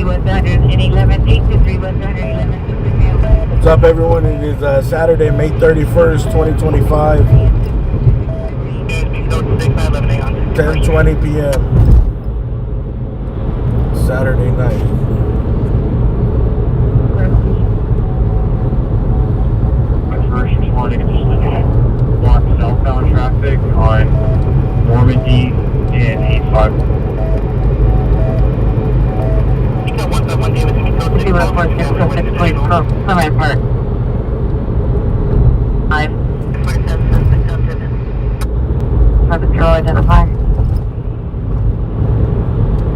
West 111, 823 West 111. What's up, everyone? It is Saturday, May 31st, 2025, 10:20 p.m. Saturday night. First responding block southbound traffic on Normandy and 85. See what 4606, please, Summit Park. 5. Traffic control identified.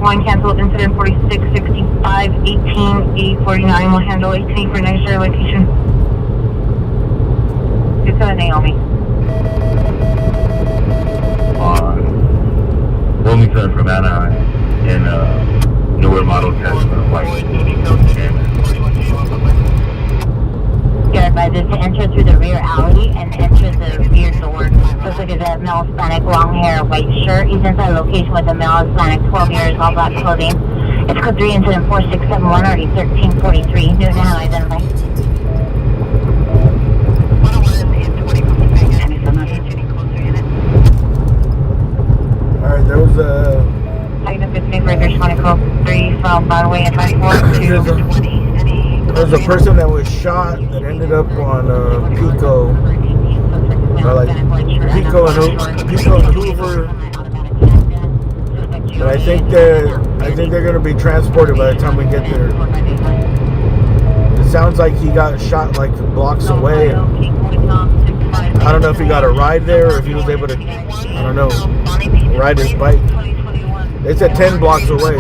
One canceled incident 4665, 18849. We'll handle 18 for next year location. It's Naomi. Wilmington from Anaheim and newer model test white. You're advised to enter through the rear alley and enter the rear door. Looks like it's a male Hispanic, long hair, white shirt. He's inside location with a male Hispanic, 12 years, all black clothing. It's code 3 incident 4671, already 1343. New to how identify. Alright, there was a... Item 15 for English 20 code 3 from Broadway and 24 to 20. There's a person that was shot that ended up on Pico. Like Pico and Hoover. But I think they're gonna be transported by the time we get there. It sounds like he got shot like blocks away. I don't know if he got a ride there or if he was able to, I don't know, ride his bike. They said 10 blocks away.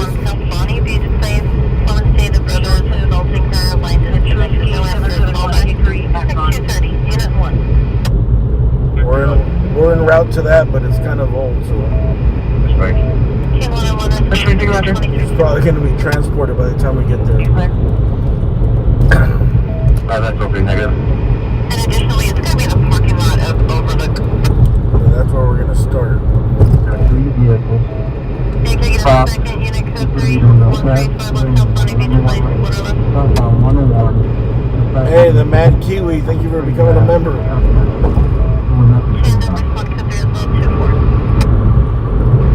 We're en route to that, but it's kind of old, so it's probably going to be transported by the time we get there. That's okay, negative. And additionally, it's going to be in the parking lot of Overlook. And that's where we're going to start. 3 vehicles. Second unit code 3, 101. Hey, the Mad Kiwi, thank you for becoming a member.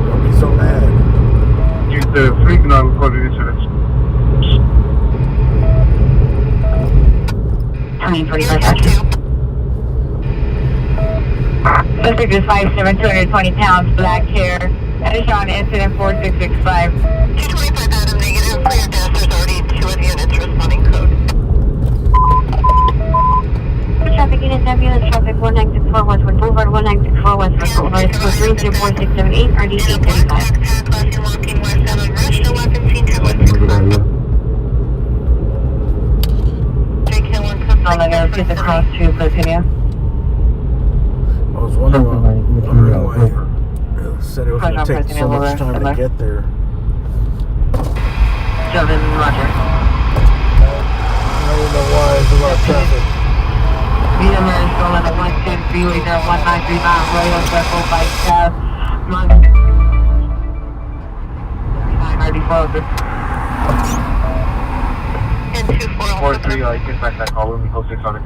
Don't be so mad. Use the frequent recorded incidents. 2045. Suspect is 5'7", 220 pounds, black hair. Addition on incident 4665. 225 Adam negative. For your death, there's already 2 units responding code. Traffic unit ambulance, traffic 1964 Westwood Boulevard, 1964 Westwood Boulevard, code 34678, RD 835. Let's get the cross to continue. I was wondering why it said it was going to take so much time to get there. Jordan, Roger. I don't know why, there's a lot of traffic. Number is going on the 110 freeway there, 1935 Royal Circle by South. 43, get back that call, we close 600.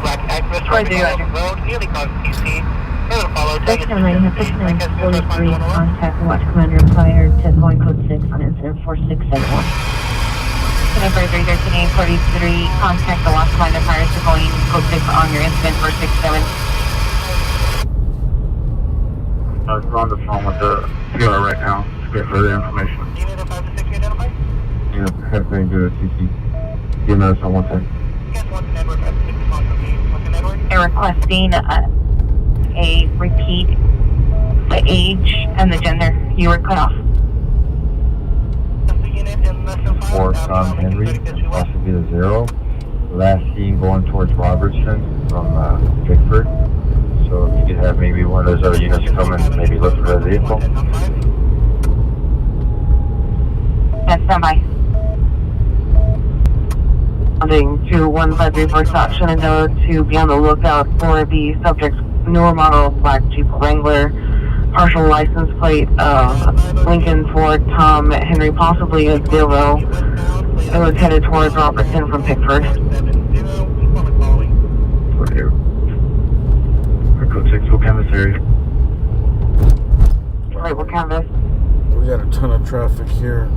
Black Actress, Road, nearly caused PC. Section 43, contact watch commander prior to going code 6 on incident 4671. Number 313-43, contact the watch commander prior to going code 6 on your incident 467. We're on the phone with the PR right now to get further information. Unit 5-6 identified? Yeah, everything good, CC. Give us on 1 second. Yes, 1 network, 5-6 response from me. 1 network? They're requesting a repeat, the age and the gender. You were cut off. For Tom Henry, possibly the 0. Last seen going towards Robertson from Pickford. So if you could have maybe one of those other units come and maybe look for a vehicle. Yes, stand by. Holding 2153 for action and to be on the lookout for the subject's newer model black Jeep Wrangler partial license plate, Lincoln Ford Tom Henry, possibly a 0. It was headed towards Robertson from Pickford. Code 6, full canvas area. Right, what canvas? We got a ton of traffic here.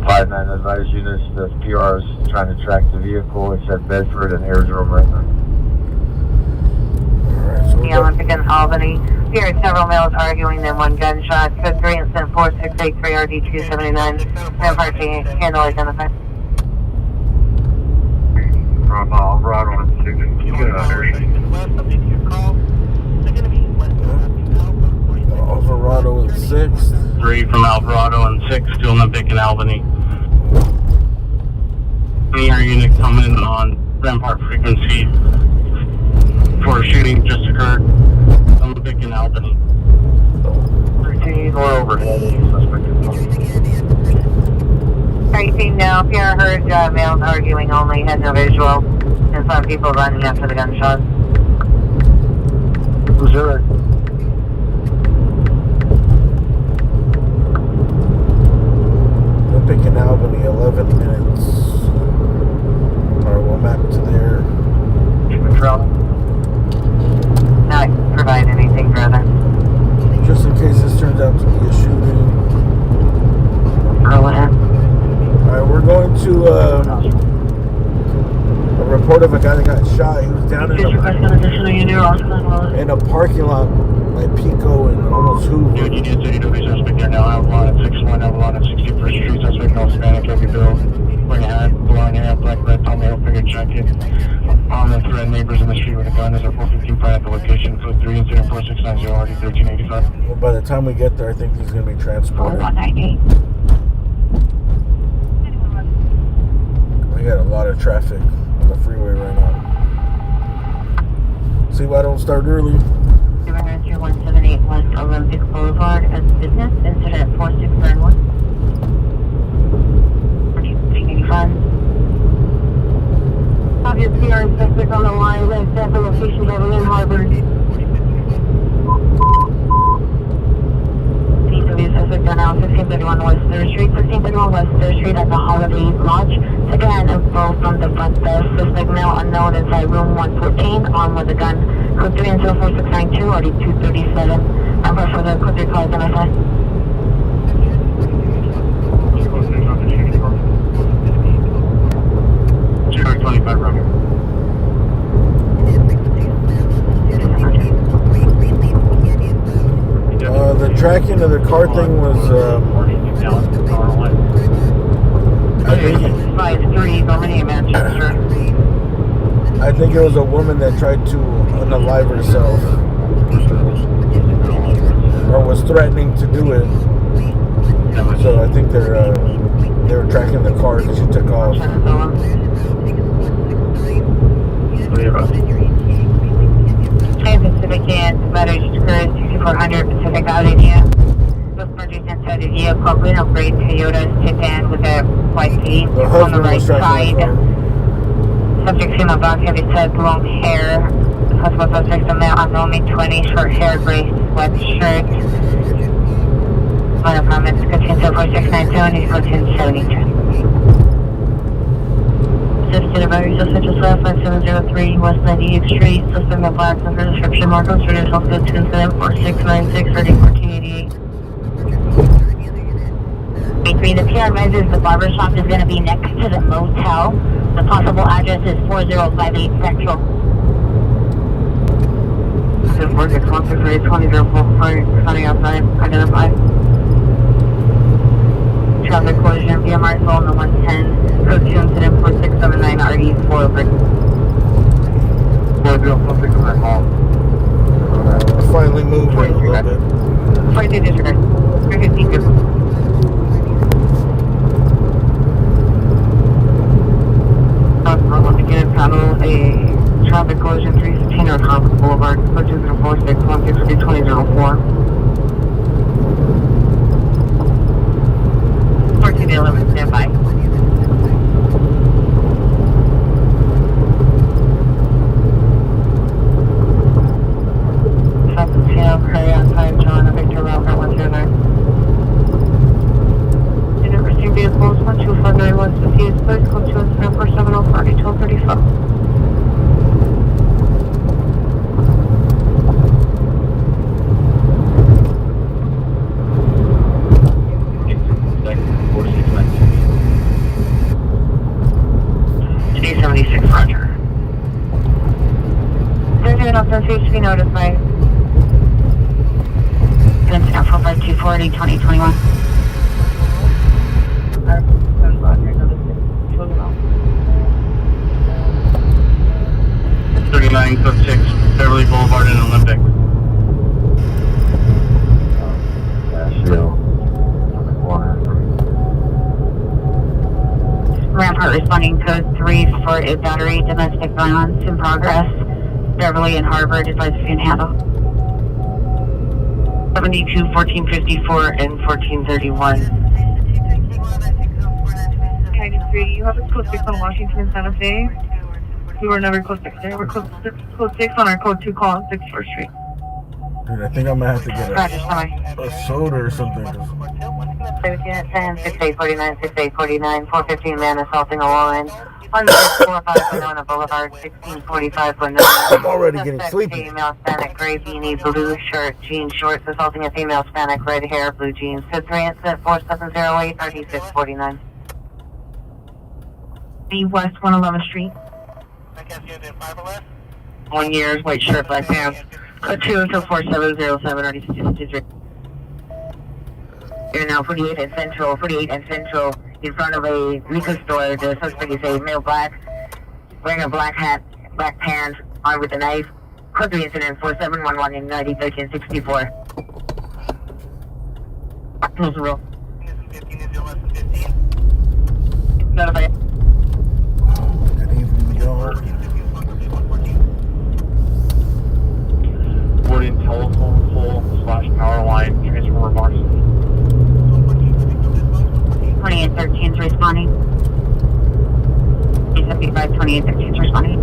5-9 advised units, the PR is trying to track the vehicle. It's at Bedford and Aerodrome right now. Alright, so The Olympic in Albany. Here are several males arguing, then one gunshot. Code 3 incident 4683 RD279. And parking, handle identified. From Alvarado and 6, you get out there. Alvarado and 6. 3 from Alvarado and 6 to Olympic in Albany. Air unit coming on Rampart frequency for a shooting just occurred. Olympic in Albany. 13 or overhead. Suspect is Are you seeing now? PR heard males arguing only, had no visual. And some people running after the gunshot. Missouri. Olympic in Albany, 11 minutes. Alright, we'll map to there. Not provide anything further. Just in case this turns out to be a shooting. Alright, we're going to a report of a guy that got shot. He was down in a parking lot by Pico and almost Hoover. Dude, you need to be suspect there now. Avalon at 61, Avalon at 61st Street. Suspect no Hispanic, heavy build. Wearing a hat, blonde hair, black red, palmetto figure jacket. On the threat, neighbors in the street with a gun. Is a 415 find at the location. Code 3 incident 4690 RD 1385. Well, by the time we get there, I think he's going to be transported. 198. We got a lot of traffic on the freeway right now. See why I don't start early? 178 West Olympic Boulevard as business. Incident 4691. 1385. Obvious PR suspect on the line. Left at the location of Lynn Harbor. Suspect on now 1531 West 3rd Street, 1531 West 3rd Street at the Holiday Lodge. Again, both from the front desk. Suspect male unknown inside room 114, armed with a gun. Code 3 and 4692, already 237. Number for the code 3 call identified. Zero 25 running. The tracking of the car thing was, I think it was a woman that tried to unalive herself, or was threatening to do it. So I think they were tracking the car because she took off. Pacific and Letters Current 6400 Pacific Avenue. Was purchased inside a vehicle, Reno Grade Toyota sedan with a white seat The on the husband right was tracking the side. car. Subject female black heavy set, long hair. Possible suspect a male unknown, mid-20s, short hair, gray sweatshirt. One apartment, description 4692, he's 1472. Assisted about suspect just left 5703 West 98th Street. Suspect male black under description Marcos, reduced health goods incident 4696 1488. The PR advises the barber shop is going to be next to the motel. The possible address is 4058 Central. This is 4616 2004 sunny outside. Identified. Traffic collision, BMR is on the 110. Code 2 incident 4679 RD 403. Finally moving a little bit. 42 disregard. 315 good. Again, panel a traffic collision 315 on Concord Boulevard, 2046 163 2004. 1411, stand by. Traffic channel, carry outside John, 276, roger. They're doing up there, seems to be notified. Incident 45240, 2021. 39 code 6, Beverly Boulevard and Olympic. Shield. Corner. Rampart responding code 3 for a battery, domestic violence in progress. Beverly and Harvard, advise if you can handle. 72, 1454, and 1431. County 3, you have a code 6 on Washington and Santa Fe. We were never code 6 there. We're code 6 on our code 2 call on 6th Street. Dude, I think I'm gonna have to get Roger, sorry. a soda or something. 17 at 10, 6849, 6849, 415 man assaulting a woman. On 645 Winona Boulevard, 1645 Winona. I'm already getting Suspect sleepy. Female Hispanic, gray beanie, blue shirt, jean shorts, assaulting a female Hispanic, red hair, blue jeans. Code 3 incident 4708, 3649. The West 111th Street. 1 year, white shirt, black pants. Code 2 until 4707, already 63. You're now 48 and Central, in front of a liquor store. The suspect is a male black, wearing a black hat, black pants, armed with a knife. Code 3 incident 4711 in 901364. Close the roll. Notify. Good evening, y'all. Boarding telephone pole / power line, transformer box. 2813 is responding. 875, 2813 is responding.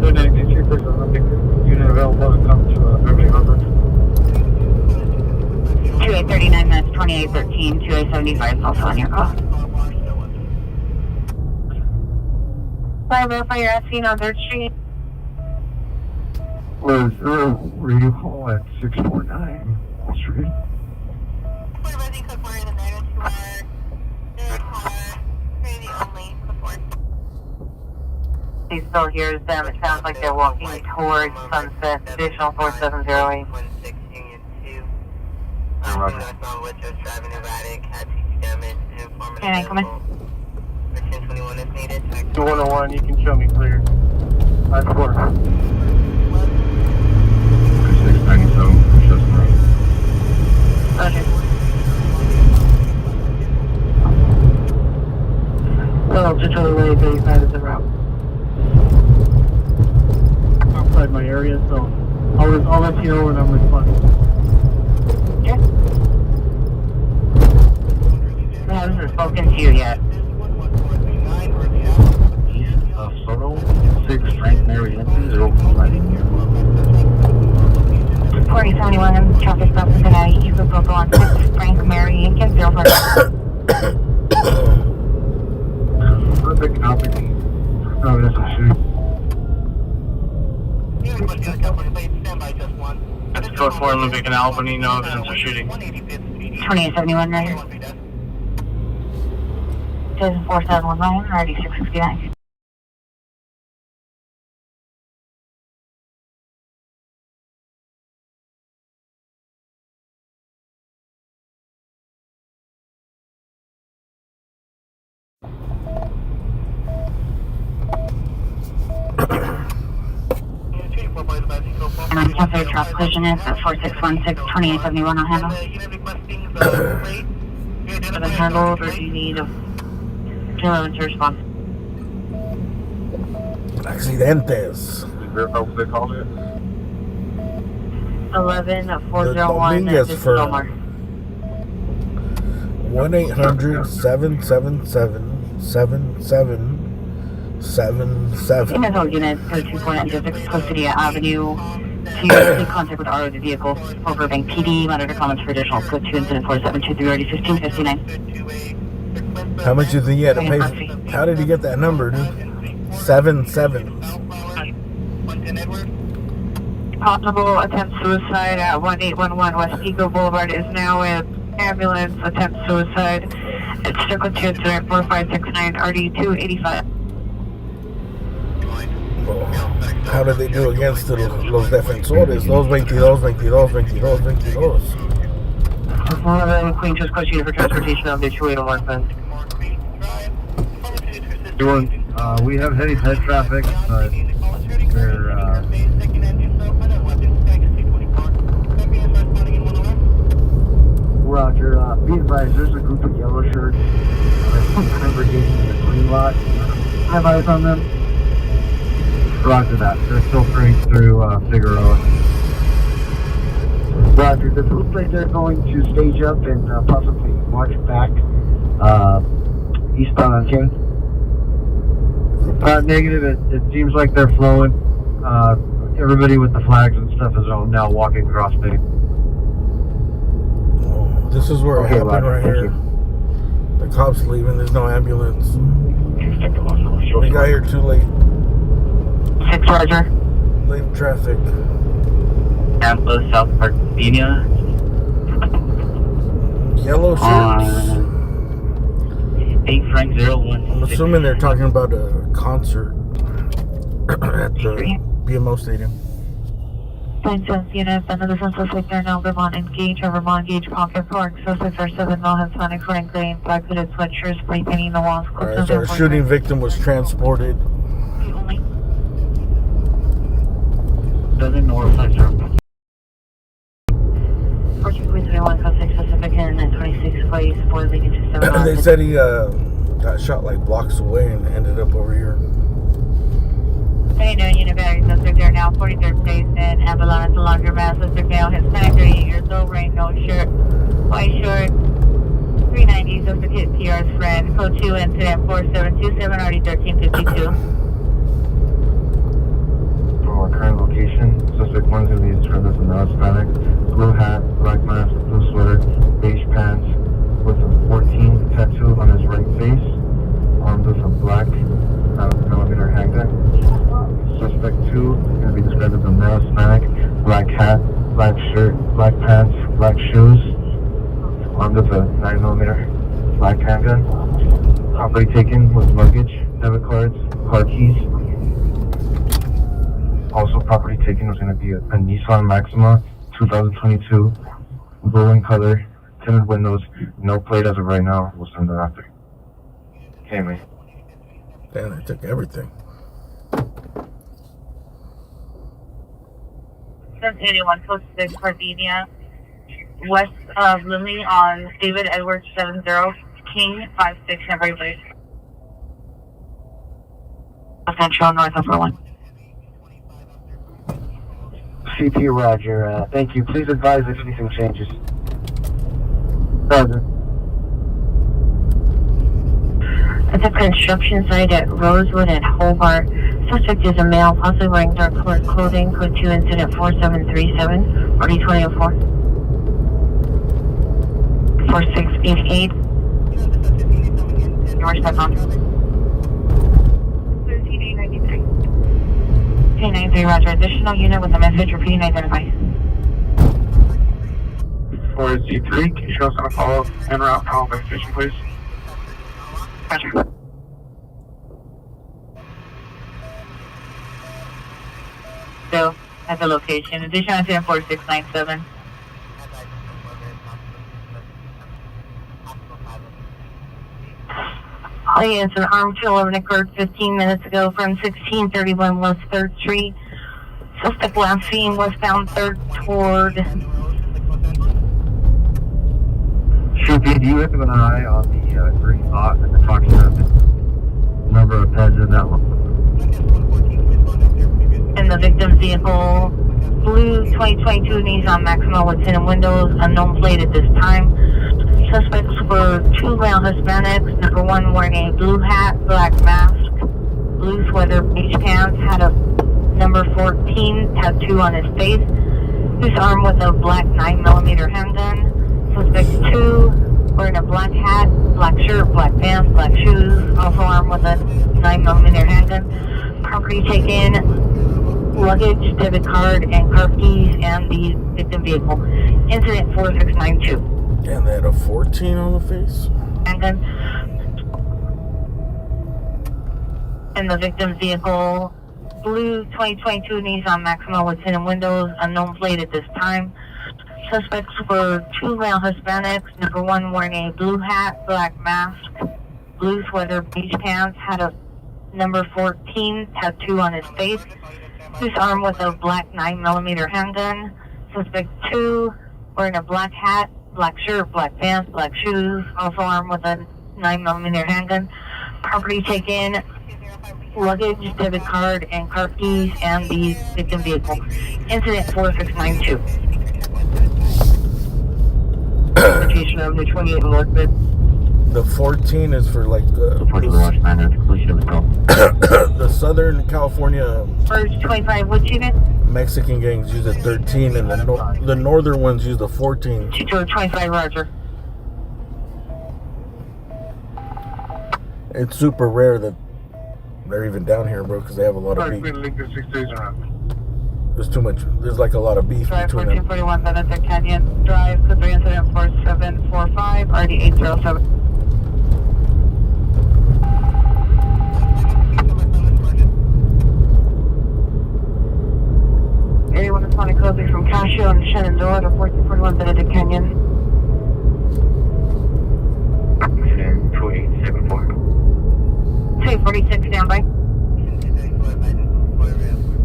So 93 person Olympic unit available to come to Beverly Harvard. 2839, that's 2813. 2875 is also on your call. Sorry, verify your SC on 3rd Street. Was radio call at 649 Wall Street? He still hears them. It sounds like they're walking towards Sunset. Additional 4708. Can I come in? 201, you can show me clear. That's 4. 697, just me. Roger. Well, just on the way, 35 is the route. Outside my area, so I'll let you know when I'm responding. Yeah. I haven't spoken to you yet. East of Soto, 6 Frank Mary Engine, 049. 4071, traffic stop for tonight. You can go on 6 Frank Mary Lincoln, 049. Perfect copy. No, that's a shoot. That's code 4 Olympic and Albany, no evidence of shooting. 2871, right here. 4719, already 669. And I'm temporary trap collision is at 4616, 2871 on handle. Have it handled, or do you need a to response? Accidentes. Did you verify what they called it? 11401 Dominguez this is firm. Omar. 1-800-777-7777. Individual units, code 249 Custody Avenue. To take contact with RO the vehicle. Over Bank PD, monitor comments for additional code 2 incident 4723 already 1559. How much do you think you had to pay? How did you get that number, dude? 77. Possible attempt suicide at 1811 West Eagle Boulevard is now in ambulance attempt suicide. It's circle 24569 RD285. How do they do against los defensores? Los 22, 22, 22, 22. One of the Queen just question for transportation of the 2801. We have heavy ped traffic, but they're Roger, be advised, there's a group of yellow shirts congregating in the green lot. Have eyes on them? Roger that. They're filtering through Figueroa. Roger, does it look like they're going to stage up and possibly march back eastbound on King? Negative. It seems like they're flowing. Everybody with the flags and stuff is all now walking across State. This is where it happened right here. The cops leaving. There's no ambulance. We got here too late. 6 Roger. Late traffic. Tampa, South Gardenia. Yellow shirts. 8 Frank 01. I'm assuming they're talking about a concert at the BMO Stadium. Plain sense units, under the census sector now Vermont engage or Vermont engage pocket park. Suspects are 7 male Hispanics wearing gray and black hooded sweatshirts, spray painting the walls. Alright, so our shooting victim was transported. Only. Southern North Sector. 14.31 code 6 Pacific and 26 place for leading to 7. They said he got shot like blocks away and ended up over here. Hey, no, Univary suspect there now, 43rd place in Avalon at the laundromat. Suspect male, Hispanic, 38 years old, wearing no shirt, white short, 390. Suspect hit PR's friend. Code 2 incident 4727 RD 1352. From our current location, suspect 1 is going to be described as a non-Hispanic, blue hat, black mask, blue sweater, beige pants, with a 14 tattoo on his right face, armed with a black 9mm handgun. Suspect 2 is going to be described as a male Hispanic, black hat, black shirt, black pants, black shoes, armed with a 9mm black handgun. Property taken with luggage, debit cards, car keys. Also property taken was going to be a Nissan Maxima 2022, blue in color, tinted windows, no plate as of right now. We'll send it after. Okay, man. Damn, they took everything. 81 code 6 Gardenia, west of Lindley on David Edwards 70 King 56 Every Place. Central north of 1. CP Roger, thank you. Please advise if anything changes. Roger. At the construction site at Rosewood and Hobart, suspect is a male, possibly wearing dark colored clothing. Code 2 incident 4737 RD 2004. 4688. Your step on. 13893. K93 Roger. Additional unit with a message repeating identify. 4Z3, can you show us on a follow-up and route call by station, please? Roger. Still at the location. Additional incident 4697. It's an armed killer occurred 15 minutes ago from 1631 West 3rd Street. Suspect last seen westbound 3rd toward. Shoopy, do you have an eye on the green lot and the approximate number of peds in that one? In the victim's vehicle, blue 2022 Nissan Maxima with tinted windows, unknown plate at this time. Suspects were 2 male Hispanics. Number 1 wearing a blue hat, black mask, blue sweater, beige pants, had a number 14 tattoo on his face. He's armed with a black 9mm handgun. Suspect 2 wearing a black hat, black shirt, black pants, black shoes, also armed with a 9mm handgun. Property taken, luggage, debit card, and car keys, and the victim vehicle. Incident 4692. And they had a 14 on the face? handgun. In the victim's vehicle, blue 2022 Nissan Maxima with tinted windows, unknown plate at this time. Suspects were two male Hispanics, number one wearing a blue hat, black mask, blue sweater, beige pants, had a number 14 tattoo on his face. He's armed with a black 9mm handgun. Suspect 2 wearing a black hat, black shirt, black pants, black shoes, also armed with a 9mm handgun. Property taken, luggage, debit card, and car keys, and the victim vehicle. Incident 4692. Location Avenue 28 North Mid. The 14 is for like Reporting the watch man at the collision of the call. the Southern California First 25, what unit? Mexican gangs use the 13, and the northern ones use the 14. 25, roger. It's super rare that they're even down here, bro, because they have a lot of beef. There's too much. There's like a lot of beef Drive between them. 1441 Benedict Canyon Drive, code 3 incident 4745, RD 807. Anyone responding closely from Casio and Shenandoah to 1441 Benedict Canyon. Incident 2874. 246, standby.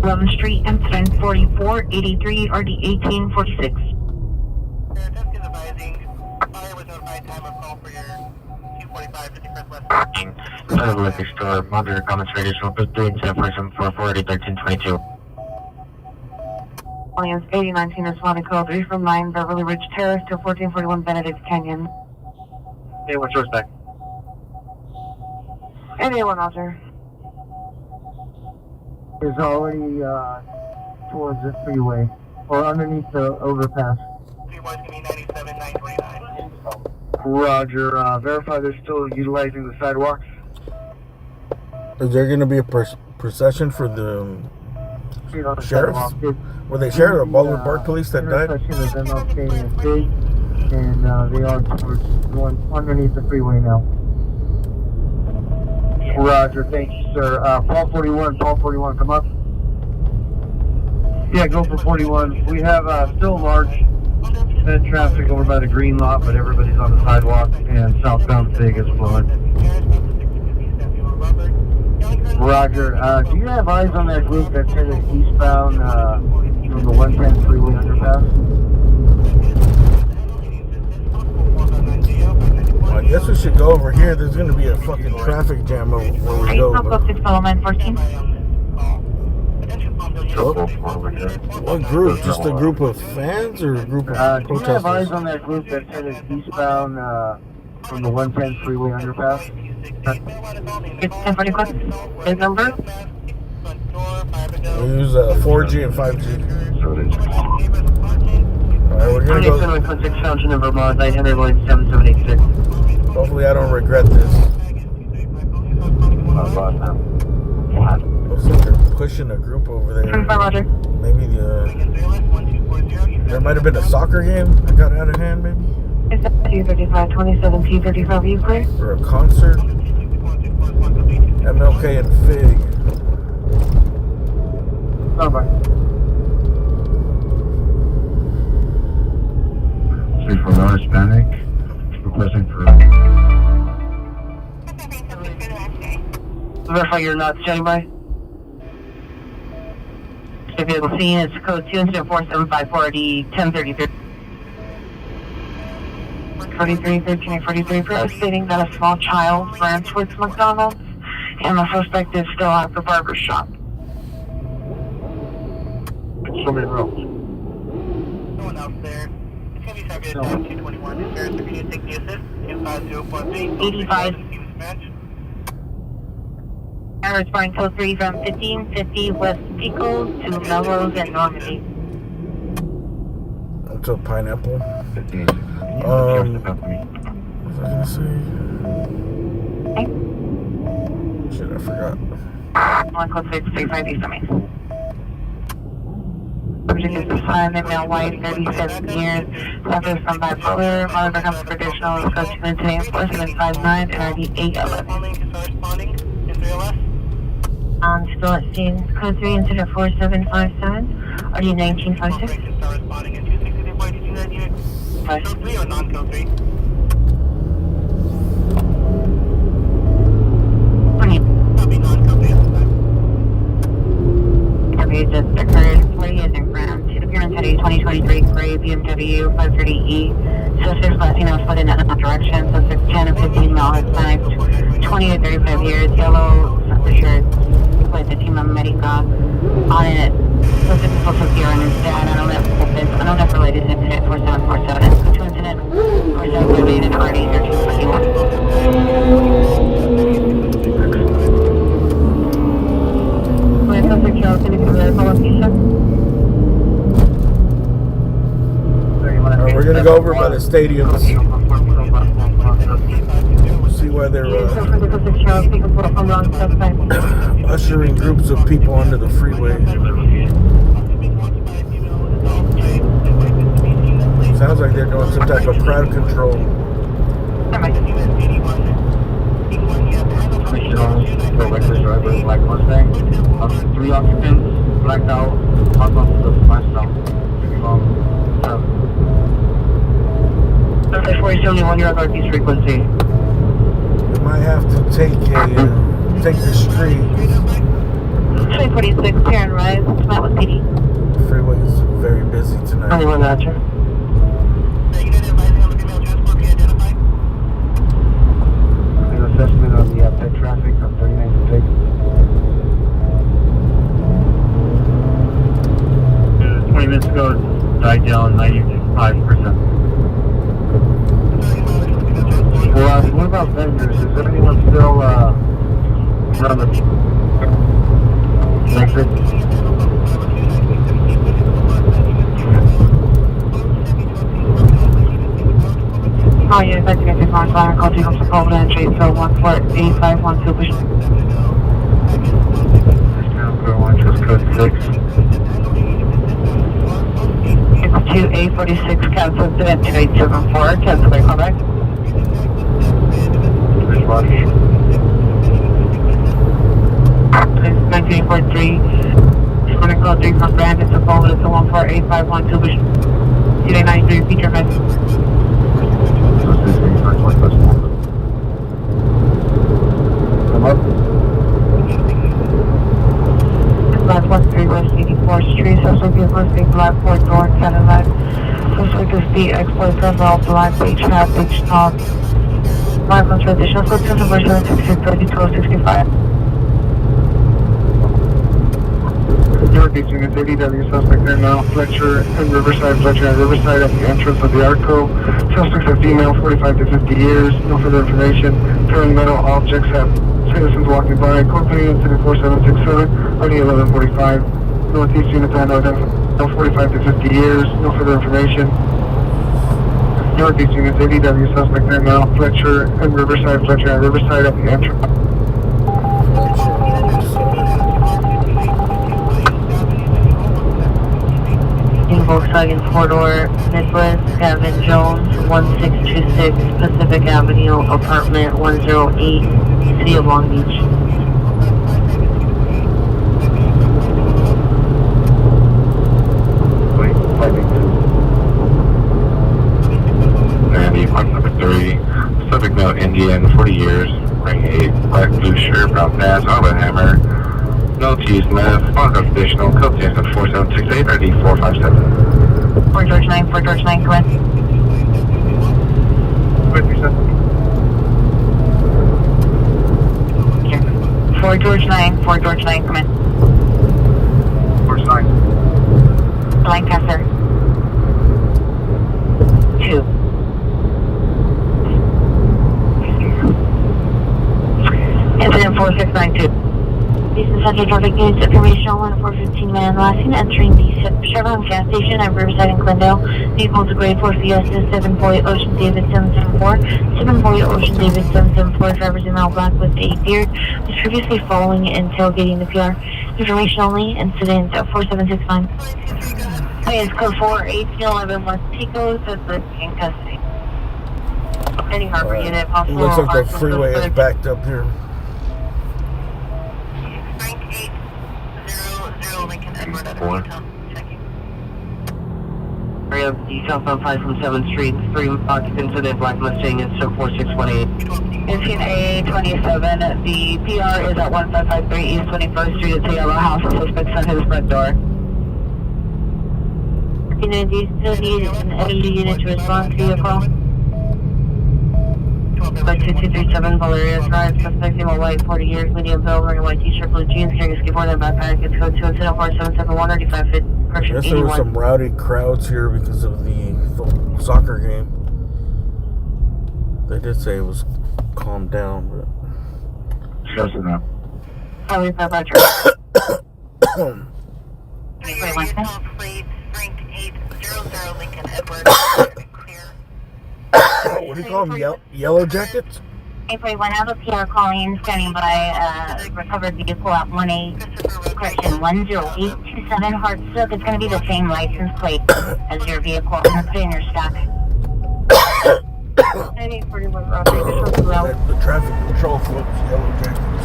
11th Street, incident 4483, RD 1846. Inside of the liquor store, mother comments for additional doing 74744 1322. Audience 8019 responding call 3 from 9 Beverly Ridge Terrace to 1441 Benedict Canyon. Hey, what's yours back? Anyone out there? Is already towards the freeway or underneath the overpass. Roger, verify they're still utilizing the sidewalks. Is there going to be a procession for the sheriffs? Were they sheriff the Baldwin Park police that died? Intersection of MLK and Big, and they are towards going underneath the freeway now. Roger, thank you, sir. Paul 41, come up. Yeah, go for 41. We have still large fed traffic over by the green lot, but everybody's on the sidewalk, and southbound Big is flowing. Roger. Do you have eyes on that group that's headed eastbound from the 110 freeway underpass? I guess we should go over here. There's going to be a fucking traffic jam where we go. Pop 6 Element 14. What group? Just a group of fans or a group of Do you have eyes protesters? on that group that's headed eastbound from the 110 freeway underpass? 1045. Big number? We use 4G and 5G. Alright, we're going to go. 716 Fountain in Vermont, 900 7786. Hopefully I don't regret this. Looks like they're pushing a group over there. 25, roger. Maybe there might have been a soccer game that got out of hand, maybe? Is that T35, 27 T35, you clear? Or a concert. MLK and Fig. Bye-bye. 349 Hispanic. Requesting for. Verify you're not standing by. If you have seen, it's code 2 incident 4754 RD 1033. 1343, stating that a small child ran towards McDonald's and the suspect is still at the barber shop. So many roads. No one else there. It's going to be subject to 221. Is there a security take the assist? 25043. 85. And responding code 3 from 1550 West Pico to Melrose and Normandy. That's a pineapple. 15. What was I gonna say? Shit, I forgot. One code 635 East Main. Subject is assignment, male, white, 37 years. Suffers from bipolar. Mother becomes traditional. Let's go to incident 4759 and RD 811. Still at scene. Code 3 incident 4757. RD 1956. Responding in 263.298. Code 3 or non-code 3? Copy non-code 3 at this time. Okay, just occurred 40 is in ground. Two appearance at a 2023 gray BMW 530E. Suspect's last seen was split in another direction. Suspect 10 and 15 male Hispanic, 20 to 35 years, yellow shirt with the team of Medica on it. Suspect is supposed to appear on his dad. I don't know if related to incident 4747. To incident 47 related RD 1321. We're gonna go over by the stadiums. See why they're ushering groups of people onto the freeway. Sounds like they're doing some type of crowd control. Reckless driver, black Mustang. 3 occupants, blacked out, hot off the flashdown. Okay, 471, you're on Northeast frequency. You might have to take the street. 346, turn right, Matt with PD. The freeway is very busy tonight. Anyone got you? An assessment of the pet traffic on 39th State. 20 minutes ago, died down 95%. Well, what about vendors? Is there anyone still running? Thanks, Rick. Oh, yeah, that's going to be fine. Call Jacob to call and chase so 14851 Super. Just code 6. It's 2846, cancel incident 2874, cancel by callback. It's 1943. Just want to call 3 from Brandon to forward it to 14851 Super. 93, repeat your message. Come up. Black 13 West 84th Street, suspect is listing black 4 door, Cadillac. Suspect is the ex-boyfriend of black beach hat, beach top. Black on traditional footprint number 766-3265. Northeast Unit 80W, suspect there now, Fletcher and Riverside at the entrance of the Arco. Suspect's a female, 45 to 50 years, no further information. Turning metal objects have citizens walking by. Company incident 4767, RD 1145. Northeast Unit identified, 45 to 50 years, no further information. Northeast Unit 80W, suspect there now, Fletcher and Riverside at the entrance. Volkswagen 4-door, Nicholas Gavin Jones, 1626 Pacific Avenue, apartment 108, City of Long Beach. Randy, park number 3. Subject male Indian, 40 years, wearing a black blue shirt, brown pants, arm with a hammer. No to use meth, on additional, code change at 4768 RD 457. 4 George 9, come in. With me, sir. Here. 4 George 9, come in. George 9. Lancaster. 2. Incident 4692. Decent Central Traffic News Information 1415 man last seen entering the Chevron gas station at Riverside and Glendale. Vehicle to grade 4 Fiesta 7 Boy Ocean David 774. 7 Boy Ocean David 774. Drivers in all black with a beard. Was previously following and tailgating the PR. Information only. Incident 4769. Please code 41811 West Pico, suspect in custody. Any harbor unit, It possible. looks like the arson freeway is suspect. backed up here. Frank 800 Lincoln Edward at Four. Town. Checking. Area of details on 5 from 7th Street, 3 occupants of the Black Mustang is 4618. 15A27, the PR is at 1553 East 21st Street. It's a yellow house. The suspect's at his front door. Do you still need an energy unit to respond to your call? 2237 Valeria Drive, suspect in a white, 40 years, medium build, wearing a white t-shirt, blue jeans, carrying a skateboard and backpack. It's code 2074771, 35 feet, I correction guess there were 81. some rowdy crowds here because of the soccer game. They did say it was calmed down, but Close enough. Highway 5 Roger. Your call plate Frank 800 Lincoln Edward. Clear. what do you call them? Yellow jackets? 841, I have a PR calling, standing by, recovered vehicle at 1087 Hartsook. It's going to be the same license plate as your vehicle. I'm going to put it in your stock. 841 Roger, The traffic control folks, yellow jackets.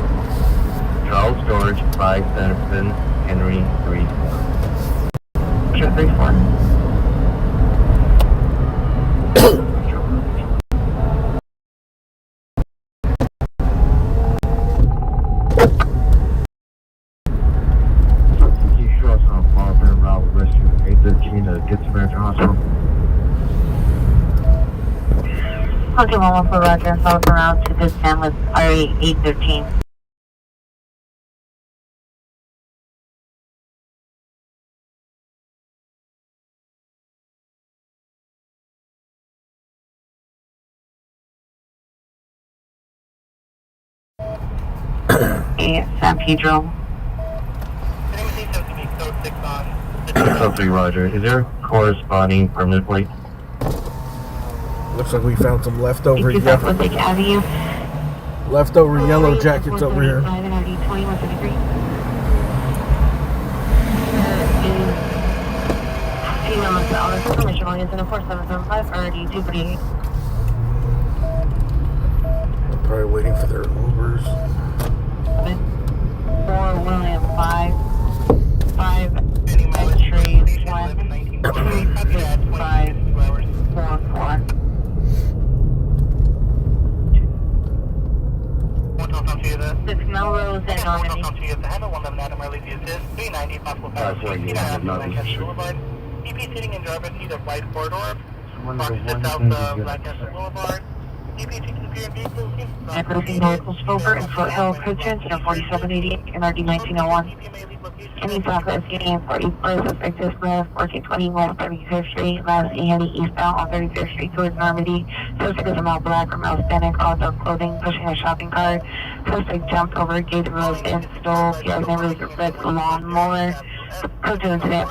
Charles George, 5 Benson, Henry, 3. 234. You show us on Barbara Route Rescue 813 to get to American Hospital. Okay, 114 Roger, follow around to this time with RA 813. San Pedro. Code 6 on. Code 3, Roger. Is there a corresponding permanent plate? Looks like we found some leftover Lake Avenue. leftover yellow jackets over here. They're probably waiting for their Ubers. 4 William 5 Tree 1 5 4 4. Six Melrose and Normandy. EP sitting in driver's seat of white corridor. One Parked of the just one south things of you Lancaster Boulevard. EP taking clear vehicles. Approaching Norcos Fover and Foothill Coachins and 4788 NRD 1901. Any traffic is getting 44 suspect is left 1420 West 35th Street, last heading eastbound on 35th Street towards Normandy. Suspect is a male black or male Hispanic, all dark clothing, pushing a shopping cart. Suspect jumped over gated road and stole PR members of red lawnmower. Coach incident.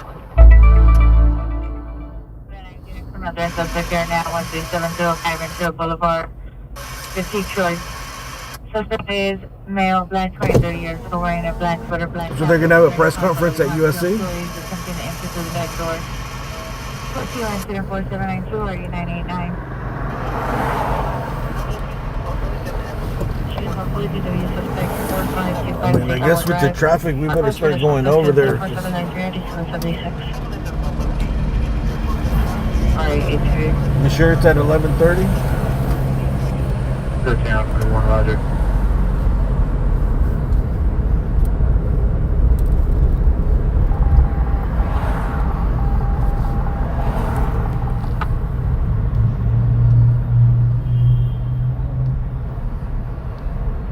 Another suspect here now, 1370 Ivanville Boulevard, 50 Troy. Suspect is male, black, 23 years old, wearing a black sweater, black. So they're gonna have a press conference at USC? Attempting to enter through the back door. What's your incident 4792 or 8989? I mean, I guess with the traffic, we better start going over there. You sure it's at 11:30? Good town, 41, Roger.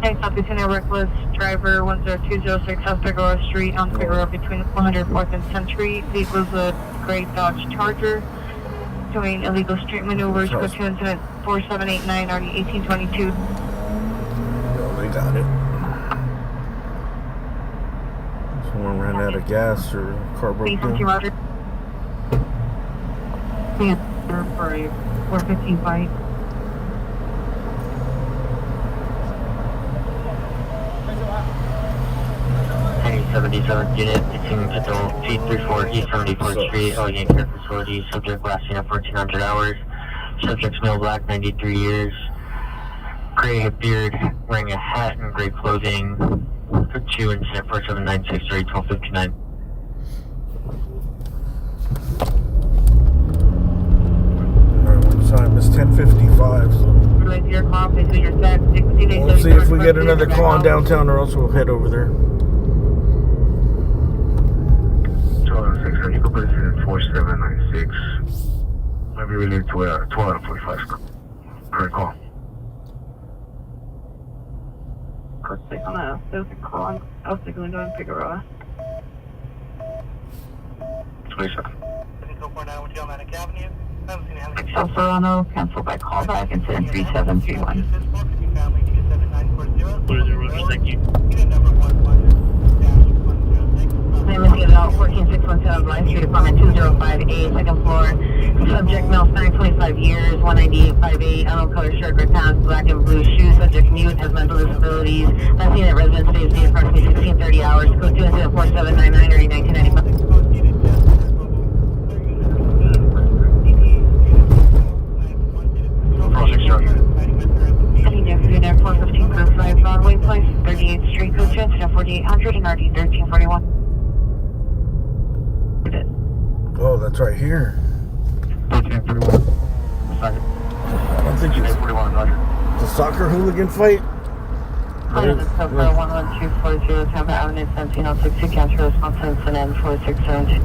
Next up, Lieutenant Reckless, driver 10206 South Figueroa Street on Figueroa between 104th and 10th Street. Vehicle is a gray Dodge Charger. Doing illegal street maneuvers. Go to incident 4789 RD 1822. No, they got it. Someone ran out of gas or car broke Please, down. Roger. Yeah, for a 415 fight. 77th unit, missing adult, 834 East 74th Street, Elegant Care Facility, subject last seen at 1400 hours, subject's male, black, 93 years, gray beard, wearing a hat and gray clothing, code 2, incident 4796 1259. Time is 10:55. So we'll see if we get another call in downtown, or else we'll head over there. 1206, you can put this in 4796. Maybe we need to 1245. Correct call. I'll stick going to Figueroa. 27. Excel Serrano, cancel by callback, incident 3731. Thank you. Name is given out 14617 Blythe Street, apartment 2058, second floor. Subject male, 25 years, 198.58, unknown color shirt, gray pants, black and blue shoes. Subject mute, has mental disabilities. Last seen at residence today is approximately 1630 hours. Code 2 incident 4799 early 1995. Unit 415 Group 5 Broadway Place, 38th Street, Code 2 incident 4800 and RD 1341. Oh, that's right here. 1331. I don't think it's a soccer hooligan fight. Code is number 11240 Tampa Avenue 17062. Capture response to incident 4617.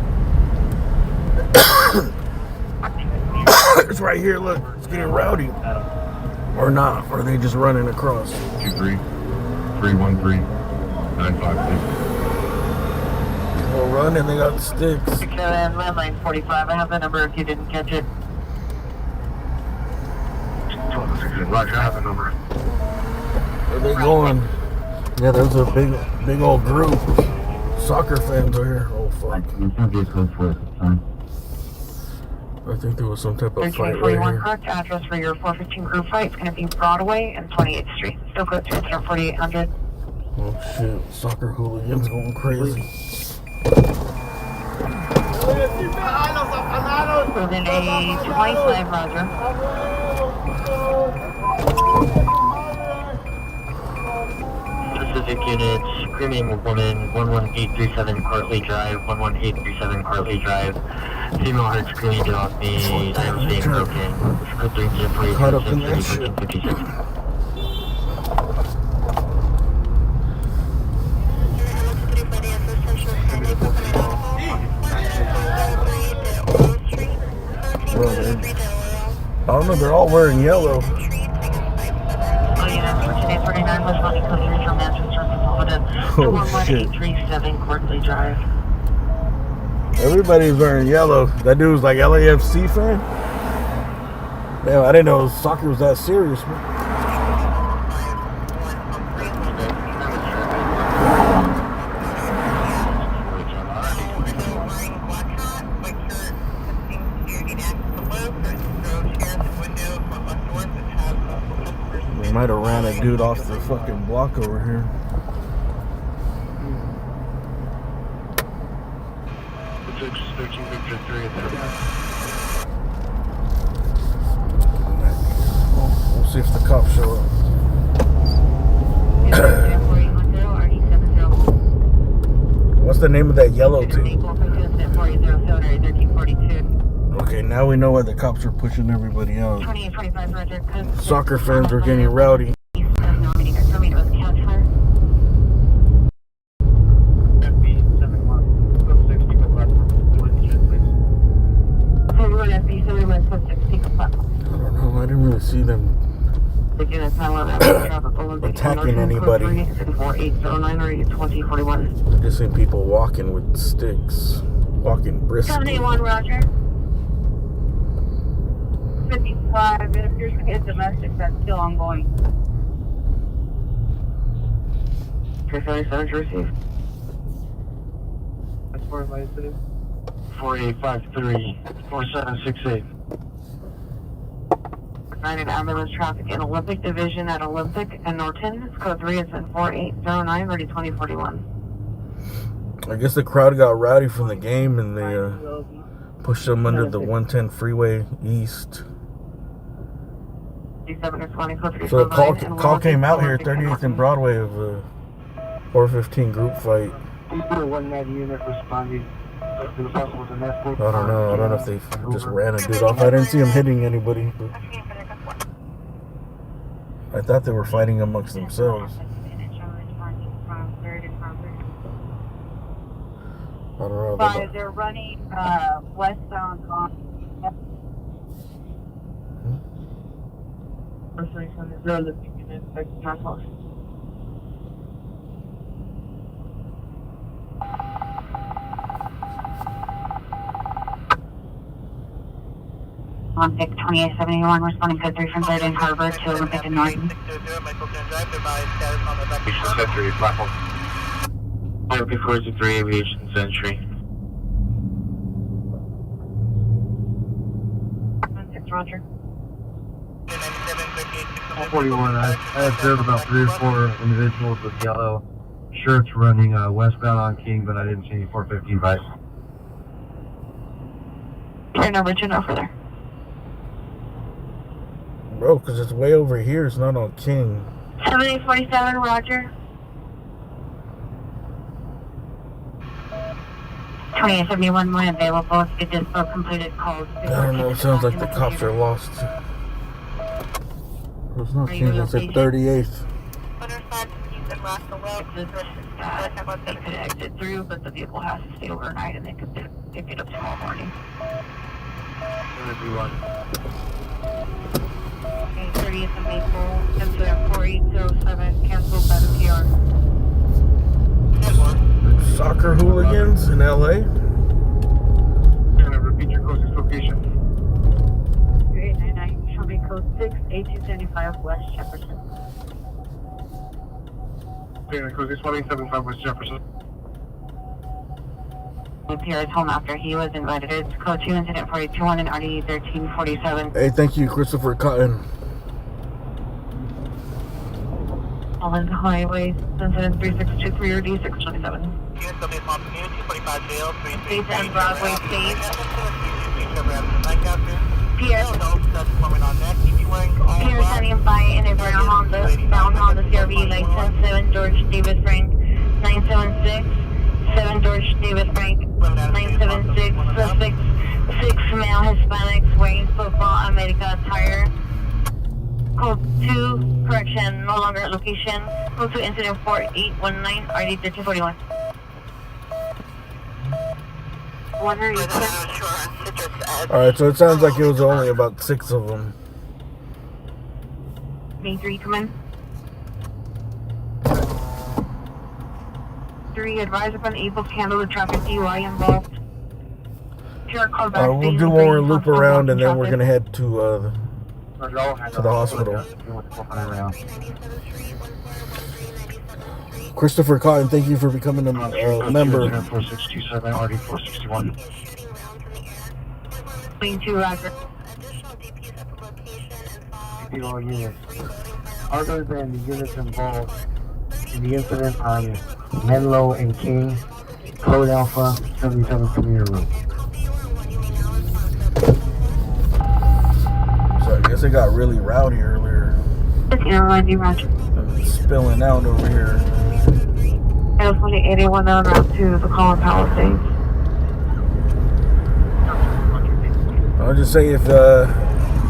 It's right here. Look, it's getting rowdy. Or not, or are they just running across? 23-313-956. They'll run and they got sticks. Kevin, landline 45. I have the number if you didn't catch it. 1206, Roger, I have the number. Where are they going? Yeah, there's a big old group. Soccer fans are here. Oh, fuck. I think there was some type of fight right 1341 here. correct address for your 415 group fight. It's going to be Broadway and 28th Street. Still go to incident 4800. Oh shit, soccer hooligans going crazy. Within a 25, Roger. Specific units, screaming woman, 11837 Cartley Drive, 11837 Cartley Drive. Female heard screaming, get off me, I am being broken. Code 3 Caught up in that shit. 56. Bro, I don't know, they're all wearing yellow. Oh, units for today 39 was running code 3 from Manchester to Florida. Oh, shit. 11837 Courtly Drive. Everybody's wearing yellow. That dude's like LAFC fan. Damn, I didn't know soccer was that serious, man. They might have ran a dude off the fucking block over here. We'll see if the cops show up. What's the name of that yellow team? Okay, now we know why the cops are pushing everybody out. Soccer fans are getting rowdy. I didn't really see them attacking anybody. I just seen people walking with sticks, walking briskly. 71 Roger. 55. It appears to be a domestic that's still ongoing. 377 to receive. That's 4853 4768. United Ambulance Traffic in Olympic Division at Olympic and Norton. It's code 3, it's in 4809, ready 2041. I guess the crowd got rowdy from the game and they pushed them under the 110 freeway east. So the call came out here, 38th and Broadway, of a 415 group fight. One med unit responding. I don't know. I don't know if they just ran a dude off. I didn't see him hitting anybody. But I thought they were fighting amongst themselves. I don't know. They're running westbound on. They're looking in Nightcrawler. Olympic 2871 responding code 3 from 3rd and Harbor to Olympic and Norton. 3 platform. Olympic 43 Aviation Century. 6 Roger. 41. I observed about 3 or 4 individuals with yellow shirts running westbound on King, but I didn't see any 415 bikes. Turn over to no further. Bro, because it's way over here. It's not on King. 7847, Roger. 2871 when available. If you could just completed calls. I don't know. It sounds like the cops are lost. It's not King. It's at 38th. They could exit through, but the vehicle has to stay overnight and they could pick it up tomorrow morning. 30th of April, incident 4807, canceled by the PR. Soccer hooligans in LA? Can I repeat your closest location? 3899, show me code 6, 1875 West Jefferson. Can I closest 1875 West Jefferson? The PR is home after he was invited. It's code 2, incident 421 and RD 1347. Hey, thank you, Christopher Cotton. Holland Highway, incident 3623 or D627. Please end Broadway, please. Pierre standing by in a brown Honda CRV, license 7 George Davis Frank, 976, 7 George Davis Frank, 976, suspect 6 male Hispanics wearing football America attire. Code 2, correction, no longer at location. Code 2, incident 4819, RD 1341. Alright, so it sounds like it was only about 6 of them. May 3, come in. 3, advise upon able to handle the traffic DUI involved. We'll do one more loop around and then we're going to head to the hospital. Christopher Cotton, thank you for becoming a member. 4627 RD 461. 22, Roger. All units. Other than the units involved in the incident on Menlo and King, Code Alpha 77 Commuter Room. So I guess it got really rowdy earlier. Roger. Spilling out over here. Air 2081 on route to the Collin Palisades. I'll just say if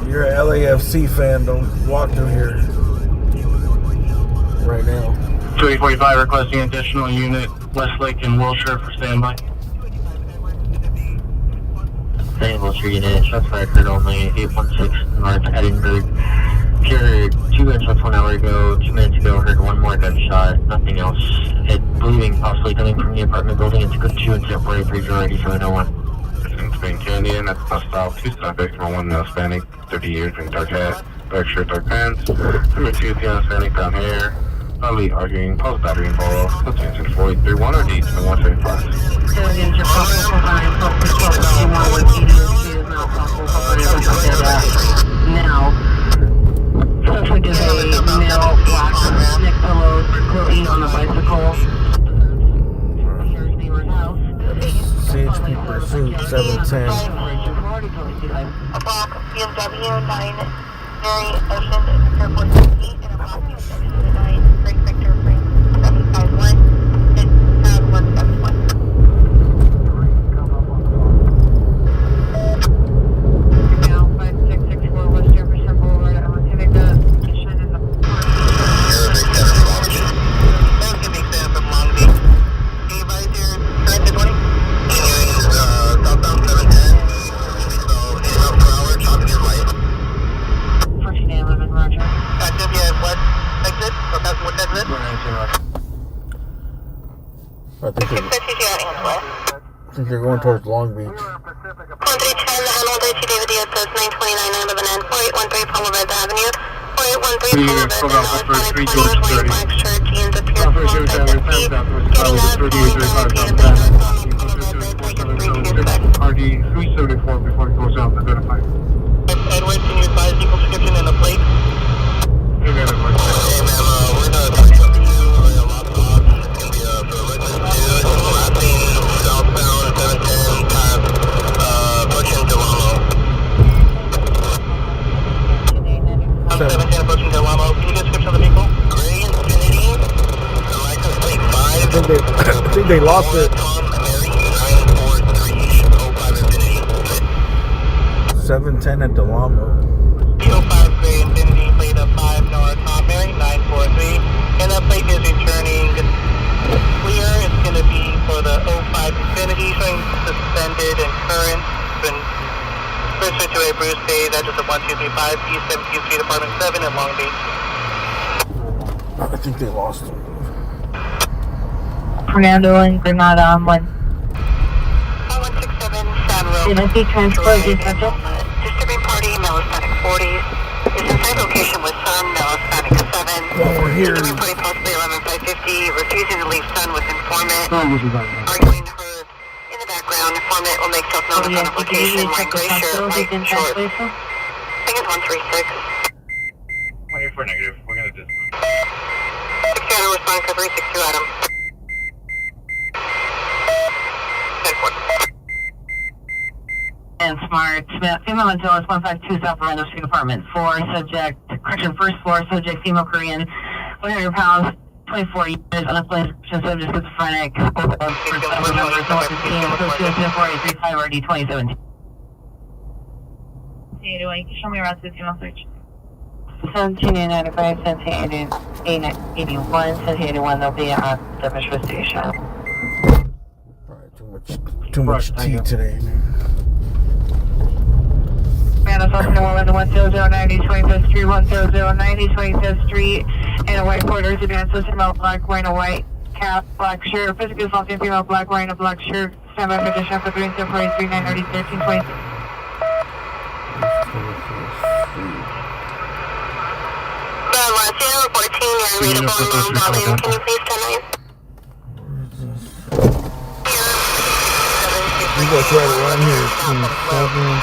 you're an LAFC fan, don't walk through here right now. 245 requesting additional unit, Westlake and Wilshire for standby. Same Wilshire unit, shots fired heard only 816 North Edinburgh. Pure 2 gunshots 1 hour ago, 2 minutes ago, heard 1 more gunshot, nothing else. It bleeding possibly coming from the apartment building. It's good 2 incident 43 701. In Spain Canyon, that's bus stop, 2 suspects, 1 Hispanic, 30 years, and dark hat, dark shirt, dark pants. Number 2, Hispanic, brown hair. Probably arguing, pulse battery involved. That's incident 431 or D, 175. Now, suspect is a male black neck pillow, clothing on a bicycle. 710. A block BMW 9 Mary Ocean Victor 468 and a block BMW 9 Great Victor Frame 751 and pound 171. Now 5664 West Jefferson Boulevard. I want to make the condition in the That's going to be Sam from Long Beach. Can you advise your current to 20? Southbound 710. So 8 miles per hour, chopping your right. 1411 Roger. Active, yeah, what exit? Or past what exit? I think they're going towards Long Beach. 1310, the Animal Day to David Diaz says 929 911 and 4813 Palma Verde Avenue. 4813 Palma Verde Avenue. 20 Black Shirt, jeans appear from 150. Getting up, RD 374 before it goes out, identified. Edward, can you advise equal description and the plate? Hey, man, Hey, ma'am, we're going to talk to you. A lot of odds. It's going to be for residence 2. Last name, southbound 710, past, approaching Delamo. 710 approaching Delamo. Can you get a description of the vehicle? Gray Infiniti, license plate 5. I think they lost it. Tom Mary 94305 Infiniti. 710 at Delamo. 05 Gray Infiniti, plate of 5 North Tom Mary 943. And that plate is returning clear. It's going to be for the 05 Infiniti, showing suspended and current. Been switched to a Bruce Bay, address of 1235 East 17th Street, Apartment 7 in Long Beach. I think they lost him. Fernando and Granada on 1. 167 San Roque. Did I see transport essential? Disturbing party, male Hispanic 40s. Is inside location with son, male Hispanic 7. Well, we're here. Disturbing party possibly 11550, refusing to leave son with informant. Oh, this is right. Arguing heard in the background. Informant will make self-known upon application. White gray shirt, white short. I think it's 136. 24 negative. We're going to just. 60 Adam respond to 362 Adam. 10-4. And Smart Smith, female Antilles 152 South Orlando Street Apartment 4, subject, correction, first floor, subject, female Korean, 100 pounds, 24 years, unemployed, subject, schizophrenic, numbers, 115, RD 2017. Show me around to the female search. 1795, 1781, 1781, they'll be at the metro station. Alright, too much tea today, man. Manifest no more than 10090, 25th Street, 10090, 25th Street, and a white porter is advanced with female black, wearing a white cap, black shirt, physically assaulting female black, wearing a black shirt, standby condition for 3743, 930, 1320. Channel 14, you're readable non volume. Can you please turn on? We go right around here. 27.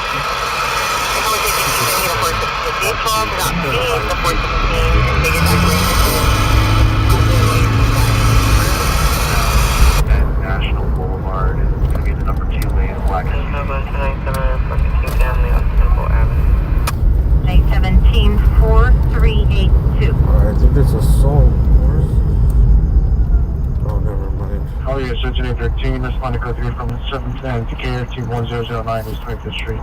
National Boulevard. It's going to be the number 2 lane, black. 917-4382. Alright, I think this is Soul. Oh, never mind. Oh, yeah, Sentinel 13, responding code 3 from 710 to KRT 1009 East 25th Street.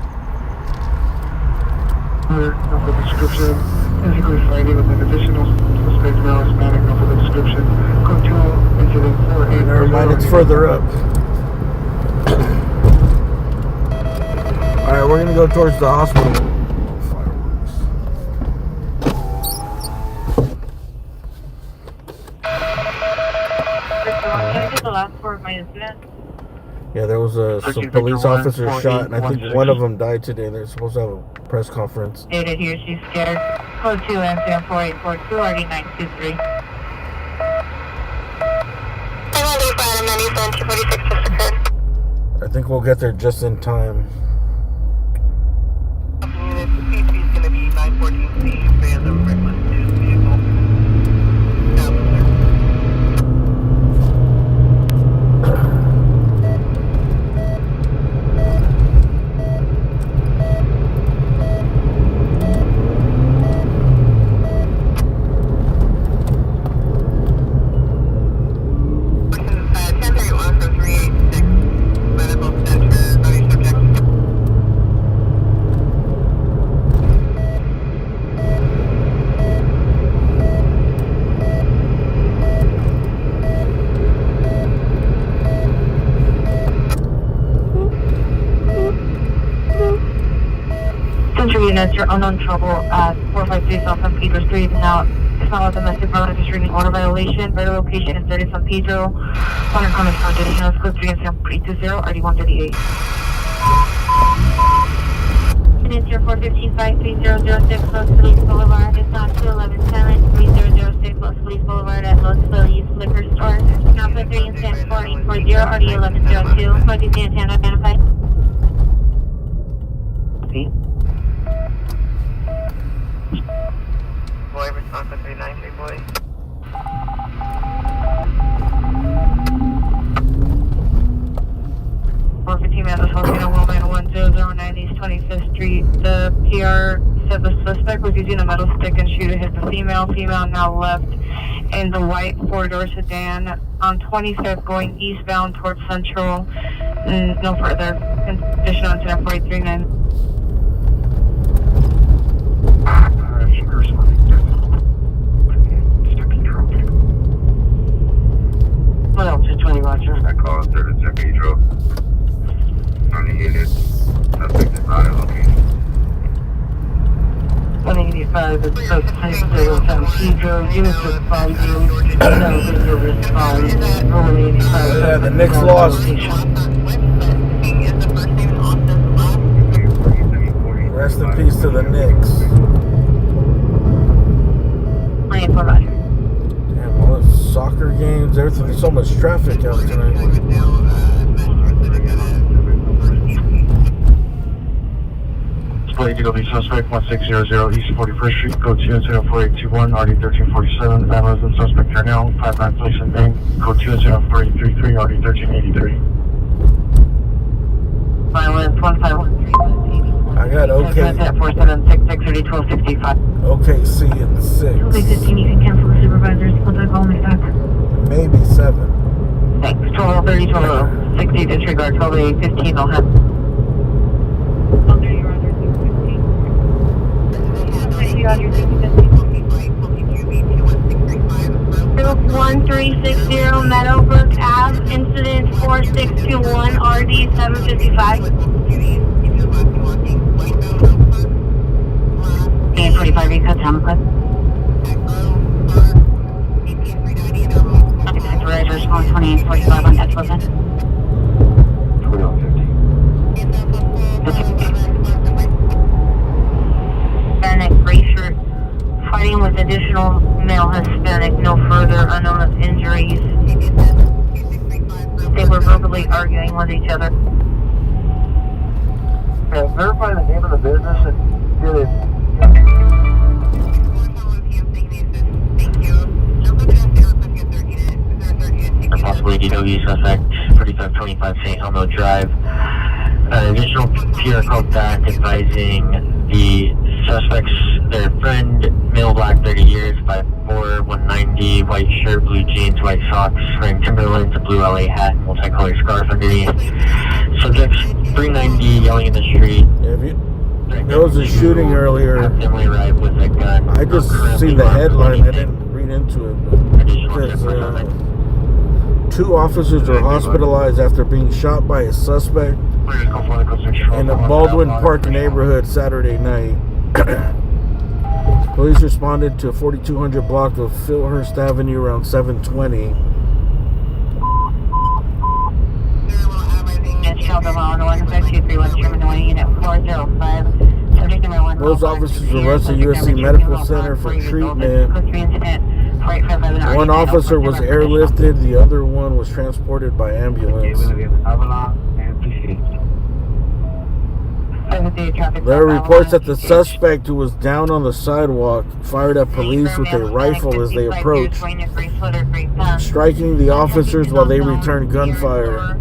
Of the description, physically finding with an additional suspect male Hispanic of the description. Code 2, incident 48. Never mind, it's further up. Alright, we're gonna go towards the hospital. The last part of my incident. Yeah, there was some police officers shot, and I think one of them died today. They're supposed to have a press conference. Dated here, she's scared. Code 2, MCM 4842, RD 923. I think we'll get there just in time. Unit is going to be 914C, random reckless use vehicle. units, your unknown trouble at 453 South San Pedro Street. Now, it's not a domestic violence restraining order violation. Better location is 30 San Pedro. Corner comments for additional code 3 and 320 RD138. Units, your 415-5306 Los Feliz Boulevard. It's not 211-3006 Los Feliz Boulevard at Los Feliz Liquor Store. Alpha 3 and 4840 RD1102. Code is identified. Boy, response to 393, boy. East 25th Street. The PR said the suspect was using a metal stick and shoot hit the female. Female now left in the white four-door sedan on 25th going eastbound towards Central. No further. Additional incident 4839. What else? 20 Roger. I call 3rd San Pedro. On the unit. Suspect is not in location. 185 is the San Pedro. Units responding. Video response. 185. Yeah, the Knicks lost. Rest in peace to the Knicks. 24 Roger. Damn, all those soccer games, everything. There's so much traffic out tonight. Display DW suspect 1600 East 41st Street, code 2104821, RD1347. That resident suspect Darnell, 59 Place and Bank, code 2104833, RD1383. Violence 1513. I got okay. 4766 1265. Okay, see you at 6. Only 15, you can cancel the supervisors. We'll just call me back. Maybe 7. Thanks. 1230, 1260, disregard 1215, I'll have. 1360 Meadowbrook Ave, incident 4621, RD 755. And 45 recut, Thomas. Supervisor, response 2845 on X Wilson. 2150. Hispanic gray shirt, fighting with additional male Hispanic, no further unknown injuries. They were verbally arguing with each other. Verify the name of the business and get it. Possibly DW suspect, 3525 St. Elmo Drive. Additional PR called back advising the suspects, their friend, male black 30 years, 5'4", 190, white shirt, blue jeans, white socks, wearing Timberlands, a blue LA hat, multicolored scarf underneath. Subjects 390 yelling in the street. There was a shooting earlier. Family arrived with a gun. I just seen the headline. I didn't read into it. But 2 officers are hospitalized after being shot by a suspect in a Baldwin Park neighborhood Saturday night. Police responded to a 4200 block of Philhurst Avenue around 7:20. Those officers were rushed to USC Medical Center for treatment. One officer was airlifted, the other one was transported by ambulance. There are reports that the suspect, who was down on the sidewalk, fired at police with a rifle as they approached, striking the officers while they returned gunfire.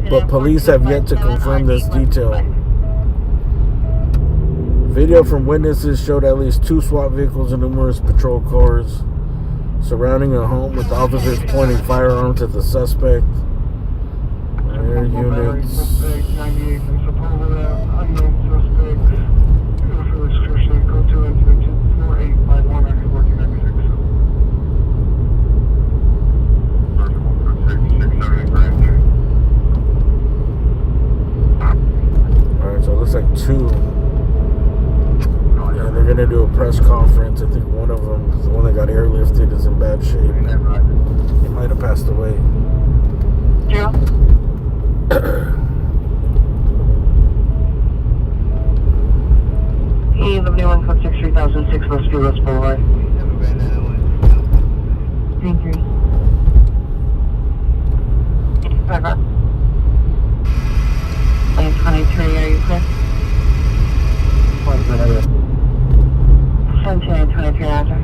But police have yet to confirm this detail. Video from witnesses showed at least 2 SWAT vehicles and numerous patrol cars surrounding a home with officers pointing firearms at the suspect. Air units. Alright, so it looks like 2. press conference. I think one of them, the one that got airlifted, is in bad shape. He might have passed away. Zero. Hey, the new one code 63006 West West Boulevard. 3-3. Driver. Lane 23, are you clear? What's the other? 17 23 after.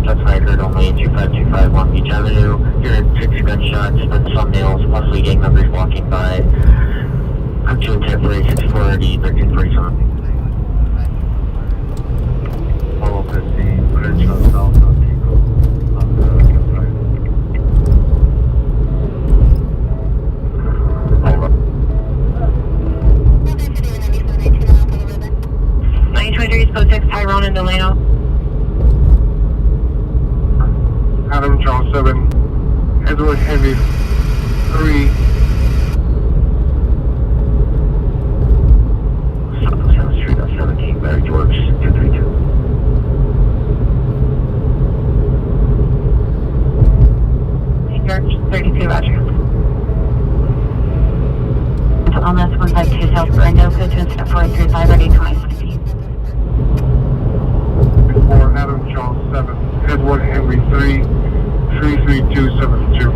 That's what I heard, only 2525 Long Beach Avenue. You heard 6 gunshots, but some males, possibly gang members walking by. Up to intent for 640, 1347. Follow 15, potential south of Pico on the side. 923 is code 6, Tyrone and Delano. Adam Charles 7, Edward Heavy 3. South Street on 17, Larry George, 232. George, 32, Roger. On this 152 South Brando, code 2 incident 435, ready 2017. Before Adam Charles 7, Edward Henry 3, 33272.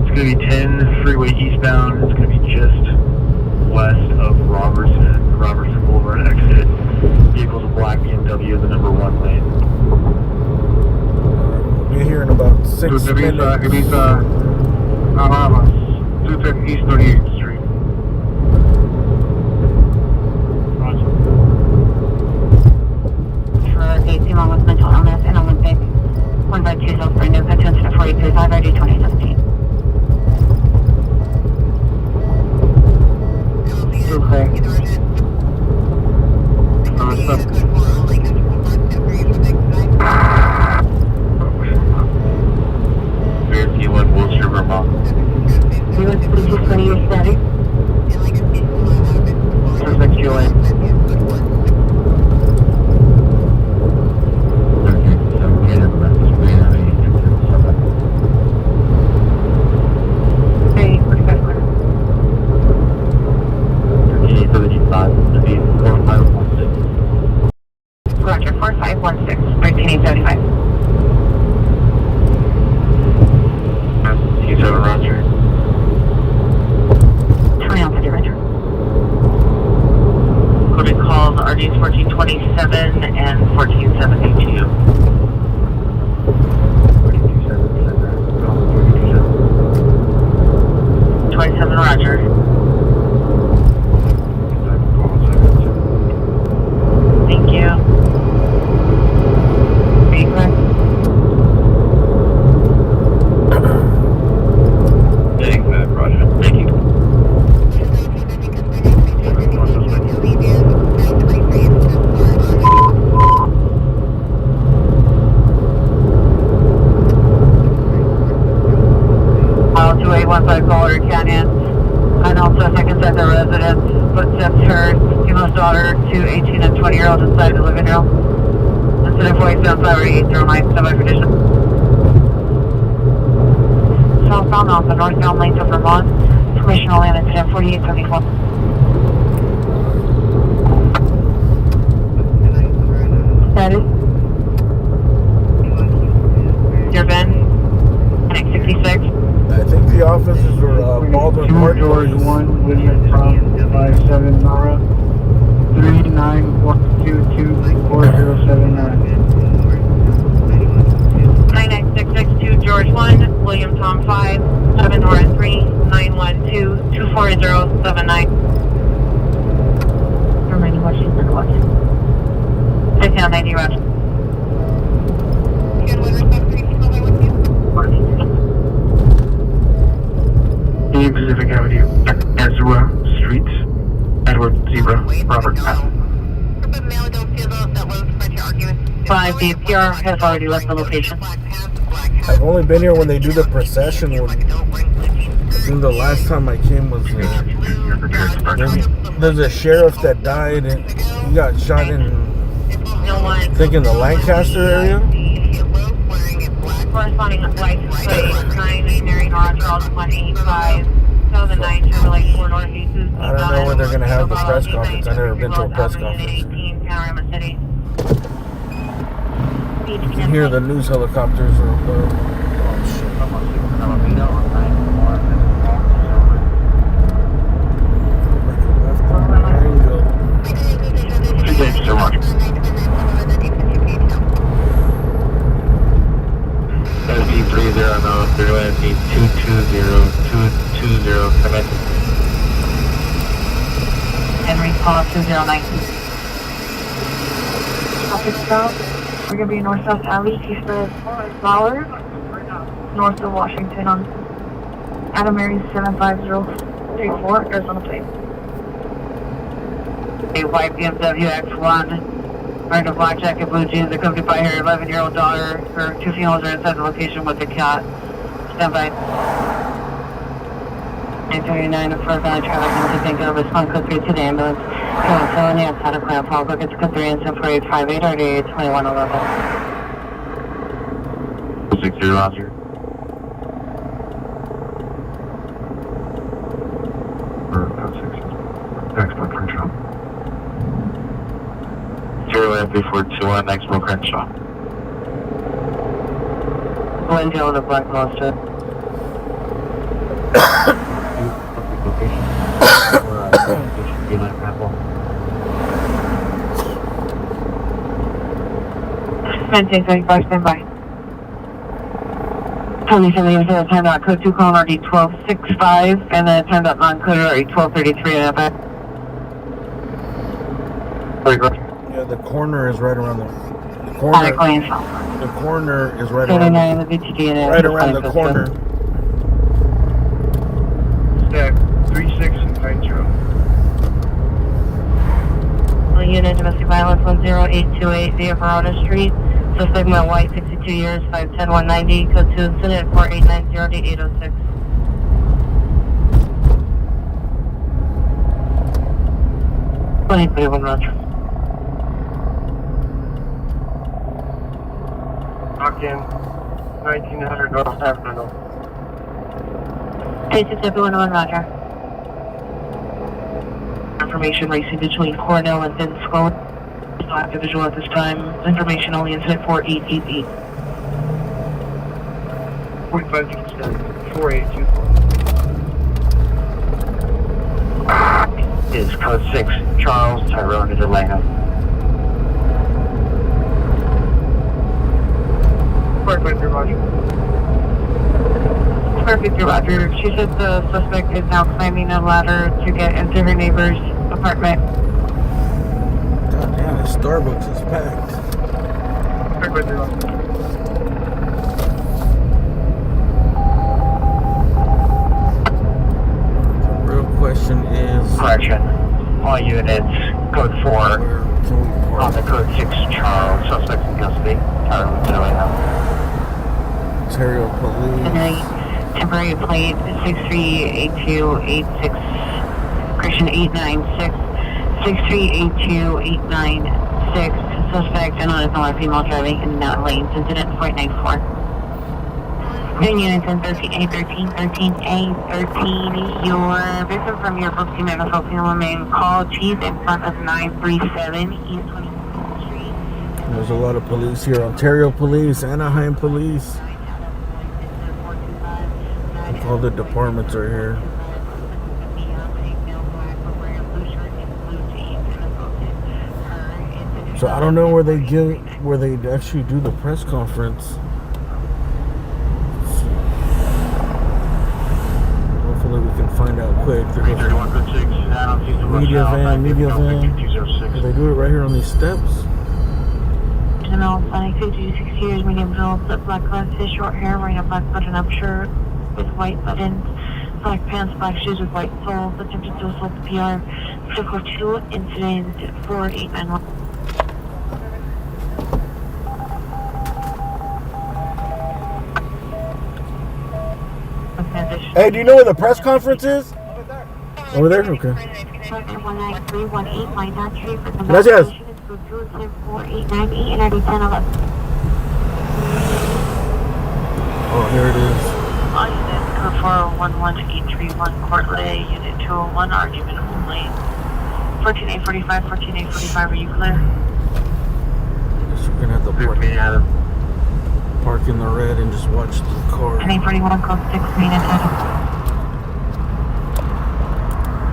It's going to be 10 freeway eastbound. It's going to be just west of Robertson Boulevard exit. Vehicle's a black BMW, the number 1 lane. We'll be here in about 6 minutes. Ibiza, Bahamas, 210 East 38th Street. For dates along with mental illness and Olympic, 152 South Brando, code 2 incident 435, ready 2017. Okay. Bear P1, Wilshire, Vermont. US 320, your status? Suspect QA. 345 clear. 1375, to be 4516. Roger, 4516, 13875. C7 Roger. 20 on 50, Roger. Coded calls RDs 1427 and 1472. 27 Roger. Thank you. Are you clear? Getting that, Roger. Thank you. Mile 2815 Colorado Canyon. And also seconds at the residence. Footsteps heard. Female's daughter, 2 18 and 20-year-olds inside the living room. Incident 475809, semi-tradition. Southbound off the northbound lanes of Vermont. Information only on incident 4874. Status? Your VIN? Connect 66. I think the officers were Baldwin Park George Police. 1, William from 57 Nara, 39224079. 99662 George 1, William Tom 5, 7 Nora 3, 912 24079. Remaining watches and watches. 50 on 90 Roger. Pacific Avenue, Ezra Street, Edward Zebra, Robert Patton. 5 DPR has already left the location. I've only been here when they do the procession with think the last time I came was there's a sheriff that died and he got shot in, I think, in the Lancaster area. Corresponding license plate 9 Mary North Charles 185. So the 9 Chevrolet 4 Northeast. I don't know where they're gonna have the press conference. I've never been to a press conference. Panorama City. You can hear the news helicopters. Thank you so much. ST30 no, through ST220, come in. Henry Paul 209. Traffic stop. We're going to be north-south alley, east of Flowers, north of Washington on Adam Mary 75034, Arizona plate. A white BMW X1, wearing a black jacket, blue jeans, accompanied by her 11-year-old daughter. Her 2 females are inside the location with the cat. Stand by. 939 of Fort Valley traffic, to think of respond code 3 to the ambulance. Felony outside of Clan Paul, look at code 3 and 74858 or 2111. 60 Roger. Or code 6. Export Crenshaw. 03421, Expo Crenshaw. Glendale to Black Monster. Maintain 35, stand by. 27 time out code 2 calling RD 1265 and then time out non code RD 1233 and up. Yeah, the corner is right around the corner. The corner is right around the corner. Stack 3690. Unit domestic violence 10828 via Verona Street. Suspect male white, 62 years, 5'10", 190. Code 2 incident 4890-806. Roger. Lock in 1900 North Avenue. 8671 Roger. Information racing between Cornell and Thin Skull. Not visual at this time. Information only incident 4888. 4567 4824. Is code 6, Charles Tyrone to Delano. Perfect, Roger. Perfect, Roger. She said the suspect is now climbing a ladder to get into her neighbor's apartment. God damn, the Starbucks is packed. Perfect, Roger. The real question is, Correction. All units, code 4, where can we on park? the code 6, Charles, suspect in custody, Tyrone to Delano. Ontario Police. Temporary plate 638286, correction 896, 6382-896. Suspect unknown female driving in and out lanes. Incident 494. Union 13A13A13. Your victim from your Brooksy Medical remain call chief in front of 937 East 24th Street. There's a lot of police here. Ontario Police, Anaheim Police. All the departments are here. So I don't know where they actually do the press conference. Hopefully we can find out quick. There's a media van. Do they do it right here on these steps? Male, Sonic 56 years, medium build, black glasses, short hair, wearing a black button-up shirt with white buttons, black pants, black shoes with white soles, attempted to assault the PR. Circle 2, incident 4891. Transition. Hey, do you know where the press conference is? Over there? Okay. Gracias. Oh, here it is. All units, code 411-831, Court Lay, Unit 201, argument only. 14845, 14845, are you clear? Guess we're gonna have to park in the red and just watch the car. 14841, code 6, main and Adam.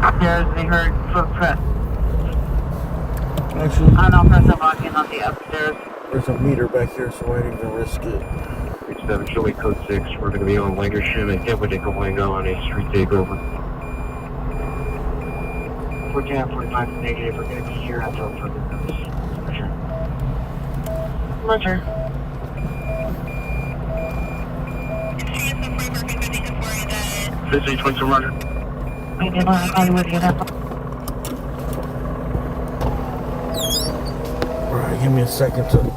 Upstairs, they heard footprint. Actually, I don't know, press up walking on the upstairs. there's a meter back here, so I didn't even risk it. 7, show me code 6. We're going to be on Langershim and Kemwinnick on a street takeover. 1445 negative. We're going to be here until further notice. Roger. Busy 22 Roger. Maybe I'll Hollywood get up. Alright, give me a second to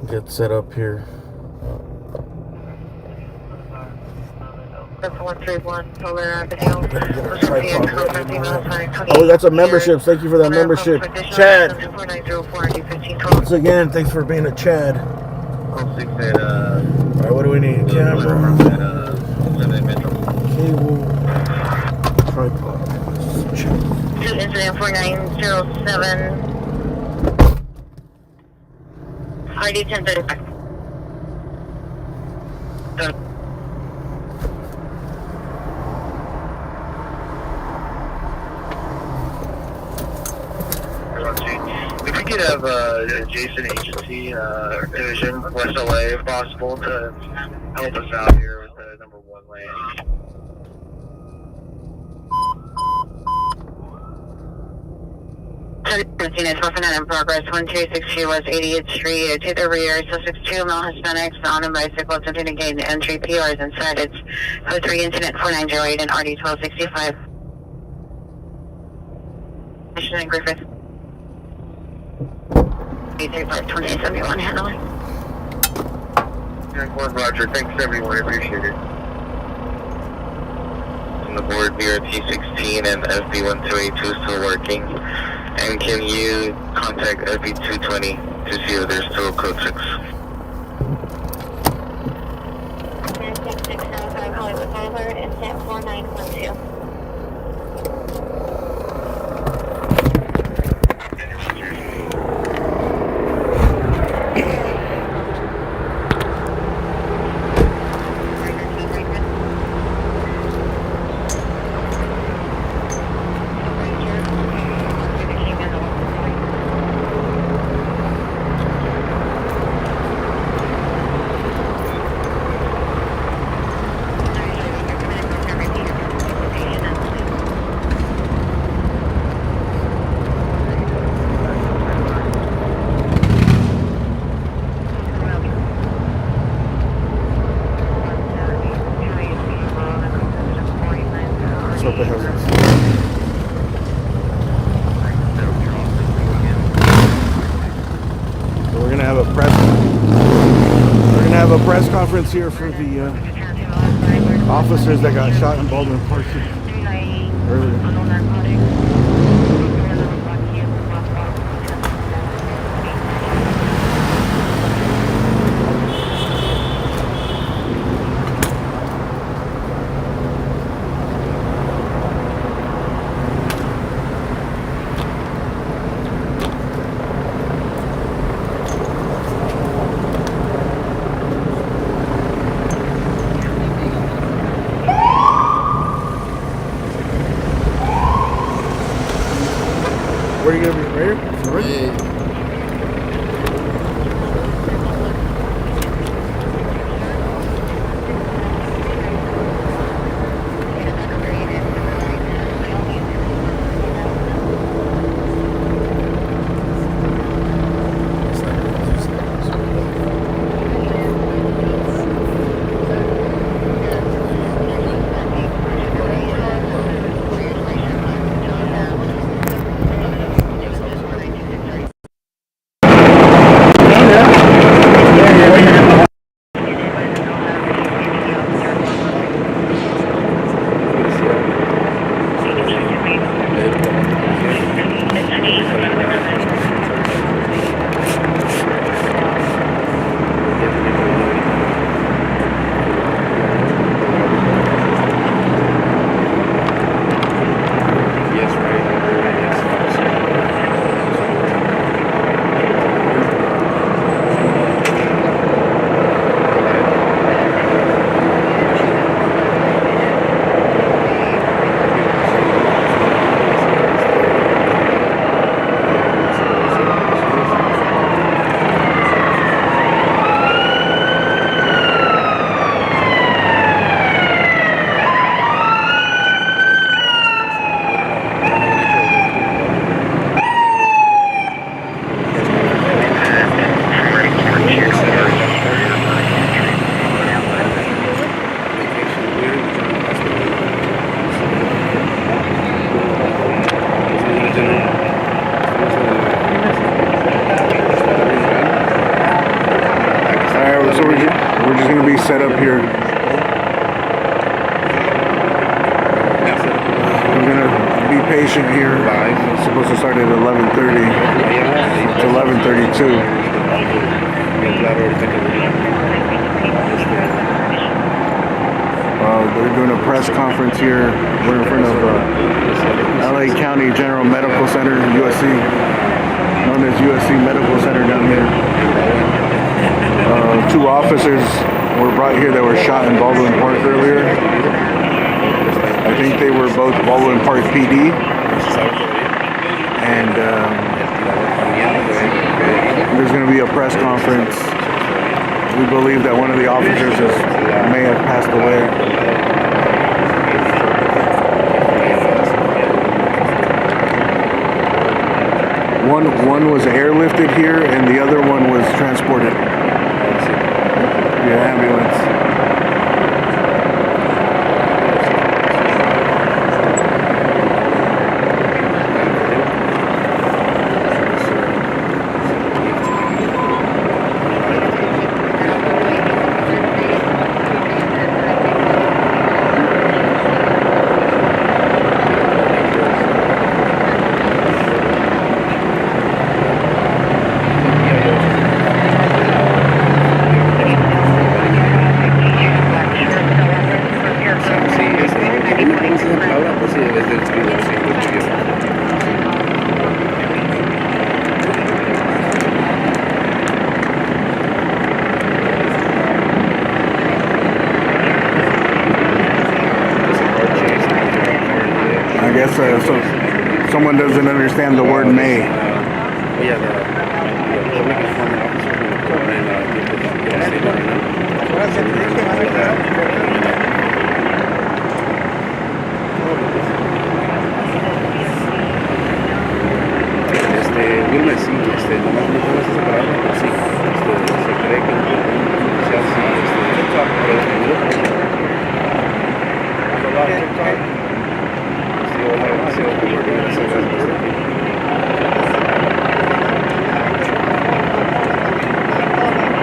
get set up here. 131, Solar Avenue. Oh, that's a membership. Thank you for that membership. Chad. Once again, thanks for being a Chad. Alright, what do we need? Camera. Cable. Tripod. Incident 4907. ID 1035. If we could have adjacent agency division, West LA, if possible, to help us out here with the number 1 lane. 1015 is roughing in progress. 1262 West 88th Street. To the rear, suspects 2 male Hispanics on a bicycle attempting to gain the entry. PR is inside. It's code 3 incident 4908 and RD 1265. Mission in Griffith. 835-2871 handling. Roger, thanks everyone, I appreciate it. On the board, BRT16 and FB1282 still working. And can you contact FB220 to see if there's still code 6? 9675 Hollywood Boulevard, incident 4912. What the hell is this? So we're gonna have a press conference here for the officers that got shot in Baldwin Park earlier. set up here. We're gonna be patient here. It's supposed to start at 11:30. It's 11:32. They're doing a press conference here. We're in front of LA County General Medical Center, USC, known as USC Medical Center down here. Two officers were brought here that were shot in Baldwin Park earlier. I think they were both Baldwin Park PD. And there's going to be a press conference. We believe that one of the officers may have passed away. One was airlifted here, and the other one was transported via ambulance. So someone doesn't understand the word may.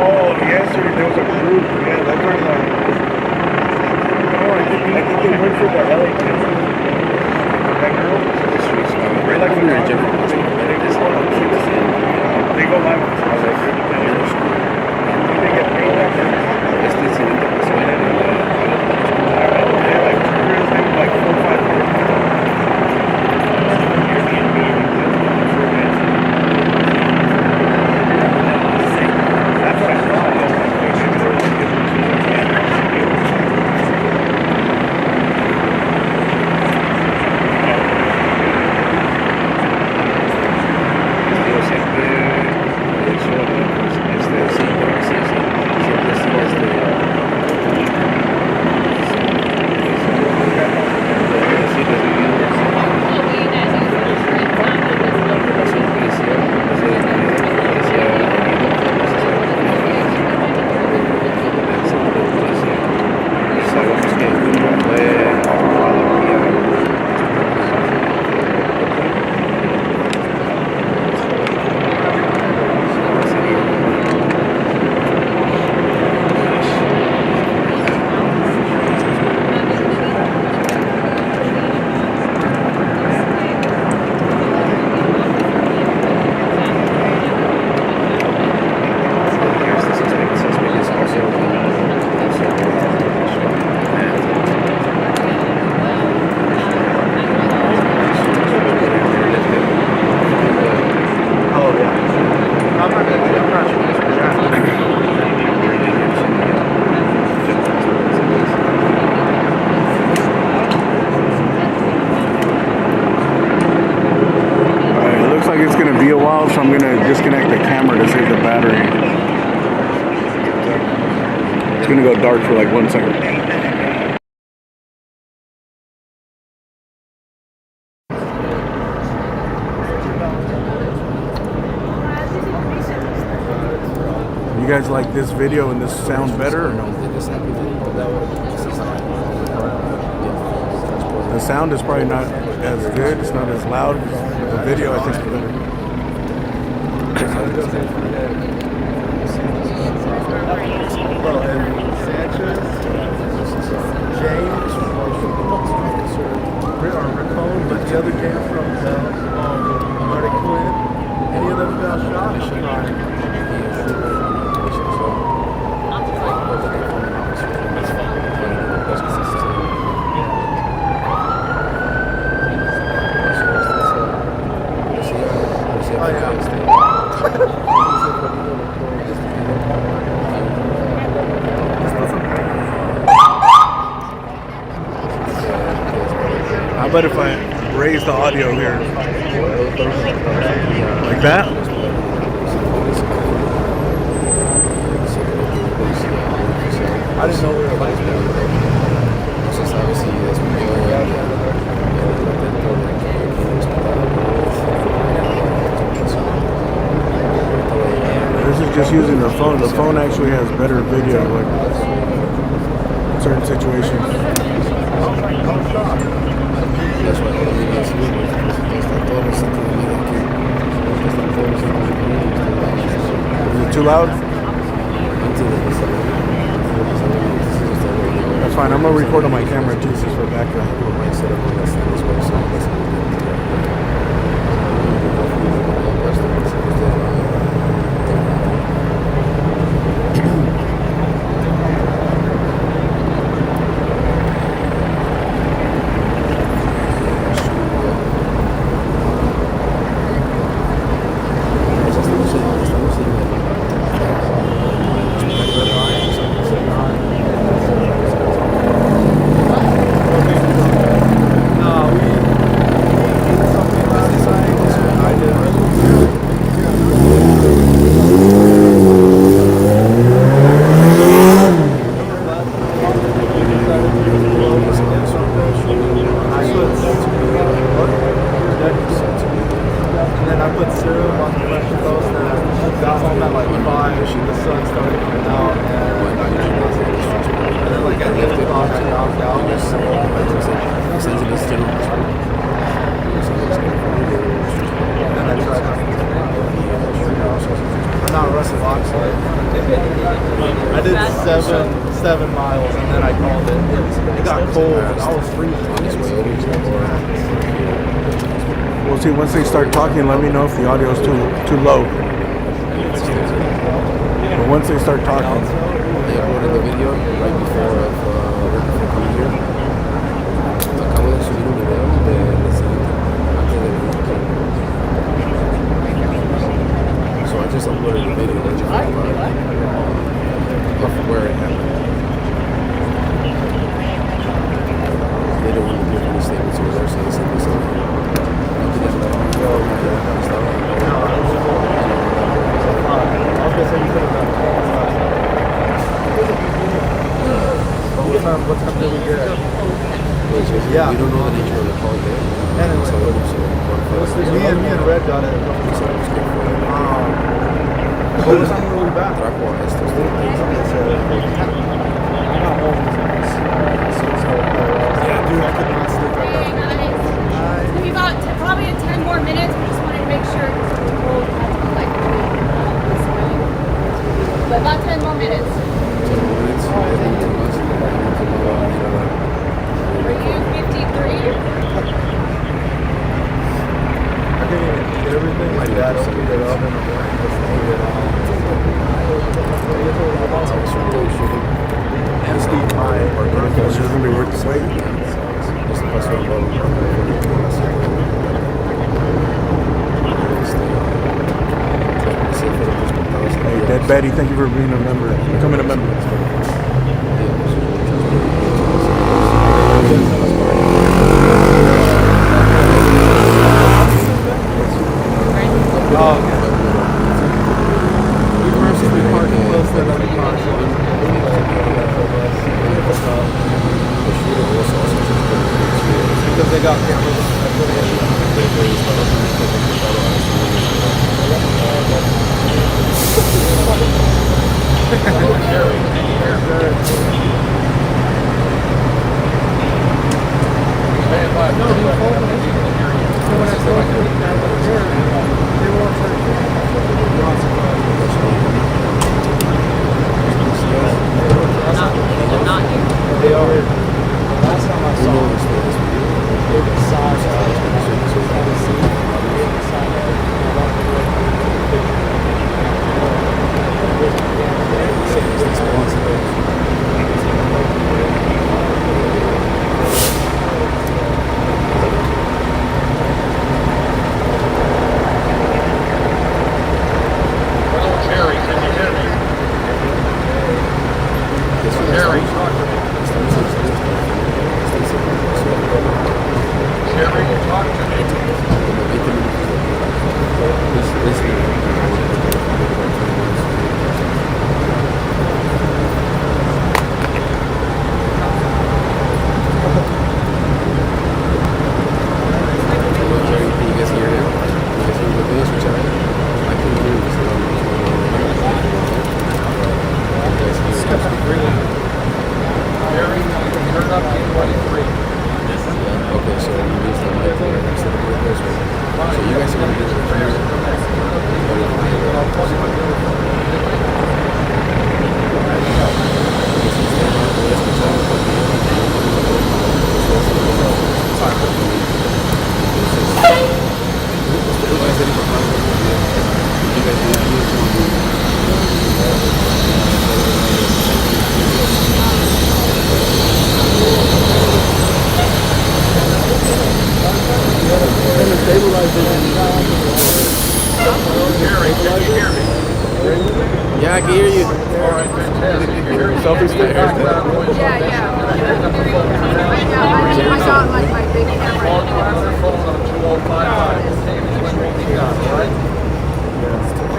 Oh, yesterday there was a group. Yeah, that's right. I think they went for the LA kids. That girl. Right, like when they're in general. They go live on the they get paid like that. Like 4 or 5 years. That's what I thought. So I'm going to disconnect the camera to save the battery. It's going to go dark for like 1 second. You guys like this video and this sound better or no? The sound is probably not as good, it's not as loud. The video I think is better. Well, and about if I raise the audio here? Like that? I didn't know we were like This is just using the phone. The phone actually has better video, like certain situations. Is it too loud? That's fine. I'm gonna record on my camera too, just for background. I did 7 miles and then I called it. It got cold and I was freezing. We'll see. Once they start talking, let me know if the audio is too low. But once they start talking, I uploaded the video right before coming here. Acabo de subir un video de antes de So I just uploaded the video of where it happened. They don't want to give any statements over there, so they said this. What time did we get? Yeah. We don't know the nature of the call yet. Anyway, me and Red got it. What was time were we back? Trajo a estos I got home. Yeah, dude, I could not sleep right now. It's gonna be about probably 10 more minutes. We just wanted to make sure because the road has to be like this way. But about 10 more minutes. 10 more minutes. Are you 53? I didn't even eat everything. My dad opened it up in the morning. Just ate it all. Empty my it's just gonna be worth the wait. Hey, Dead Betty, thank you for being a member, becoming a member. Oh, okay. We purposely parked close to another car. Because they got cameras. They are. Last time I saw them, they were size. Yeah, I can hear you. Selfie stick? Yeah. I got like my big camera.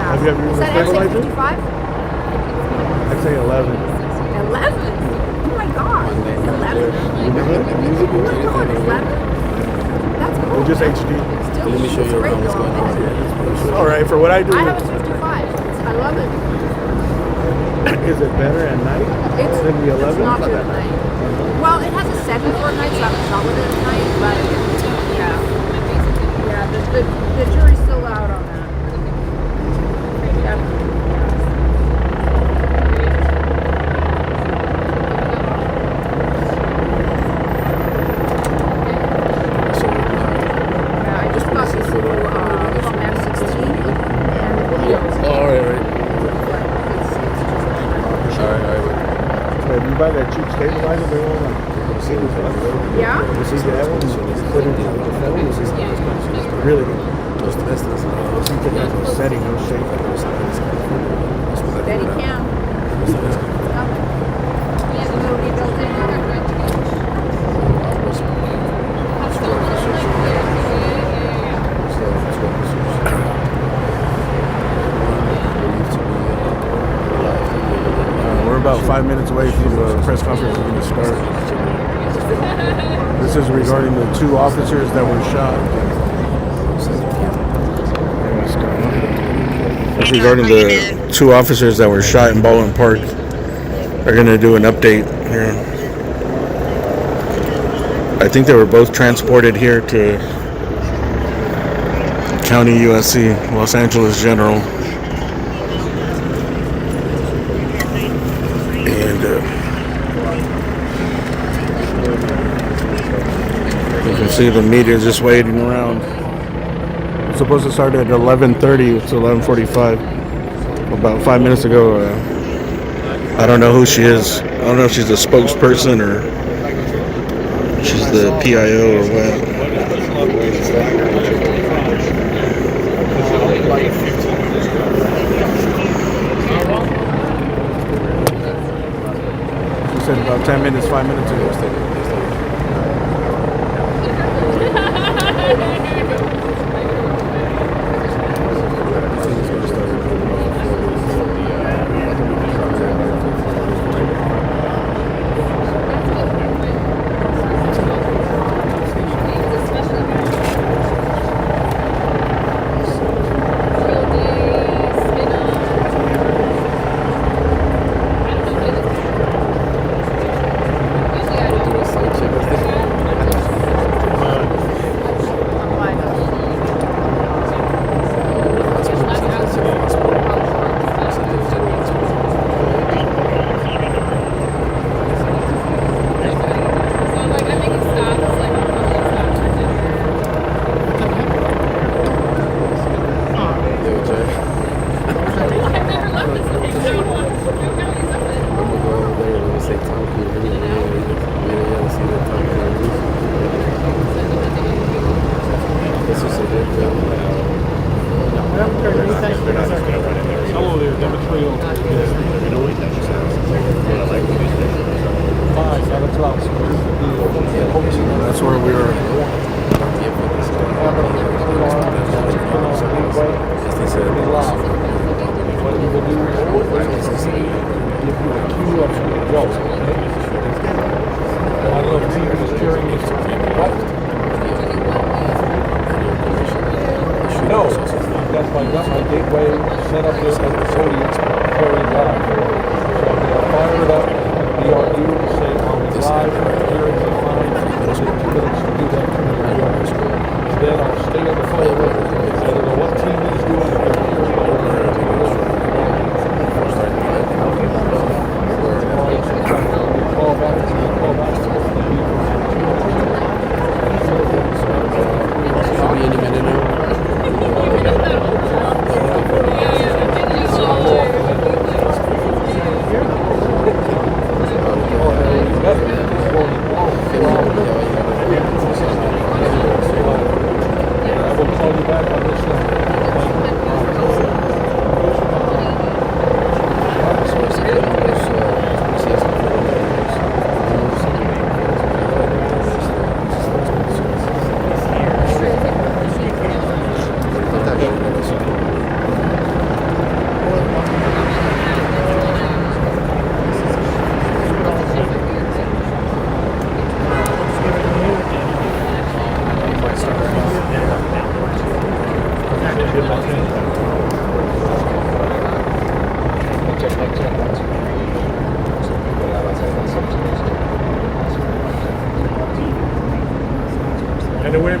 Have you ever used a stabilizer? 55? I'd say 11. 11? Oh my god. 11? That's cool. Or just HD. Let me show you around what's going on here. All right, for what I do. I have a 55. I love it. Is it better at night than the 11? It's not good at night. Well, it has a setting for at night, so I haven't shot with it at night, but yeah, the jury's still out on that. Yeah. I just got this new M16 and the video. All right. If you buy that cheap stabilizer, they're all like Yeah? you see that one? You put it in the phone. It's really good. You can have no setting, no shape. Steady cam. We're about 5 minutes away from the press conference we're going to start. This is regarding the 2 officers that were shot. It's regarding the 2 officers that were shot in Baldwin Park. They're going to do an update here. I think they were both transported here to County USC, Los Angeles General. You can see the media just waiting around. It's supposed to start at 11:30. It's 11:45. About 5 minutes ago. I don't know who she is. I don't know if she's a spokesperson or she's the PIO or what. She said about 10 minutes, 5 minutes ago. That's where we are. No, that's my gateway set up there at the podium, very live. So I'm going to fire it up, BRU, say on the live, hearing the line, and then 2 minutes to do that. Then I'll stay on the phone with it. I don't know what TV's doing, if they're hearing call back. Should be any minute now.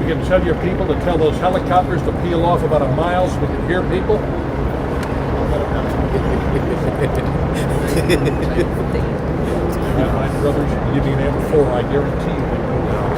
You can tell your people to tell those helicopters to peel off about a mile so we can hear people. My brothers, give me an M4, I guarantee you they go down.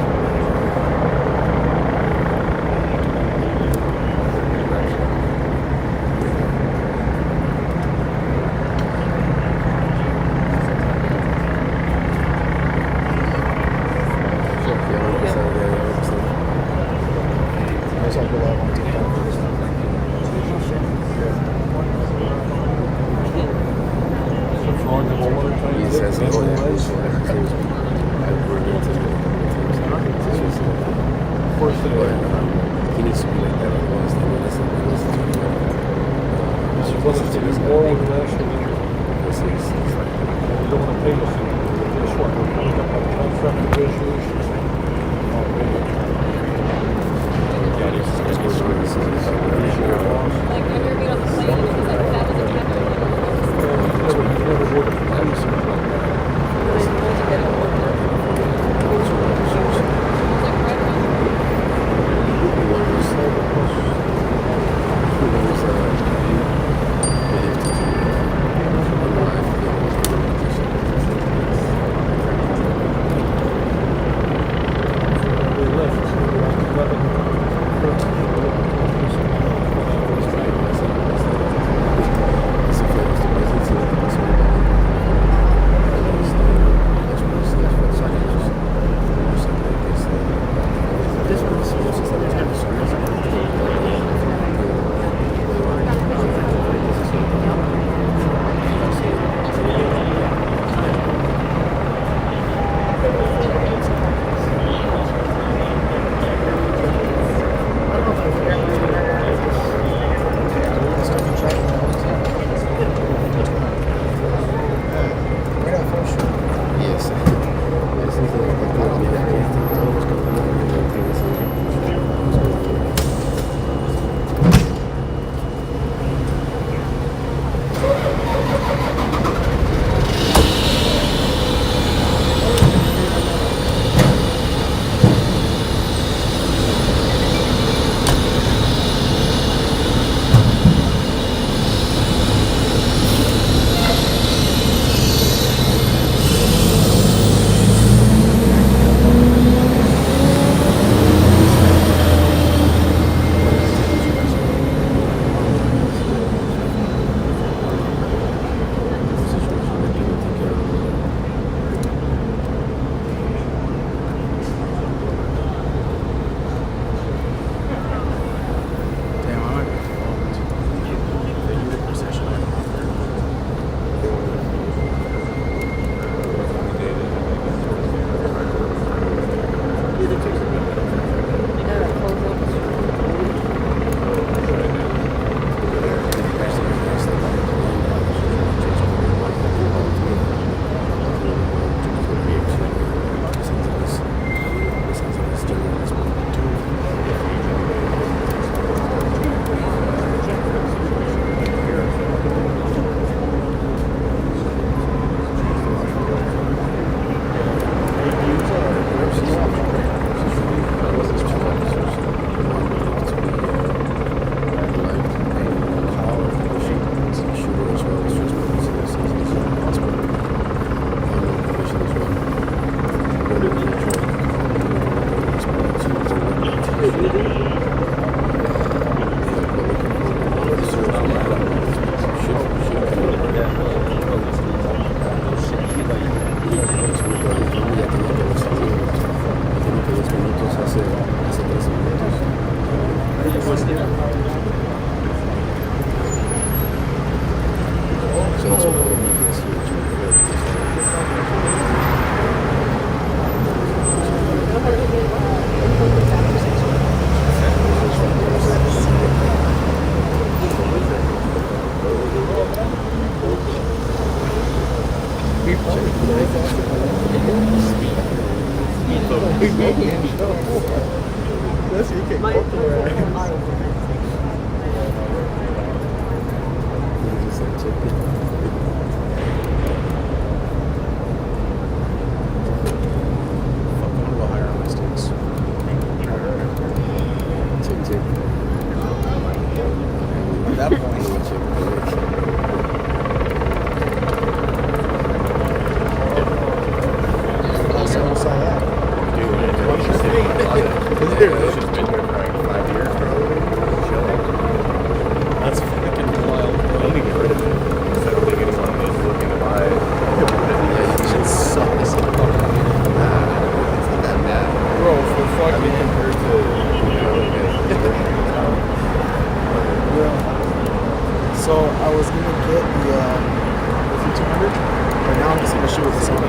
issue with the sound.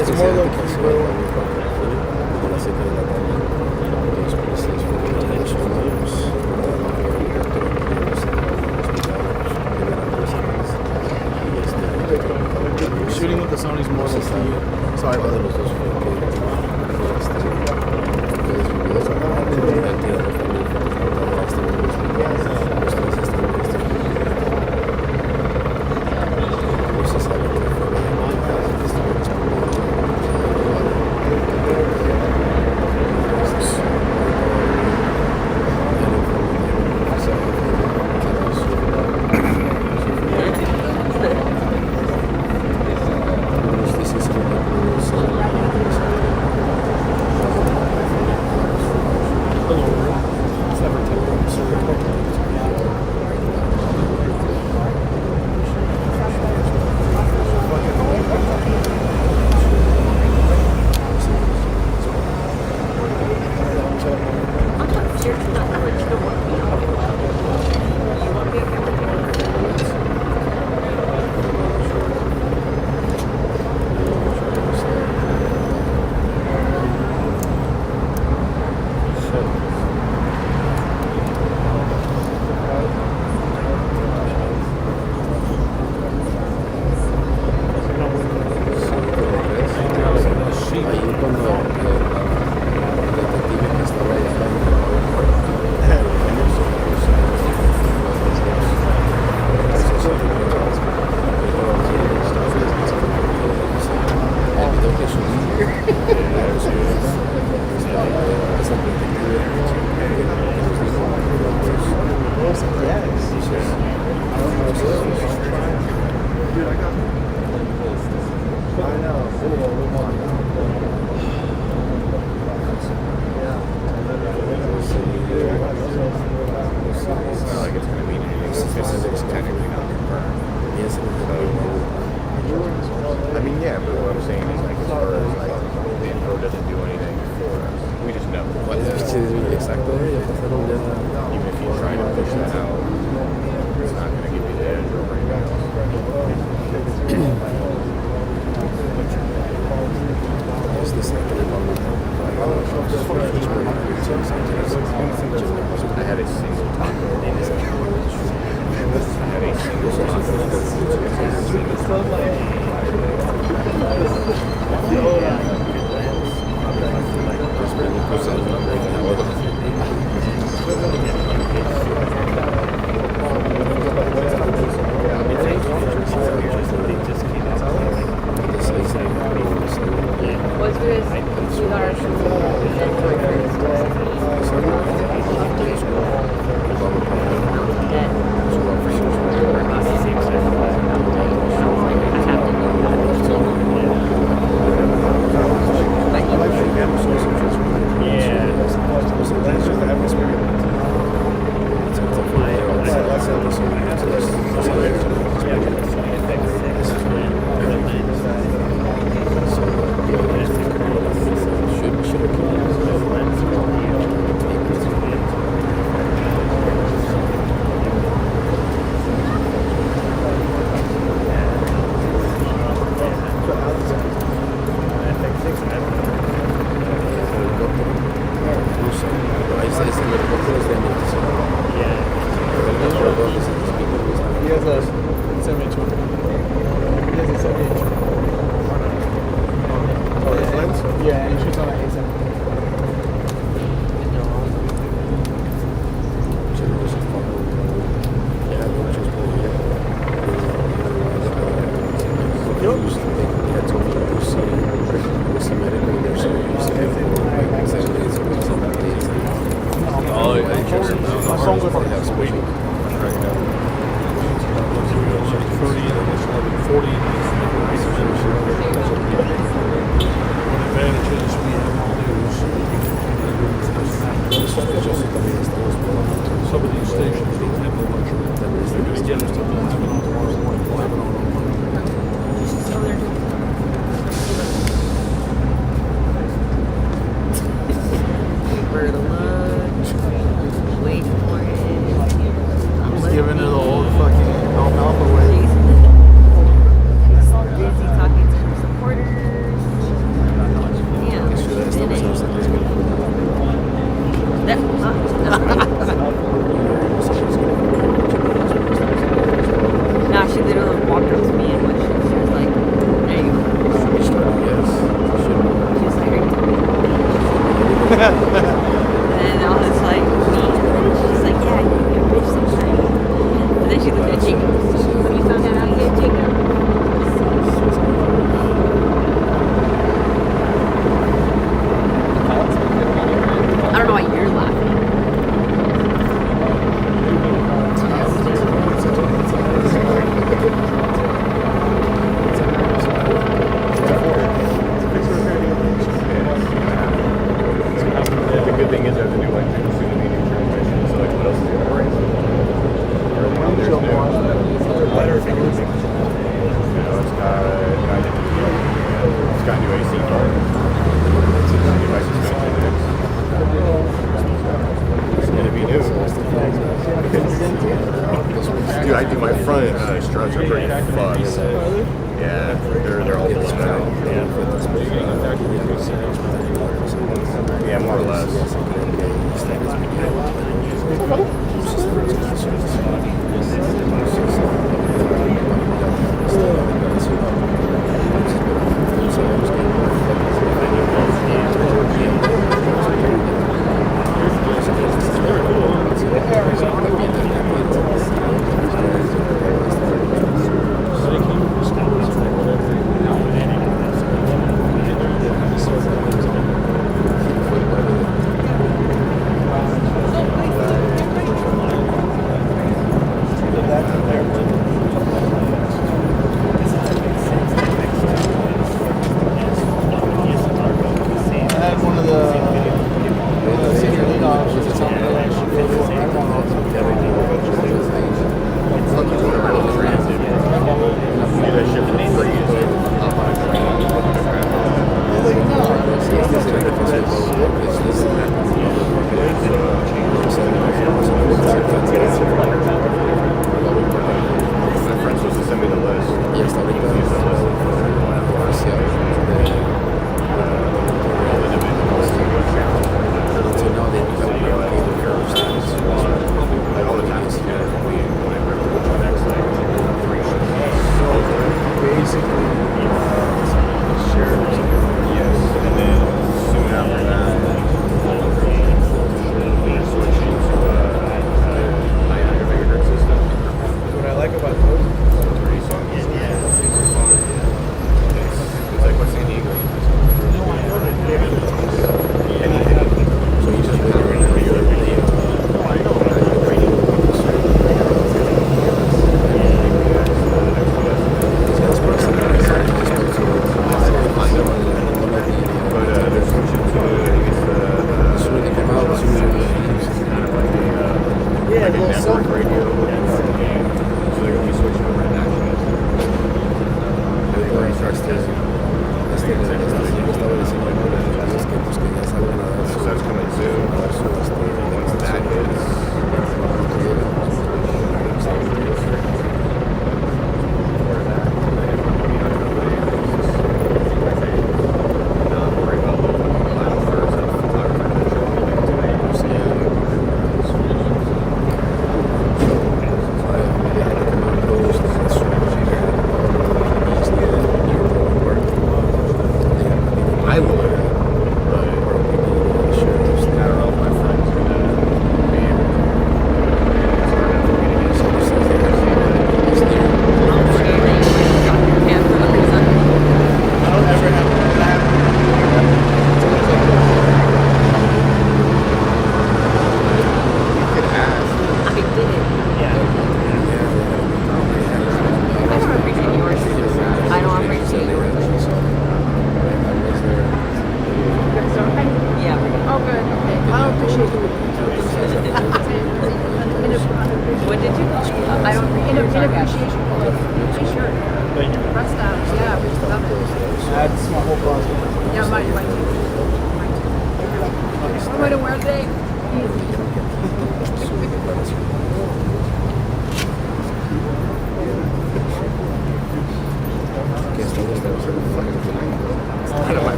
It's more low-key, bro. Shooting with the Sony's more low-key. Sorry about that. So they're pretty fucked. Yeah, they're all blown out. Yeah, more or less.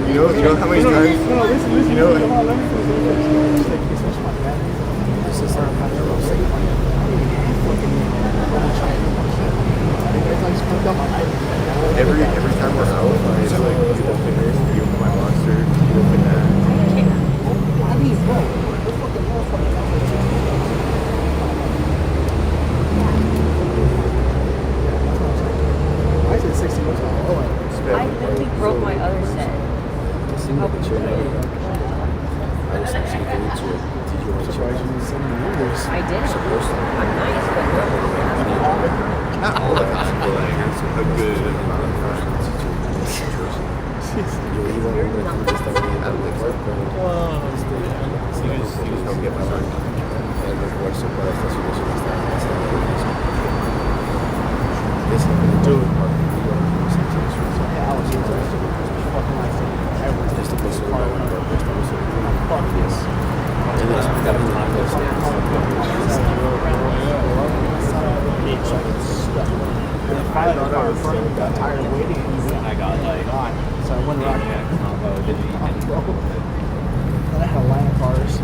You know how many times? You know. Every time we're out, it's like you open this, you open my monster, you open that. Why is it 60 bucks? I literally broke my other set. I was actually going to teach you how to surprised you didn't send me numbers. I did. I'm nice, but no. Not all the time, but like a good amount of time. Ellos no qué pasar. El refuerzo para esta situación está And finally the car in front of me got tired of waiting and I got on. So I went around there. Then I had a line of cars.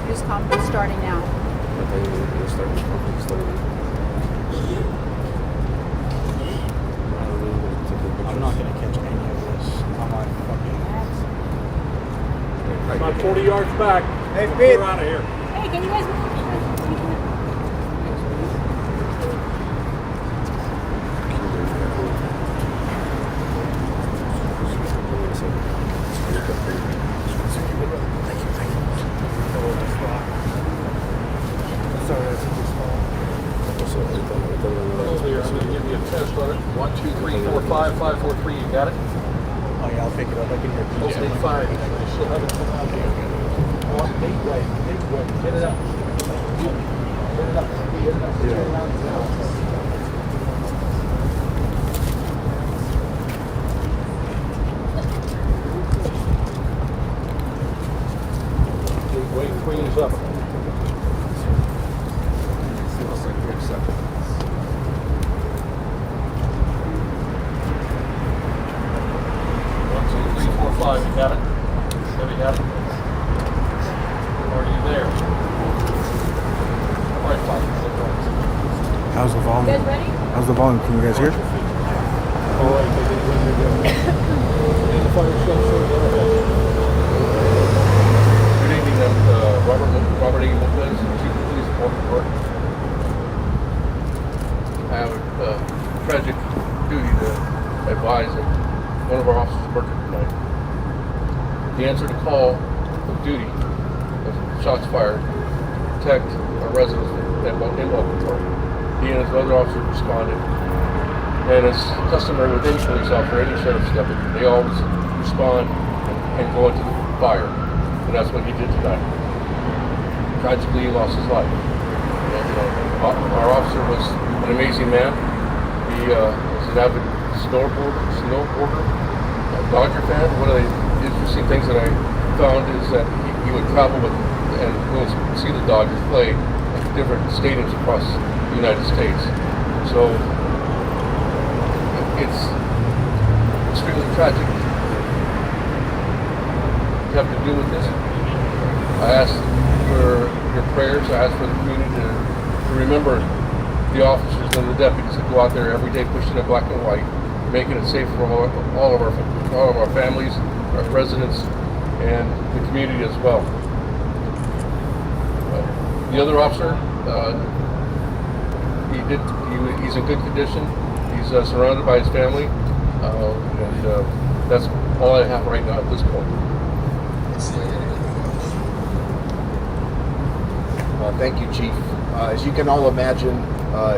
News conference starting now. I'm not going to catch any of this on my fucking ass. About 40 yards back. Hey, Pete. We're out of here. Hey, can you guys move? Over here, I'm going to give you a test on it. 1, 2, 3, 4, 5, 5, 4, 3. You got it? Oh yeah, I'll pick it up. I can hear We'll stay 5. You still have it. Get it up. Get it up. Get it up. Wait, freeze up. You got it? Chevy got it? Are you there? All right, fine. How's the volume? You guys ready? How's the volume? Can you guys hear? Good evening, Robert E. Lopez, Chief of Police Department. I have a tragic duty to advise that one of our officers murdered tonight. He answered a call of duty of shots fired to protect our residents in Welcome Park. He and his other officers responded. And as customary with any police officer, any sheriff's deputy, they always respond and go into the fire. And that's what he did tonight. Tragically, he lost his life. And, our officer was an amazing man. He was an avid snowboarder, a Dodger fan. One of the interesting things that I found is that he would travel with and go see the Dodgers play at different stadiums across the United States. So it's extremely tragic to have to do with this. I ask for your prayers. I ask for the community to remember the officers and the deputies that go out there every day pushing it black and white, making it safe for all of our families, our residents, and the community as well. The other officer, he's in good condition. He's surrounded by his family, and that's all I have right now at this point. Thank you, Chief. As you can all imagine,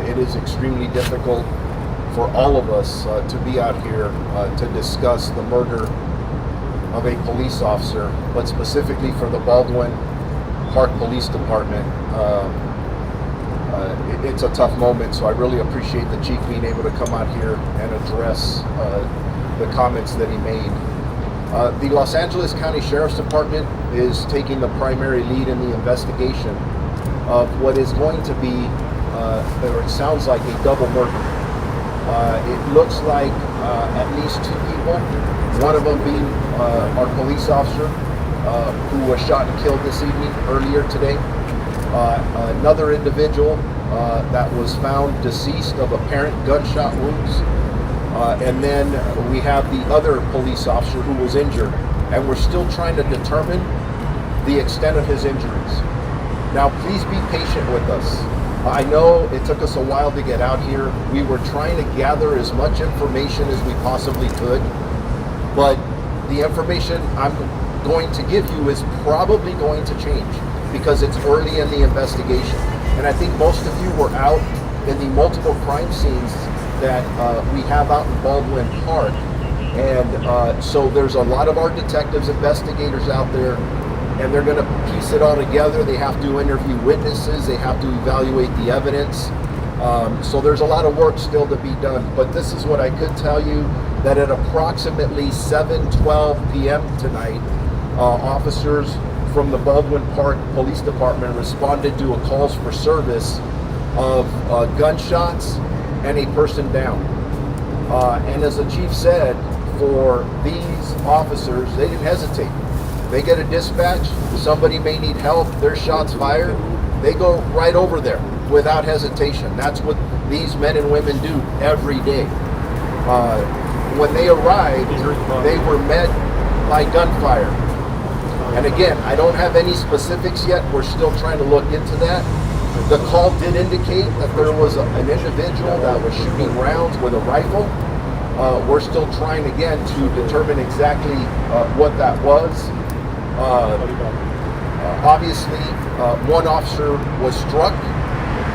it is extremely difficult for all of us to be out here to discuss the murder of a police officer, but specifically for the Baldwin Park Police Department. It's a tough moment, so I really appreciate the Chief being able to come out here and address the comments that he made. The Los Angeles County Sheriff's Department is taking the primary lead in the investigation of what is going to be, or it sounds like, a double murder. It looks like at least two people, one of them being our police officer who was shot and killed this evening, earlier today. Another individual that was found deceased of apparent gunshot wounds. And then we have the other police officer who was injured, and we're still trying to determine the extent of his injuries. Now, please be patient with us. I know it took us a while to get out here. We were trying to gather as much information as we possibly could, but the information I'm going to give you is probably going to change. because it's early in the investigation. And I think most of you were out in the multiple crime scenes that we have out in Baldwin Park. And so there's a lot of our detectives, investigators out there, and they're going to piece it all together. They have to interview witnesses. They have to evaluate the evidence. So there's a lot of work still to be done. But this is what I could tell you, that at approximately 7:12 p.m. tonight, officers from the Baldwin Park Police Department responded to a calls for service of gunshots and a person down. And as the chief said, for these officers, they didn't hesitate. They get a dispatch, somebody may need help, their shots fired, they go right over there without hesitation. That's what these men and women do every day. When they arrived, they were met by gunfire. And again, I don't have any specifics yet. We're still trying to look into that. The call did indicate that there was an individual that was shooting rounds with a rifle. We're still trying again to determine exactly what that was. Obviously, one officer was struck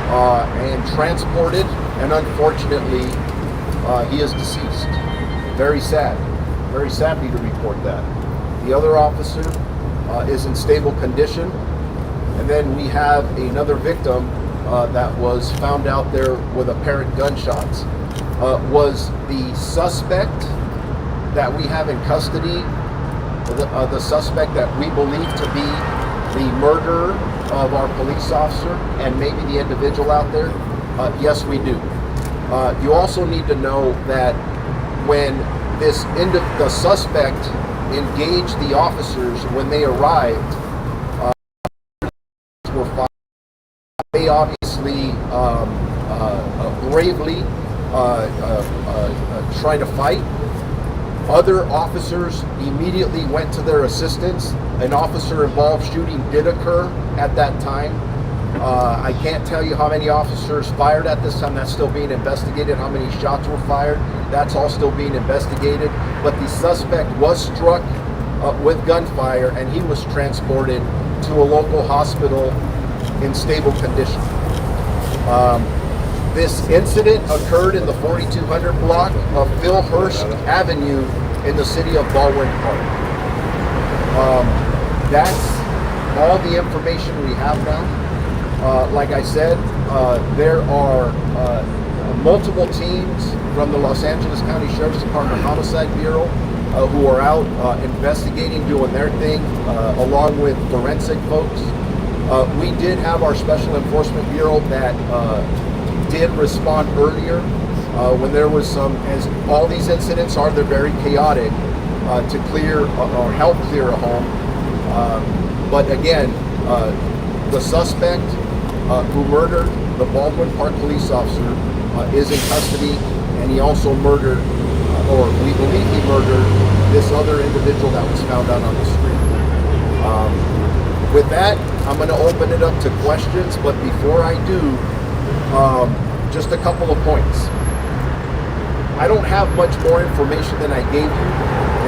and transported, and unfortunately, he is deceased. Very sad. Very sadly to report that. The other officer is in stable condition. And then we have another victim that was found out there with apparent gunshots. Was the suspect that we have in custody, the suspect that we believe to be the murderer of our police officer and maybe the individual out there? Yes, we do. You also need to know that when the suspect engaged the officers when they arrived, were fired. They obviously bravely tried to fight. Other officers immediately went to their assistance. An officer-involved shooting did occur at that time. I can't tell you how many officers fired at this time. That's still being investigated. How many shots were fired? That's all still being investigated. But the suspect was struck with gunfire, and he was transported to a local hospital in stable condition. This incident occurred in the 4200 block of Phil Hurst Avenue in the city of Baldwin Park. That's all the information we have now. Like I said, there are multiple teams from the Los Angeles County Sheriff's Department Homicide Bureau who are out investigating, doing their thing, along with forensic folks. We did have our Special Enforcement Bureau that did respond earlier when there was some, as all these incidents are, they're very chaotic, to clear or help clear a home. But again, the suspect who murdered the Baldwin Park police officer is in custody, and he also murdered, or we believe he murdered, this other individual that was found out on the street. With that, I'm going to open it up to questions, but before I do, just a couple of points. I don't have much more information than I gave you,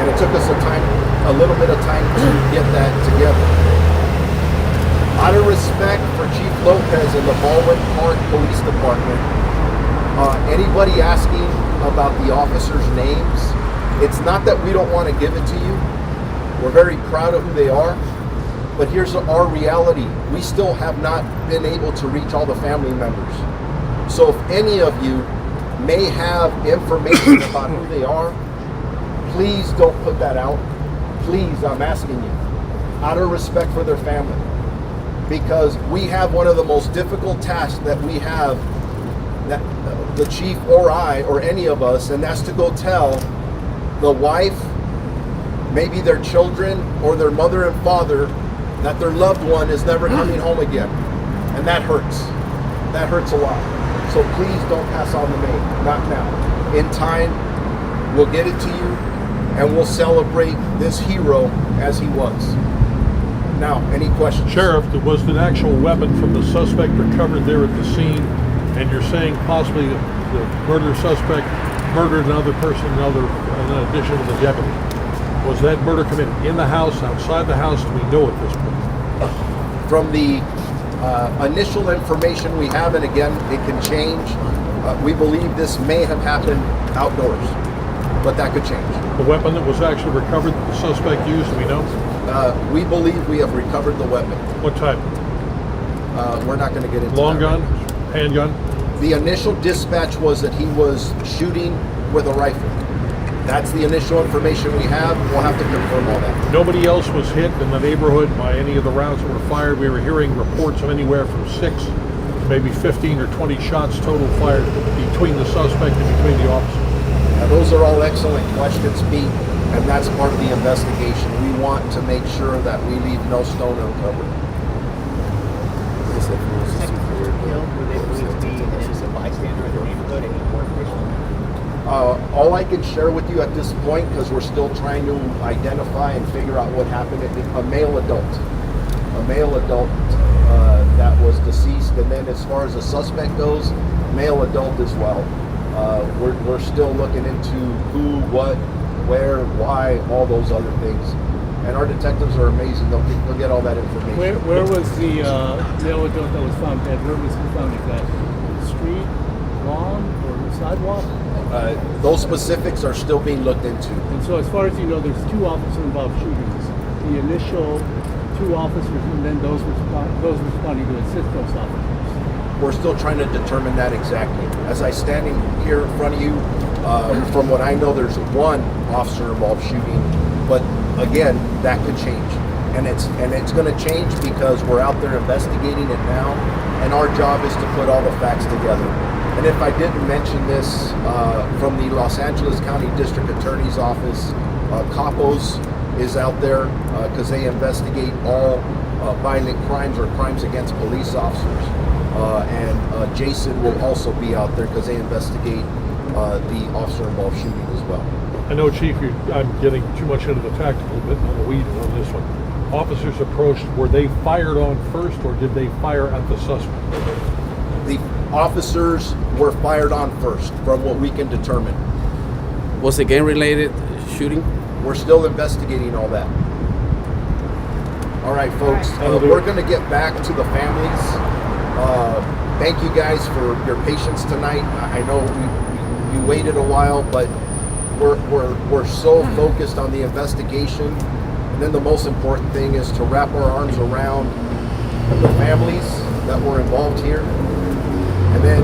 and it took us a little bit of time to get that together. Out of respect for Chief Lopez and the Baldwin Park Police Department, anybody asking about the officers' names, it's not that we don't want to give it to you. We're very proud of who they are, but here's our reality. We still have not been able to reach all the family members. So if any of you may have information about who they are, please don't put that out. Please, I'm asking you, out of respect for their family. Because we have one of the most difficult tasks that we have, that the chief or I or any of us, and that's to go tell the wife, maybe their children or their mother and father, that their loved one is never coming home again. And that hurts. That hurts a lot. So please don't pass on the name, not now. In time, we'll get it to you, and we'll celebrate this hero as he was. Now, any questions? Sheriff, there was an actual weapon from the suspect recovered there at the scene, and you're saying possibly the murder suspect murdered another person, in addition to the deputy. Was that murder committed in the house, outside the house? Do we know at this point? From the initial information we have, and again, it can change, we believe this may have happened outdoors, but that could change. The weapon that was actually recovered, the suspect used, we know? We believe we have recovered the weapon. What type? We're not going to get into long that gun, right. handgun? The initial dispatch was that he was shooting with a rifle. That's the initial information we have. We'll have to confirm all that. Nobody else was hit in the neighborhood by any of the rounds that were fired. We were hearing reports of anywhere from 6 to maybe 15 or 20 shots total fired between the suspect and between the officers. Now, those are all excellent questions, Pete, and that's part of the investigation. We want to make sure that we leave no stone uncovered. All I can share with you at this point, because we're still trying to identify and figure out what happened, a male adult that was deceased, and then as far as the suspect goes, male adult as well. We're still looking into who, what, where, why, all those other things. And our detectives are amazing. They'll get all that information. Where was the male adult that was found dead? Where was he found exactly? Street, lawn, or sidewalk? Those specifics are still being looked into. And so as far as you know, there's 2 officers involved shootings. The initial 2 officers and then those responding to assist those officers. We're still trying to determine that exactly. As I standing here in front of you, from what I know, there's 1 officer involved shooting, but again, that could change. And it's going to change because we're out there investigating it now, and our job is to put all the facts together. And if I didn't mention this, from the Los Angeles County District Attorney's Office, Capos is out there because they investigate all violent crimes or crimes against police officers. And Jason will also be out there because they investigate the officer-involved shooting as well. I know, Chief, I'm getting too much into the tactical bit on the weed on this one. Officers approached, were they fired on first or did they fire at the suspect? The officers were fired on first, from what we can determine. Was it gang-related shooting? We're still investigating all that. All right, folks, we're going to get back to the families. Thank you guys for your patience tonight. I know we waited a while, but we're so focused on the investigation. And then the most important thing is to wrap our arms around the families that were involved here, and then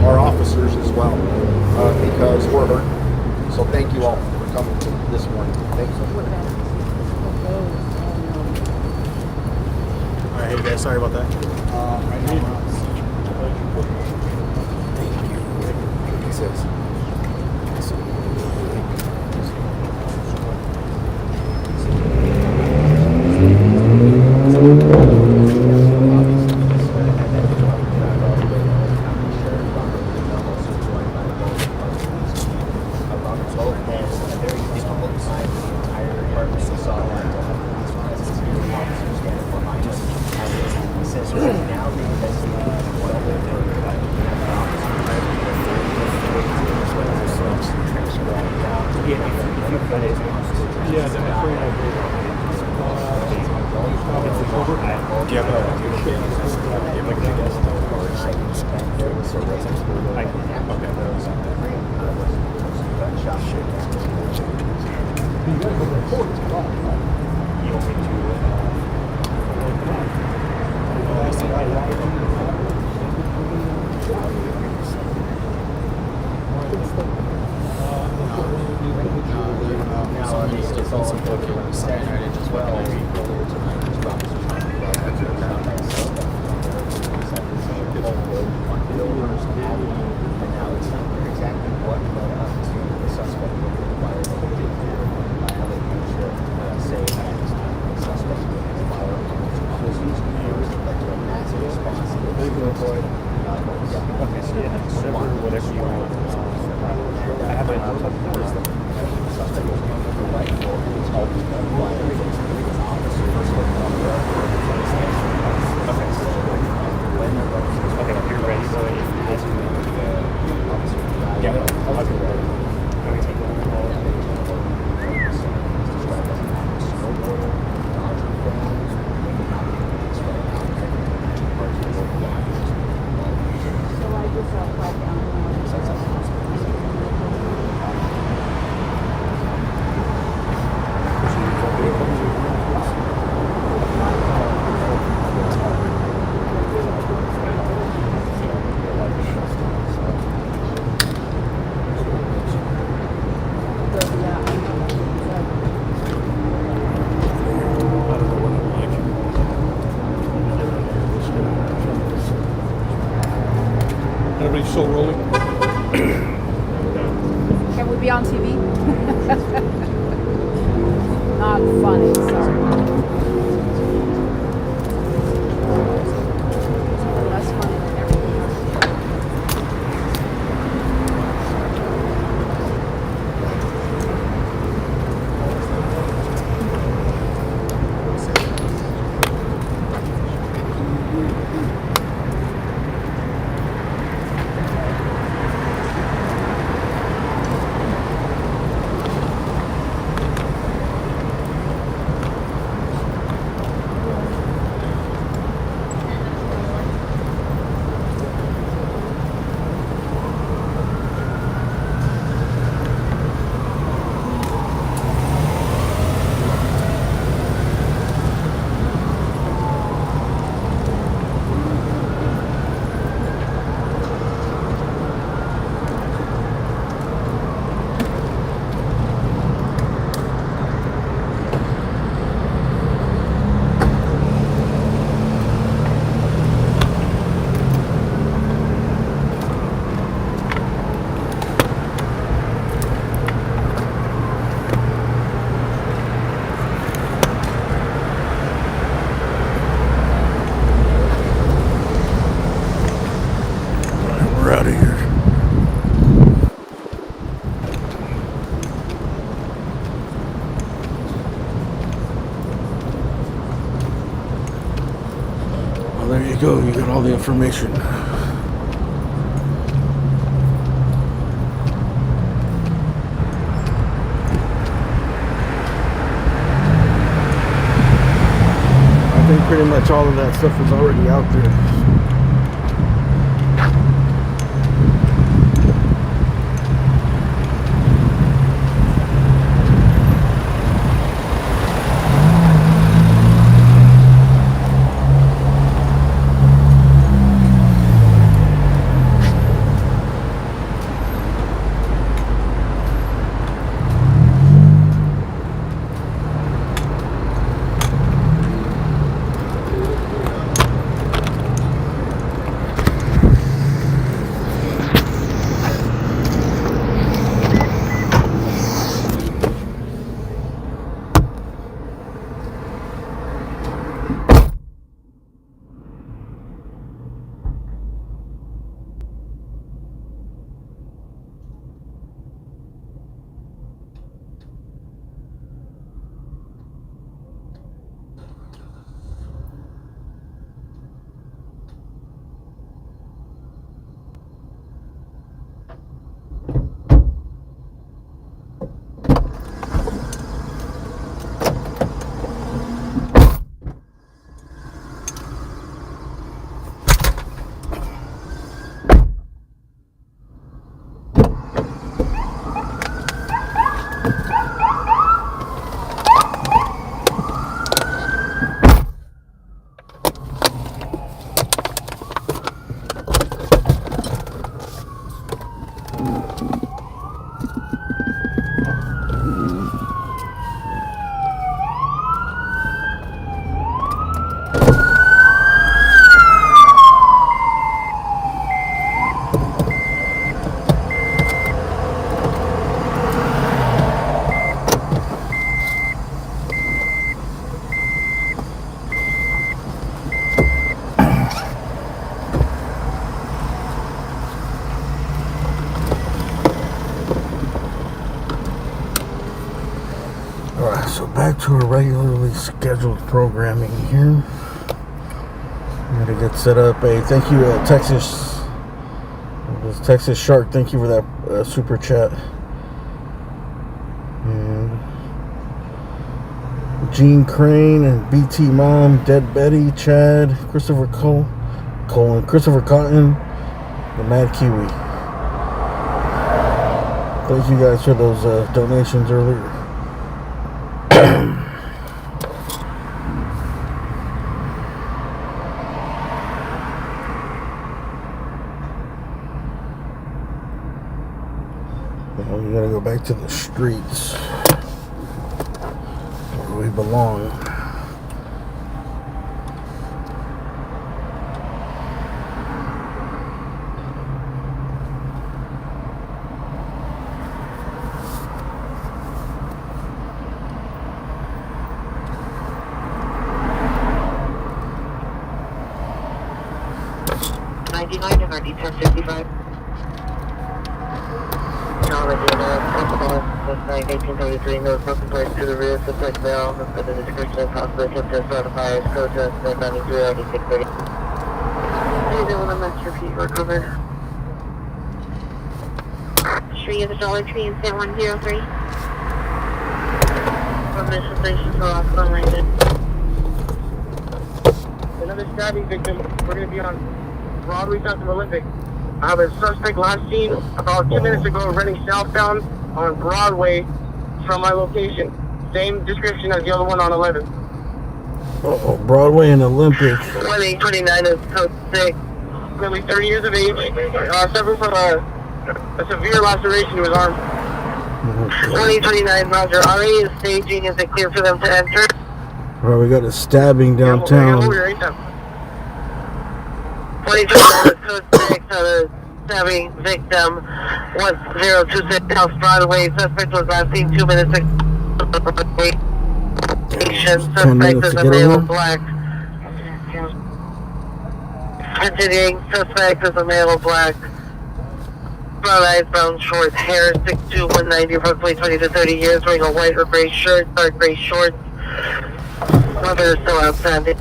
our officers as well, because we're hurt. So thank you all for coming this morning. Thank you. All right, hey guys, sorry about that. Thank you. He says. Everybody still rolling? Can we be on TV? Not funny, sorry. Less funny than everything else. We're out of here. Well, there you go. You got all the information. I think pretty much all of that stuff is already out there. Alright, so back to our regularly scheduled programming here. I'm gonna get set up. Hey, thank you, Texas Shark. Thank you for that super chat. And Gene Crane and BT Mom, Dead Betty, Chad, Christopher Colin, Christopher Cotton, the Mad Kiwi. Thank you guys for those donations earlier. Now we gotta go back to the streets where we belong. 99 and ID 1055. Suspect 1833, no smoking place to the rear, suspect male, for the description of hospital, test modifiers, code to suspect 93, ID 630. Please, I want to match your feet recovered. Tree of the Dollar Tree in San 103. Permission station for Rockland Landing. Another stabbing victim. We're going to be on Broadway south of Olympic. I have a suspect last seen about 2 minutes ago running southbound on Broadway from my location. Same description as the other one on 11. Uh-oh, Broadway and Olympic. 2829 is code 6. Nearly 30 years of age. Suffered from a severe laceration to his arm. 2029 Roger. RA is staging. Is it clear for them to enter? All right, we got a stabbing downtown. 2029 code 6 on a stabbing victim. 1026 South Broadway. Suspect was last seen 2 minutes ago. Suspect is a male black. Continuing, suspect is a male black. Brown eyes, brown short hair, 6'2", 190, approximately 20 to 30 years, wearing a white or gray shirt, dark gray shorts. Mother is still outstanding.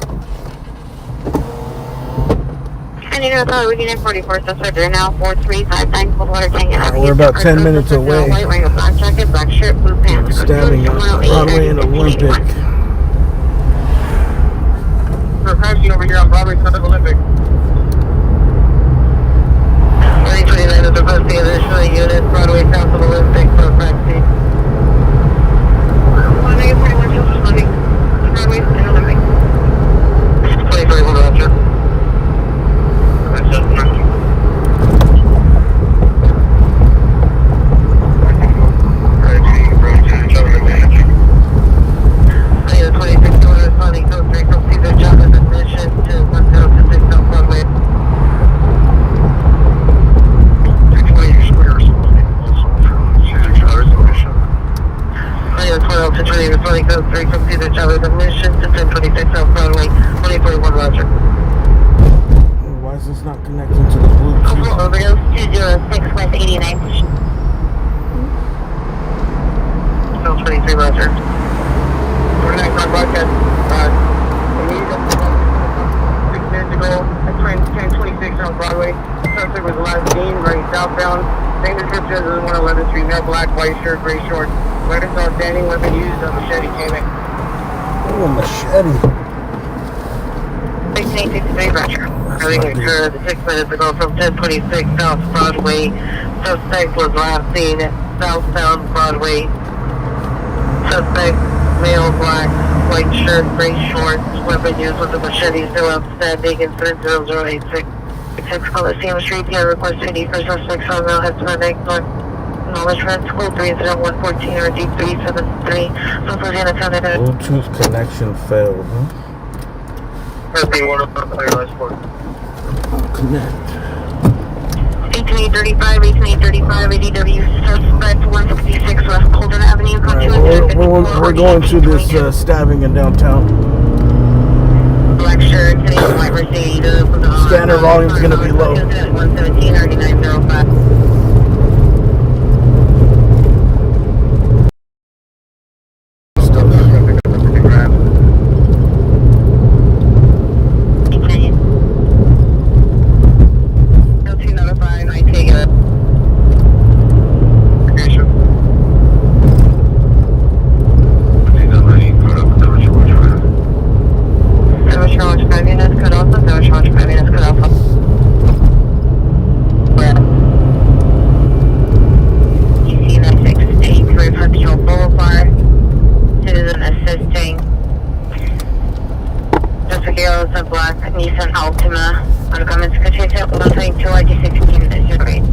Sending out the Unit 44 suspect are now 4359 Coldwater Canyon Avenue. We're about 10 minutes away. White, wearing a black jacket, black shirt, blue pants. Stabbing on Broadway and Olympic. We're crashing over here on Broadway south of Olympic. 2029 is requesting additional units, Broadway south of Olympic for vaccine. 141 just responding. Broadway and Olympic. 2021 Roger. Why is this not connecting to the Bluetooth? Overdose 206 West 89. 23 Roger. 49 car broadcast. 6 minutes ago at 1026 on Broadway. Suspect was last seen running southbound. Same description as the 111 Street. Male black, white shirt, gray shorts. Weapons outstanding. Weapon used on machete came in. Oh, a machete. 6863 Roger. Having occurred 6 minutes ago from 1026 South Broadway. Suspect was last seen southbound Broadway. Suspect, male, black, white shirt, gray shorts. Weapon used with a machete still outstanding. Incident 0086. 6 color Sam Street. Here request ID for suspect from male Hispanic. Acknowledgement. School 3 incident 114 or D373. Bluetooth connection failed, huh? Connect. 1835, 1835, ADW suspect 166 West Colton Avenue. We're going to this stabbing in downtown. Black shirt, Canadian white Mercedes. Scanner volume is going to be low. 117 or 9905. Nissan Altima on Cummins Katrina 122 ID16 is your grade.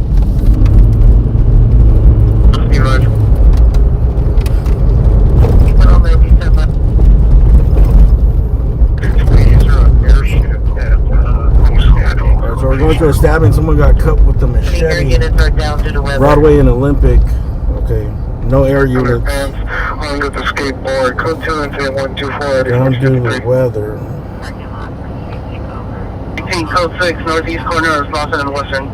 So we're going to a stabbing. Someone got cut with the machete. Broadway and Olympic. Okay. No air units. On with the skateboard. Code 2 and 124. Down due to the weather. Taking code 6, northeast corner of Lawson and Western.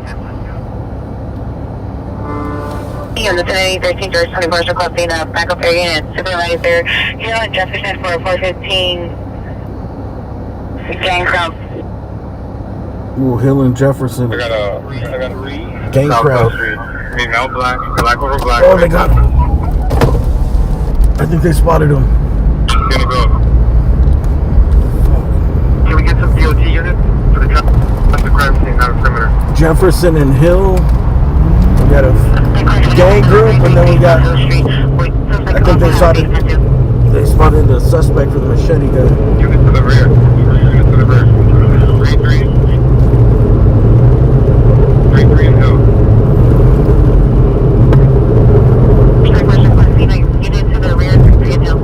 On the 1013 George 24 requesting a backup area unit. Supervisor here on Jefferson for 415 gang crowd. Ooh, Hill and Jefferson. I got a gang crowd. Hey, now black over black. Oh, they got him. I think they spotted him. Gonna go. Can we get some DOT units for the crime scene, not a perimeter? Jefferson and Hill. We got a gang group, and then we got. I think they spotted the suspect with the machete gun. Units to the rear. Units to the rear. 3-3. 3-3 and Hill. Get into the rear 3 and Hill.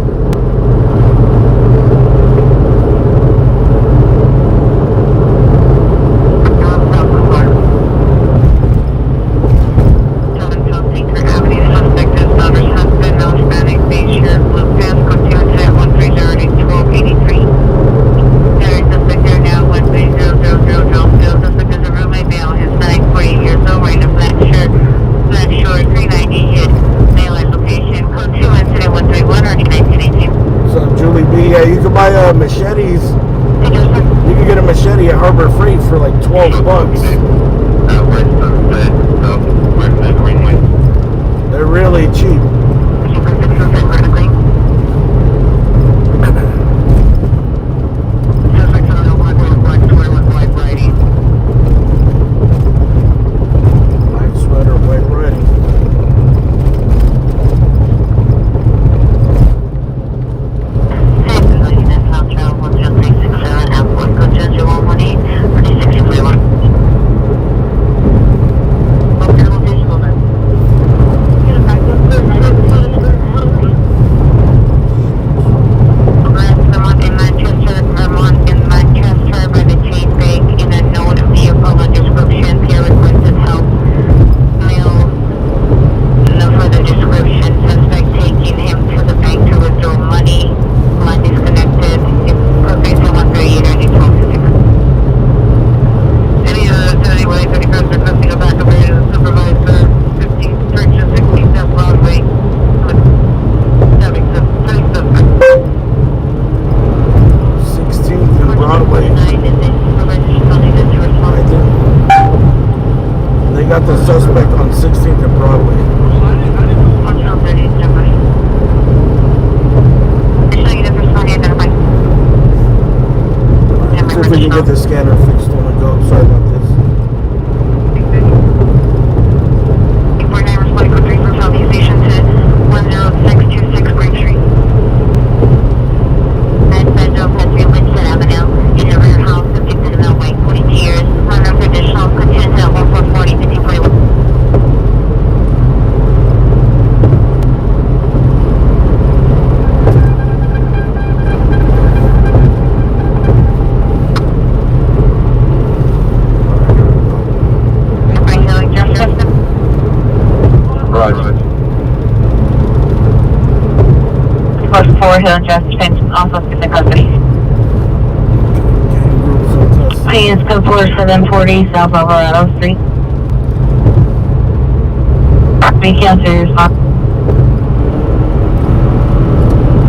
Machetes. You can get a machete at Harbor Freight for like $12. They're really cheap. Black sweater, white riding. Get the scanner fixed on the go. Sorry about this. Hill and Jefferson, also in the custody. Please go for 740 South Alvarado Street. We cancel your response.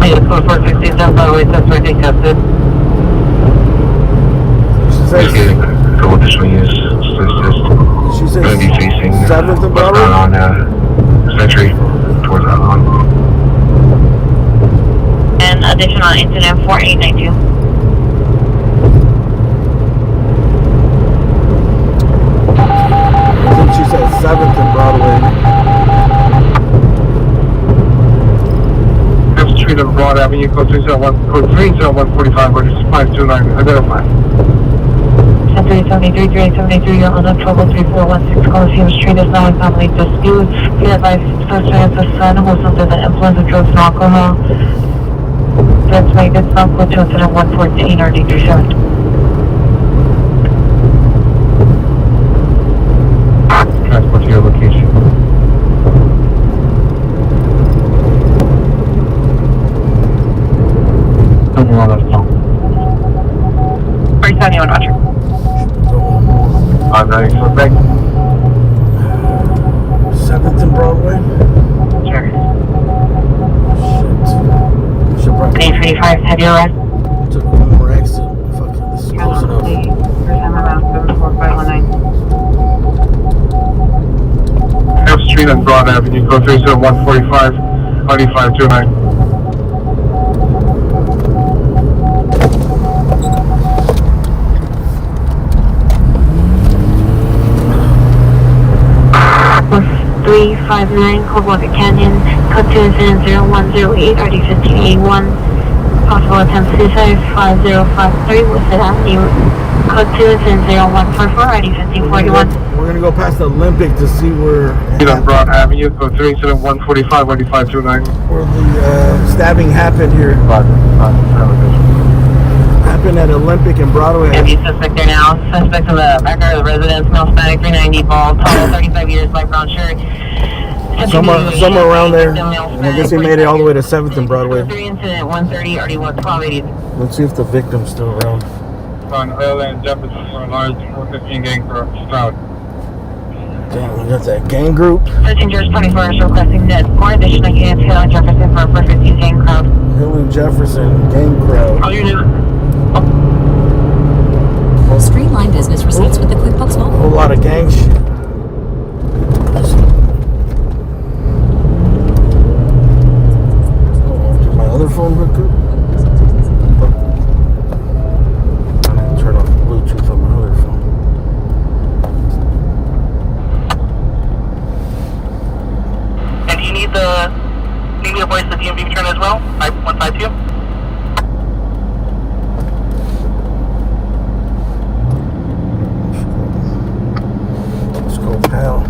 Please go for 460 South Alvarado, suspect in custody. She says 7th and Broadway? On Century, towards that one. And additional incident 4892. I think she said 7th and Broadway. Street of Broad Avenue, code 30145, register 529, identify. 373, you're on the trouble 3416 Coliseum Street is now a family dispute. Be advised, suspect has a son who is under the influence of drugs and alcohol. Let's make this stop go to incident 114 or D37. Transport to your location. Nothing on that phone. 371 Roger. 590 suspect. 7th and Broadway. Sure. Shit. Should probably 835, have you arrest? took one more exit. Fucking, this is close enough. First time around 74519. F Street and Broad Avenue, code 37145, RD529. Plus 359, Coldwater Canyon, code 2 incident 0108, RD1581. Possible attempt suicide 5053, Woodford Avenue, code 2 incident 0144, RD1541. We're gonna go past the Olympic to see where On Broad Avenue, code 3 incident 145, RD529. where the stabbing happened here. Happened at Olympic and Broadway. Have you suspect there now? Suspect of the backer of the residence, male Hispanic, 390, bald, tall, 35 years, light brown shirt. Somewhere around there. And I guess he made it all the way to 7th and Broadway. 3 incident 130, RD1280. Let's see if the victim's still around. On Earl and Jefferson, large 415 gang for Stroud. Damn, we got that gang group. Searching George 24 hours requesting that more additional units Hill and Jefferson for a 415 gang crowd. Hill and Jefferson gang crowd. How you doing? Streamline business receipts with the QuickBooks A Mobile. whole lot of gang shit. Did my other phone hook up? I need to turn off Bluetooth on my other phone. And do you need the voice of the DMV return as well? 152? Let's go, pal.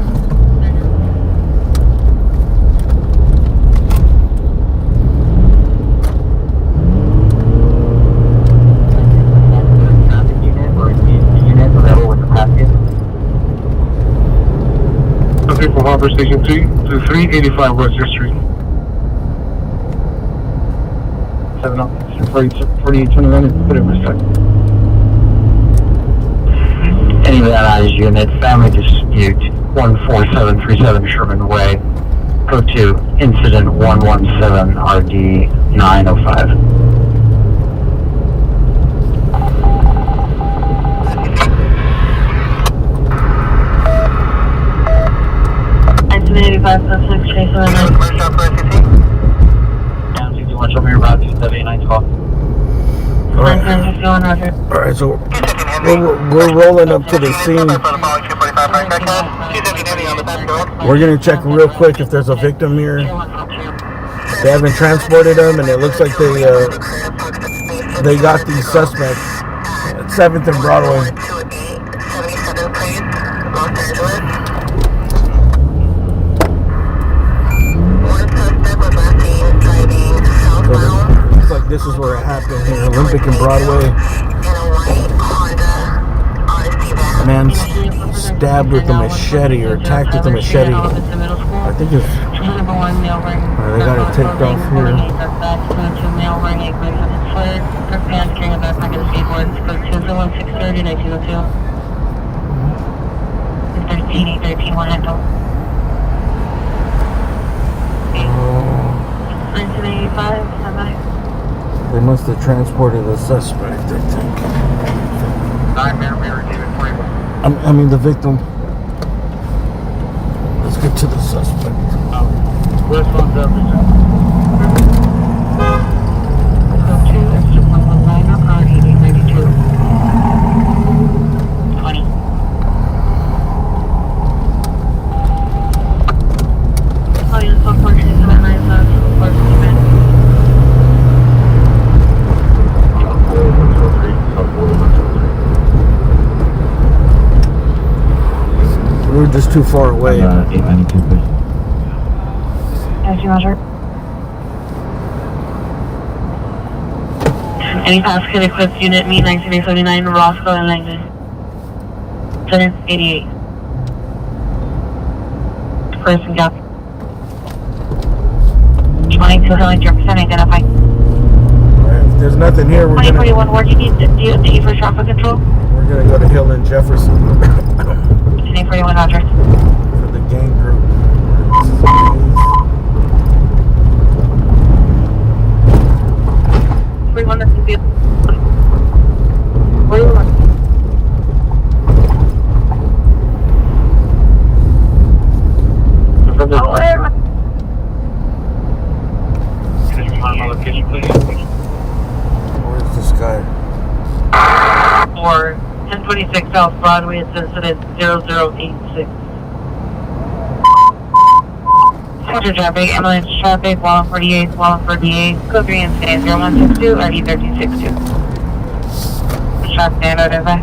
From Harbor Station 2 to 385 Webster Street. 7 officers, 40, turn around and put it in respect. Any of that eyes unit, family dispute 14737 Sherman Way, code 2, incident 117 RD 905. Incident 85 plus 6, Chase 79. Down 61, show me your route to 789 call. Alright, Alright, so we're rolling up to the scene. We're gonna check real quick if there's a victim here. They haven't transported them, and it looks like they got these suspects at 7th and Broadway. Looks like this is where it happened here, Olympic and Broadway. Man stabbed with a machete or attacked with a machete. I think it's. They got it taped off here. They must have transported the suspect, I think. I mean the victim. Let's get to the suspect. Where's phone service? We're just too far away. 892, please. Yes, Roger. Any task can equip unit me 1979 Roscoe and Langdon. 788. Person gap. 22 Hill Jefferson identified. Alright, if there's nothing here, we're gonna 2041 where do you need DOT for traffic control? we're gonna go to Hill and Jefferson. 841 Roger. For the gang group. We want to be. Where do you want? Location, please. Where's this guy? For 1026 South Broadway, it's incident 0086. Passenger traffic, ambulance traffic, wall 48, code 3 incident 0162, RD 1362. Traffic and identify.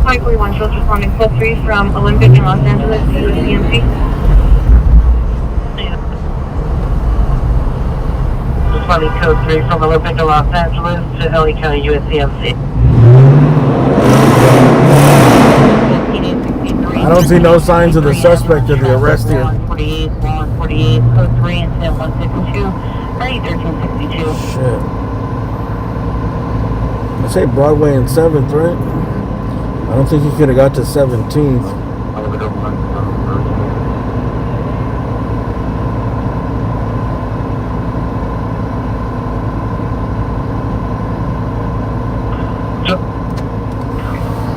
541 shows responding code 3 from Olympic in Los Angeles to USCMC. Responding code 3 from Olympic in Los Angeles to LA County USCMC. I don't see no signs of the suspect or the arrested. 48, code 3, incident 162, RE 1362. Shit. I say Broadway and 7th, right? I don't think he could have got to 17th.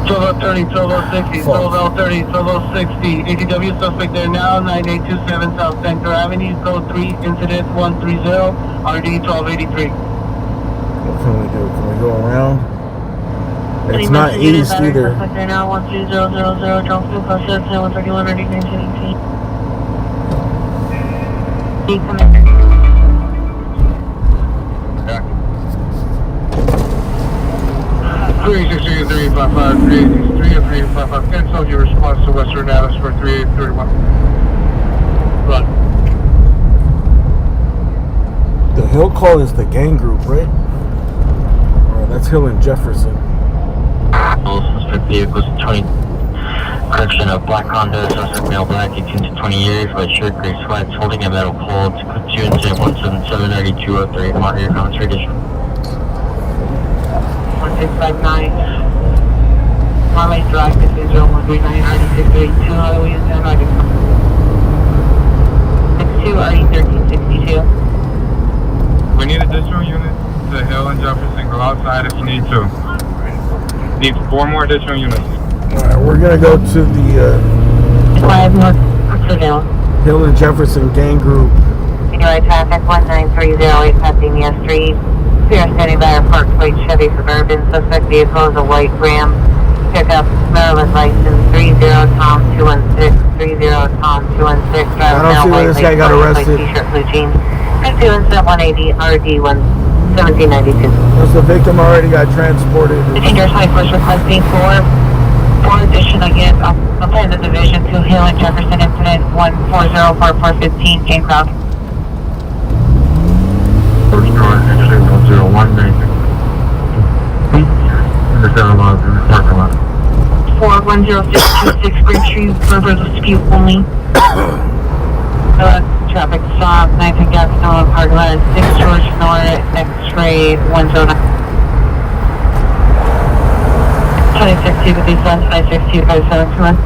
Total 30, total 60, total 30, total 60. ATW suspect there now, 9827 South Center Avenue, code 3, incident 130, RD 1283. What can we do? Can we go around? It's not east either. Suspect there now, 13000, John Field, process 131, RD 1918. Come in. 363, 355, 383, 355. Cancel your response to Western Dallas for 3831. Run. The Hill call is the gang group, right? Or that's Hill and Jefferson. All suspect vehicles 20. Correction of black Honda, suspect male black, 18 to 20 years, white shirt, gray sweats, holding a metal pole. To continue incident 177-9203. Monitor your comments for addition. 1659. Marley Drive, between 0139 RD 682, Highway is 62, RD 1362. We need additional units to Hill and Jefferson. Go outside if you need to. Need 4 more additional units. Alright, we're gonna go to the 5 North Civil. Hill and Jefferson gang group. Right traffic 19308 Pasadena Street. We are standing by our parked white Chevy Suburban. Suspect vehicle is a white Ram pickup, Maryland license 30 Tom 216, 30 Tom 216. I don't see where this guy got arrested. T-shirt, blue jeans. And 2 incident 180 RD 1792. Because the victim already got transported. The dangerous high force requesting for addition again up in the division to Hill and Jefferson incident 1404415 Game Crowd. First car, actually 10196. Understand about the parking lot. 410626 Spring Street, further dispute only. Traffic stop, 19 Gaston, parking lot, 6 George North, X-ray 109. 2062 with these lens, 562 5721.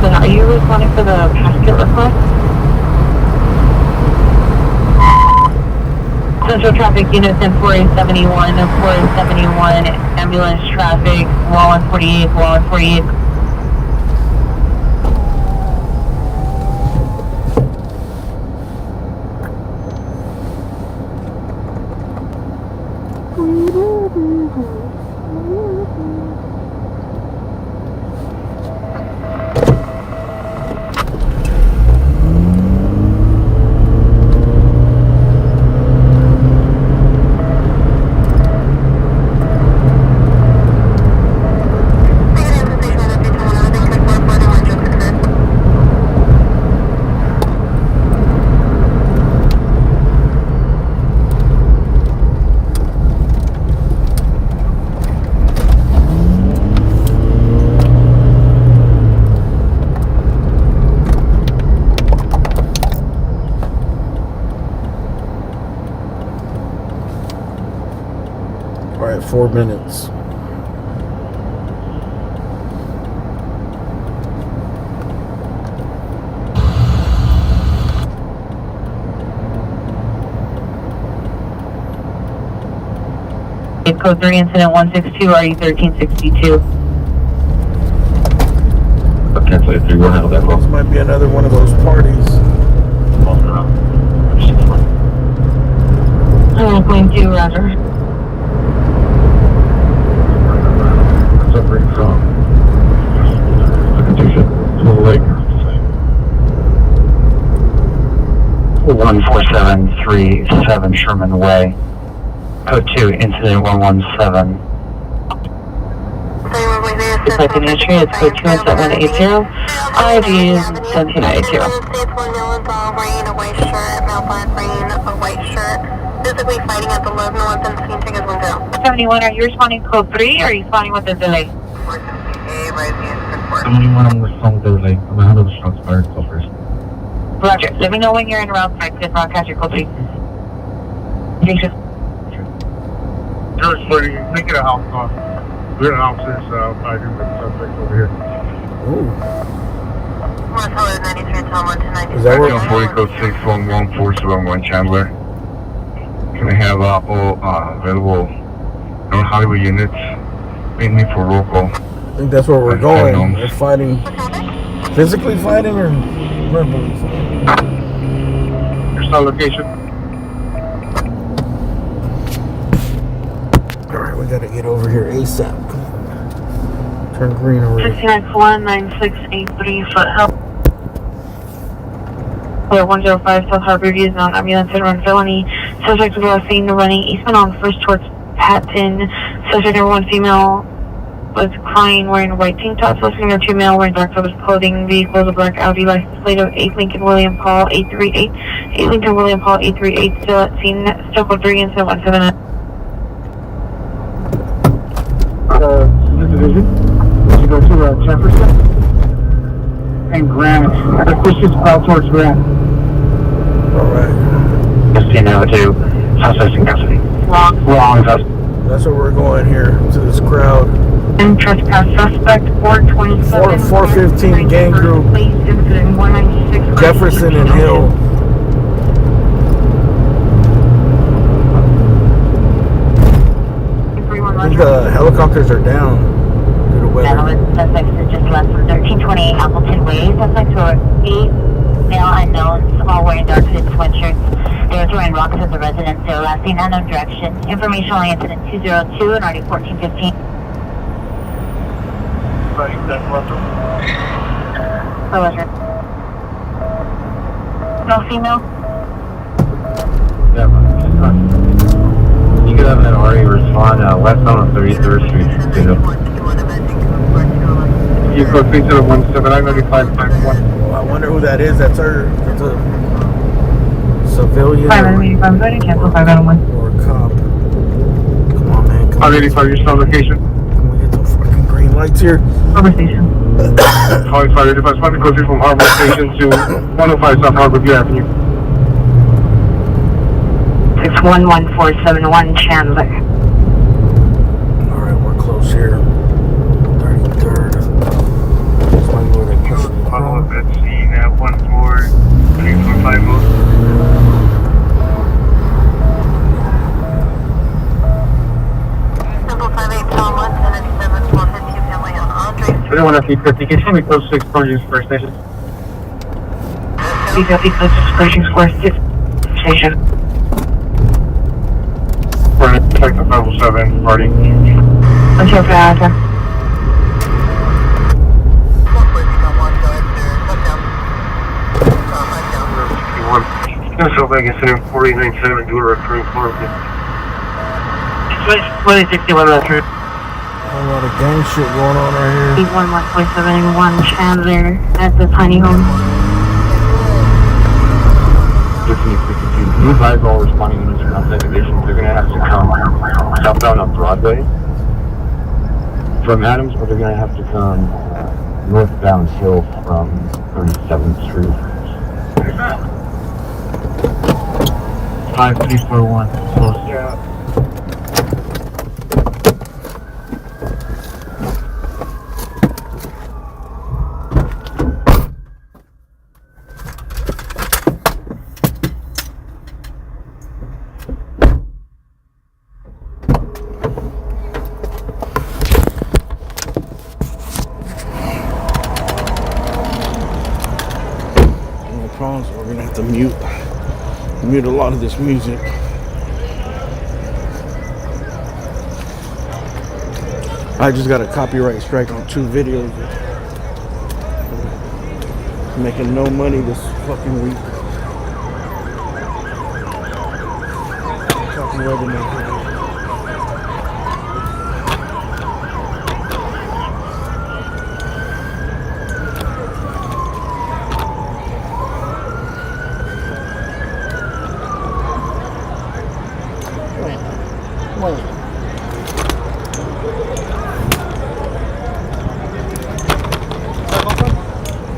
Are you responding for the casket request? Central traffic units in 4871 and 4871, ambulance traffic, wall 148, wall 148. We're at 4 minutes. Code 3 incident 162, RE 1362. Okay, so if you want to handle that call. This might be another one of those parties. 9.2, roger. Suffering from to the lake. 14737 Sherman Way. Code 2, incident 117. Second entry is code 2 incident 180. ID is 1792. Physically fighting at the Love North and scene check is 10. 71, are you responding code 3 or are you responding with a delay? 71, I'm responding to the lake. I'm going to handle the shots fired call first. Roger. Let me know when you're in route side to broadcast your code 3. Jason. You're reporting, make it a house call. We're officers fighting with suspects over here. Ooh. Is that where? 40 code 6114711 Chandler. Can I have all available North Hollywood units, mainly for roll call? I think that's where we're going. We're fighting, physically fighting or verbally fighting? Your cell location? Alright, we gotta get over here ASAP. Turn green already. 6919683 foot help. 105 South Harbor View is on ambulance and run felony. Subject was seen running eastbound on first towards Patton. Subject number 1 female was crying wearing a white tank top. Subject number 2 male wearing dark colored clothing. Vehicle is a black Audi license plate of 8 Lincoln William Paul 838. 8 Lincoln William Paul 838 still at scene. Still code 3 incident 179. Division. You go to Jefferson and Grant. Push this out towards Grant. Alright. ST now to suspects in custody. Wrong. That's where we're going here, to this crowd. And trespass suspect 427. 415 gang group. Jefferson and Hill. I think the helicopters are down due to weather. Suspects are just left from 1328 Appleton Way. Suspects were 8 male unknowns, all wearing dark hooded sweatshirts. They were throwing rocks at the residence. They were last seen unknown direction. Information on incident 202 and RD 1415. No female? Yeah, you could have an RE respond westbound on 33rd Street. You go 301799551. I wonder who that is. That's a civilian 585, ready, cancel 501. or a cop. Come on, man. 585, your cell location. Can we get the fucking green lights here? Harbor Station. 585, responding closely from Harbor Station to 105 South Harbor View Avenue. 611471 Chandler. Alright, we're close here. 33rd. That's why where they push the Follow up at scene at 14345. Anyone at 350, can you tell me close 6 Pershing Square Station? 350 close to Pershing Square Station. We're in Detective Level 7, party. Until Plaza. Central Vegas and 497 do a recurring floor. 2061 left. A lot of gang shit going on right here. 811.71 Chandler at the tiny home. 1552. You advise all responding units from outside divisions. They're going to have to come southbound up Broadway from Adams, or they're going to have to come northbound Hill from 37th Street. 5341. Close. Yeah. No problems. We're gonna have to mute a lot of this music. I just got a copyright strike on 2 videos. Making no money this fucking week. Copyrighted my video.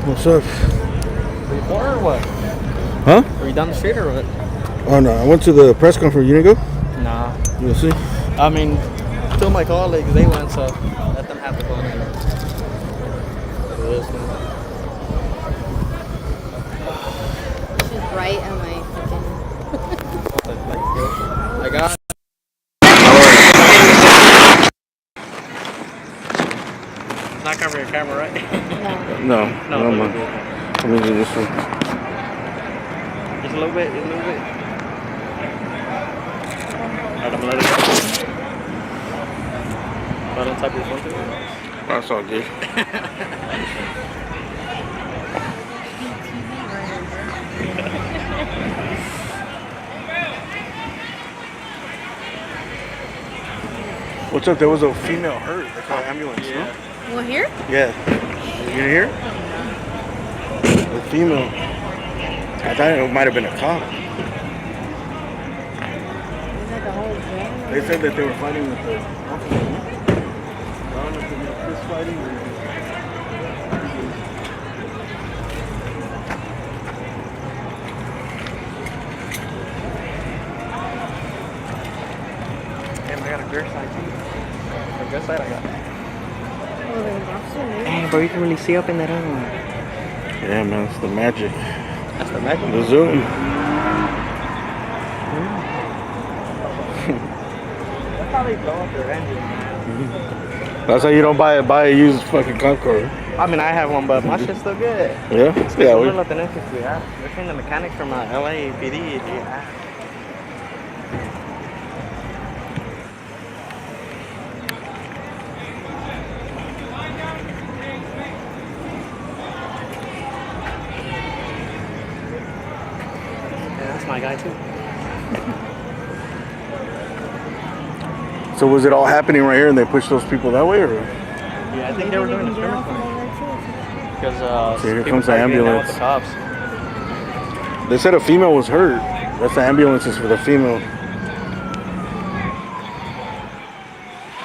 What's up? Are you far or what? Huh? Are you down the street or what? Oh no, I went to the press conference. You didn't go? Nah. You'll see. I mean, two of my colleagues, they went, so let them have the fun. She's right and like freaking. I got. It's not covering your camera, right? No. No. Let me do this one. Just a little bit, Alright, I'm gonna let it go. Bottom type is one thing. That's all good. What's up? There was a female hurt. They called ambulance. Yeah. No? Well, here? Yeah. You didn't hear? The female. I thought it might have been a cop. They said that they were fighting with the officer. I don't know if they were fist fighting or. Damn, I got a clear side too. The good side I got. Oh, there's an officer there. Damn, bro, you can really see up in that Yeah, man, it's the magic. That's the magic. The zoom. That's how they blow up their engine. That's how you don't buy a used fucking cop car. I mean, I have one, but my shit's still good. Yeah? Yeah, We're looking into it. They're saying the mechanics from LA PD. Yeah. That's my guy too. So was it all happening right here and they pushed those people that way, or? Yeah, I think they were doing a skirmish because So here people comes the started getting down ambulance. with the cops. They said a female was hurt. That's the ambulances for the female.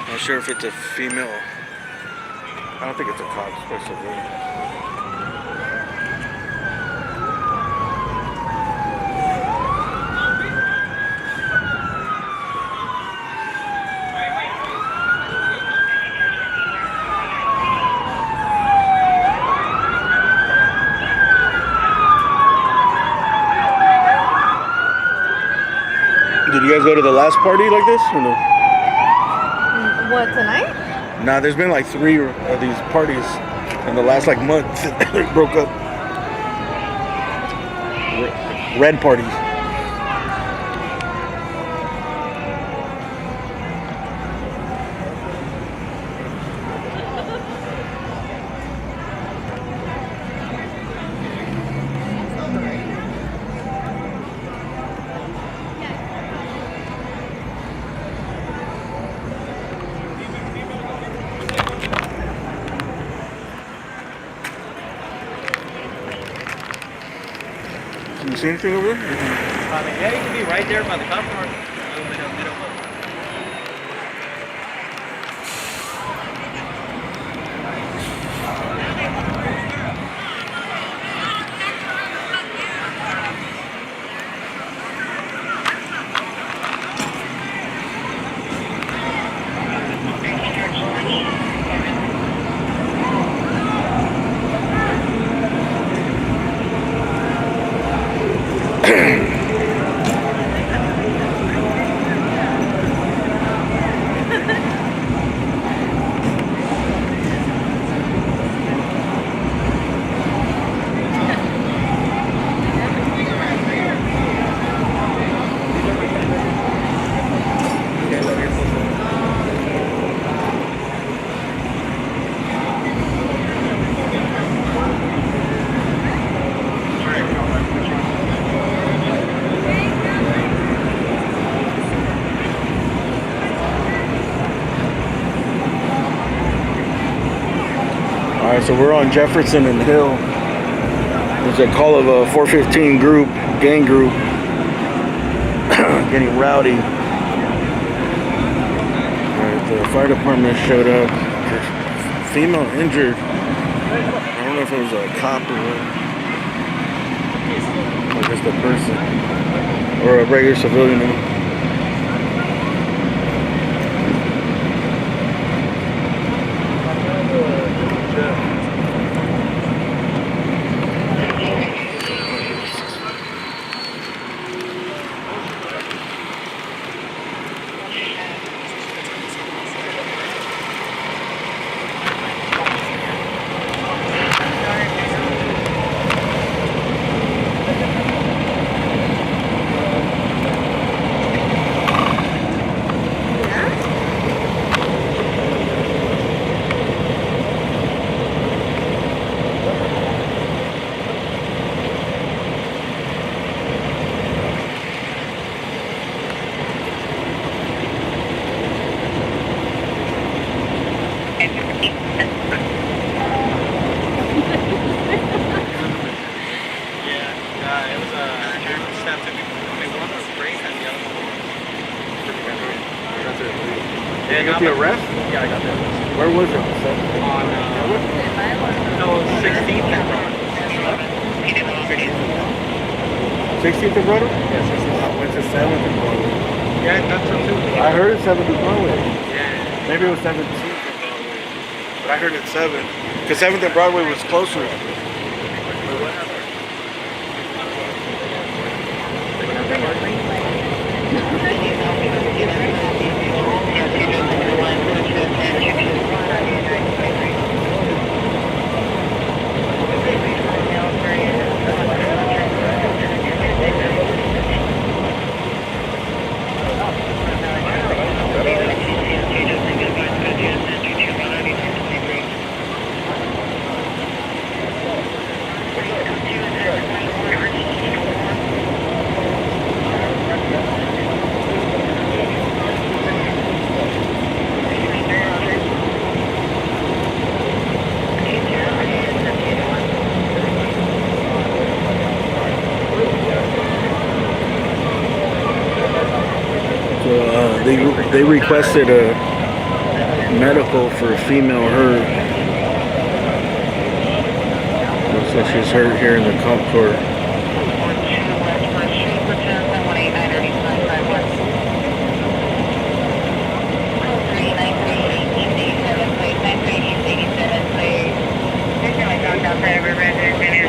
Not sure if it's a female. I don't think it's a cop, it's supposed to be. Did you guys go to the last party like this or no? What, tonight? Nah, there's been like 3 of these parties in the last like month that broke up. Red parties. Can you see anything over there? I mean, yeah, you can be right there by the cop car. Alright, so we're on Jefferson and Hill. There's a call of a 415 group, gang group, getting rowdy. Alright, the fire department showed up. There's a female injured. I don't know if it was a cop or just a person. Or a regular civilian. You got the arrest? Yeah, I got that. Where was it? On, no, 16th and Broadway. 16th and Broadway? Yeah, 16th. I went to 7th and Broadway. Yeah, that's so too. I heard it's 7th and Broadway. Yeah. Maybe it was 17th and Broadway. But I heard it's 7th. Because 7th and Broadway was closer. They requested a medical for a female hurt. Looks like she's hurt here in the cop court.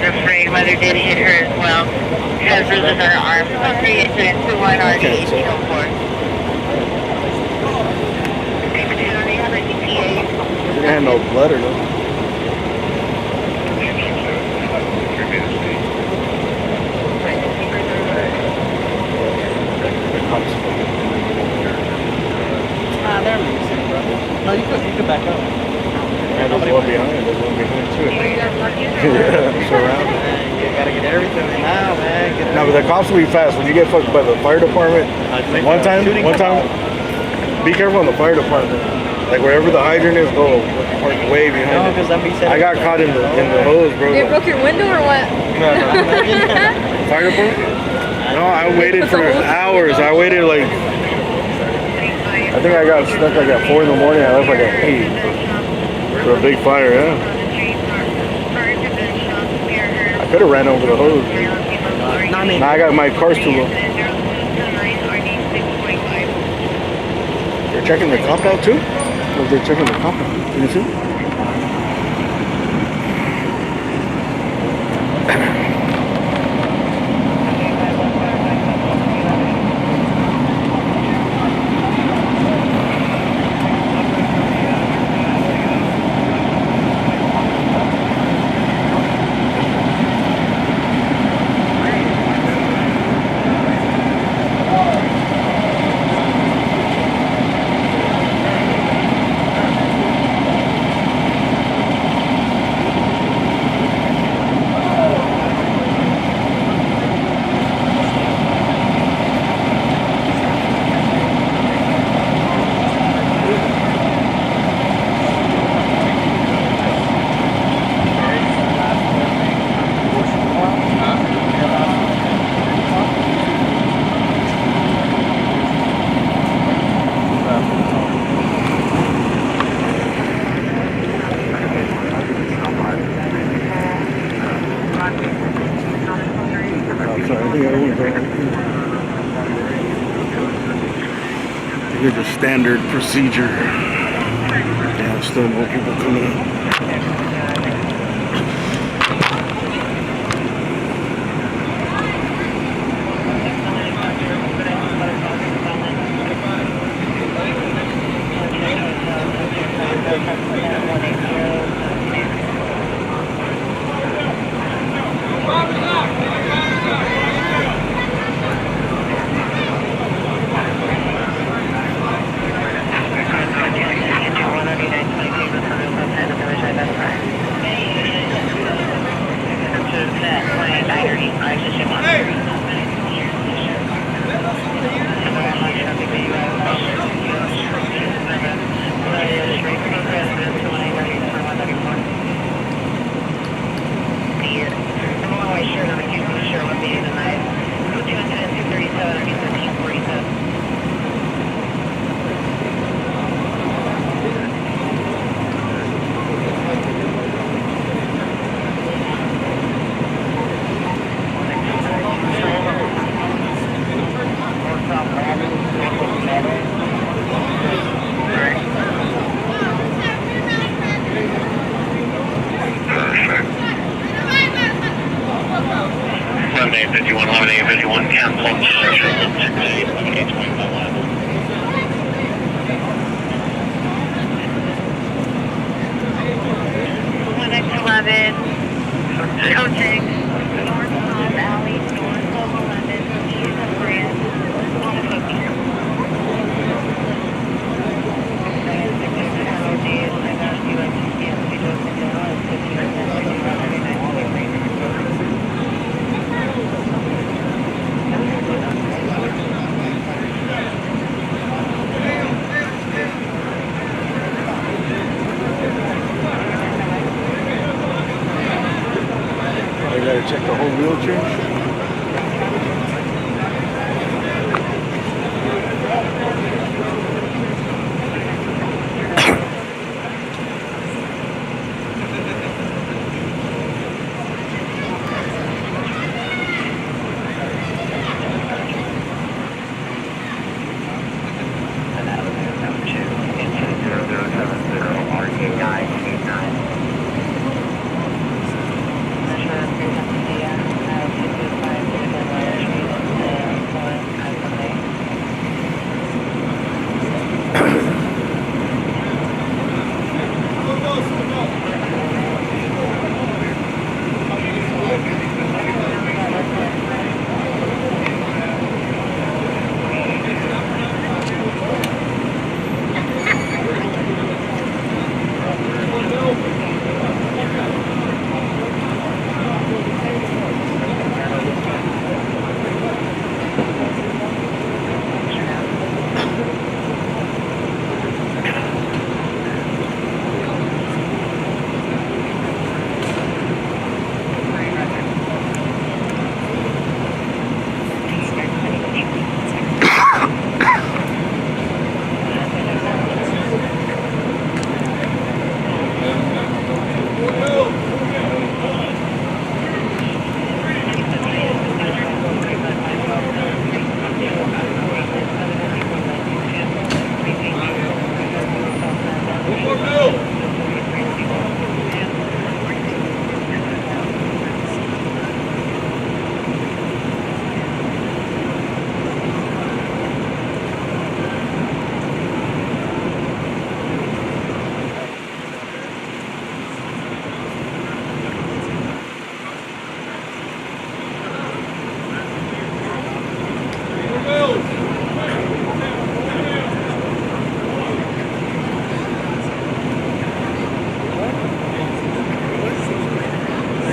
Afraid mother did hit her as well. Has bruises on her arm. 381 RD 1804. She didn't have no blood or nothing. They're losing, bro. No, you could back up. Yeah, there's one behind. There's one behind too. Yeah, surround. You gotta get everything now, man. Get No, but the cops will be fast. When you get fucked by the fire department, one time, be careful on the fire department. Like wherever the hydrant is, go park way behind it. I got caught in the hose, bro. They broke your window or what? No. Fire department? No, I waited for hours. I waited like, I think I got stuck like at 4 in the morning. I left like at 8 for a big fire, yeah. I could have ran over the hose. Now I got my car's too low. They're checking the comp out too? Or they're checking the comp out? Can you see? Here's the standard procedure. Yeah, still more people coming in. Check the whole wheel change.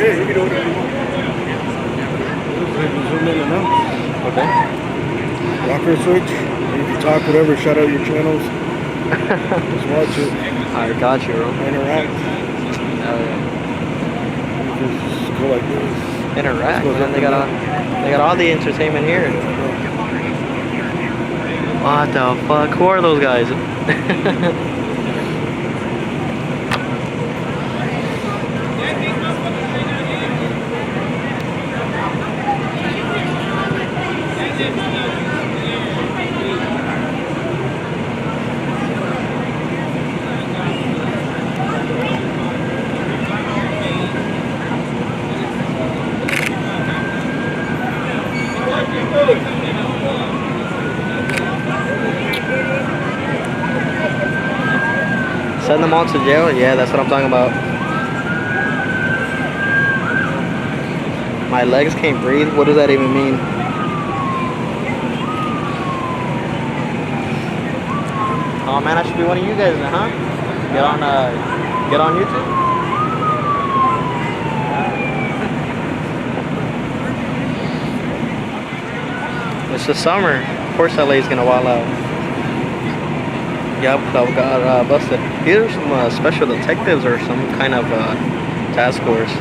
Yeah, you can do whatever you want. Zoom in and out. Okay. Rocker switch. You can talk, whatever, shout out your channels. Just watch it. I got you, bro. Interact. Oh, yeah. Just go like this. Interact, man. They got all the entertainment here. What the fuck? Who are those guys? Send them all to jail? Yeah, that's what I'm talking about. My legs can't breathe? What does that even mean? Oh man, I should be one of you guys now, huh? Get on YouTube? It's the summer. Of course LA is gonna wild out. Yup, I got busted. Either some special detectives or some kind of task force.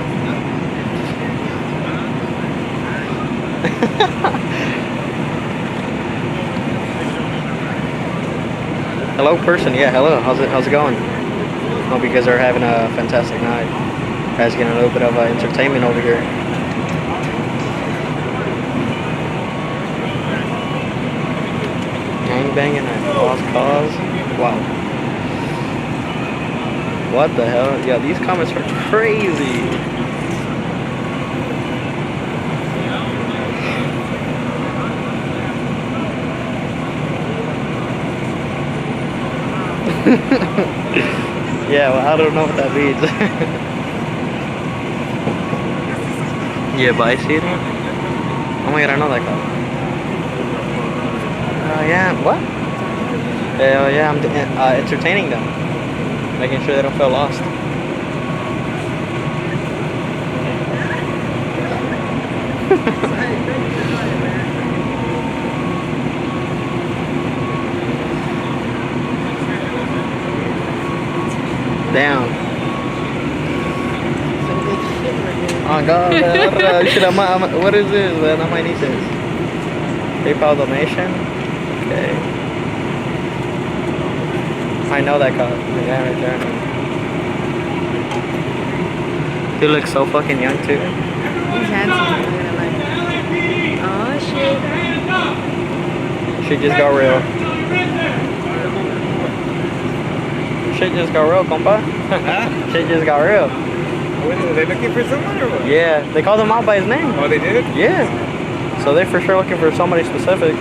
Hello, person. Yeah, hello. How's it going? Hope you guys are having a fantastic night. Guys, getting a little bit of entertainment over here. Gang banging at lost cause. Wow. What the hell? Yeah, these comments are crazy. Yeah, well, I don't know what that means. Yeah, but I see it. Oh my god, I know that guy. Yeah, what? Yeah, I'm entertaining them. Making sure they don't feel lost. Damn. Oh god, what is this? I might need this. PayPal donation? Okay. I know that cop. The guy right there. He looks so fucking young too. He's handsome. I'm not gonna lie. Oh shit. Shit just got real. Shit just got real, compa. Huh? Shit just got real. What, are they looking for someone or what? Yeah, they called him out by his name. Oh, they did? Yeah. So they're for sure looking for somebody specific.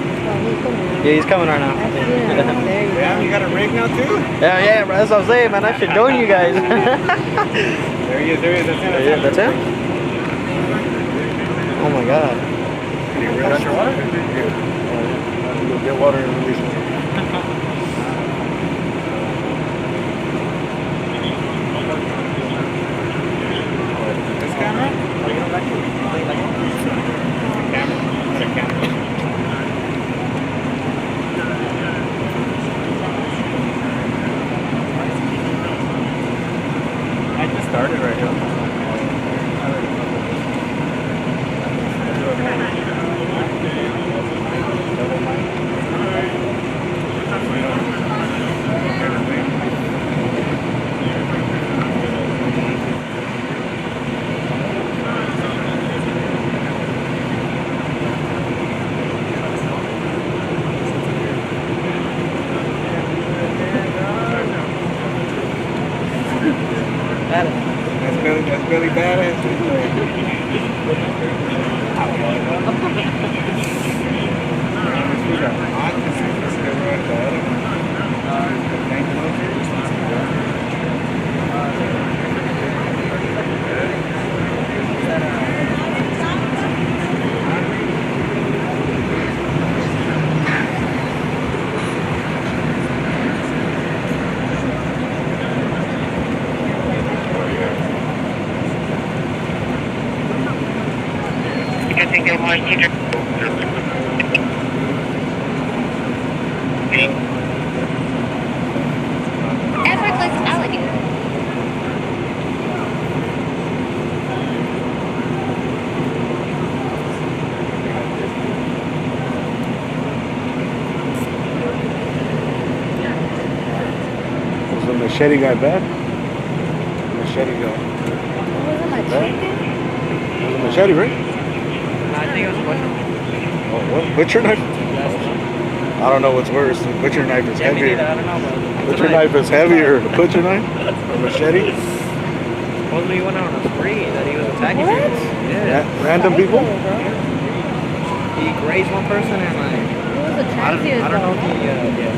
Yeah, he's coming right now. Yeah, you got a rig now too? Yeah, bro, that's what I'm saying, man. I should join you guys. There he is, that's him. Yeah, that's him? Oh my god. Can you rush your water? Yeah. Go get water and release it. This camera? I just started right here. That's really badass. Effortless alligator. Was the machete guy bad? Machete guy. Was it machete? It was a machete, right? I think it was butcher. Oh, what? Butcher knife? I don't know what's worse. The butcher knife is Yeah, me heavier. neither. I don't know, but Butcher knife is heavier. The butcher knife? Or machete? supposedly he went on a spree that he was attacking people. Yeah. Random people? He grazed one person and like It was a transient I don't know though. the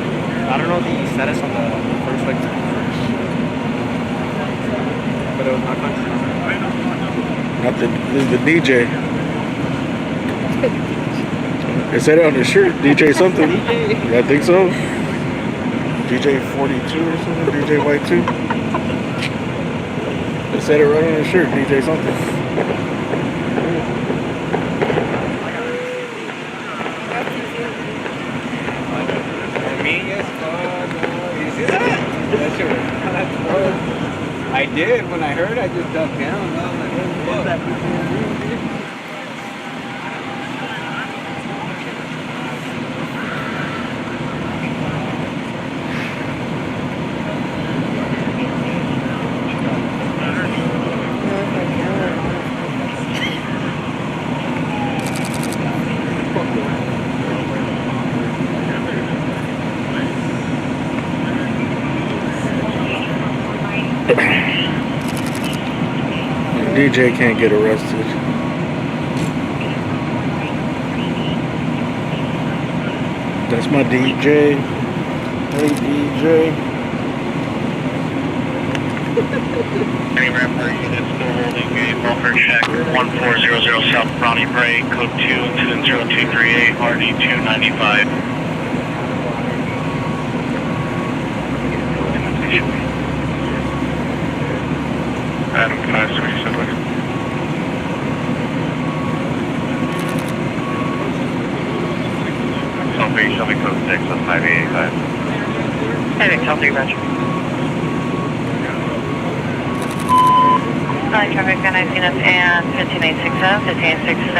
I don't know the status on the first victim. Not the, this is the DJ. It said it on the shirt, DJ something. DJ? Yeah, I think so. DJ 42 or something, DJ Y2. It said it right on the shirt, DJ something. I did. When I heard, I just ducked down. I was like, what the fuck? DJ can't get arrested. That's my DJ. Hey DJ. Any rapper unit still holding a welfare check 1400 South Brownie Bray, code 20238, RD 295. Adam, can I ask what you said, please? Shelby code 6, that's 5885. I think I'll take that. Traffic 919 and 15867, 15867,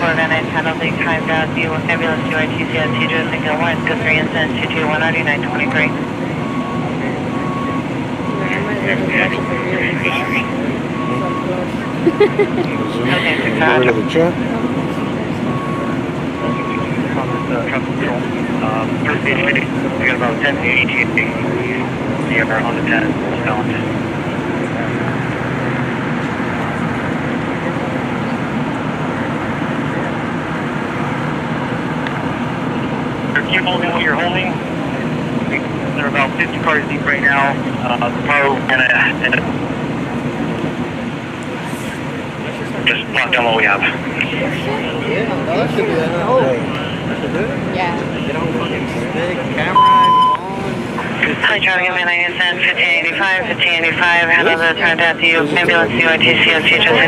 for 99 penalty, time down, view with ambulance, UITC, TJ, single 1, good 3 incident, 221, 923. Get rid of the chat. First stage meeting. We got about 10 ATV. We have our 110 stones. Keep holding what you're holding. There are about 50 cars deep right now. Tomorrow, and just lock down what we have. Hi, trying to get my 1585, 1585, handle the turned out to you, ambulance, UITC, CHS, 1,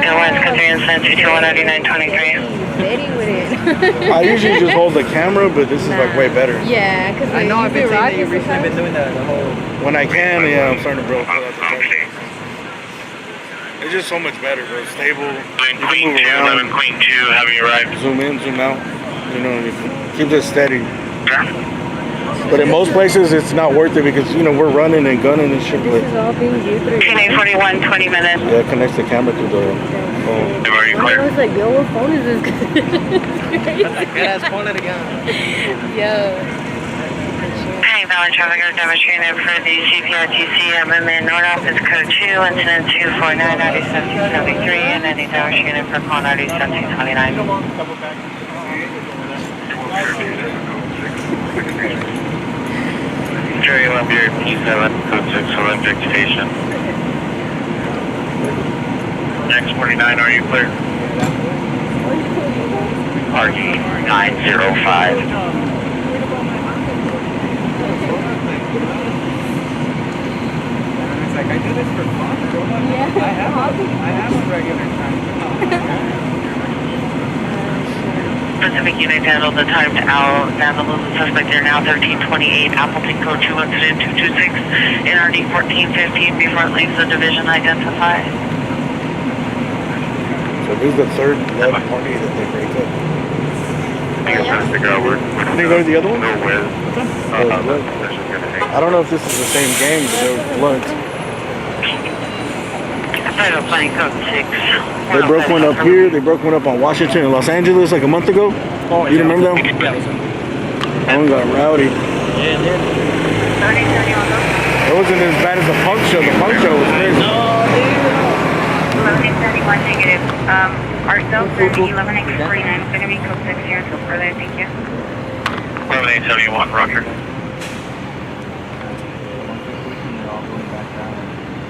country incident, 221, 9923. I usually just hold the camera, but this is like way better. Yeah, because I know I've been saying that you've recently been doing that the whole... When I can, yeah, I'm starting to pull out the camera. It's just so much better, bro. Stable. You can move around. Queen 2, having you arrived. Zoom in, zoom out. You know, you can keep this steady. But in most places, it's not worth it because, you know, we're running and gunning and shit. This is all being viewed through. 1041, 20 minutes. Yeah, it connects the camera to the phone. Are you clear? I was like, yo, what phone is this? That's a good-ass phone at a gun. Yo. Hey, Valley Traffic, are demonstrating for the CPRTC MMA North Office Code 2, incident 249, 9773, and any demonstrating for call 9729. Jerry Lumbier, P7, code 6, Olympic Station. X49, are you clear? RG 905. It's like, I do this for fun. Yeah. I have a regular time. Pacific units handled the time to out. Vandalism suspect there now 1328. Appleton code 2 incident 226. NRD 1415 before it leaves the division identified. So this is the third left party that they break up. I guess trying to figure out where. I think they're the other one? No, where. I don't know if this is the same gang, but they were bloods. Title plane code 6. They broke one up here. They broke one up on Washington in Los Angeles like a month ago. Oh, you remember that one? That one got rowdy. Yeah, it did. It wasn't as bad as the punk show. The punk show was crazy. No, dude. 1171 negative. Ourselves, 11X49 is going to be code 6 here until further. Thank you. 1171, Roger.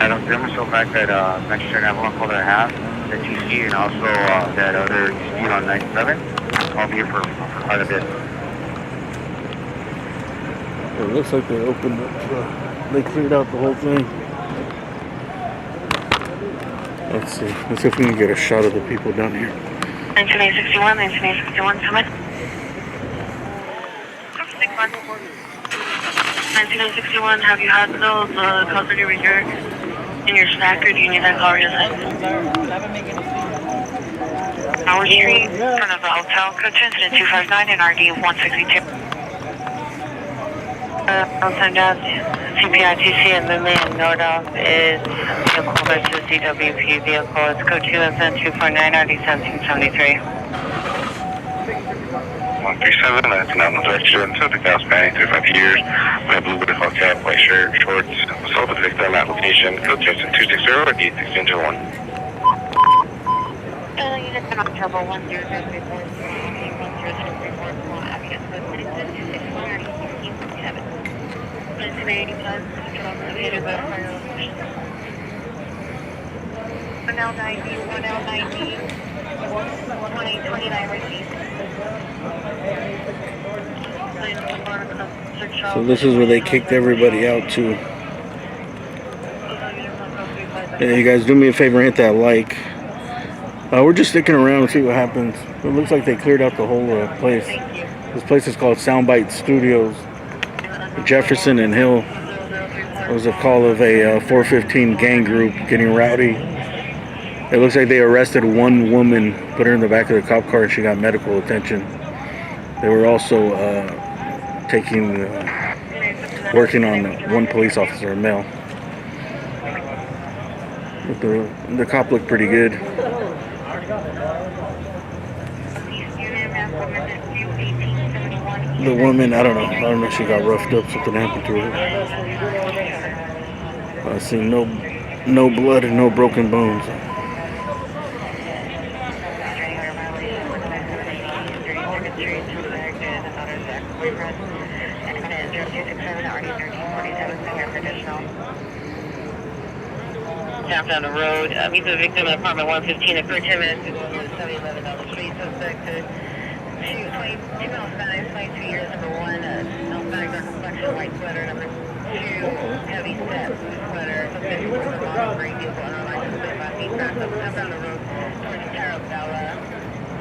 I don't feel so back that next year Avalon called it a half. that you see, and also that other dispute on 97. I'll be here for quite a bit. It looks like they opened up, they cleared out the whole thing. Let's see if we can get a shot of the people down here. 1961, 1961, come in. 1961, have you had those calls that you were here in your stack, or do you need that call reassigned? Howard Street, in front of the hotel, coach incident 259 and RD 162. I'll send out CPITC and movement north is vehicle versus DWP vehicle. It's code 249 RD 1773. 137, that's an outbound direction, subject now spanning 35 years, wearing blue hooded hog cap, white shirt, shorts, assaulted victim at location, code Jason 260, or D 1601. Units in October 10034, So this is where they kicked everybody out too. Yeah, you guys do me a favor and hit that like. We're just sticking around to see what happens. It looks like they cleared out the whole place. This place is called Soundbite Studios, Jefferson and Hill. It was a call of a 415 gang group getting rowdy. It looks like they arrested one woman, put her in the back of the cop car, and she got medical attention. They were also working on one police officer, a male. But the cop looked pretty good. The woman, I don't know if she got roughed up, something happened to her. I see no blood and no broken bones. Down the road, meet the victim at apartment 115 at 10 minutes to go to 711 down the street. Suspect to 22 Hispanic, 22 years, number 1, Hispanic dark complexion, white sweater, number 2, heavy set sweater, suspect was a long green vehicle on our license plate by feet back up down the road towards Tarabella.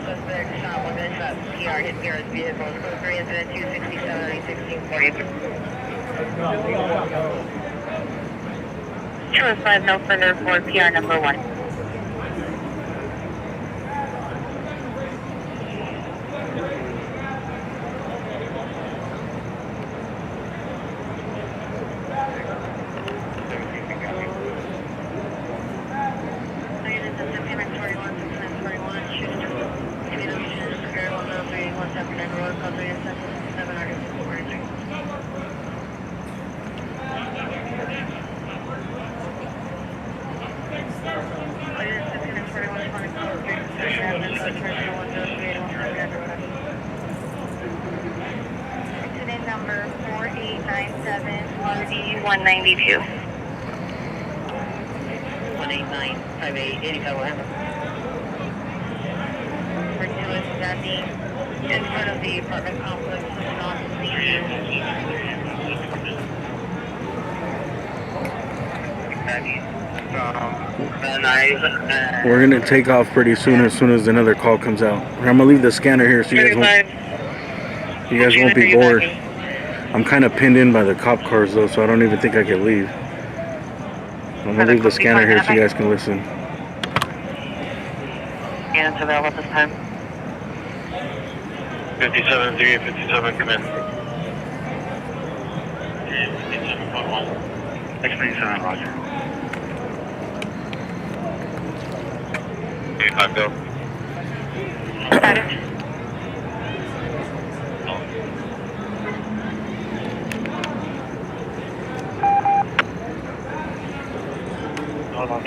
Suspect shot one gunshot, PR hit Garrett's vehicle. Code 3 incident 267 1640. 205, no further for PR number 1. Incident number 4897 RD 192. 18958 what happened? Virtuous standing in front of the apartment complex, not We're gonna take off pretty soon as another call comes out. I'm gonna leave the scanner here so you guys won't be bored. I'm kind of pinned in by the cop cars though, so I don't even think I can leave. I'm gonna leave the scanner here so you guys can listen. And it's available at this time. 57-3, come in. 697, roger. 85, go. Hold on.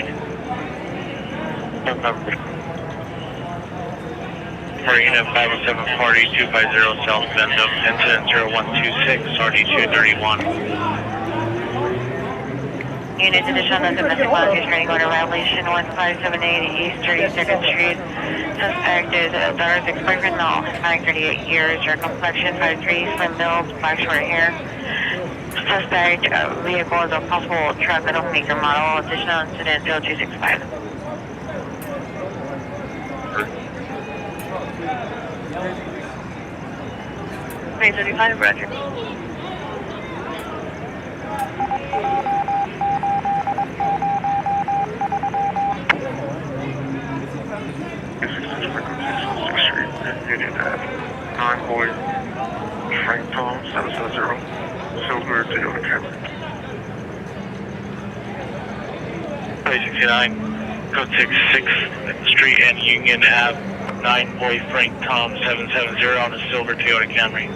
Marina 507 party 250 South Bendham, incident 0126, RD 231. Unit additional domestic violence returning order violation 1578 East 32nd Street. Suspect is daughter's ex-boyfriend, male, Hispanic, 38 years, your complexion 5'3", slim build, black short hair. Suspect vehicle is a possible truck, I don't make a model. Additional incident 0265. 335, Roger. Convoy, Frank Tom, 770, Silver, Toyota Camry. 69, code 66, Street and Union Ave, 9 Boy Frank Tom 770 on a silver Toyota Camry.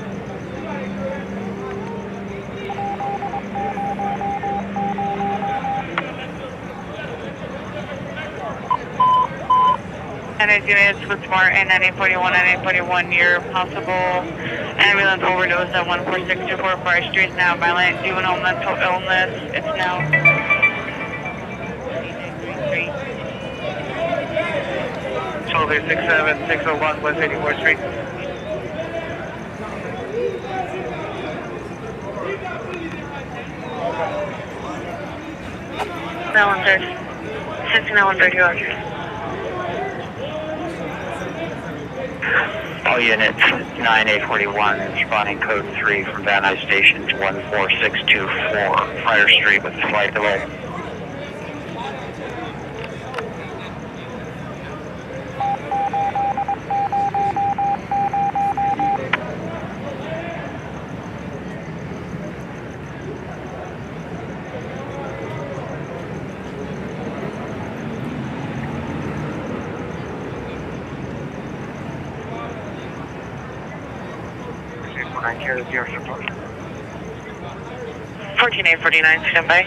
And as units with Smart and 9841, your possible ambulance overdose at 14624 Forest Street is now violent juvenile mental illness. It's now 12867, 601 West 84th Street. Now 130. 130, Roger. All units, 9841, responding code 3 from Van Nuys Station to 14624 Friar Street with flight delay. I carry 14849, stand by.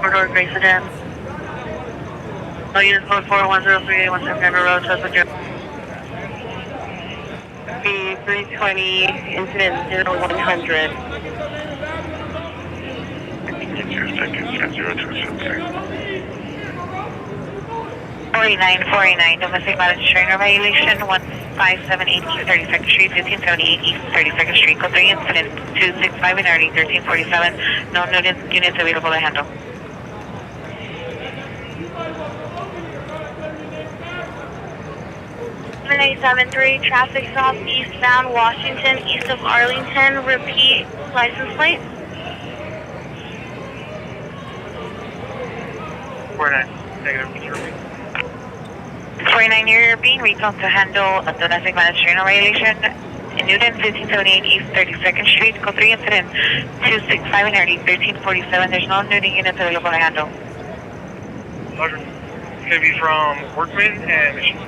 Corridor Grace Sedan. All units 44103817 Denver Road, Tesla Joe. B320, incident 0100. 489, domestic violence trainer violation 1578 East 32nd Street, 1578 East 32nd Street, code 3 incident 265 in RD 1347. No units available to handle. 773, traffic stop eastbound Washington, east of Arlington. Repeat license plate. 49, negative, return. 49, you're being recalled to handle a domestic violence trainer violation in Newton, 1578 East 32nd Street, code 3 incident 265 in RD 1347. There's no Newton units available to handle. Roger. It's going to be from Workman and Mission.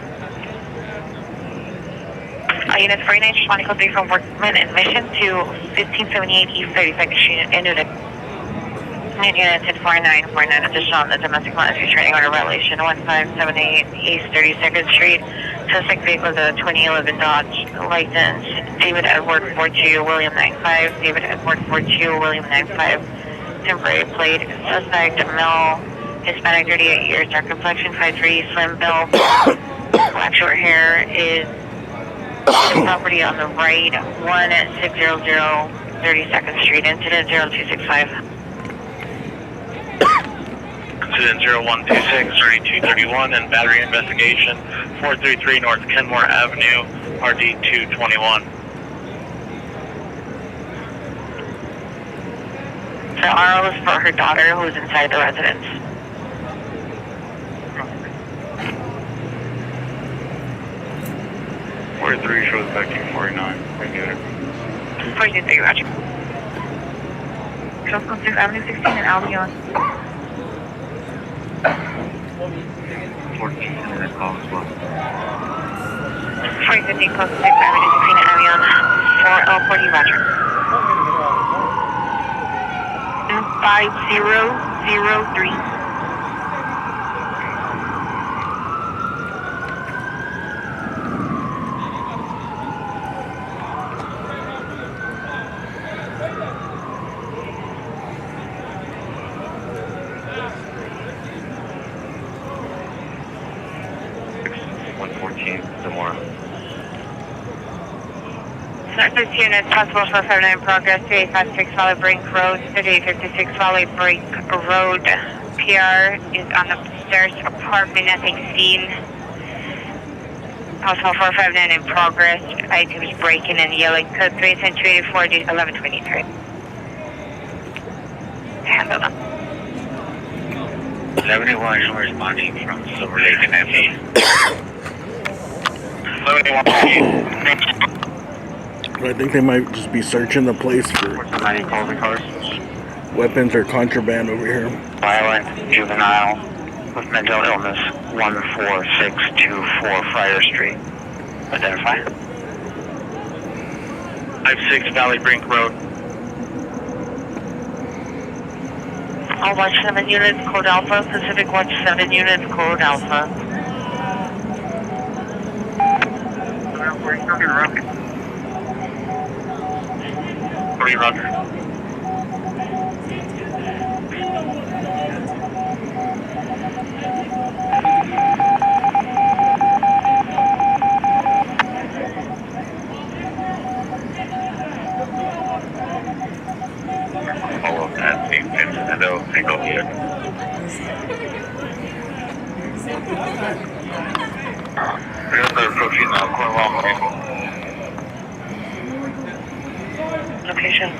Unit 49, responding code 3 from Workman and Mission to 1578 East 32nd Street in Newton. Unit 1049, additional on the domestic violence restraining order violation 1578 East 32nd Street. Suspect vehicle is a 2011 Dodge, license David Edward 42 William 95, David Edward 42 William 95, temporary plate. Suspect male, Hispanic, 38 years, dark complexion, 5'3", slim build, black short hair. Is the property on the right, 1600 32nd Street, incident 0265. Incident 0126, 3231, and battery investigation 433 North Kenmore Avenue, RD 221. The RO is for her daughter who is inside the residence. Where 3 shows back to 49. Right there. 43, Roger. Cross Concept Avenue 16 and Albion. 14 and that call as well. 4050 Cross Concept Avenue 16 and Albion. 4L40, Roger. 5003. 13, tomorrow. Surface unit, possible 459 in progress, 3856 Valley Brink Road, 3856 Valley Brink Road. PR is on the stairs, apartment, nothing seen. Possible 459 in progress, items breaking and yelling, code 3, 284, 1123. Handle them. 71 is responding from Silver Lake and FE. 71. I think they might just be searching the place for weapons or contraband over here. Violent juvenile with mental illness, 14624 Friar Street. Identify. 56 Valley Brink Road. I'll watch 7 units, code Alpha. Pacific watch 7 units, code Alpha. Roger. All of that same Nintendo single unit. We're approaching Cornwall. Location.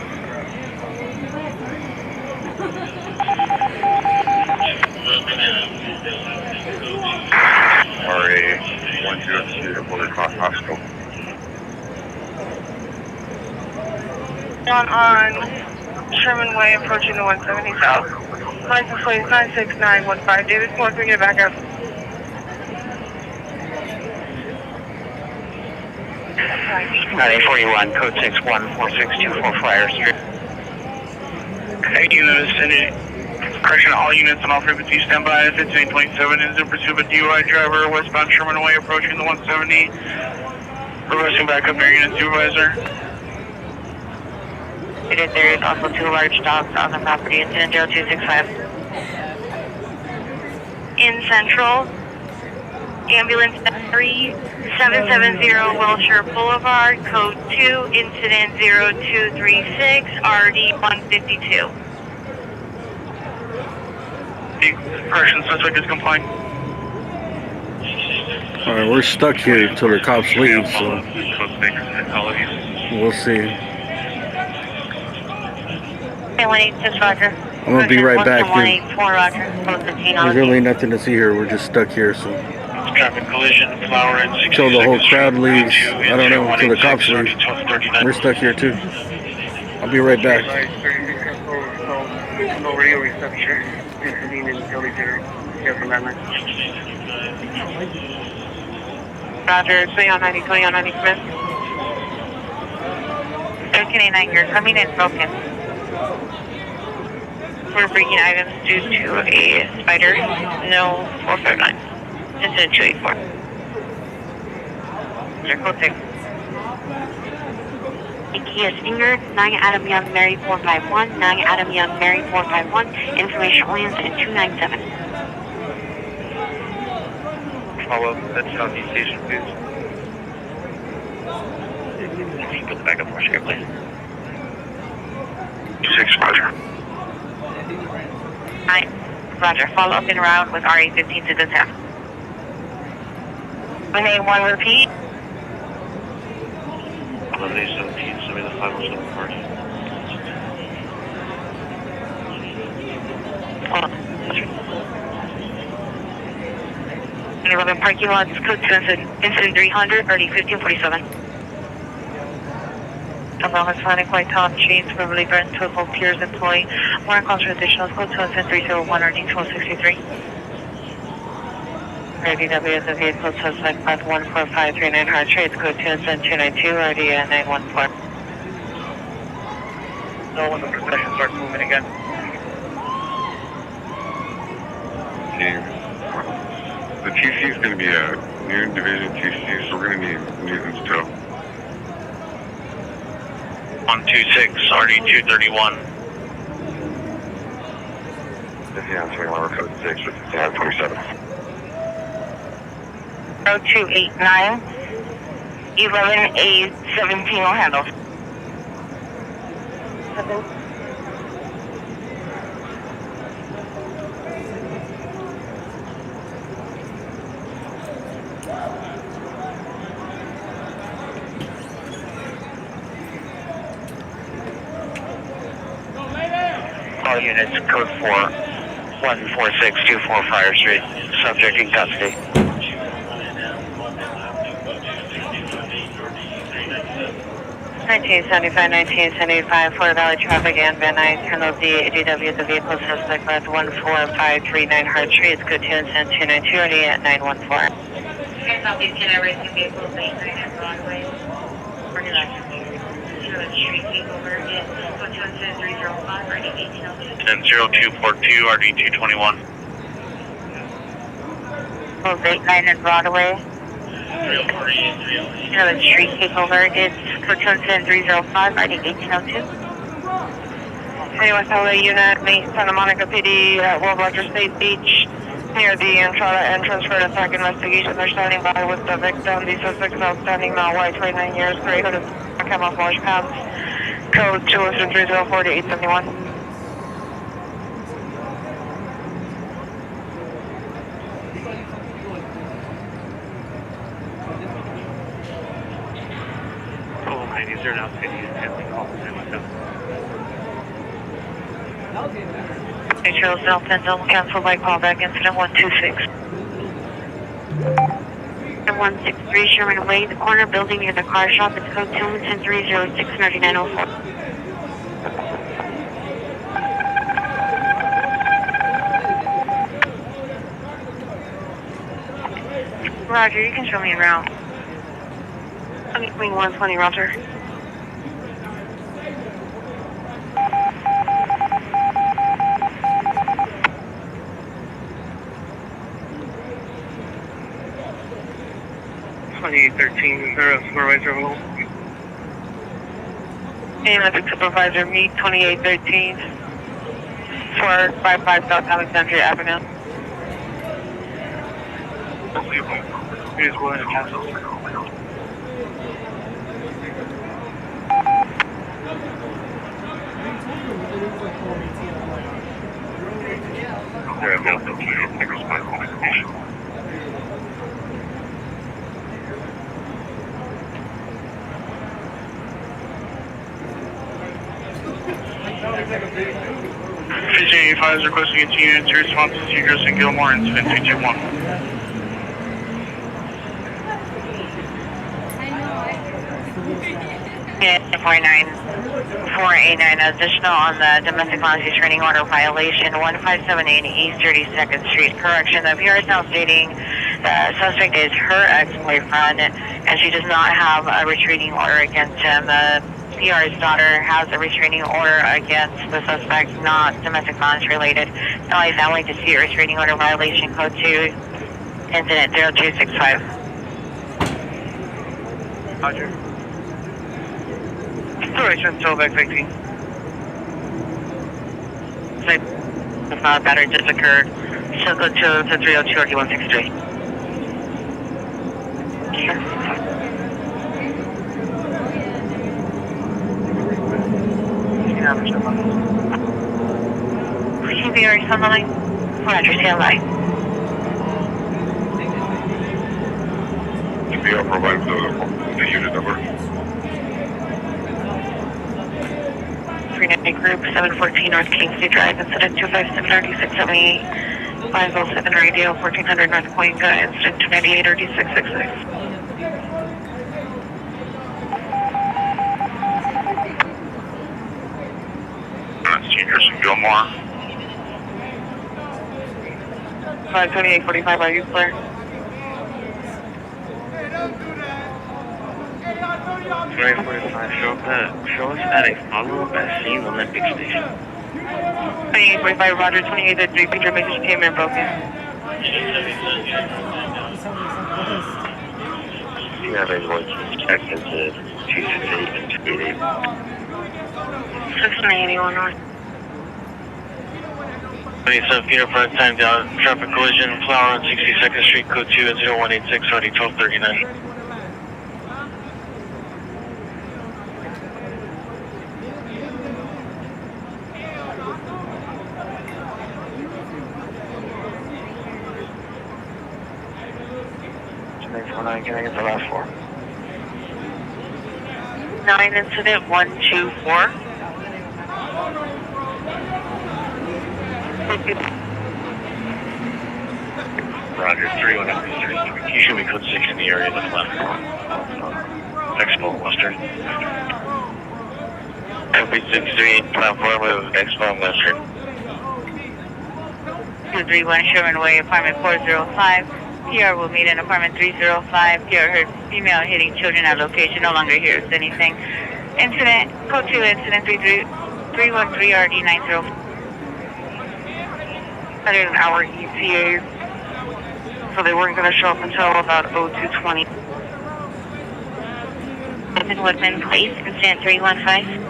RA 102 to Border Cross Hospital. On Sherman Way, approaching the 170 South. License plate 96915. David Ford, bring it back up. 9841, code 614624 Friar Street. Hey, unit vicinity. Correction, all units on all frequencies stand by. 1527 is in pursuit of a DUI driver, westbound Sherman Way, approaching the 170. Reversing back up near unit supervisor. There is also 2 large dogs on the property. Incident 0265. In Central, ambulance 3770 Wilshire Boulevard, code 2, incident 0236, RD 152. The correction suspect is complying. Alright, we're stuck here until the cops leave, so we'll see. 186 Roger. I'm gonna be right back, dude. 184 Roger. Code 15 There's really nothing to see here. We're just stuck here, so Traffic collision, flower and until the whole crowd leaves, I don't know, until the cops leave. We're stuck here too. I'll be right back. No radio reception. Roger, 20 on 90, come in. 1389, you're coming in broken. We're bringing items due to a spider, no 459. Incident 284. Your code 6. Kia Stinger, 9 Adam Young, Mary 451, 9 Adam Young, Mary 451, information only incident 297. Follow that Southeast Station, please. If you put the backup for share, please. 26, Roger. 9, Roger. Follow up in route with RA-15 to the south. 181, repeat. 1117, send me the 507 party. Hold on. 11 parking lots, code 2, incident 300, RD 1547. About Hispanic white top chains from Believer and Total Piers employee. Warrant calls for additional code 2, incident 301, RD 1263. RDW is a vehicle suspect path 14539 hard trades, code 2, incident 292, RD 914. So when the procession starts moving again. The TC is going to be a new division TC, so we're going to need Newton's tow. 126, RD 231. This is answering level code 6 with 27. 0289, 11A17 will handle. All units, code 4, 14624 Fire Street, subject in custody. 1975, Florida Valley traffic and Van Nuys, handle the ADW, the vehicle suspect left 14539 Hart Street, it's code 2 and 292, already at 914. Okay, Southeast Canada Racing Vehicle, 89 at Broadway. Organized. Street takeover is code 2 and 305, already 1802. 10-0242, RD221. 89 at Broadway. Another street takeover, it's code 210-305, ID 1802. 21 LA unit, Santa Monica PD at World Roger State Beach, near the Entrada entrance for an attack investigation. They're standing by with the victim. The suspect is outstanding, male, white, 29 years, gray hooded, camouflage pants, code 210-304 to 871. They're now cities handling all the time myself. Trail South Pendulum, cancel by callback incident 126. And 163 Sherman Way, the corner building near the car shop, it's code 210-306, 9904. Roger, you can show me around. I'm between 120, Roger. Supervisor Will. Epic Supervisor, meet 2813 455 South Alexandria Avenue. Here's one to cancel. They're available to you. Take responsible information. PJ85 is requesting its unit to response to Seagrass and Gilmore incident 221. Yeah, 489 additional on the domestic violence restraining order violation 1578 East 32nd Street. Correction, the PR is now stating the suspect is her ex-boyfriend and she does not have a restraining order against him. The PR's daughter has a restraining order against the suspect, not domestic violence related. LA family dispute restraining order violation code 2, incident 0265. Roger. Duration still back 15. If not, battery just occurred. So go to 302 or 163. Sure. CBR is on the line. Roger, stand by. CBR provides the unit number. 390 Group, 714 North Kingsley Drive, incident 257-3678, 507 radio, 1400 North Coinga, incident 298-3666. Seniors in Gilmore. 528-45, are you clear? 2845, show us at a follow-up at scene Olympic Station. 2845, Roger, 28-3, Peter message came in broken. You have anyone check into 268 and 288. 681 North. 27 feet apart, time down, traffic collision, Flower on 62nd Street, code 2 at 0186, already 1239. Can I get the last four? 9 incident 124. Roger, 313. You should be code 6 in the area that's left. Expo Western. MP63, platform of Expo Western. 231 Sherman Way, apartment 405. PR will meet in apartment 305. PR heard female hitting children at location, no longer hears anything. Incident, code 2, incident 313 RD 90. That is our ETA. So they weren't going to show up until about 0220. Woodman Place, incident 315.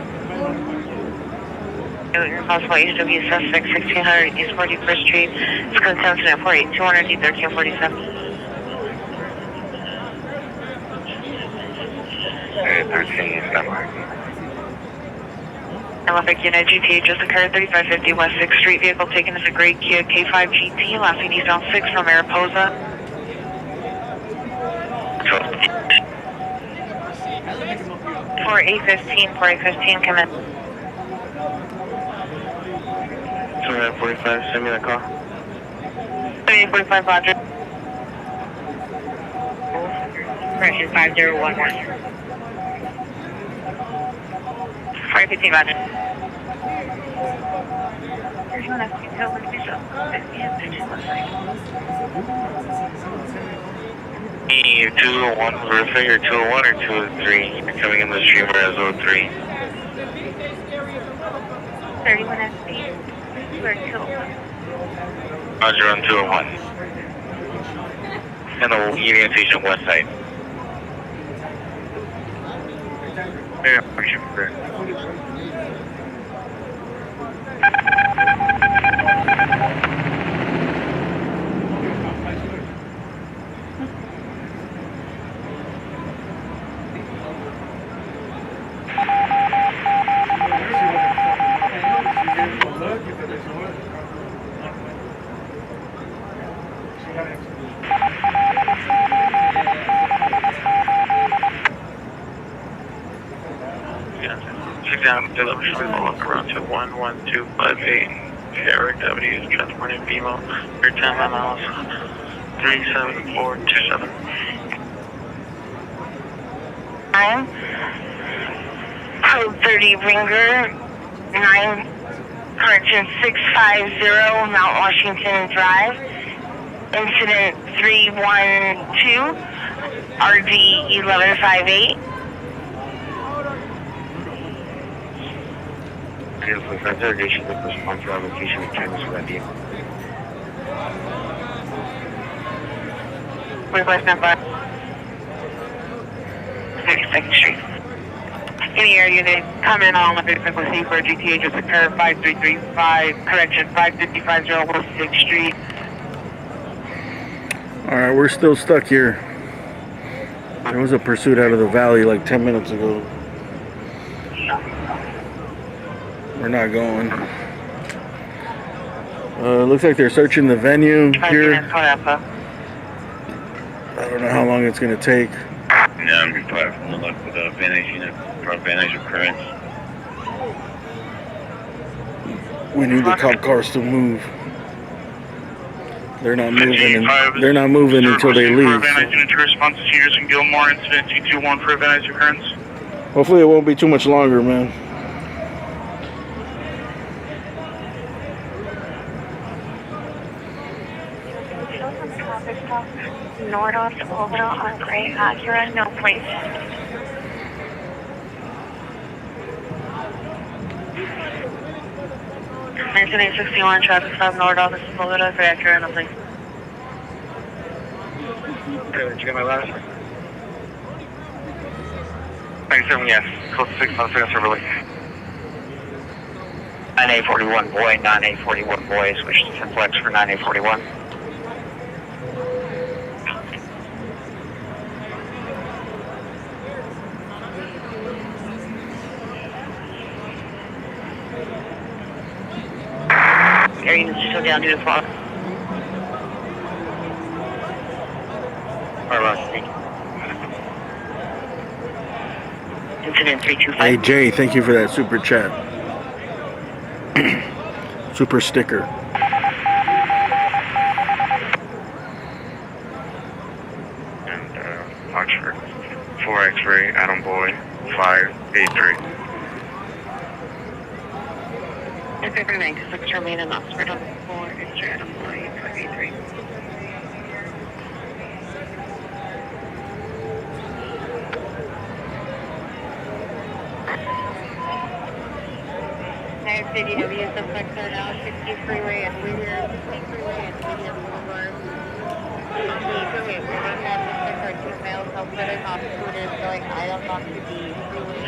Possible HW suspect 1600 East 41st Street. It's code incident 48200 D1347. Area 13, stand by. Traffic unit GTA just occurred 3550 West 6th Street. Vehicle taken as a gray Kia K5 GT. Last seen eastbound 6 from Mariposa. For 815, come in. 245, send me the call. 2845, Roger. Correction 5011. 515, Roger. 201 for figure 201 or 203. You're coming in the streamer as 03. 31 SP. We're 201. Roger on 201. And the Union Station west side. Yeah, pushing for it. Down to the walk around to 11258 Sherrick Avenue, transporting BMO, your 10 miles, 37427. 9, code 30 Ringer, 9, correction 650 Mount Washington Drive, incident 312, RD 1158. Beautiful. For interrogation, the respond to our location and cameras for that vehicle. Request number 32nd Street. Any area that come in on the physical scene for GTA just occurred 5335, correction 5550 West 6th Street. Alright, we're still stuck here. There was a pursuit out of the valley like 10 minutes ago. We're not going. Looks like they're searching the venue here. I don't know how long it's going to take. Yeah, I'm required from the left with a Vantage unit for Vantage occurrence. We need the cop cars to move. They're not moving. They're not moving until they leave. Vantage unit to respond to Cedars and Gilmore, incident 221 for Vantage occurrence. Hopefully it won't be too much longer, man. Nordoff to Orbital on Gray Acura, no place. Incident 61, traffic stop Nordoff, this is Orbital, Gray Acura, no place. Okay, did you get my last? 97, yes. Close to 6 on the second server link. 9A41 boy, 9A41 boy, switch to 10 flex for 9A41. Air units are still down due to fog. Incident 325. Hey Jay, thank you for that super chat. Super sticker. And Oxford 4 X-ray, Adam Boy 583. Paper 96 remain in Oxford on 4 X-ray, Adam Boy 583. CDW suspects are now 60 freeway and Whittier, 60 freeway and Whittier Boulevard. On the freeway, boarding have suspects are 2 males, self-footed, off scooters, going items onto the freeway.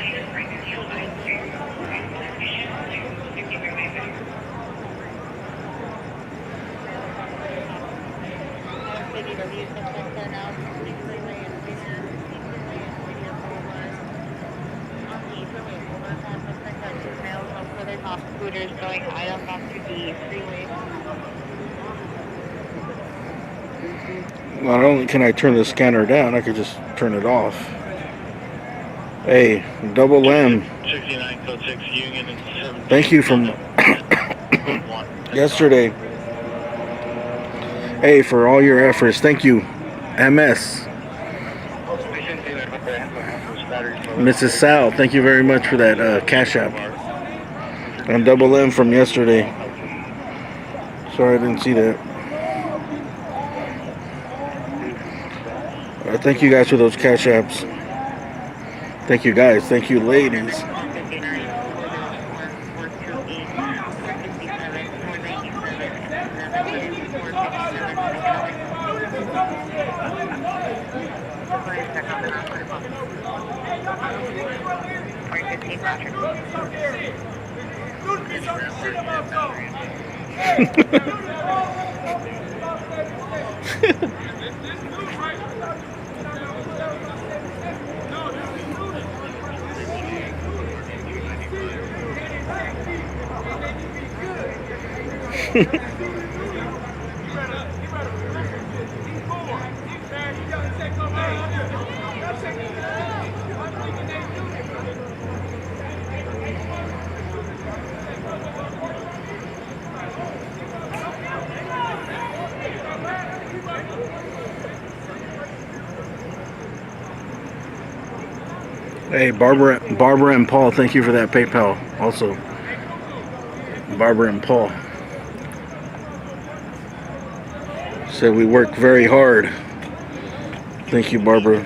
CDW suspects are now 60 freeway and Whittier, 60 freeway and Whittier Boulevard. On the freeway, boarding have suspects are 2 males, self-footed, off scooters, going items onto the freeway. Not only can I turn the scanner down, I could just turn it off. Hey, Double M. 69 code 6 Union and 7. Thank you from yesterday. Hey, for all your efforts. Thank you, MS. Mrs. Sal, thank you very much for that cash app. And Double M from yesterday. Sorry I didn't see that. Thank you guys for those cash apps. Thank you guys. Thank you ladies. Hey, Barbara and Paul, thank you for that PayPal also. Barbara and Paul said we work very hard. Thank you, Barbara.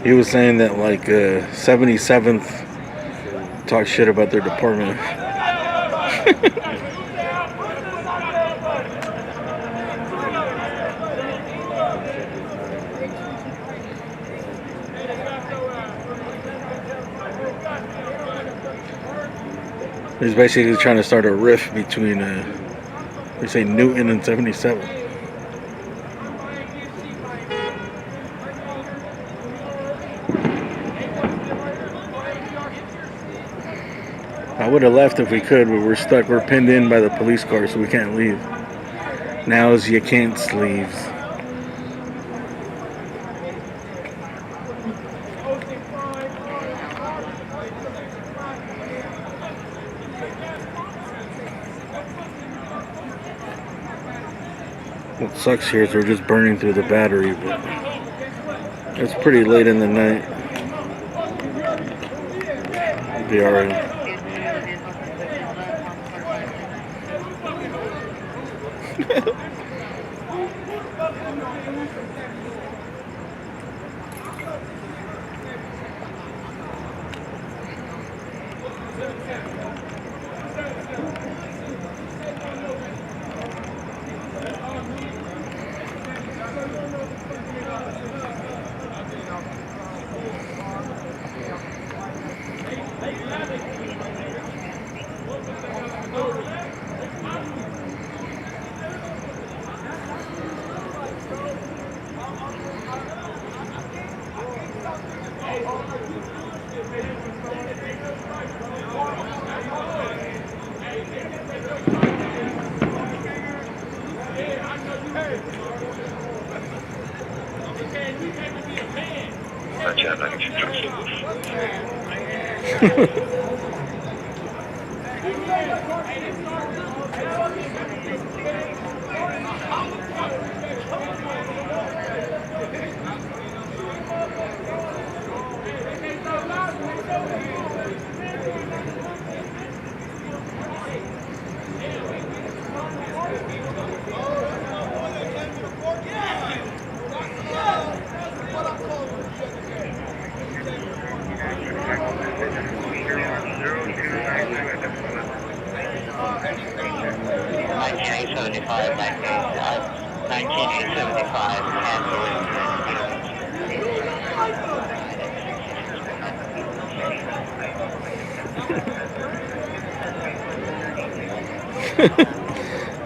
He was saying that like 77th talk shit about their department. He's basically trying to start a rift between, they say Newton and 77. I would have left if we could, but we're stuck. We're pinned in by the police car, so we can't leave. Now's you can't leave. What sucks here is we're just burning through the battery, but it's pretty late in the night. It'll be alright.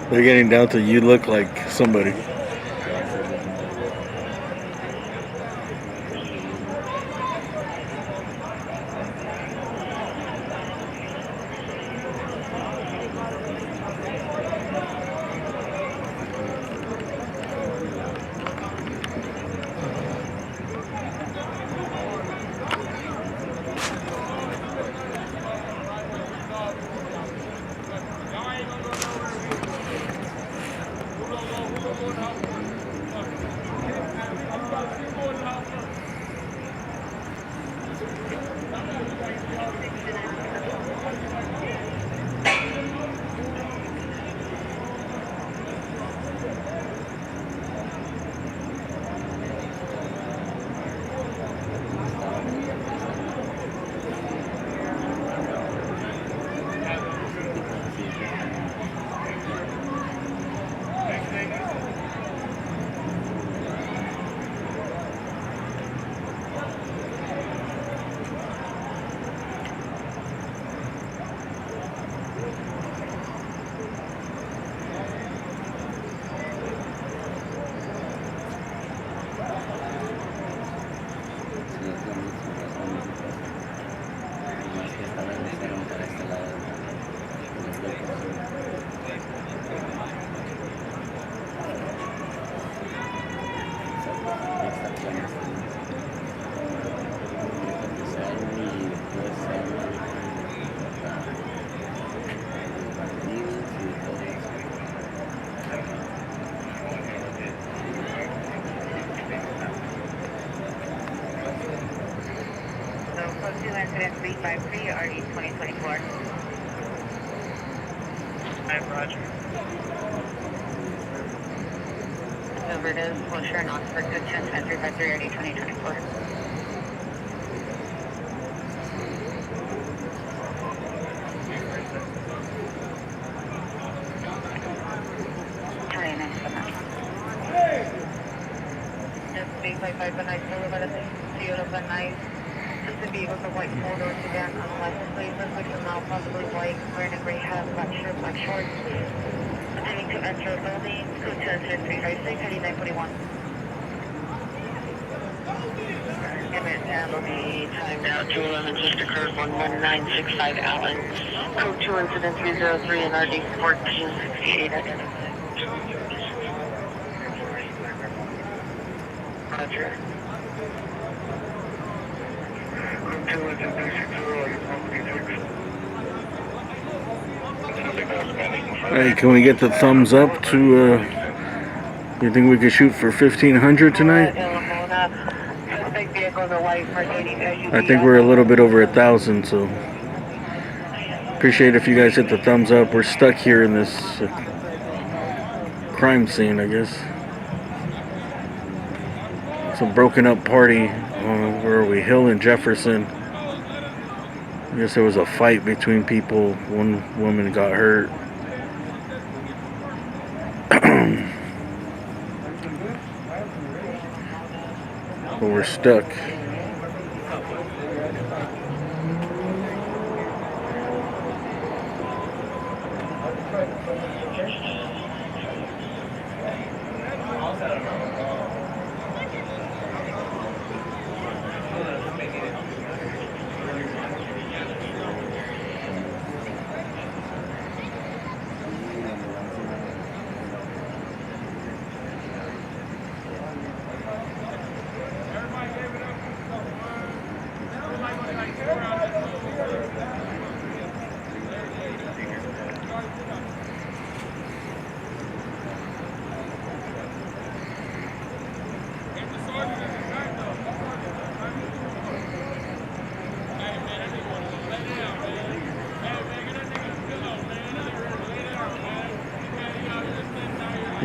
They're getting down to you look like somebody. Incident 353, RD 2024. I'm Roger. Over it is, Wilshire and Oxford, good chance, 353, RD 2024. Just 355 Van Nuys Boulevard, Seattle Van Nuys. Just a vehicle with a white four-door sedan on the license plate, which is now possibly white, wearing a gray hat, black shirt, black shorts. Attempting to enter a building, code to incident 356, 3941. Will be timed out to 11, just occurred 11965 Allen. Code 2 incident 303 and RD 1468 identified. Roger. Hey, can we get the thumbs up to, you think we could shoot for 1,500 tonight? I think we're a little bit over 1,000, so appreciate if you guys hit the thumbs up. We're stuck here in this crime scene, I guess. It's a broken up party. Where are we? Hill and Jefferson. I guess there was a fight between people. One woman got hurt. But we're stuck.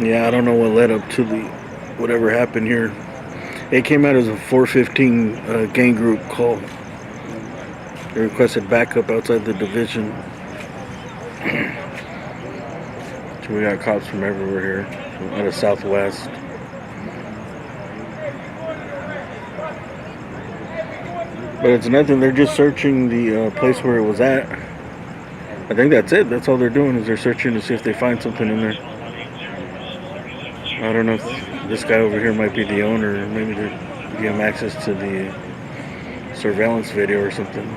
Yeah, I don't know what led up to whatever happened here. It came out as a 415 gang group call. They requested backup outside the division. So we got cops from everywhere here, out of Southwest. But it's nothing. They're just searching the place where it was at. I think that's it. That's all they're doing is they're searching to see if they find something in there. I don't know if this guy over here might be the owner. Maybe they give him access to the surveillance video or something.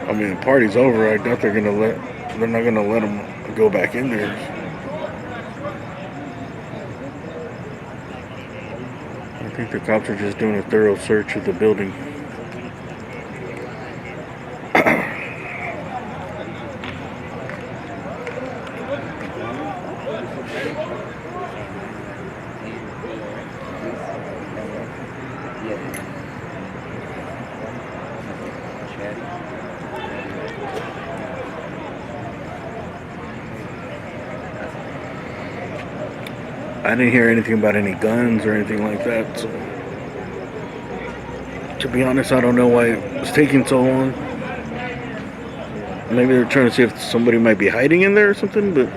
I mean, the party's over. I doubt they're not gonna let him go back in there. I think the cops are just doing a thorough search of the building. I didn't hear anything about any guns or anything like that, so to be honest, I don't know why it was taking so long. Maybe they're trying to see if somebody might be hiding in there or something, but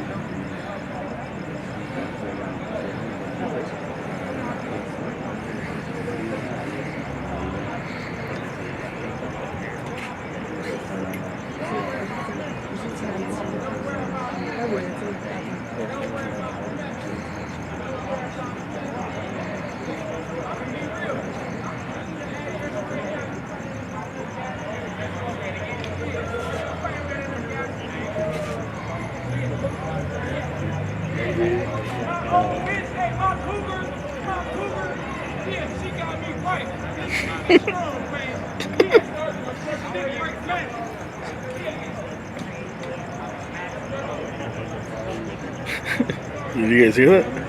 did you guys hear that?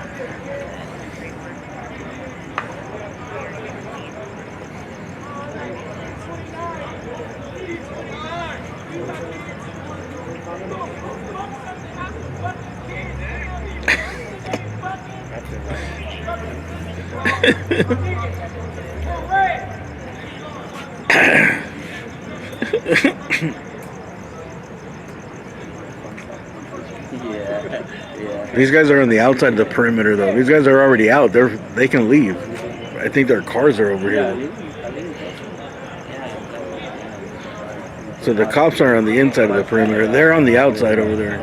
These guys are on the outside of the perimeter, though. These guys are already out. They can leave. I think their cars are over here. So the cops are on the inside of the perimeter. They're on the outside over there.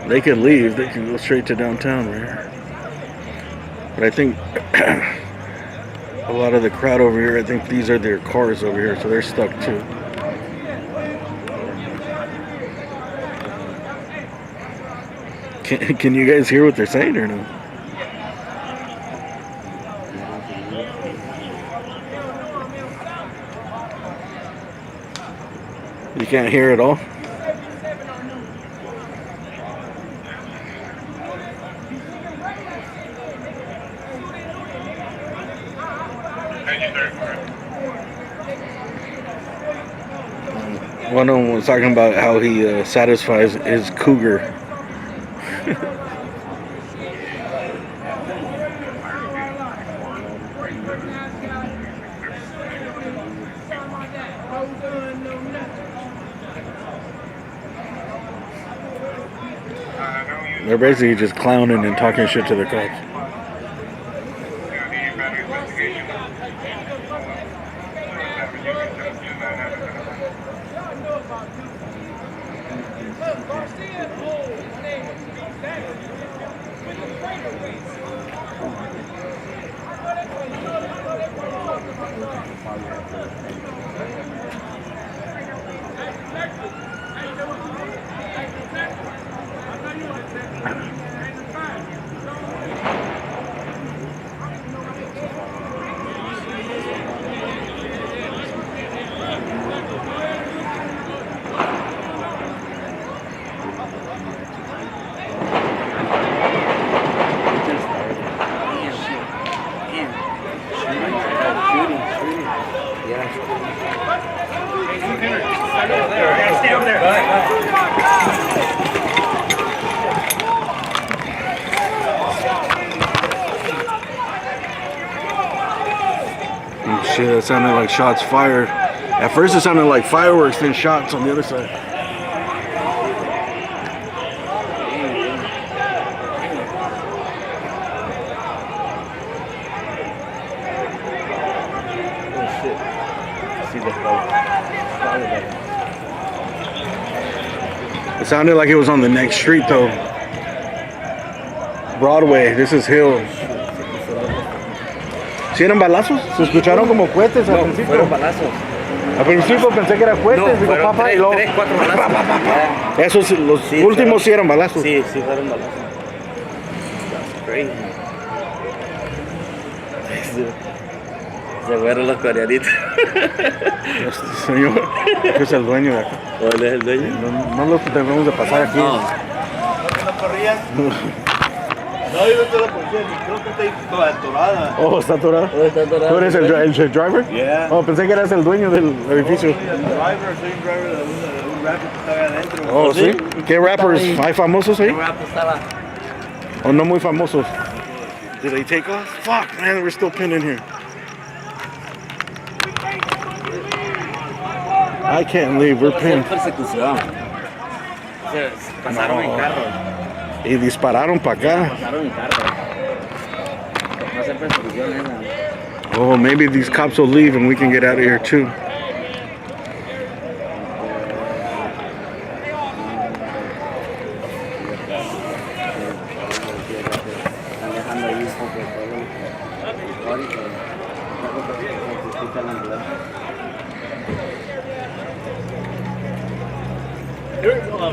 They can leave. They can go straight to downtown right here. But I think a lot of the crowd over here, I think these are their cars over here, so they're stuck too. Can you guys hear what they're saying or no? You can't hear it all? One of them was talking about how he satisfies his cougar. They're basically just clowning and talking shit to the cops. shit, that sounded like shots fired. At first it sounded like fireworks, then shots on the other side. It sounded like it was on the next street though. Broadway, this is Hill. ¿Sí eran balazos? ¿Se escucharon como cohetes al principio? Fueron balazos. Al principio pensé que eran cohetes, No, digo, fueron papá, y luego... 3, 4 balazos. Esos, los Sí, últimos sí eran balazos. Sí, sí fueron balazos. That's crazy. Se fueron los coreanitos. Este señor, que es el dueño de acá. ¿O él es el dueño? No lo debemos de pasar aquí. No. ¿No corrían? No, yo no te la policía, creo que está toda atorada. Oh, está atorado. ¿Tú eres el driver? Yeah. Oh, pensé que eras el dueño del edificio. Soy un driver de un rapper que estaba adentro. Oh, ¿sí? ¿Qué rappers? ¿Hay famosos ahí? ¿Qué rap estaba? ¿O no muy famosos? Did they take off? Fuck, man, we're still pinned in here. I can't leave, we're pinned. Persecución. Pasaron en carro. Y dispararon para acá. Pasaron en carro. Va a ser persecución esa. Oh, maybe these cops will leave and we can get out of here too.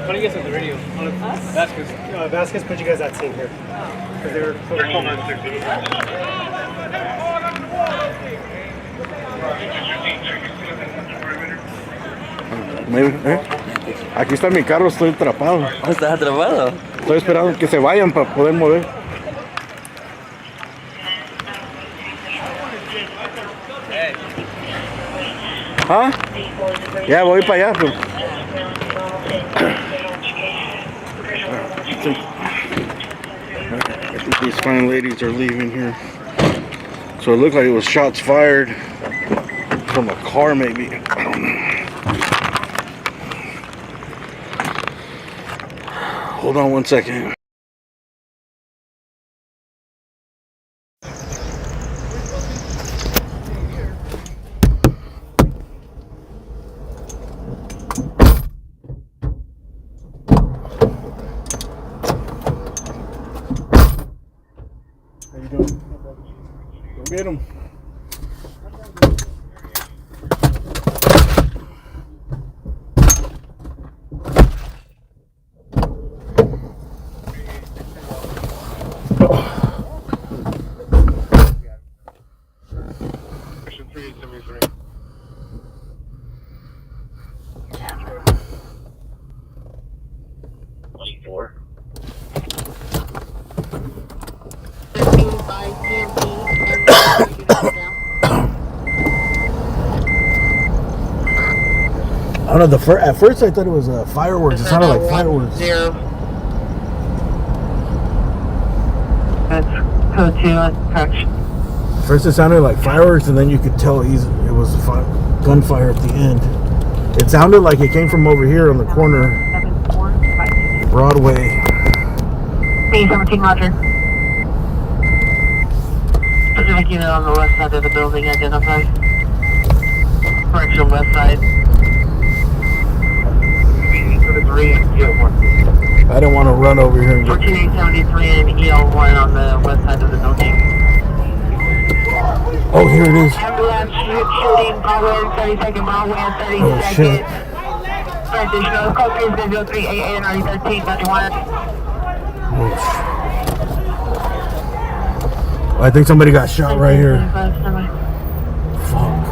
Putting us on the radio. Vasquez put you guys that scene here. Because they were so Aquí está mi carro, estoy atrapado. ¿Estás atrapado? Estoy esperando que se vayan para poder mover. ¿Ah? Ya voy para allá. Pues. I think these fine ladies are leaving here. So it looked like it was shots fired from a car maybe. I don't know. Hold on one second. How you doing? Go get him. Section 373. I don't know, at first I thought it was fireworks. It sounded like fireworks. That's code 2, correction. First it sounded like fireworks, and then you could tell it was gunfire at the end. It sounded like it came from over here on the corner, Broadway. B-17, roger. Specific unit on the west side of the building, identified. Correction, west side. I didn't want to run over here and get... 14873 and EL1 on the west side of the building. Oh, here it is. Ambulance shooting, Broadway, 32nd Broadway, 32nd. Oh, shit. Additional code 30388 and 13, 31. I think somebody got shot right here. Fuck.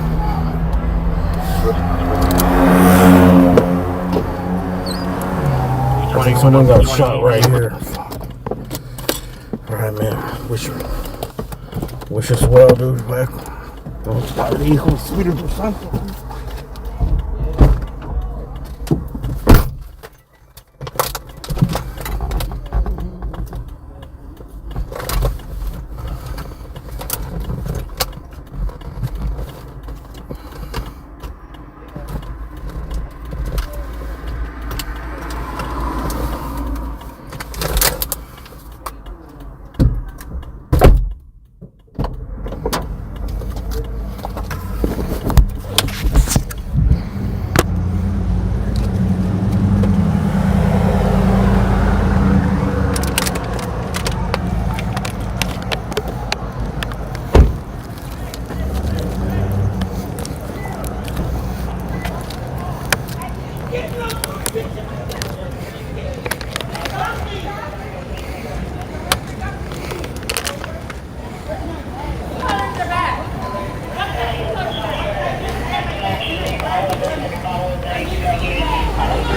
I think someone got shot right here. Fuck. Alright, man. Wish us well, dude. Don't stop the Hijo Espíritu Santo.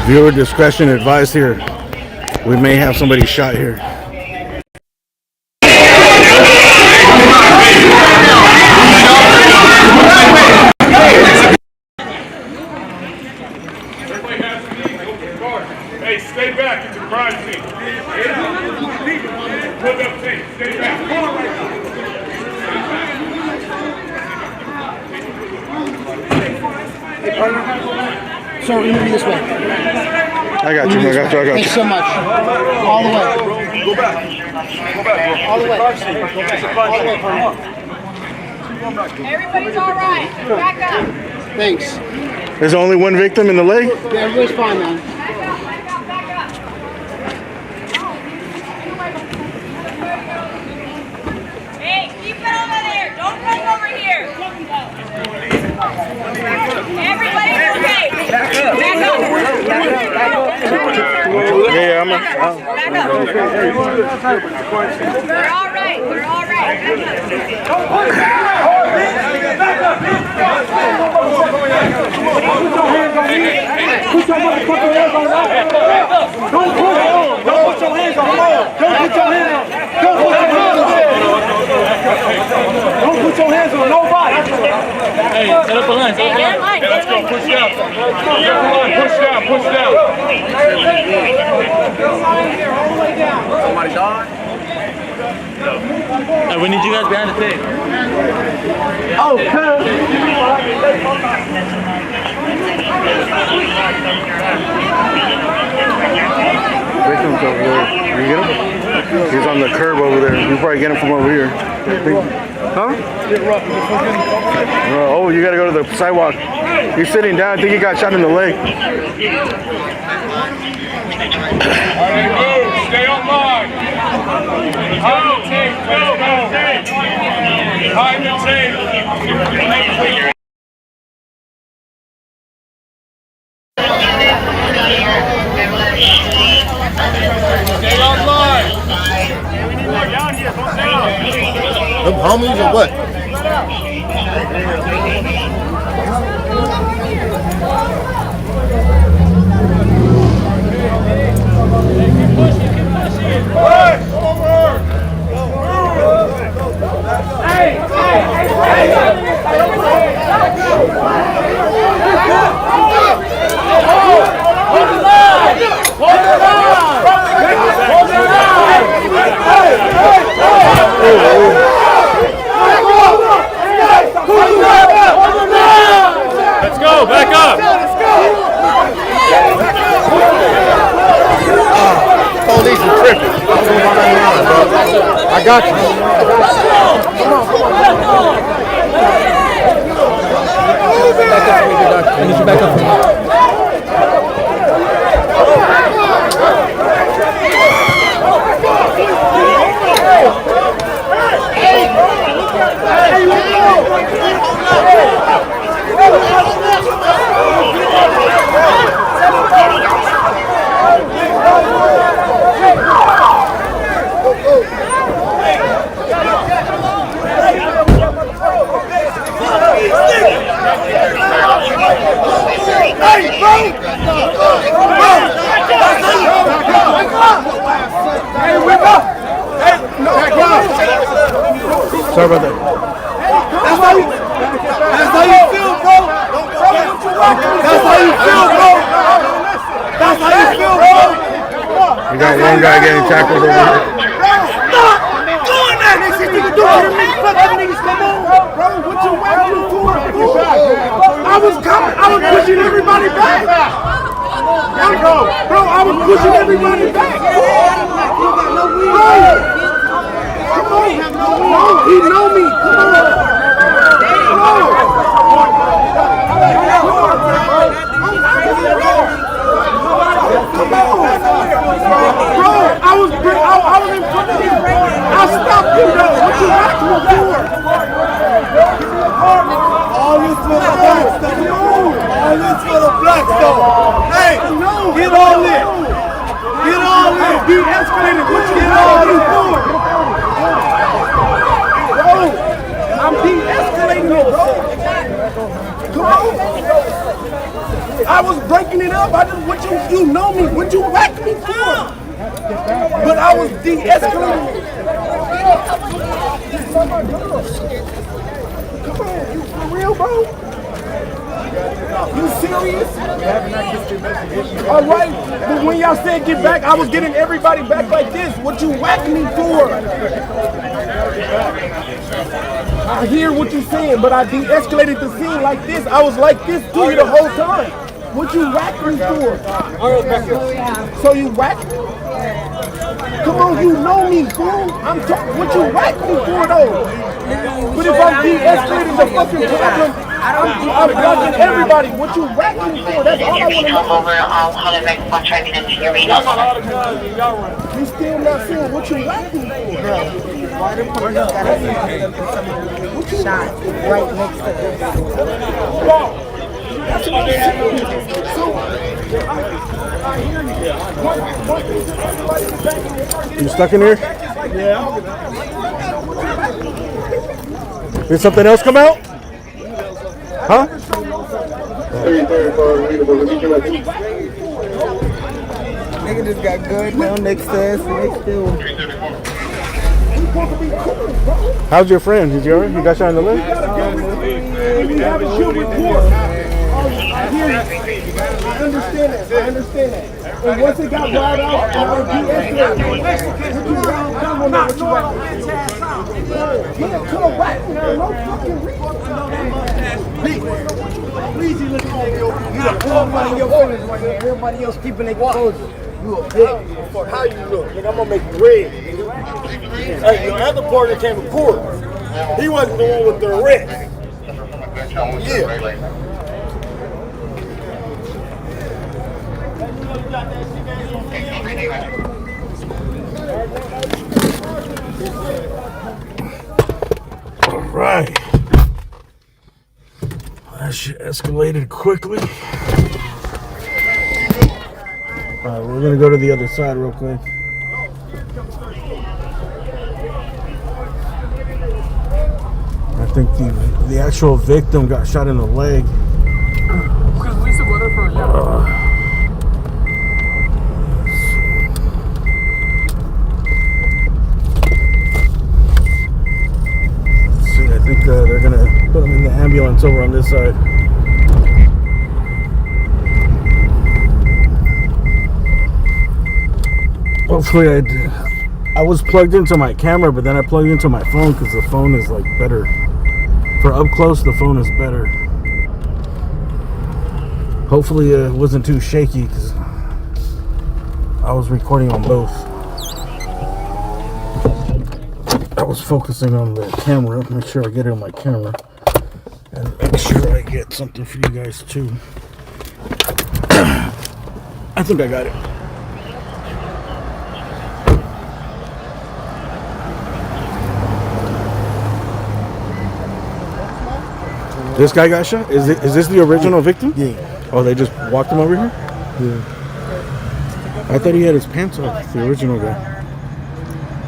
Viewer discretion advised here. We may have somebody shot here. Hey, stay back. It's a crime scene. Put up tape. Stay back. Hey, partner. So we're gonna be this way. I got you. Thanks so much. All the way. Go back. All the way. It's a crime scene. Everybody's all right. Back up. Thanks. There's only one victim in the leg? Yeah, everybody's fine, man. Hey, keep it over there. Don't run over here. Everybody's okay. Back up. Yeah, I'm Back up. They're all right. They're all right. Back up. Put your motherfucking hands on that. Don't put your hands on that. Don't put your hands on. Don't put your hands on. Don't put your hands on nobody. Hey, set up a line. Hey, get in line. Let's go. Push down. Push down. Push down. Somebody died? Hey, we need you guys behind the tape. Oh, cool. Victim's over there. You get him? He's on the curb over there. You probably get him from over here. Huh? Oh, you gotta go to the sidewalk. He's sitting down. I think he got shot in the leg. Stay on line. Hide the tape. Let's go. Hide the tape. Stay on line. Them homies or what? Let's go, back up. Police are tripping. I got you. I need you back up. Sorry about that. That's how you feel, bro. That's how you feel, bro. That's how you feel, bro. We got one guy getting tackled over here. Stop doing that. Next thing you can do is fuck them niggas. Come on, bro. What you waiting for? I was coming. I was pushing everybody back. Bro, I was pushing everybody back. Come on. No, he know me. Come on. Bro, I was in front of you. I stopped you though. What you acting for? All this for the blacks, though. All this for the blacks, though. Hey, get all in. Get all in. De-escalated. What you get all in for? Bro, I'm de-escalating it, bro. Come on. I was breaking backing it up. What you know me? What you whack me for? But I was de-escalating. Come on, you for real, bro? You serious? All right, but when y'all said get back, I was getting everybody back like this. What you whack me for? I hear what you're saying, but I de-escalated the scene like this. I was like this to you the whole time. What you whack me for? So you whack me? Come on, you know me, fool. I'm talking. What you whack me for, though? But if I'm de-escalating the fucking problem, I'm blocking everybody. What you whack me for? That's all I want to know. You still not saying what you whack me for? Why the police gotta shot right next to this? That's what I'm saying. So, You stuck in here? Yeah. Did something else come out? Huh? Nigga just got good now next to us. How's your friend? Is he alright? You got shot in the leg? We have a good report. I understand that. And once it got wild out, I was de-escalating. Please, you look at everybody in your phones right now. Everybody else keeping their composure. You a bitch. How you look? Nigga, I'm gonna make you red. Hey, your other partner came to court. He wasn't the one with the arrest. Yeah. All right. That shit escalated quickly. All right, we're gonna go to the other side real quick. I think the actual victim got shot in the leg. See, I think they're gonna put him in the ambulance over on this side. Hopefully I was plugged into my camera, but then I plugged into my phone because the phone is like better. For up close, the phone is better. Hopefully it wasn't too shaky because I was recording on both. I was focusing on the camera, make sure I get it on my camera, and make sure I get something for you guys too. I think I got it. This guy got shot? Is this the original victim? Yeah. Oh, they just walked him over here? Yeah. I thought he had his pants off, the original guy.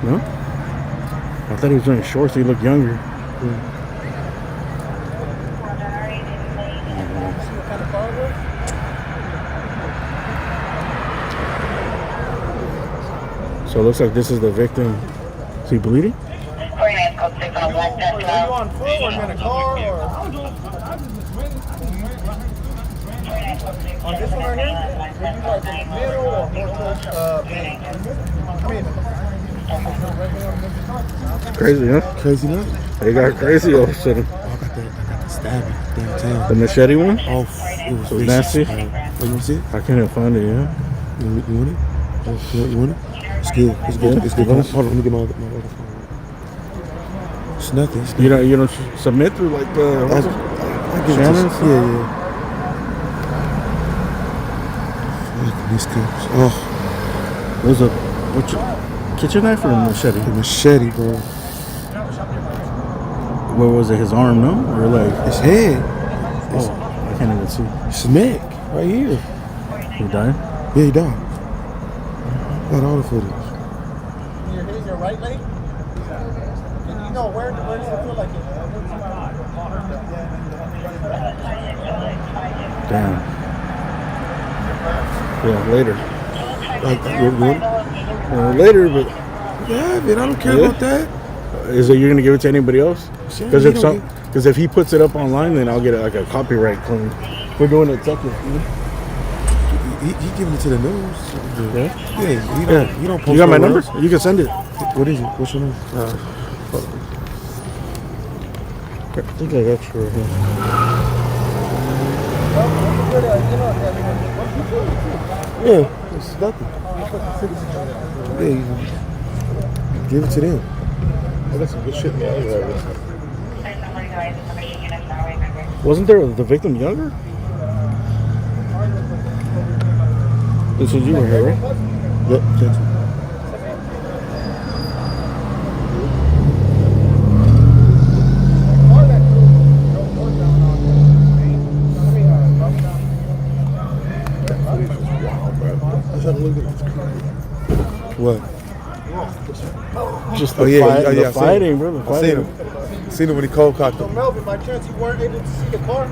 No? I thought he was wearing shorts, he looked younger. Yeah. So it looks like this is the victim. Is he bleeding? Are you on foot or in a car or? On this one right here? Would you like in the middle or more towards Crazy, huh? Crazy enough. They got crazy all of a sudden. I got the stabbing downtown. The machete one? Oh, it was nasty. Oh, you want to see it? I can't even find it, yeah. You want it? You want it? It's good. It's good. It's good. Hold on, let me get my other phone. It's nothing. It's You don't submit through like the Shannon's? Yeah. This comes. Oh, was a kitchen knife or a machete? A machete, bro. Where was it? His arm, no? Or like his head? Oh, I can't even see. His neck, right here. He died? Yeah, he died. Got all the footage. Here's your right leg. You know where does it feel like it? Damn. Yeah, later. Like, Later, but yeah, man, I don't care about that. Is it you're gonna give it to anybody else? Yeah, Because he if don't if he puts it up online, then I'll get like a copyright claim. We're doing it technically. He giving it to the news. Yeah. He don't post You got my nowhere number? else. You can send it. What is it? What's your name? I think I got you right here. Yeah, it's nothing. Yeah, you give it to them. I got some good shit in the alley. Wasn't there the victim younger? This was you right here, right? Yep, that's it. What? Just the the fighting, bro. The I fighting. seen him when he cold cocked him. Melvin, by chance you weren't able to see the car?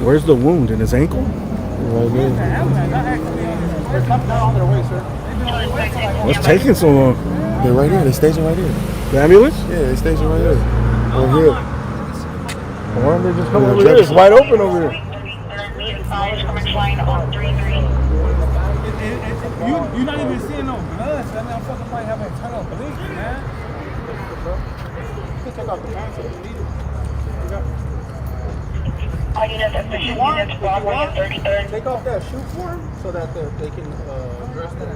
Where's the wound? In his ankle? Right there. What's taking so long? They're right here. They're staging right here. The ambulance? Yeah, they're staging right here. Over here. Why don't they just come over here? It's wide open over here. You're not even seeing no blood, so that motherfucker might have a ton of bleeding, man. You can take off the pants if you need it. Take off that shoe for him so that they can address the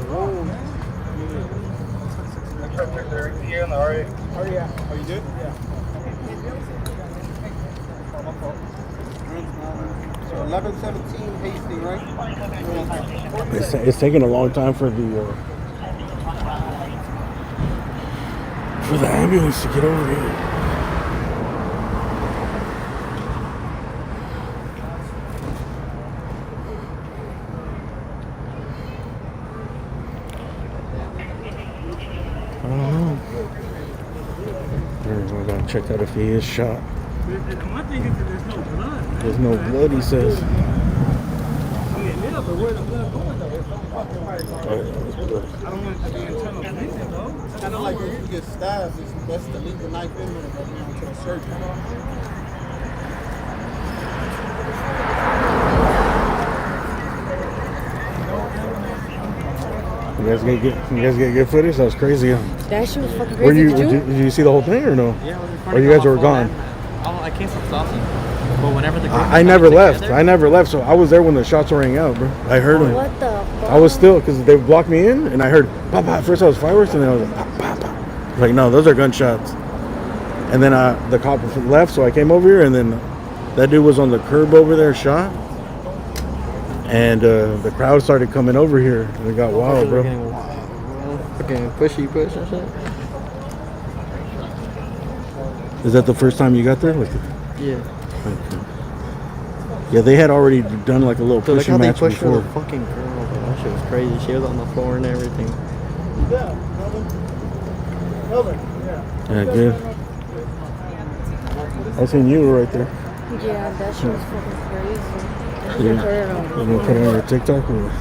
wound. Here on the RA. Oh, yeah. Oh, you did? Yeah. So 1117 Hasty, right? It's taking a long time for the ambulance to get over here. I don't know. We're gonna check out if he is shot. My thing is that there's no blood. There's no blood, he says. Yeah, but where the blood going though? It's not fucking right. I don't want it to be internal bleeding though. It's kind of like when you get stabbed, it's best to leave the knife in there and go to the surgeon. You guys get good footage? That was crazy. Huh? That shit was fucking Were crazy. you? Did you see the whole thing or no? Yeah, I was in front or of you my guys were phone. gone? I came from Saucy. But whenever the I never left. I never left. So I was there when the shots rang out, bro. I heard them. What the fuck? I was still because they blocked me in, and I heard pop pop. First I was fireworks, and then I was like pop pop pop. Like no, those are gunshots. And then the cop left, so I came over here, and then that dude was on the curb over there, shot. And the crowd started coming over here, and it got wild, bro. Fucking pushy push and shit. Is that the first time you got there? Like, Yeah. okay. Yeah, they had already done like a little So like pushing how they match pushed before. the fucking girl, bro. That shit was crazy. She was on the floor and everything. Yeah, Melvin. Yeah, good. I seen you were right there. Yeah, that shit was fucking crazy. You gonna put it on your TikTok? Or?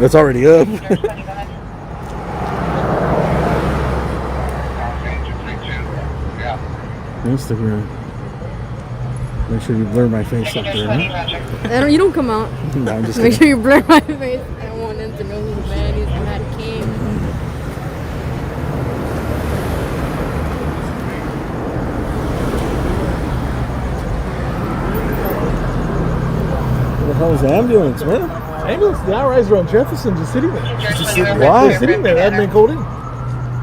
It's already up. Instagram. Make sure you blur my face up there, huh? You don't come out. No, I'm just Make kidding. sure you blur my face. I don't want them to know who the man is and how he came. What the hell is the ambulance, man? Ambulance, the IRIs are on Jefferson, just sitting there. Why? They're sitting there, they haven't been called in.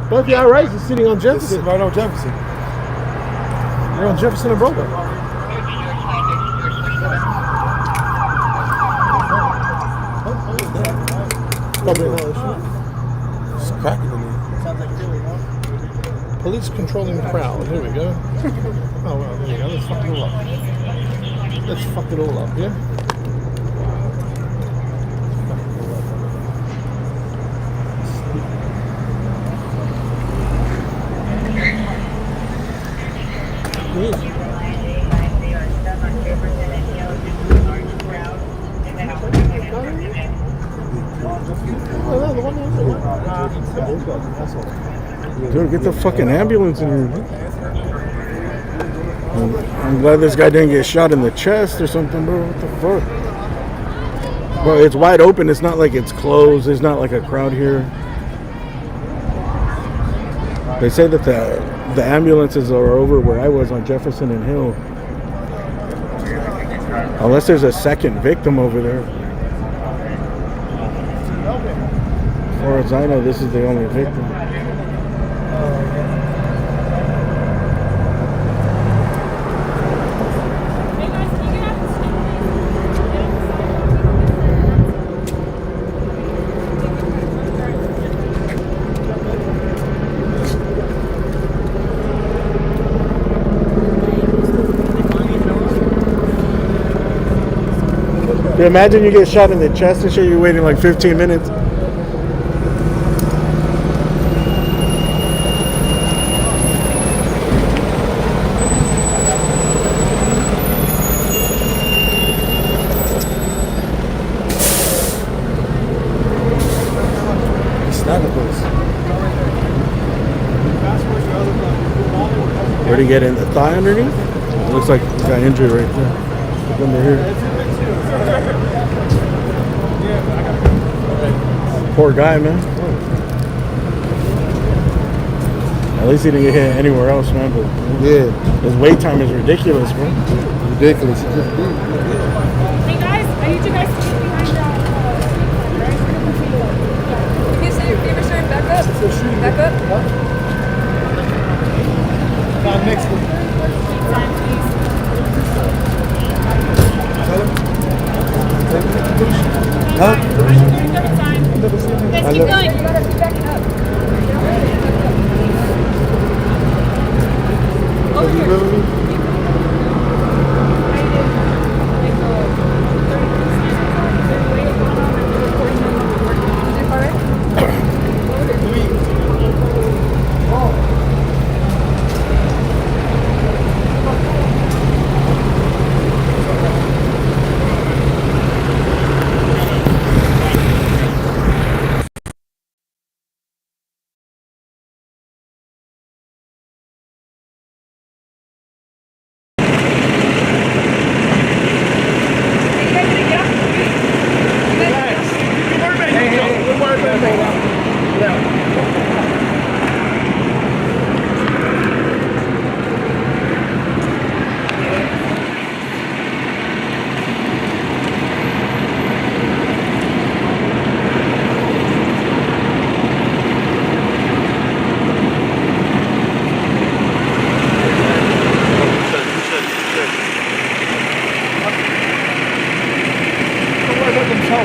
Both the IRIs are sitting on Jefferson. Right on Jefferson. They're on Jefferson and Broadway. It's cracking in here. Sounds like Philly, no? Police controlling the crowd. Here we go. Oh, well, there you go. Let's fuck it all up. Let's fuck it all up, yeah? Dude, get the fucking ambulance in here. I'm glad this guy didn't get shot in the chest or something, bro. What the fuck? Bro, it's wide open. It's not like it's closed. There's not like a crowd here. They say that the ambulances are over where I was on Jefferson and Hill. Unless there's a second victim over there. As far as I know, this is the only victim. Imagine you get shot in the chest and shit, you're waiting like 15 minutes. Where'd he get in? The thigh underneath? It looks like he got injured right there. Look under here. Poor guy, man. At least he didn't get hit anywhere else, man. But yeah, his wait time is ridiculous, bro. Ridiculous. Hey guys, I need you guys to get behind that. Can you say your favorite shirt? Back up. Back up. Next one. Time, please. Huh? Guys, keep going. You gotta keep backing up. Over here.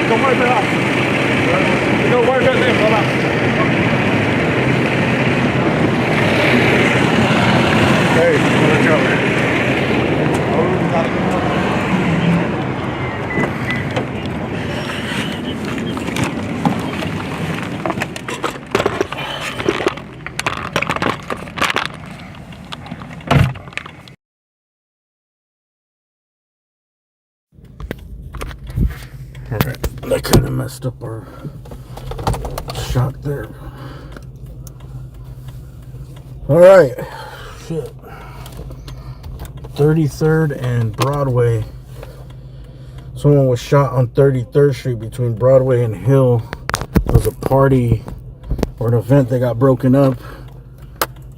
Don't worry about us. Don't worry about them, not us. Hey, let's go. Alright, that kind of messed up our shot there. Alright, shit. 33rd and Broadway. Someone was shot on 33rd Street between Broadway and Hill. It was a party or an event that got broken up.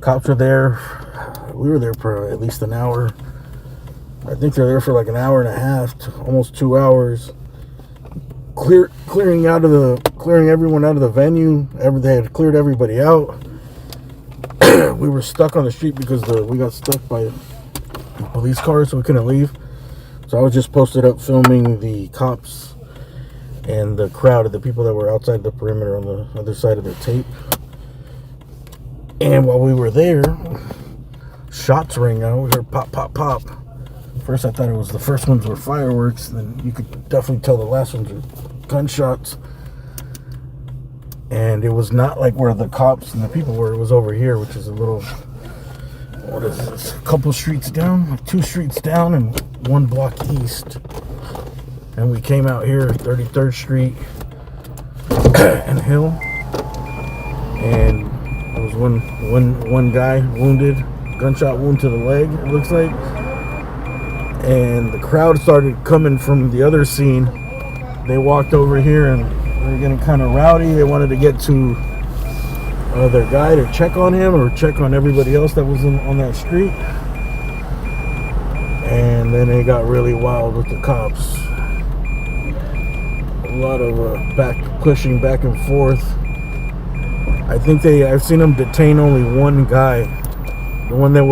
Cops were there. We were there for at least an hour. I think they're there for like an hour and a half, almost 2 hours. Clearing everyone out of the venue. They had cleared everybody out. We were stuck on the street because we got stuck by police cars, so we couldn't leave. So I was just posted up filming the cops and the crowd of the people that were outside the perimeter on the other side of the tape. And while we were there, shots rang out. We heard pop, pop, pop. First, I thought it was the first ones were fireworks. Then you could definitely tell the last ones were gunshots. And it was not like where the cops and the people were. It was over here, which is a little, what is this? A couple streets down, like 2 streets down and 1 block east. And we came out here, 33rd Street and Hill. And there was one guy wounded, gunshot wound to the leg, it looks like. And the crowd started coming from the other scene. They walked over here and they were getting kind of rowdy. They wanted to get to their guy to check on him or check on everybody else that was on that street. And then they got really wild with the cops. A lot of pushing back and forth. I think I've seen them detain only one guy. The one that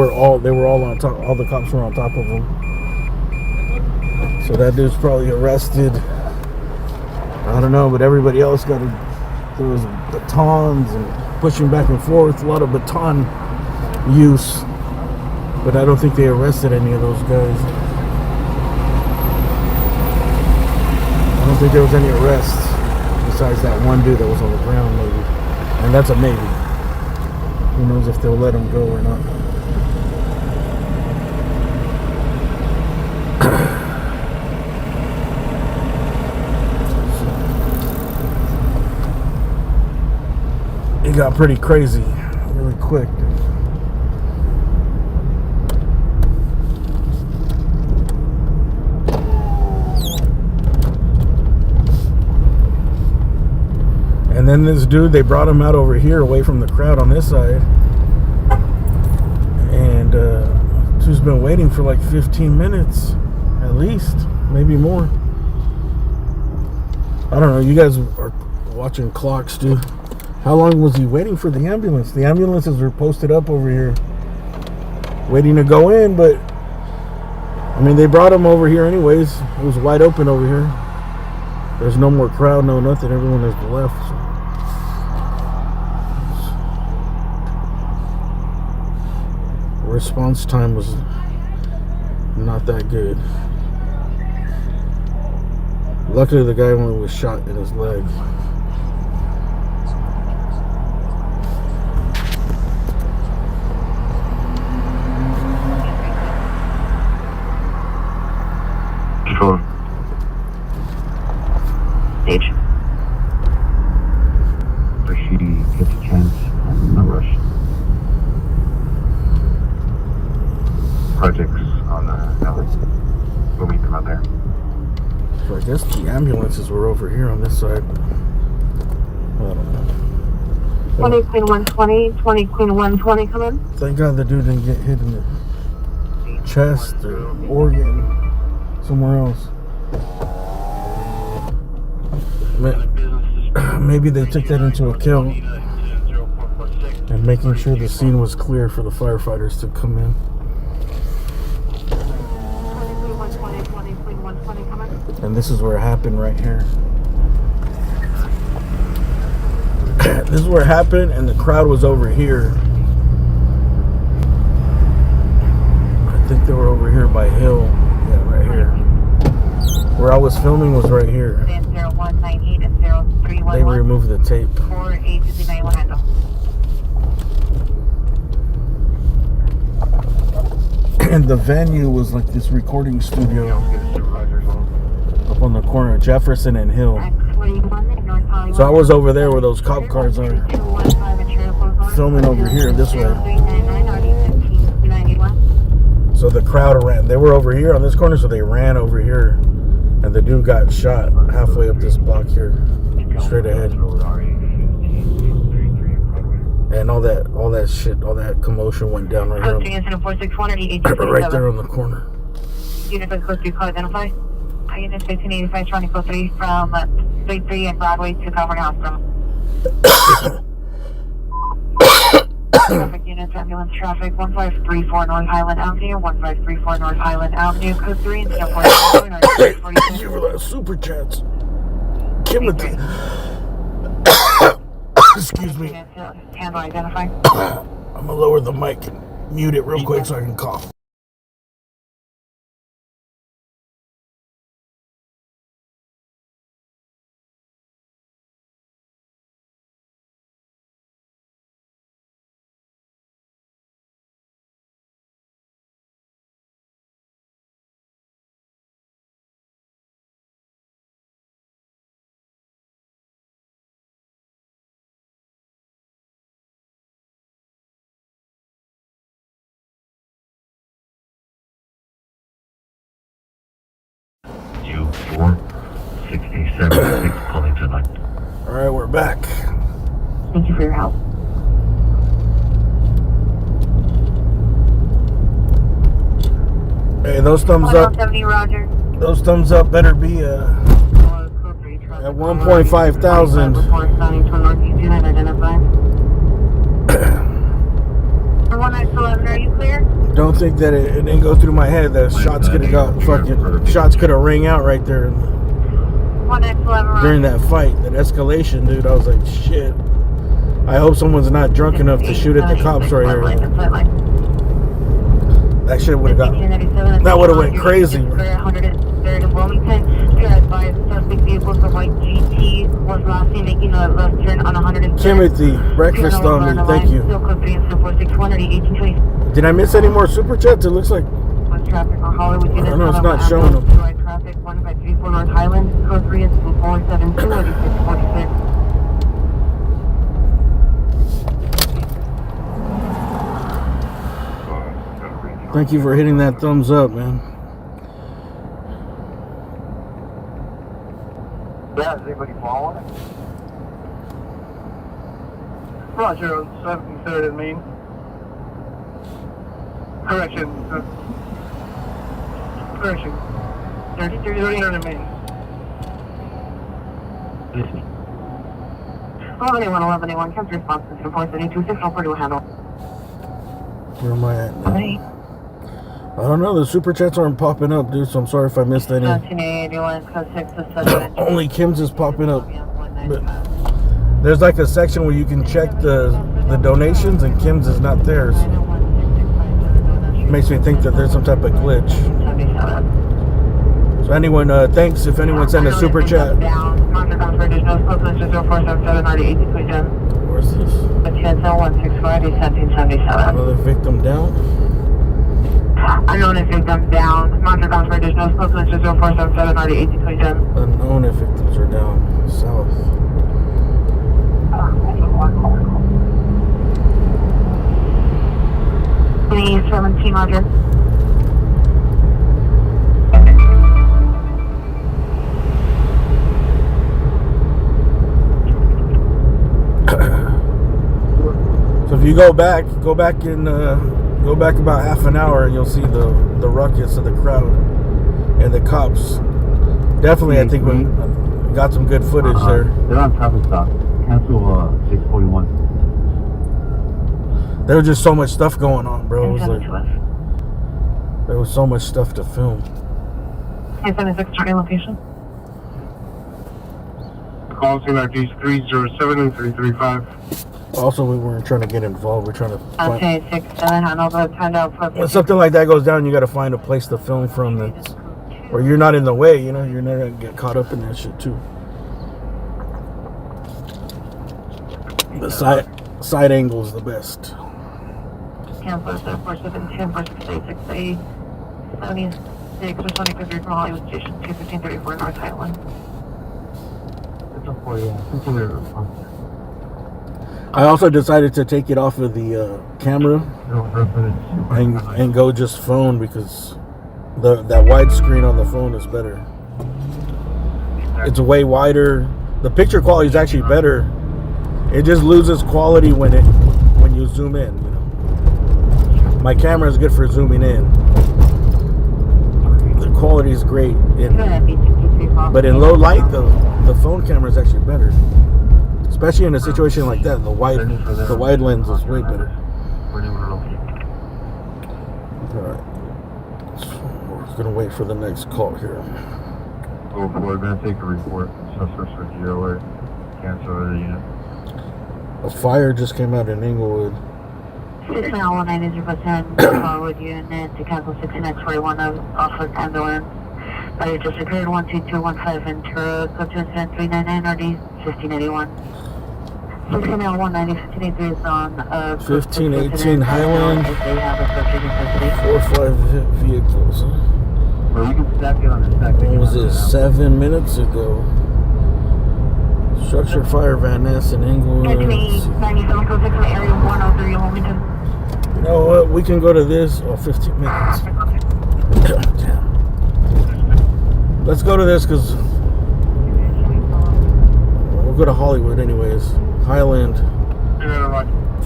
they were all on top. All the cops were on top of him. So that dude's probably arrested. I don't know, but everybody else there was batons and pushing back and forth. A lot of baton use. But I don't think they arrested any of those guys. I don't think there was any arrests besides that one dude that was on the ground, maybe. And that's a maybe. Who knows if they'll let him go or not. It got pretty crazy really quick. And then this dude, they brought him out over here away from the crowd on this side. And dude's been waiting for like 15 minutes at least, maybe more. I don't know, you guys are watching clocks, dude. How long was he waiting for the ambulance? The ambulances were posted up over here waiting to go in, but I mean, they brought him over here anyways. It was wide open over here. There's no more crowd, no nothing. Everyone has left. So. Response time was not that good. Luckily, the guy only was shot in his leg. Control. Stage. So she gets a chance, no rush. Projects on the alley. We'll meet them out there. So I guess the ambulances were over here on this side. I don't know. 20 Queen 120, 20 Queen 120, come in. Thank God the dude didn't get hit in the chest or organ somewhere else. Maybe they took that into account and making sure the scene was clear for the firefighters to come in. 20 Queen 120, come in. And this is where it happened right here. This is where it happened, and the crowd was over here. I think they were over here by Hill. Yeah, right here. Where I was filming was right here. 0198 and 0311. They removed the tape. 4859 handle. And the venue was like this recording studio up on the corner of Jefferson and Hill. So I was over there where those cop cars are, filming over here this way. So the crowd ran. They were over here on this corner, so they ran over here. And the dude got shot halfway up this block here, straight ahead. And all that shit, all that commotion went down right here. Right there on the corner. Unit is supposed to call identify. Unit 1585 trying to go 3 from 33 and Broadway to Calvary Hospital. Traffic units, ambulance traffic, 1534 North Highland Avenue, 1534 North Highland Avenue, code 3 and 4. Thank you for that super chats. Timothy. Excuse me. Handle identified. I'm gonna lower the mic and mute it real quick so I can cough. calling tonight. All right, we're back. Thank you for your help. Hey, those thumbs up. 70, Roger. Those thumbs up better be at 1.5 thousand. For 1X11, are you clear? Don't think that it didn't go through my head that shots could have got fucking shots could have rang out right there 1X11 during that fight, that escalation, dude. I was like, shit. I hope someone's not drunk enough to shoot at the cops right here. That shit would have got. That would have went crazy. 103rd of Wilmington. You're advised suspect vehicle for white GT was last seen making a left turn on 110. Timothy, breakfast on me. Thank you. Did I miss any more super chats? It looks like. Traffic on Hollywood. I don't know. It's not showing them. Traffic 1534 North Highland. Code 3 is 472 8646. Thank you for hitting that thumbs up, man. Yeah, is anybody following it? Roger, on 73rd and Main. Correction. Correction. 33rd and Main. 1181, comes response to 472 604 handle. Where am I at now? I don't know. The super chats aren't popping up, dude. So I'm sorry if I missed any. 1981, code 6 to 7. Only Kim's is popping up. But there's like a section where you can check the donations, and Kim's is not there. So makes me think that there's some type of glitch. So anyone, thanks if anyone sent a super chat. Where's this? Another victim down. Unknown if victims down. Monitor bounce there's no spokesman 0477 Unknown if victims are down. South. Please, 17, Roger. So if you go back about half an hour, and you'll see the ruckus of the crowd and the cops. Definitely, I think we got some good footage there. They're on traffic stop. Cancel 641. There was just so much stuff going on, bro. It was like, there was so much stuff to film. 76 target location. Calls in IDs 307 and 335. Also, we weren't trying to get involved. We're trying to find... Okay, 67, Hanover, turned out for... When something like that goes down, you got to find a place to film from that's... Where you're not in the way, you know? You're not going to get caught up in that shit, too. The side angle is the best. Cancel 4710 versus 668 76 responding to from Hollywood Station 21534 North Highland. It's a 40, yeah. It's a weird response. I also decided to take it off of the camera and go just phone, because that widescreen on the phone is better. It's way wider. The picture quality is actually better. It just loses quality when you zoom in, you know. My camera is good for zooming in. The quality is great, but in low light, the phone camera is actually better. Especially in a situation like that, the wide lens is way better. Alright. We're gonna wait for the next call here. Oh, we're going to take a report. Suspects for G alert. Cancel other unit. A fire just came out in Inglewood. 6919 is requesting forward unit to cancel 6941 off of ambulance. Fire just occurred 12215 Ventura, code to incident 399 RD 1581. 6919 1583 is on 1518 Highland. They have associated custody. 4 5 vehicles. Well, we can stack it on the stack. When was this? 7 minutes ago. Structure fire Van Ness in Inglewood. 97 code 6 in area 103 Wilmington. You know what? We can go to this. Oh, 15 minutes. Damn. Let's go to this because we'll go to Hollywood anyways. Highland.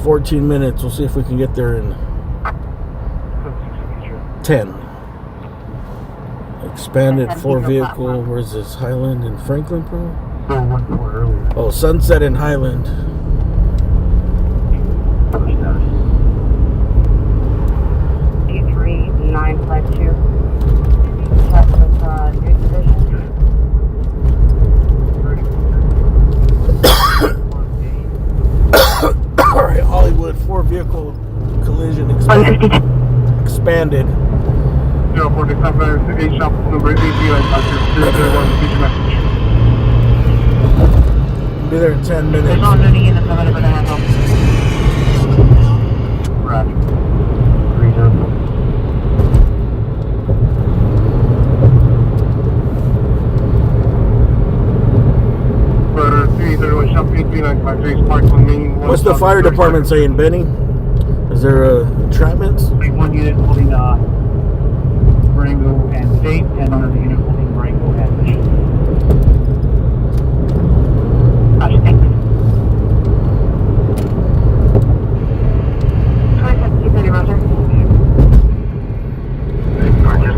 14 minutes. We'll see if we can get there in 10. Expanded 4 vehicle. Where's this? Highland and Franklin, bro? Oh, Sunset and Highland. D3952. Check with new division. Alright, Hollywood, 4 vehicle collision expanded. 0465 8 shop number 80 message. Be there in 10 minutes. There's no new units available to handle. Roger. What's the fire department saying, Benny? Is there entrapments? 1 unit holding Marengo and State, and another unit holding Marengo and Mission. Roger, thanks. 2730, Roger.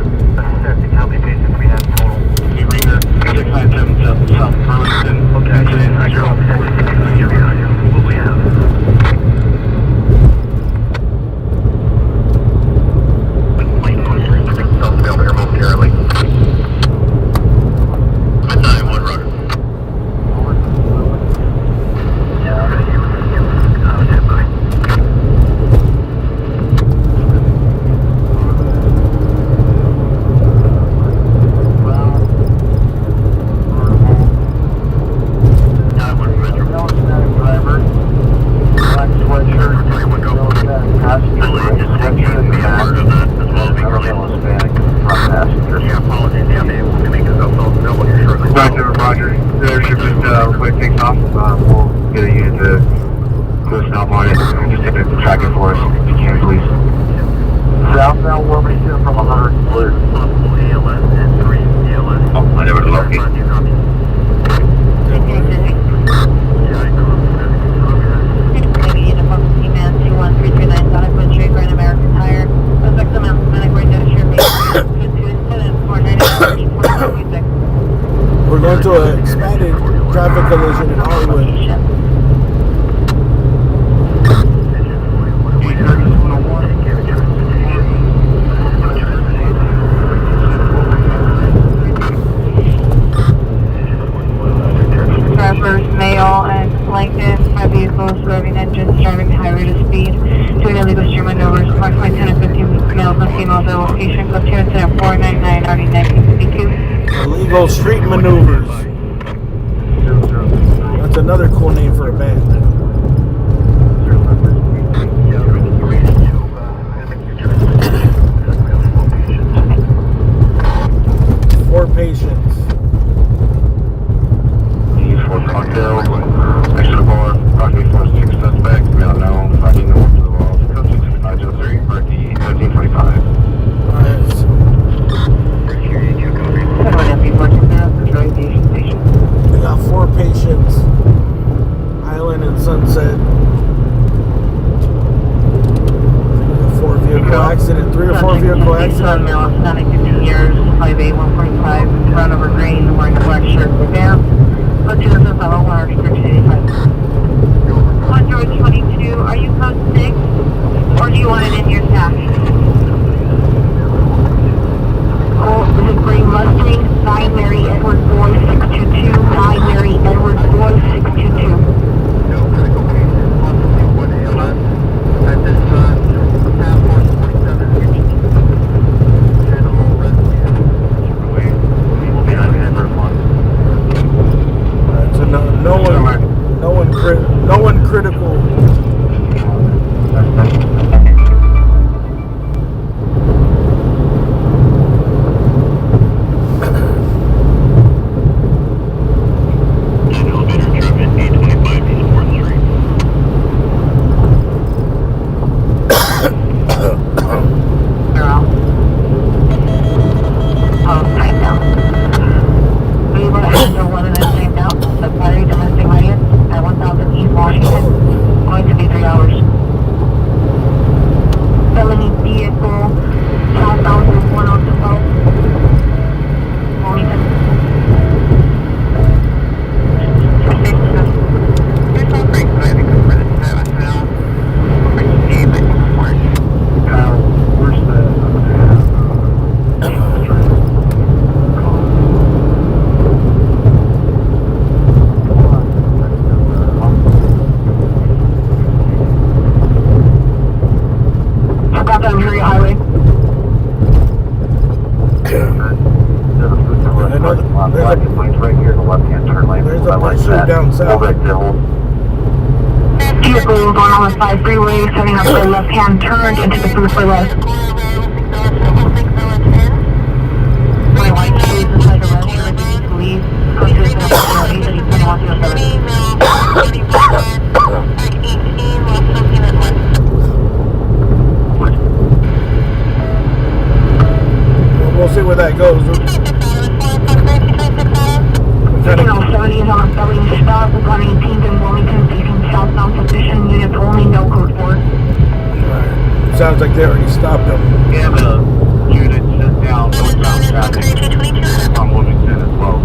How many patients we have total? 6977 South Burlington. Okay, what we have. Roger. The airship just takes off. We'll get a unit to go stop on it and just take it to track it for us if you can, please. Southbound Wilmington from 100 Blue. Possible ALS and 3 ALS. Oh, I never locate. We're going to an expanded traffic collision in Hollywood. Drivers, male and Lincoln, my vehicle is revving engines, driving at high rate of speed, doing illegal steer maneuvers, approximately 10 and 15 males and females at location, go to incident 499 RD 1952. Illegal street maneuvers. That's another cool name for a band. Four patients. D4 cocktail. Next to the bar. Approximately 46 suspects. Male known. Finding the one to the walls. Code 66503. RD 1345. Nice. We got 4 patients. Highland and Sunset. 4 vehicle accident. 3 or 4 vehicle accident. Male, Hispanic, 15 years, 5'8", 145, run over green, wearing a black shirt with down. Let's do this with level 1 or 685. 122, are you code 6? Or do you want it in your stash? Oh, this is Green Mustang, 9 Mary Edwards south. Vehicle going on the 5 freeway, setting up the left-hand turn into the blue for left. My white shoes inside the restaurant, ready to leave. Code 207. We'll see where that goes. Signal 70 is on a belly stop, on 18th and Wilmington, facing southbound position, units only, no code 4. Alright, sounds like they already stopped them. We have a unit set down northbound traffic on Wilmington as well,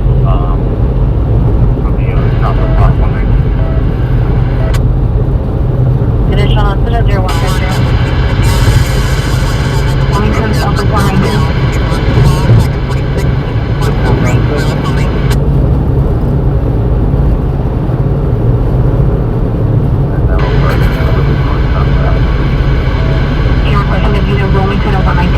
from the southwest park 190. Additional on 001. Wilmington, southwest 190. Wilmington over 19.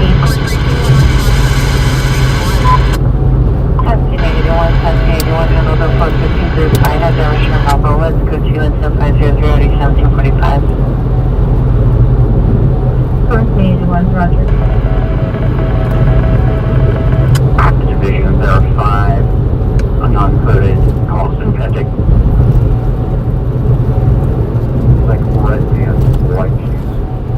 1781, 1781, handle the 415 group. I had the Ocean Alpha Woods, code 2 and 7500, 1745. 1781, roger. Division 05, a non-coded call synthetic. Like red pants, white shoes,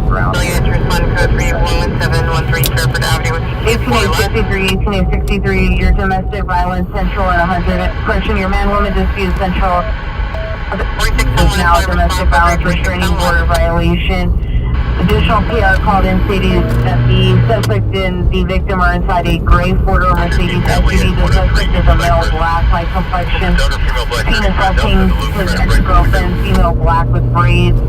brown. Respond code 311713 Fairford Avenue. 1863, your domestic violence central at 100. Question, your man-woman dispute central. Is now a domestic violence restraining order violation. Additional PR called in stating that the suspect and the victim are inside a gray four-door Mercedes SUV. The suspect is a male black, light complexion, seen assaulting his ex-girlfriend, female black with braids. The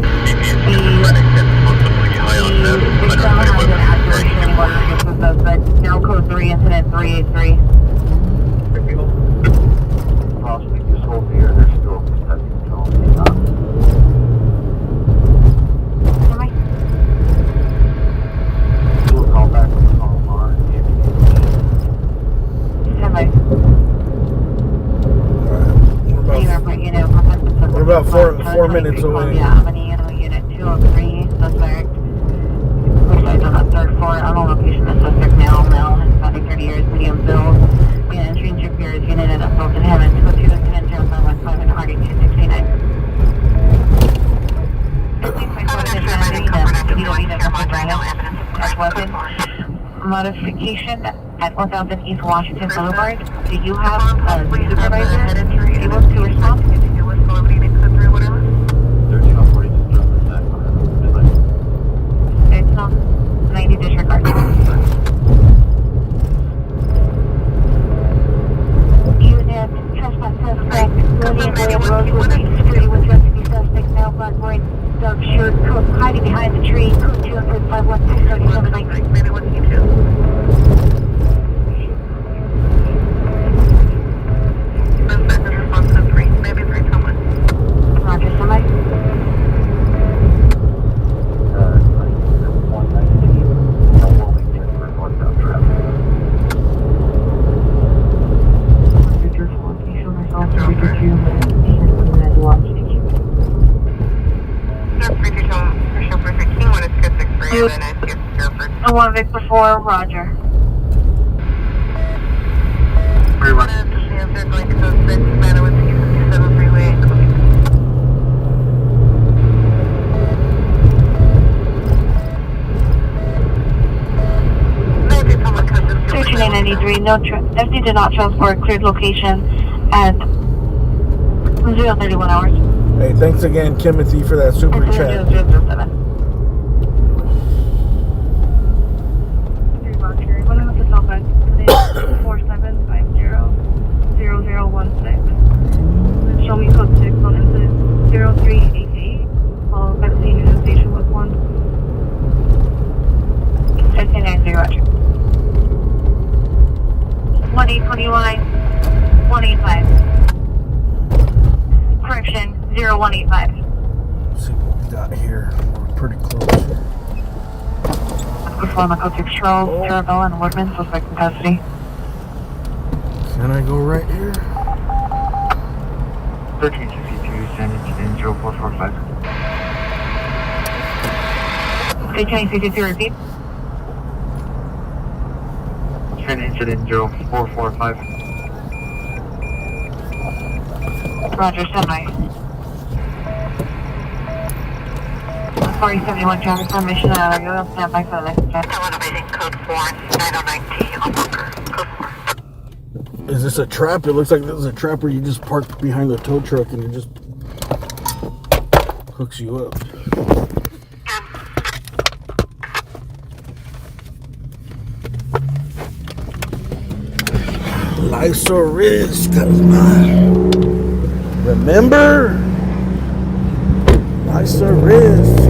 victim has an active restraining order against the suspect. Now code 3, incident 383. Possibly this whole year, they're still protecting control. We'll call back on the call bar. We're about 4 minutes away. Unit 203, suspect. Resides on the third floor. On the location, the suspect male, about 30 years, medium build. Unit entry and ship here is unit at Fulton Hammond, 202-10-0515 and Hardy 269. Weapon modification at 1000 East Washington Boulevard. Do you have a supervisor able to respond? It's not 90 disregard. Unit trespass suspect, William Road with security with custody suspect, male black white, dark shirt, coat, hiding behind the tree, code 2051637. Maybe what you do. Roger, somebody. I want Victor 4, roger. Very much. No, FD did not transport, cleared location at 031 hours. Hey, thanks again, Timothy, for that super chat. 007. Show me code 6 on incident 0388. Follow back to Union Station with 1. 1590, roger. 1821, 185. Correction, 0185. Let's see what we got here. We're pretty close. Before the code 6 Charles, Terrabelle, and Woodman, suspect in custody. Can I go right here? 1363 0445. 320 repeat. Train incident 0445. Roger, standby. 4071 traffic formation, are you on standby for the next jet? Elevating code 4, 909T on bunker. Code 4. Is this a trap? It looks like this is a trap where you just park behind the tow truck and it just hooks you up. Life's a risk, remember? Life's a risk.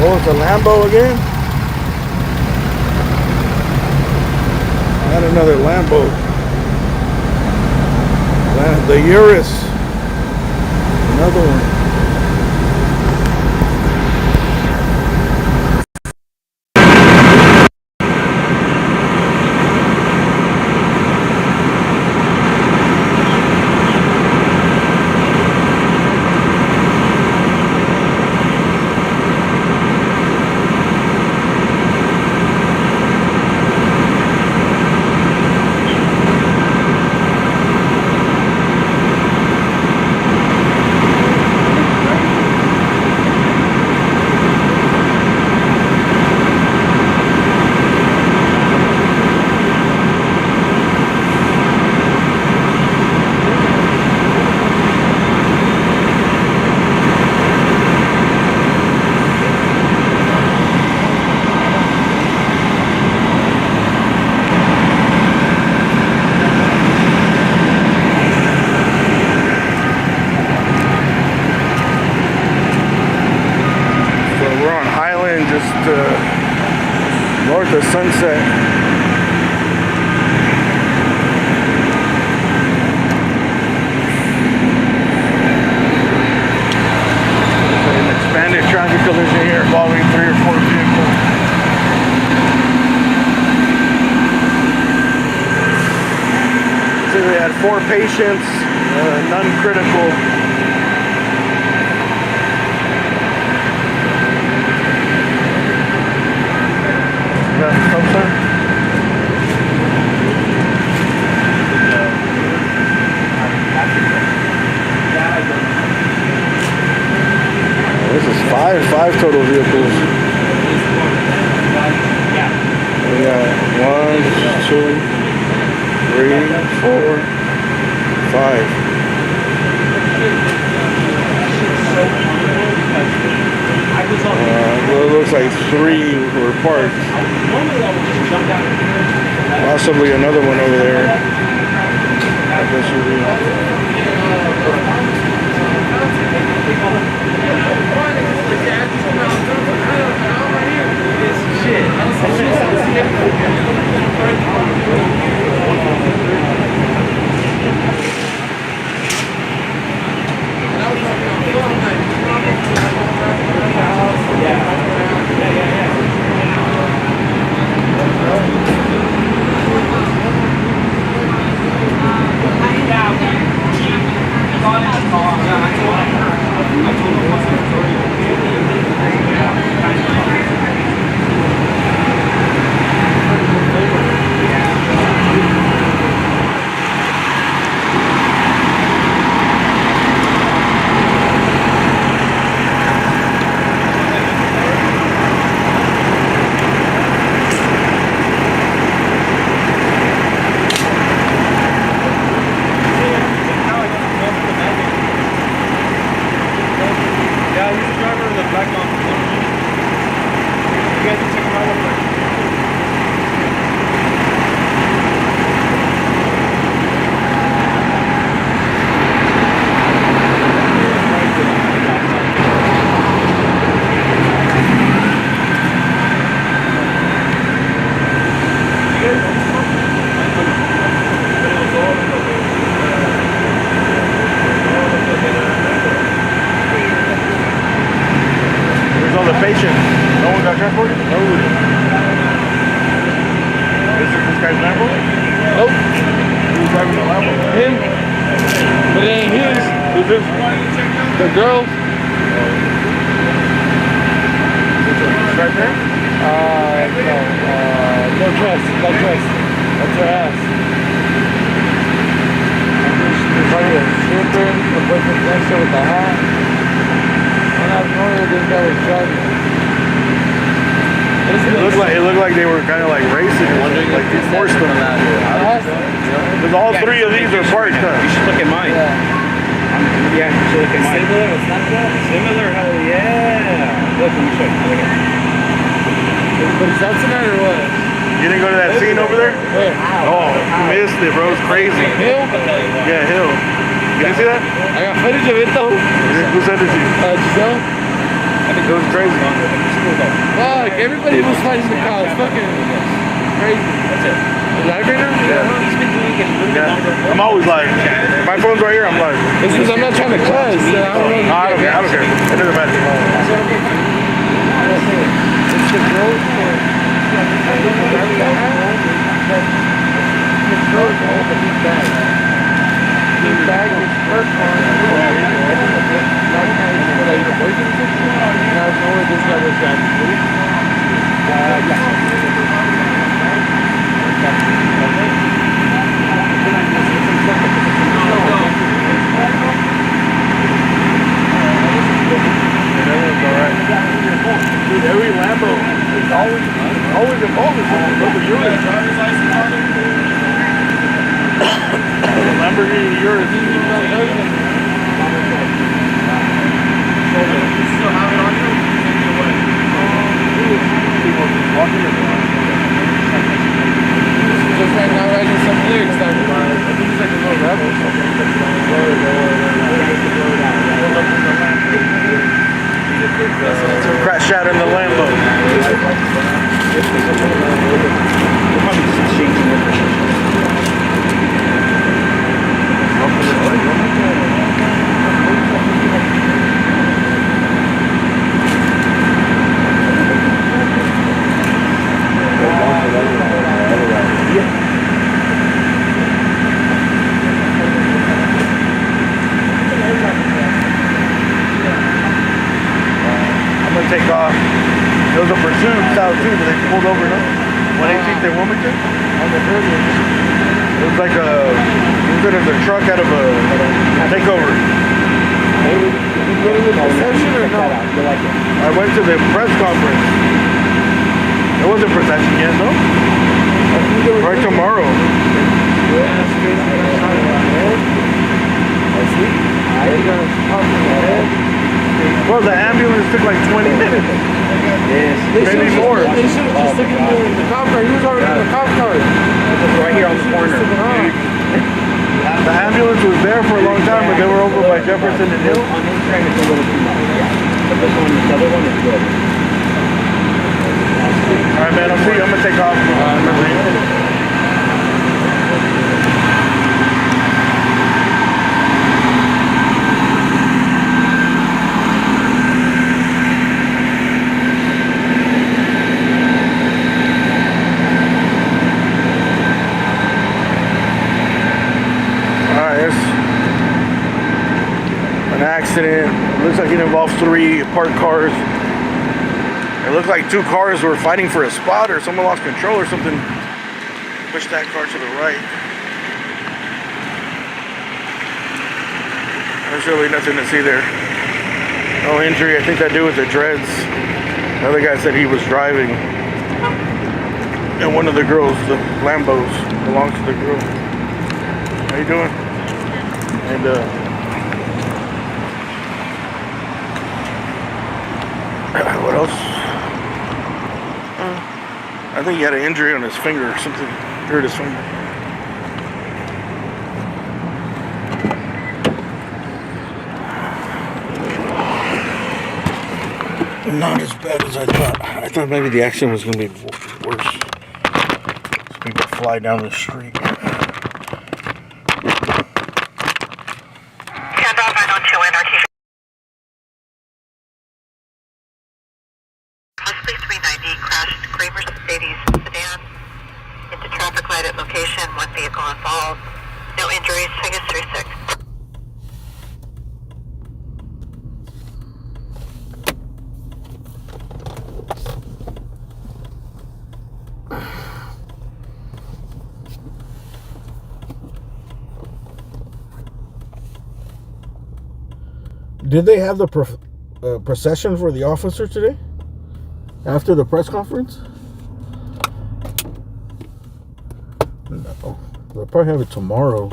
Oh, it's a Lambo again? I had another Lambo. The Urus. Another one. North of Sunset. An expanded traffic collision here involving 3 or 4 vehicles. So we had 4 patients, none critical. This is five total vehicles. We got 1, 2, 3, 4, 5. It looks like 3 were parked. Possibly another one over there. I guess you'll be. him, but it ain't his. Who's this? The girl. Right there? No dress, that dress. That's her ass. There's probably a stripper, a boyfriend next to her with the hat. And I know this guy was driving. It looked like they were kind of like racing, like they forced them. Because all three of these are parked. You should look at mine. Yeah, you should look at mine. Similar? It's not that? Similar? Hell yeah. Look, let me show you. But is that tonight or what? You didn't go to that scene over there? Where? Oh, you missed it, bro. It's crazy. Hill? Yeah, Hill. You didn't see that? I got footage of it though. Who sent it to you? Giselle. It was crazy. Fuck, everybody was fighting the cops. Fucking crazy. That's it. Live right now? He's been doing it a little bit longer. I'm always live. My phone's right here, I'm live. It's because I'm not trying to cuss. I don't know. I don't care. It doesn't matter. It's the girl for the bag is her car. Now I know where this guy was driving. Dude, every Lambo is always involved in something. Look at yours. Lamborghini, yours. Still have it on you? Take it away. Just right now writing some lyrics down the line. I think he's like a little rebel or something. Crash shot in the Lambo. Take off. There was a pursuit south too, but they pulled over, no? 118th and Wilmington? It was like a truck out of a takeover. I went to the press conference. It wasn't procession yet, no? Right tomorrow. Well, the ambulance took like 20 minutes. Yes. Maybe more. They should have just taken the cop car. He was already in the cop car. Right here on the corner. The ambulance was there for a long time, but they were over by Jefferson and Hill. On this train, it's a little too much. Yeah. But this one, the other one is good. Alright, man. I'll see you. I'm going to take off. Accident. It looks like it involves 3 parked cars. It looked like 2 cars were fighting for a spot, or someone lost control or something. Pushed that car to the right. There's really nothing to see there. No injury. I think that dude with the dreads. The other guy said he was driving. And one of the girls, the Lambos, belongs to the girl. How you doing? And what else? I think he had an injury on his finger or something. Hurt his finger. Not as bad as I thought. I thought maybe the accident was going to be worse. People fly down the street. Vehicle involved. No injuries. Vegas 36. Did they have the procession for the officer today? After the press conference? No. They'll probably have it tomorrow.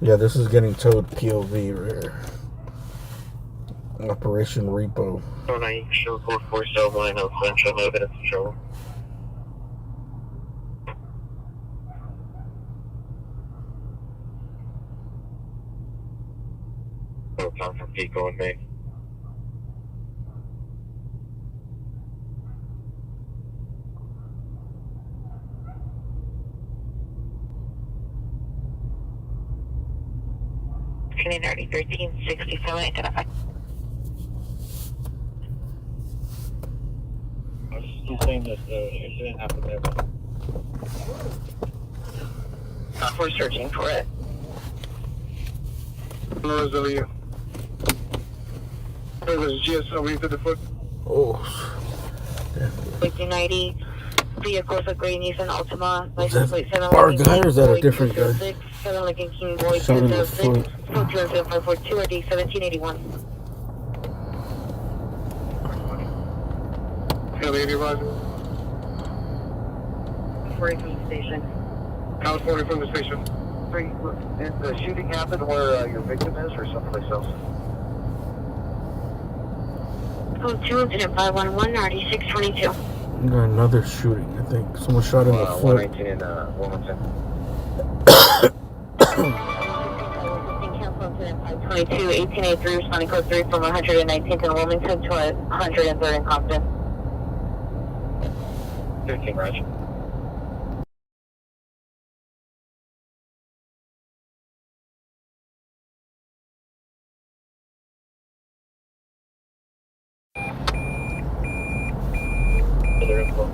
Yeah, this is getting towed POV right here. Operation Repo. Oh, no, you can show code 471 no central, no evidence of trouble. No time from Pico and May. Canadian 1367 identified. I was just saying that the incident happened there. We're searching for it. Rosalia. There was GSW to the foot. Oh. 1890. Vehicles a gray Nissan Altima. Is that our guy or is that a different guy? 7 Lincoln King Boy. Shot in the foot. 542 RD 1781. Lady Roger. 40 from the station. California from the station. Did the shooting happen where your victim is or someplace else? Code 2, incident 511, RD 622. We got another shooting, I think. Someone shot in the foot. 119 in Wilmington. 522, 1883, responding code 3 from 119th in Wilmington to 103rd in Compton. 15, Roger. Further info.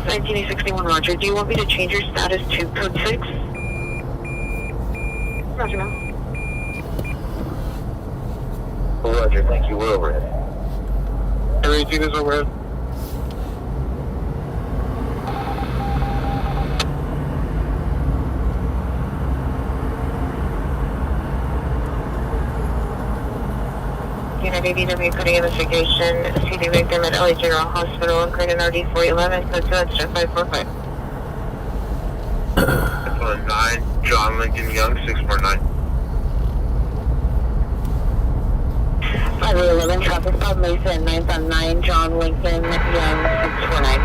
1961, Roger. Do you want me to change your status to code 6? Roger, ma'am. Roger, thank you. We're overhead. Air 18 is overhead. Unit ABW putting investigation. CD victim at LA General Hospital. Credit RD 411. Code 2, extra 545. 9, John Lincoln Young, 649. 511, traffic stop, Mesa and 9th on 9, John Lincoln Young, 649.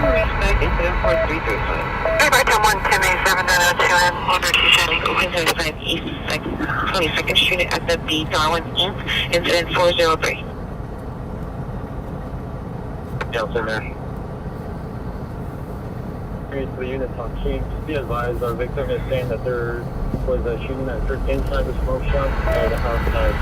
Respect, incident 4335. Right to 110A7 Motor 275 East 22nd Street at the B Darwin Inc. Incident 403. Delta there. The units on King, just be advised, our victim is saying that there was a shooting that occurred inside the smoke shop and outside.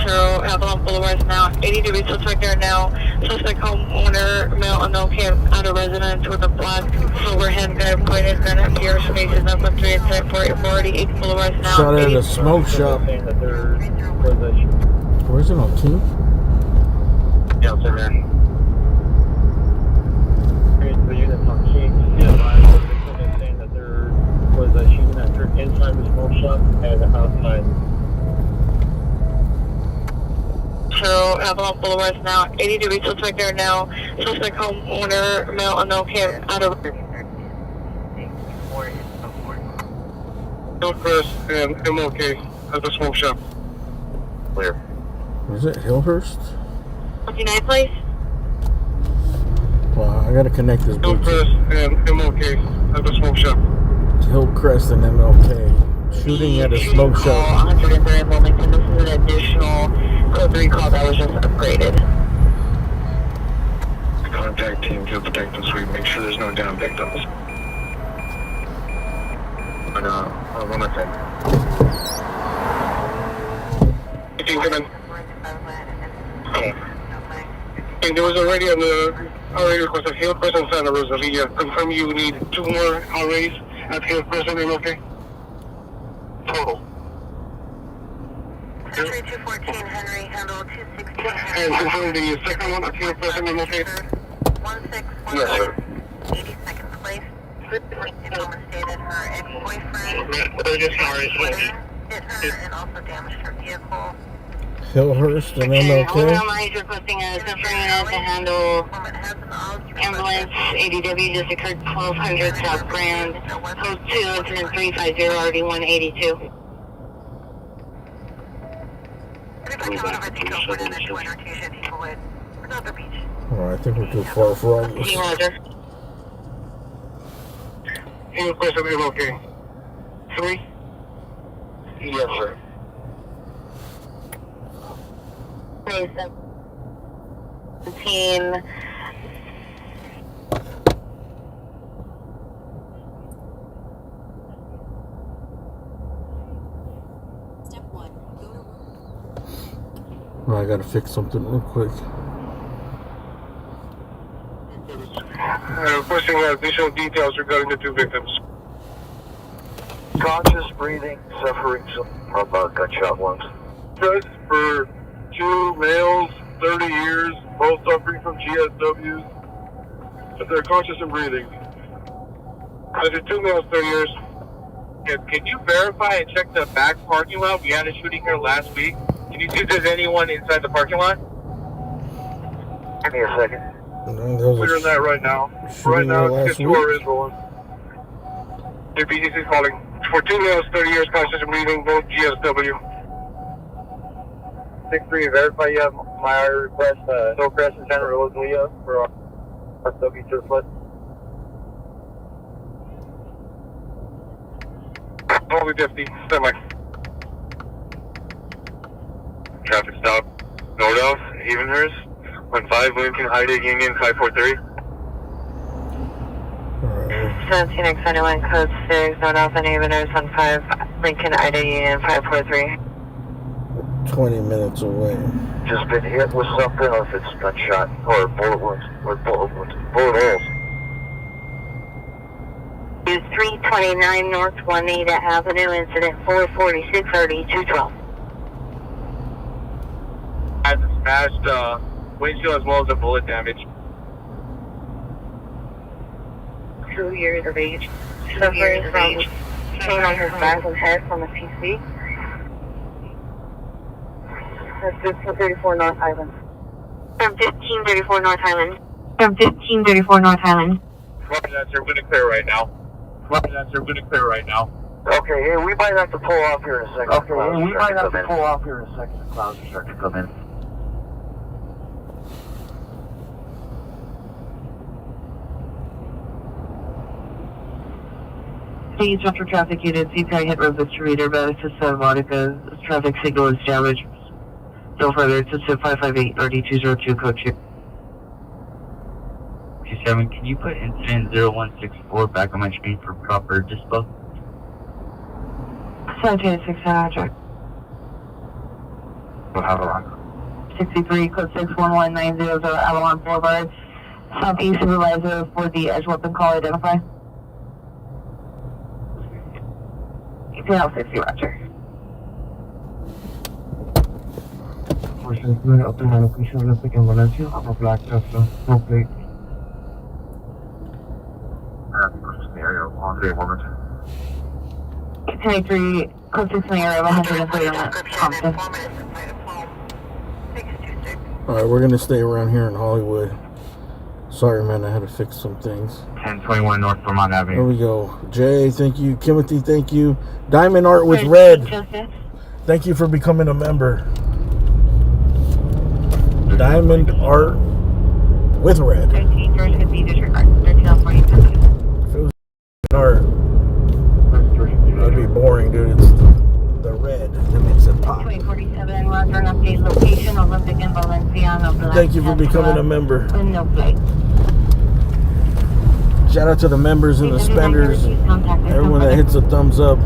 True, Avalon Boulevard now. 80 degrees suspect there now. Suspect homeowner, male unknown, came out of residence with a black silver handgun pointed gun at your spaces up on 3 and 10 for 48 Boulevard now. Shot at a smoke shop. Where's it on King? Delta there. The units on King, just be advised, the victim is saying that there was a shooting that occurred inside the smoke shop and outside. True, Avalon Boulevard now. 80 degrees suspect there now. Suspect homeowner, male unknown, came out of Hillcrest and MLK at the smoke shop. Clear. Was it Hillhurst? 59th place. Wow, I gotta connect this Bluetooth. Hillcrest and MLK at the smoke shop. Hillcrest and MLK. Shooting at a smoke shop. 103 in Wilmington. This is an additional code 3 call that was just upgraded. Contact team to protect the suite. Make sure there's no down victims. 1 at 10. And there was already already requested Hill Crescent, Santa Rosalia. Confirm you need 2 more already at Hill Crescent, and okay? Total. 3214 Henry, handle 216. And confirm the second one at Hill Crescent, and okay? 16. Yes, sir. 82nd place. The woman stated her ex-boyfriend Hit her and also damaged her vehicle. Hillhurst and MLK. He's requesting a sensor unit to handle ambulance. ADW just occurred 1200 South Grand. Code 2, incident 350, RD 182. Oh, I think we're too far for all this. Hill Crescent, MLK. 3? Yes, sir. 17. Oh, I gotta fix something real quick. Requesting additional details regarding the 2 victims. Conscious breathing, suffering from gunshot wounds. Press for 2 males, 30 years, both suffering from GSWs. But they're conscious and breathing. Those are 2 males, 30 years. Can you verify and check the back parking lot? We had a shooting here last week. Can you see if there's anyone inside the parking lot? Give me a second. Clearing that right now. Right now, it's Tour is rolling. The BDC is calling. For 2 males, 30 years, conscious and breathing, both GSW. 6-3, verify you have my request, Hill Crescent, Santa Rosalia for SW to the foot. Only 50, semi. Traffic stop. North of Havenhurst. 15 Lincoln Hyde Union 543. 17X91, code 6, North Alpha Havenhurst 15 Lincoln Ida Union 543. 20 minutes away. Just been hit with something, or if it's gunshot, or bullet wounds, or bullet holes. 329 North Juanita Avenue, incident 446, RD 212. Has a smashed windshield as well as a bullet damage. 2 years of age. Suffering from pain on his back and head from a PC. That's 1534 North Island. From 1534 North Island. From 1534 North Island. Roger that, sir. We're going to clear right now. Roger that, sir. We're going to clear right now. Okay, hey, we might have to pull off here in a second. Okay, Clouds we are might starting to have come to in. pull off here in a second. The clouds are starting to come in. Please, Metro Traffic Unit, CPI hit road distributor, Madison Santa Monica, traffic signal is damaged. No further, it's at 558 RD202 code 2. 27, can you put incident 0164 back on my screen for proper dispo? 1786 Roger. We'll have her on. 63, code 611900 Avalon Boulevard. Southeast supervisor for the edge weapon call identify. 60 Roger. Unfortunately, up to my location, Olympic in Valencia, I'm a black Tesla, no plate. Scenario, on 3 moments. 23, code 6 in the area of 130 Compton. Alright, we're gonna stay around here in Hollywood. Sorry, man, I had to fix some things. 1021 North Vermont Avenue. There we go. Jay, thank you. Timothy, thank you. Diamond Art with Red. Thank you for becoming a member. Diamond Art with Red. 13, George could be disregard. 13 on 40. If it was art, that'd be boring, dude. It's the red that makes it pop. 2047, Roger, an update location, Olympic in Valenciano. Thank you for becoming a member. No plate. Shout out to the members and the spenders. Everyone that hits a thumbs up.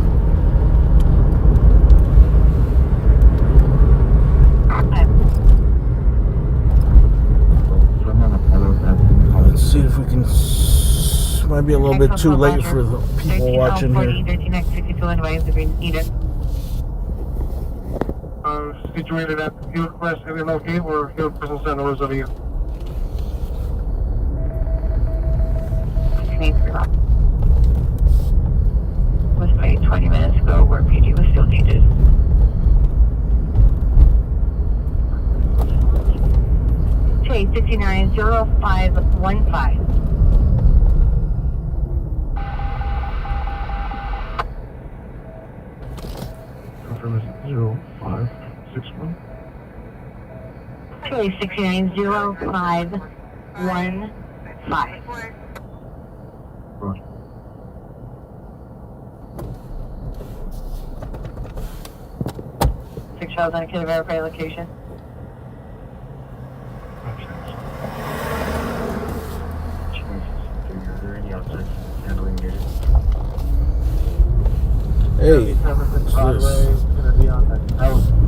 Let's see if we can. Might be a little bit too late for the people watching here. Situated at the Hillcrest Area Gate or Hillcrest Santa Rosalia. Was by 20 minutes ago where PD was still needed. Okay, 690515. Confirmation 0561. Okay, 690515. Six shots on a kid, verify location. Hey,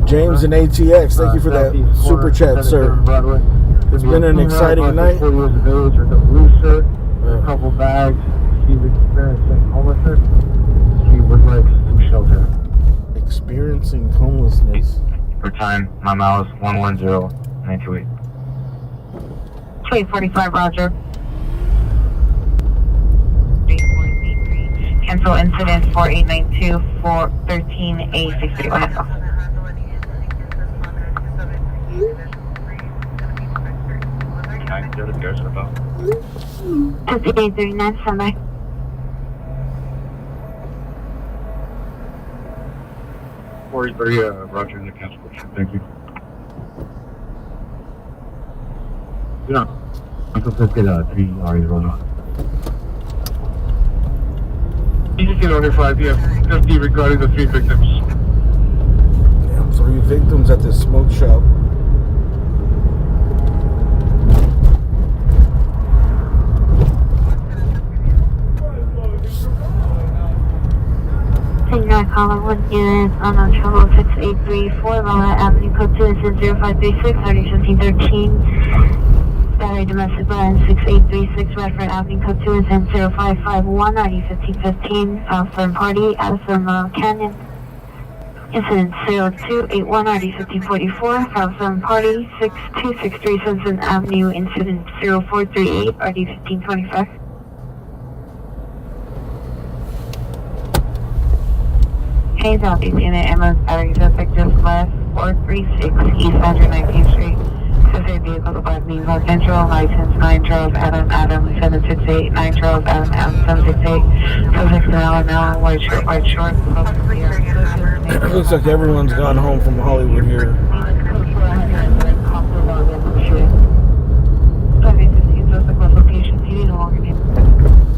James and ATX, thank you for that super chat, sir. It's been an exciting night. A couple bags. She's experiencing homelessness. She would like some shelter. Experiencing homelessness. For time, my miles 110928. 245, Roger. Cancel incident 4892 for 13A60. Go ahead. 5839, standby. Roger, in the cancellation. Thank you. Yeah. I'm supposed to get 3 R's rolling. ECC notified, yeah. FD regarding the 3 victims. Damn, 3 victims at this smoke shop. Nightcrawler 1 units on trouble 6834, Walnut Avenue, code 2 is 0536, 1713. Battery domestic violence 6836, Redford Avenue, code 2 is 0551, 1515, Southern Party, Addison Canyon. Incident 0281, 1544, Southern Party, 62637 Simpson Avenue, incident 0438, RD 1525. Hey, Southeast Unit, Emma's battery suspect just left 436 East 119th Street. Suspect vehicle to Black Means on Central, license 9 Charles Adam 768, 9 Charles Adam 768. Subject an hour, white short. Looks like everyone's gone home from Hollywood here.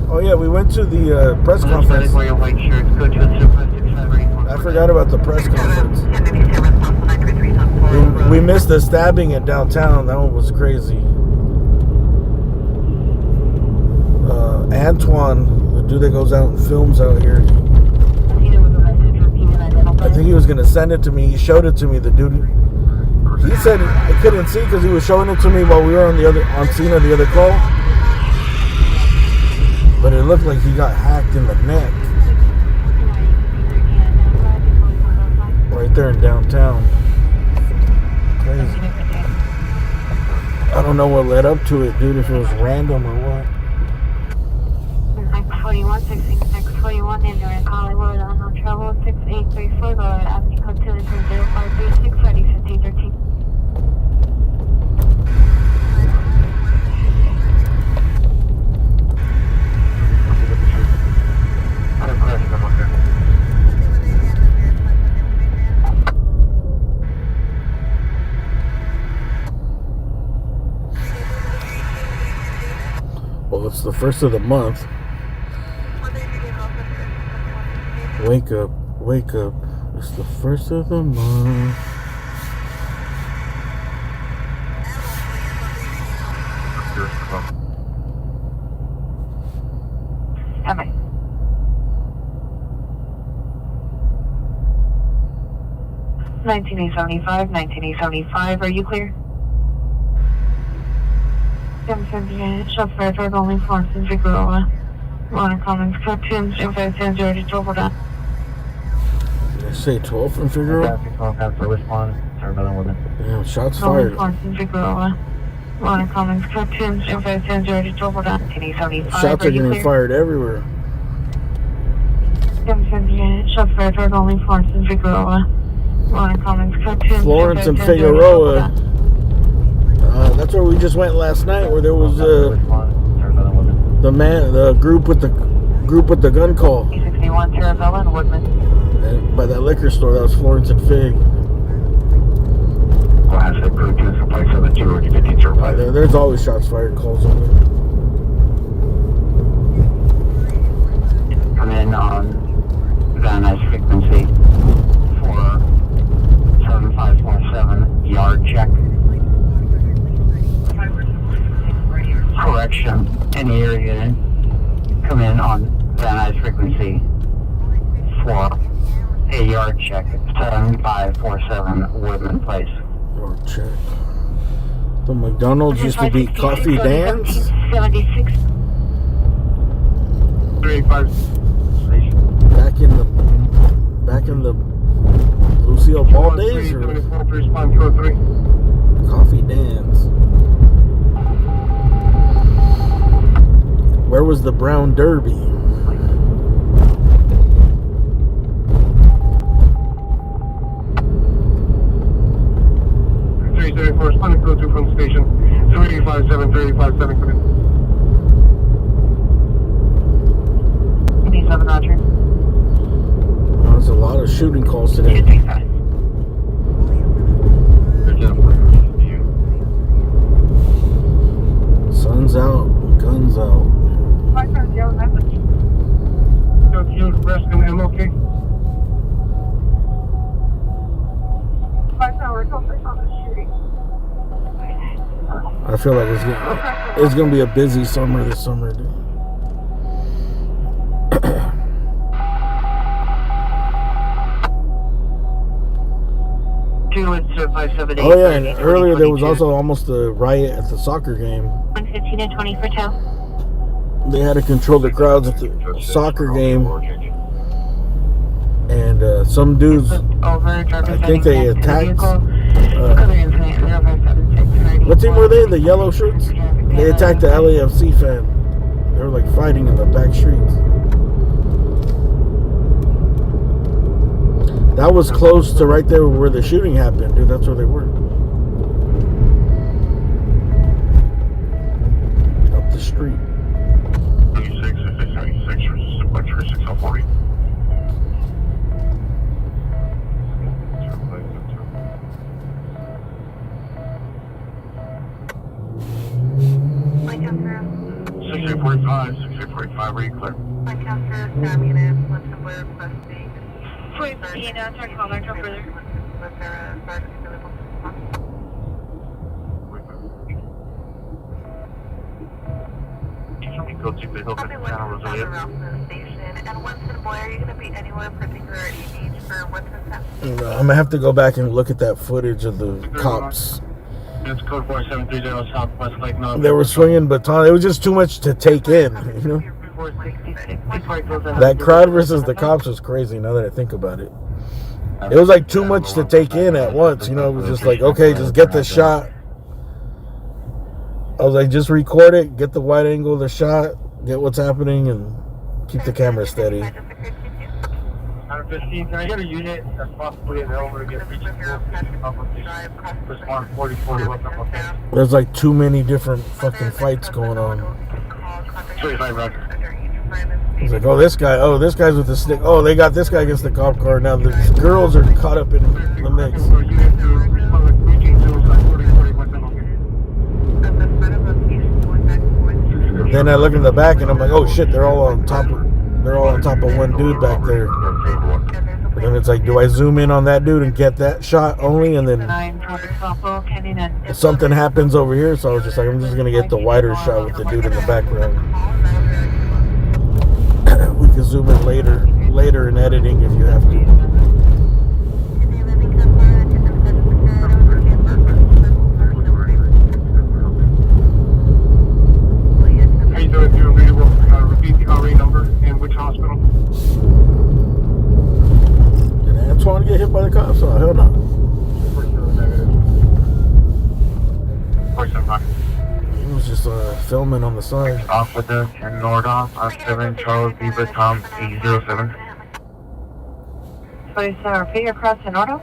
Oh yeah, we went to the press conference. I forgot about the press conference. We missed the stabbing in downtown. That one was crazy. Antoine, the dude that goes out and films out here, I think he was going to send it to me. He showed it to me, the dude. He said I couldn't see because he was showing it to me while we were on scene of the other call. But it looked like he got hacked in the neck. Right there in downtown. Crazy. I don't know what led up to it, dude, if it was random or what. X41, 16, X41, in Hollywood, on trouble, 6834, Walnut Avenue, code 2 is 0536, 1513. Well, it's the first of the month. Wake up, wake up. It's the first of the month. 19875, 19875, are you clear? 778, shots fired toward only Florence and Figueroa. Warner Commons, code 20510 to double down. Did I say 12 from Figueroa? Damn, shots fired. Florence and Figueroa. Warner Commons, code 20510 to double down. 19875, Shots are getting fired everywhere. 778, shots fired toward only Florence and Figueroa. Warner Commons, code 20510 Florence and Figueroa. That's where we just went last night, where there was the group with the gun call. 61 Terravella and Woodman. And by that liquor store, that was Florence and Fig. There's always shots fired calls on it. Come in on Van Nuys frequency for 7547 yard check. Correction, any area come in on Van Nuys frequency for a yard check. 7547 Woodman Place. Yard check. The McDonald's used to be Coffee Dan's. 76. 385. Back in the Lucille Ball days, or Coffee Dan's. Where was the Brown Derby? Corresponding code 2 from station 357 357 come in. 87 Roger. There's a lot of shooting calls today. Sun's out, guns out. Rescue MLK. I feel like it's gonna be a busy summer this summer, dude. Oh yeah, and earlier there was also almost a riot at the soccer game. 115 and 20 for tow. They had to control the crowds at the soccer game, and some dudes, I think they attacked. What team were they? The yellow shirts? They attacked the LAFC fan. They were like fighting in the back streets. That was close to right there where the shooting happened, dude. That's where they were. Up the street. 96, 96, resisted by 3640. Lancaster. 6845, 6845, where you clear? Lancaster, Sam Unit, Winston Blair, requesting. 14, turn caller, turn further. Code 2 Hill, Santa Rosalia. And Winston Blair, are you going to be anywhere particular you need for Winston? I'm gonna have to go back and look at that footage of the cops. It's code 4730 Southwest Lake North. They were swinging baton. It was just too much to take in, you know? That crowd versus the cops was crazy now that I think about it. It was like too much to take in at once, you know? It was just like, okay, just get the shot. I was like, just record it, get the wide angle of the shot, get what's happening, and keep the camera steady. 115, can I get a unit that's possibly available to get reached? Respond 4040, what's up, okay? There's like too many different fucking fights going on. 25 Roger. It's like, oh, this guy's with the stick. Oh, they got this guy against the cop car. Now the girls are caught up in the mix. Then I look in the back and I'm like, oh shit, they're all on top of one dude back there. But then it's like, do I zoom in on that dude and get that shot only, and then something happens over here? So I was just like, I'm just gonna get the wider shot with the dude in the background. We can zoom in later in editing if you have to. which hospital? Did Antoine get hit by the cops? Oh, hell no. He was just filming on the side. Off with the 10 North off, 7 Charles Beaver Tom 807. 27, repeat your cross in order.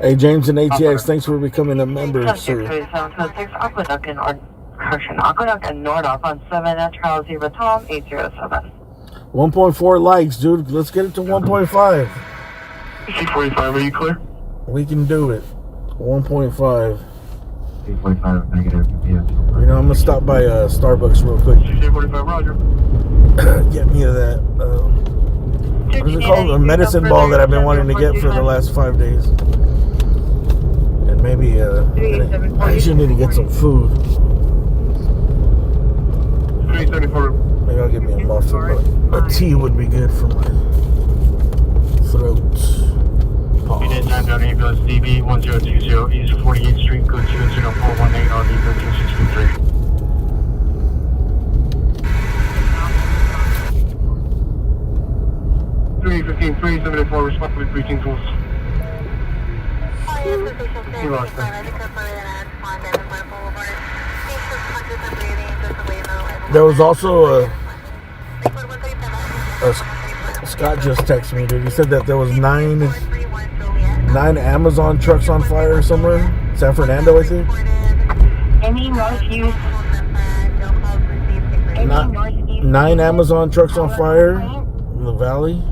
Hey, James and ATX, thanks for becoming a member, sir. 3726, Aqueduct and Aqueduct and Nordoff on 7 at Charles Beaver Tom 807. 1.4 likes, dude. Let's get it to 1.5. C45, are you clear? We can do it. 1.5. 845 negative. You know, I'm gonna stop by Starbucks real quick. C45, roger. Get me that. What is it called? A medicine ball that I've been wanting to get for the last 5 days. And maybe I actually need to get some food. 374. Maybe I'll get me a muffin, but a tea would be good for my throat. Unit 9 down ambulance DB 1020 East 48th Street, code 20418 RV 1363. Three 374 respond with breaching tools. You lost them. There was also Scott just texted me, dude. He said that there was nine Amazon trucks on fire somewhere. San Fernando, I think. Any north use? Nine Amazon trucks on fire in the valley.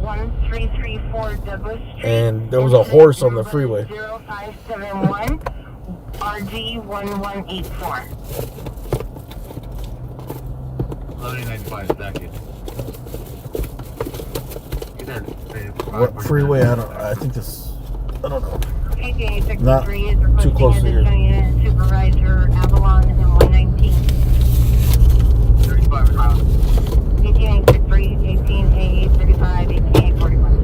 1334 Douglas Street. And there was a horse on the freeway. 0571 RG1184. 1195 second. What freeway? I think this. I don't know. Not KJ63 is too close to requesting here. additional unit supervisor Avalon and 119. 35 and out. 18863, 18A 35, 18A 41.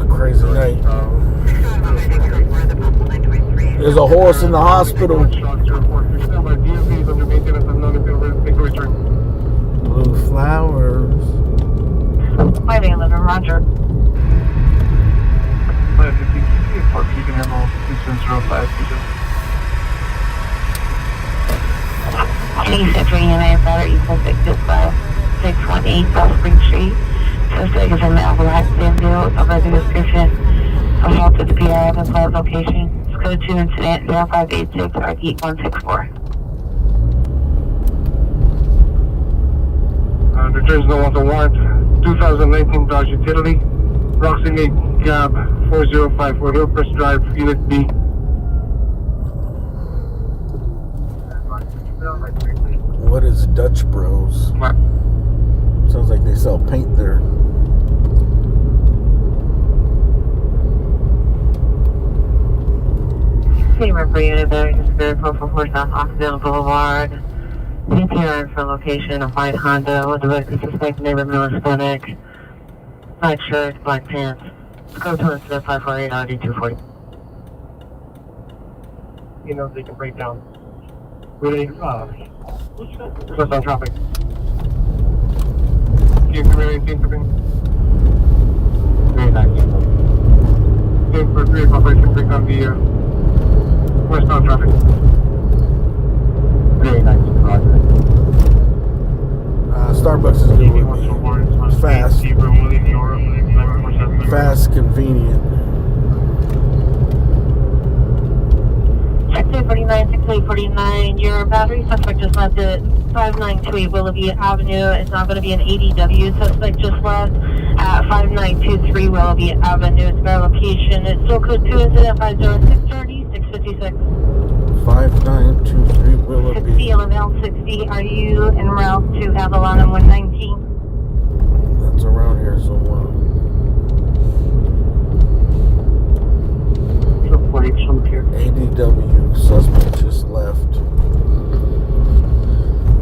Crazy night. There's a horse in the hospital. Blue flowers. 511, roger. 550, Park Beacon Emerald, Houston 05. Please enter unit battery equals 618 South Spring Street. Suspect is in the black vehicle over the description of help to the PI of implied location. Code 2 incident 0586 RD 164. Returns no want to warrant. 2019 Dodge Utility. Roxy Mate Gab 4054 Hillcrest Drive, Unit B. What is Dutch Bros? Sounds like they sell paint there. Team for unit battery disappeared 444 South Occidental Boulevard. CPR for location of white Honda with directed suspect neighbor Miller Hispanic. Black shirt, black pants. Code 2 incident 548 RD 240. You know they can break down. Really? What's on traffic? Team Command, Team Command. Very nice. Team for 3 operation break on the westbound traffic. Very nice. Roger. Starbucks is good with me. Fast. Fast, convenient. 6849, your battery suspect just left at 5928 Willoughby Avenue. It's not going to be an ADW. Suspect just left at 5923 Willoughby Avenue. It's their location. It's still code 2 incident 50630 656. 5923 Willoughby. 60 1160. Are you en route to Avalon and 119? That's around here somewhere. ADW suspect just left.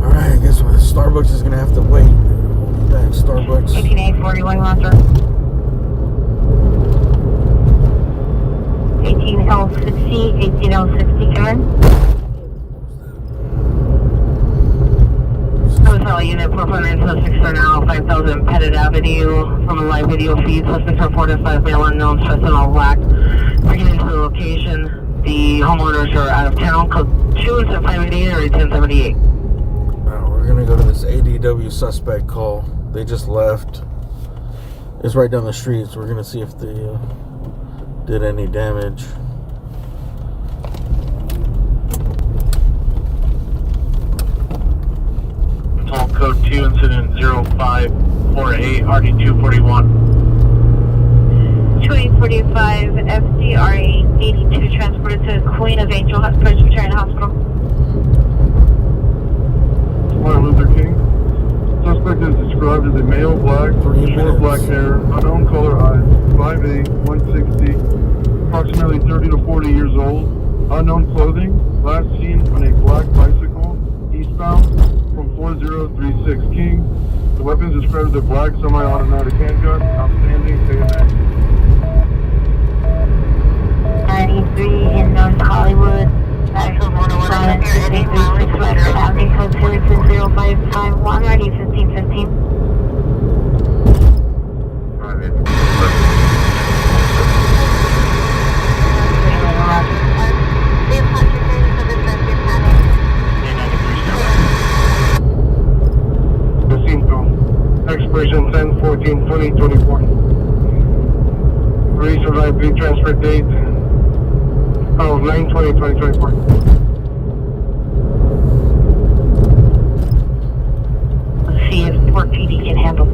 Alright, I guess Starbucks is gonna have to wait. We'll be back, Starbucks. 18841 Roger. 18L60, 18L60 Karen. Intel Unit 449 suspects are now 5000 Pettit Avenue. From a live video feed, suspects reported 5 male unknowns dressed in all black. Bringing into the location, the homeowners are out of town. Code 2-588 or 1078. We're gonna go to this ADW suspect call. They just left. It's right down the street, so we're gonna see if they did any damage. Call code 2, incident 0548, RD241. 2045 FDRA 82 transported to Queen of Angel Presbyterian Hospital. Martin Luther King. Suspect is described as a male, black, short black hair, unknown color eyes, 5'8", 160, approximately 30 to 40 years old, unknown clothing, last seen on a black bicycle, eastbound from 4036 King. The weapon is described as a black semi-automatic handgun, outstanding, bayonet. 93 in North Hollywood. National 101 Avenue, code 2-0551, ready 1515. Expiration 10/14/2024. Release of liability transfer date of 9/20/2024. Let's see if Port PD can handle.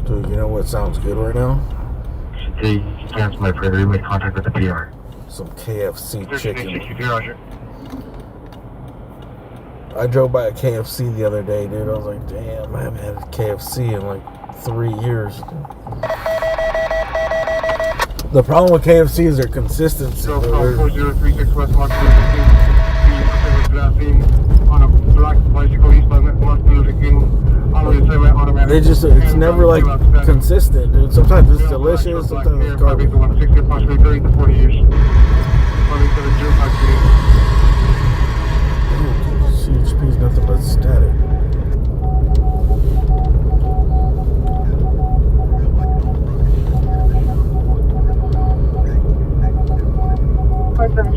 Dude, you know what sounds good right now? Today, cancel my prayer. Make contact with the PR. Some KFC chicken. 1362, Roger. I drove by a KFC the other day, dude. I was like, damn, I haven't had KFC in like 3 years. The problem with KFC is their consistency. So, 4036 West Martin Luther King. On a black bicycle east by Martin Luther King. Automatic. They just, it's never like consistent, dude. Sometimes it's delicious, sometimes it's garbage. 160, approximately 30 to 40 years. CHP is nothing but static.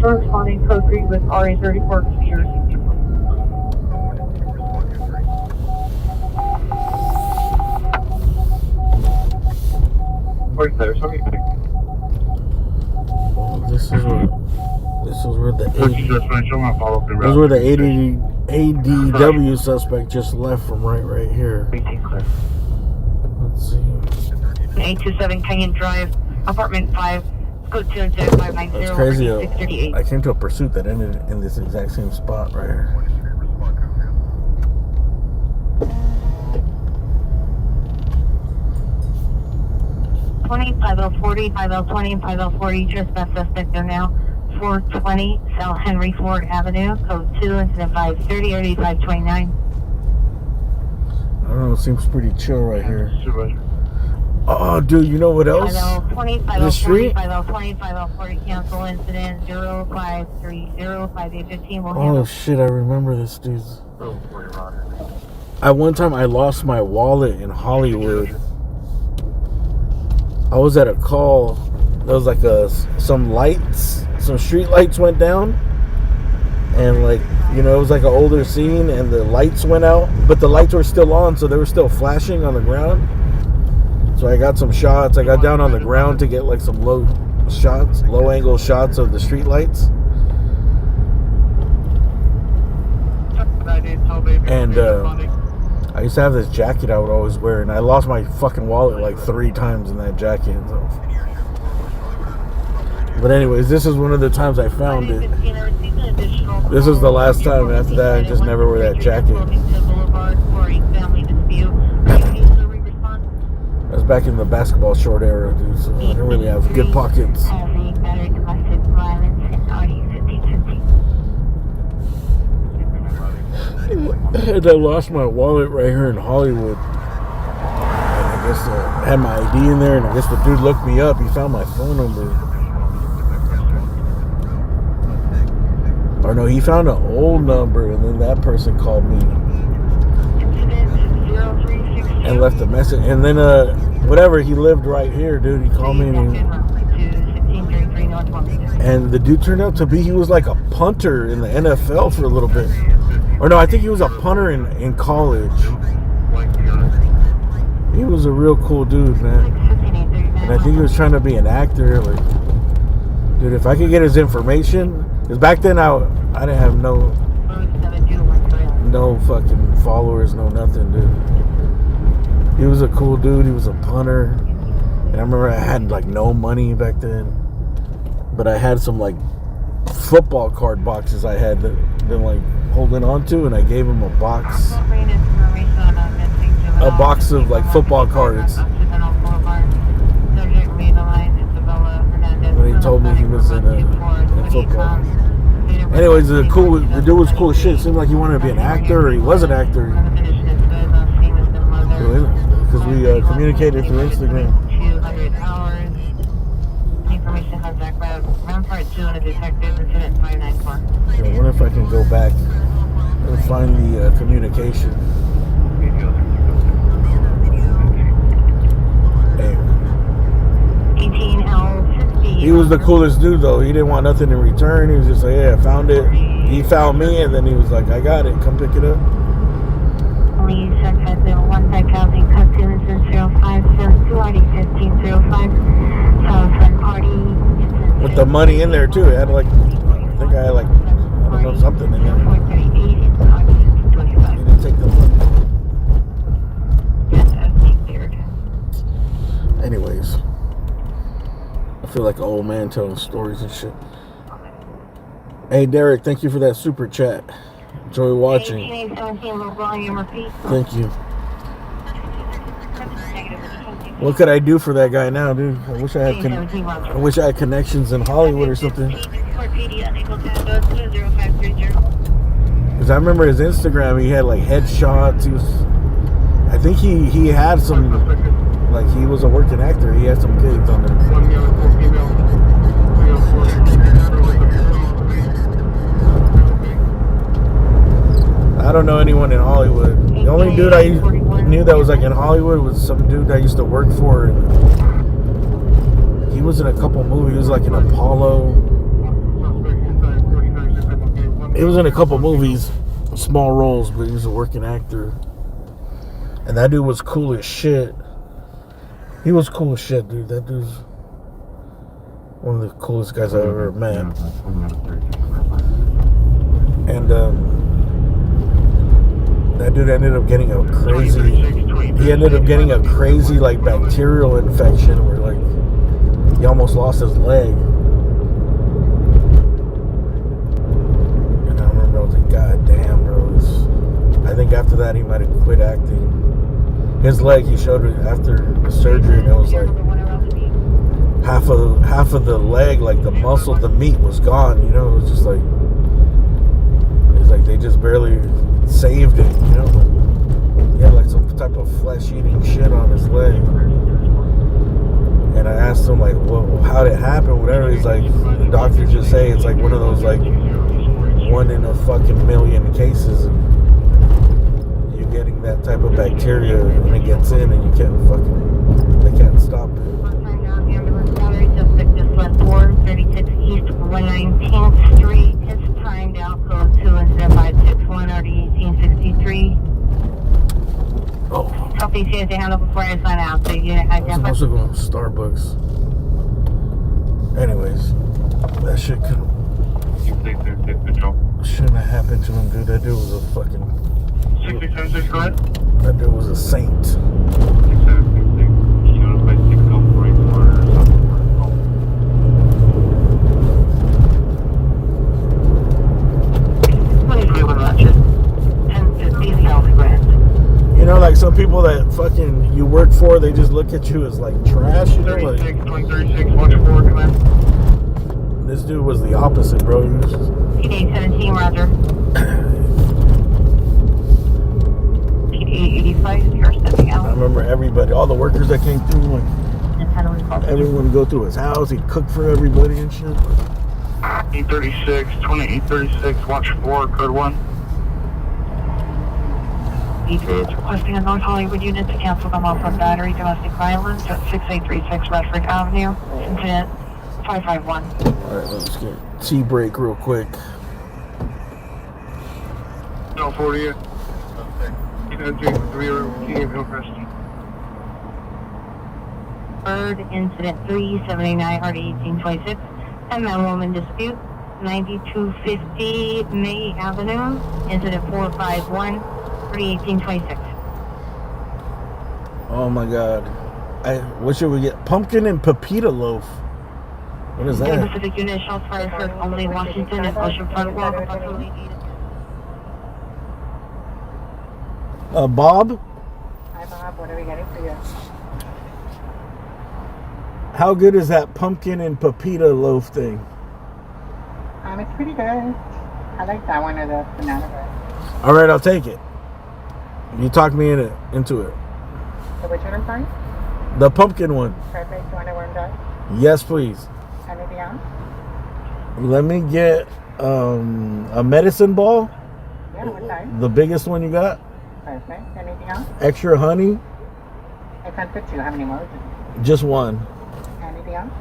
Responding code 3 with RA34 computers. This is where the ADW suspect just left from right here. Let's see. 827 Canyon Drive, apartment 5, code 2-590. That's crazy. I came to a pursuit that ended in this exact same spot right here. $50 40, $50 and $50 trespass suspect are now 420 South Henry Ford Avenue, code 2, incident 530, 8529. I don't know, it seems pretty chill right here. Oh, dude, you know what else? 5020, The street? 5020, 5040, cancel incident 05305815. Oh shit, I remember this, dude. At one time, I lost my wallet in Hollywood. I was at a call. There was like some lights, some street lights went down, and like, you know, it was like an older scene, and the lights went out, but the lights were still on, so they were still flashing on the ground. So I got some shots. I got down on the ground to get like some low angle shots of the street lights. And I used to have this jacket I would always wear, and I lost my fucking wallet like 3 times in that jacket. So. But anyways, this is one of the times I found it. This was the last time, and after that I just never wear that jacket. I was back in the basketball short era, dude, so I didn't really have good pockets. And I lost my wallet right here in Hollywood. And I guess I had my ID in there, and I guess the dude looked me up. He found my phone number. Or no, he found an old number, and then that person called me and left a message. And then whatever, he lived right here, dude. He called me, and the dude turned out to be, he was like a punter in the NFL for a little bit. Or no, I think he was a punter in college. He was a real cool dude, man. And I think he was trying to be an actor. Like, dude, if I could get his information, because back then I didn't have no fucking followers, no nothing, dude. He was a cool dude. He was a punter. And I remember I had like no money back then, but I had some like football card boxes I had been like holding on to, and I gave him a box of like football cards. When he told me he was in football. Anyways, the dude was cool as shit. It seemed like he wanted to be an actor, or he was an actor. Because we communicated through Instagram. I wonder if I can go back and find the communication. He was the coolest dude, though. He didn't want nothing in return. He was just like, yeah, I found it. He found me, and then he was like, I got it. Come pick it up. Please check at 01 Tech Housing Customs and 0572 telephone party. With the money in there, too. It had like, I think I had like, I don't know, something in there. He didn't take the money. Anyways. I feel like an old man telling stories and shit. Hey, Derek, thank you for that super chat. Enjoy watching. Thank you. What could I do for that guy now, dude? I wish I had connections in Hollywood or something. Because I remember his Instagram, he had like headshots. I think he had some, like, he was a working actor. He had some gigs on there. I don't know anyone in Hollywood. The only dude I knew that was like in Hollywood was some dude that I used to work for. And he was in a couple movies. He was like in Apollo. He was in a couple movies, small roles, but he was a working actor. And that dude was cool as shit. He was cool as shit, dude. That dude's one of the coolest guys I've ever met. And that dude ended up getting a crazy like bacterial infection where like he almost lost his leg. And I remember I was like, God damn, bro. I think after that he might have quit acting. His leg, he showed it after the surgery, and it was like half of the leg, like the muscle, the meat was gone. You know, it was just like it's like they just barely saved it. You know, he had like some type of flesh-eating shit on his leg. And I asked him like, well, how did it happen? Whatever. He's like, the doctors just say it's like one of those like 1 in a fucking million cases. Getting that type of bacteria and it gets in and they can't stop it. 436 East 119th Street. It's timed out code 27561 RD 1863. Oh. Copy, see if they handle before I sign out. So you I'm supposed to go to Starbucks. Anyways, that shit shouldn't have happened to him, dude. That dude was a fucking... 676, go ahead. That dude was a saint. 676, can you notify 604 for You know, like some people that fucking you work for, they just look at you as like trash, you know? Like, 36, watch 4, command. This dude was the opposite, bro. He was just... PD 17, roger. PD 85, you're stepping out. I remember everybody, all the workers that came through, like, everyone would go through his house, he'd cook for everybody and shit. 836, 2836, watch 4, code 1. Requesting a North Hollywood unit to cancel them off on battery domestic violence at 6836 Redford Avenue. Incident 551. Alright, let's get T-break real quick. No, 40. Third incident 379 RD 1826. And man woman dispute 9250 May Avenue. Incident 451 RD 1826. Oh my god. What should we get? Pumpkin and pepita loaf. What is that? Pacific unit shots fired for only Washington and Ocean Front Walk approximately 8. Bob? Hi Bob, what are we getting for you? How good is that pumpkin and pepita loaf thing? It's pretty good. I like that one or the banana bread. Alright, I'll take it. You talked me into it. So which one I'm sorry? The pumpkin one. Perfect. You want a worm dog? Yes, please. Anything else? Let me get a medicine ball. Yeah, what size? The biggest one you got. Perfect. Anything else? Extra honey. I can fit two. How many more? Just one. Anything else?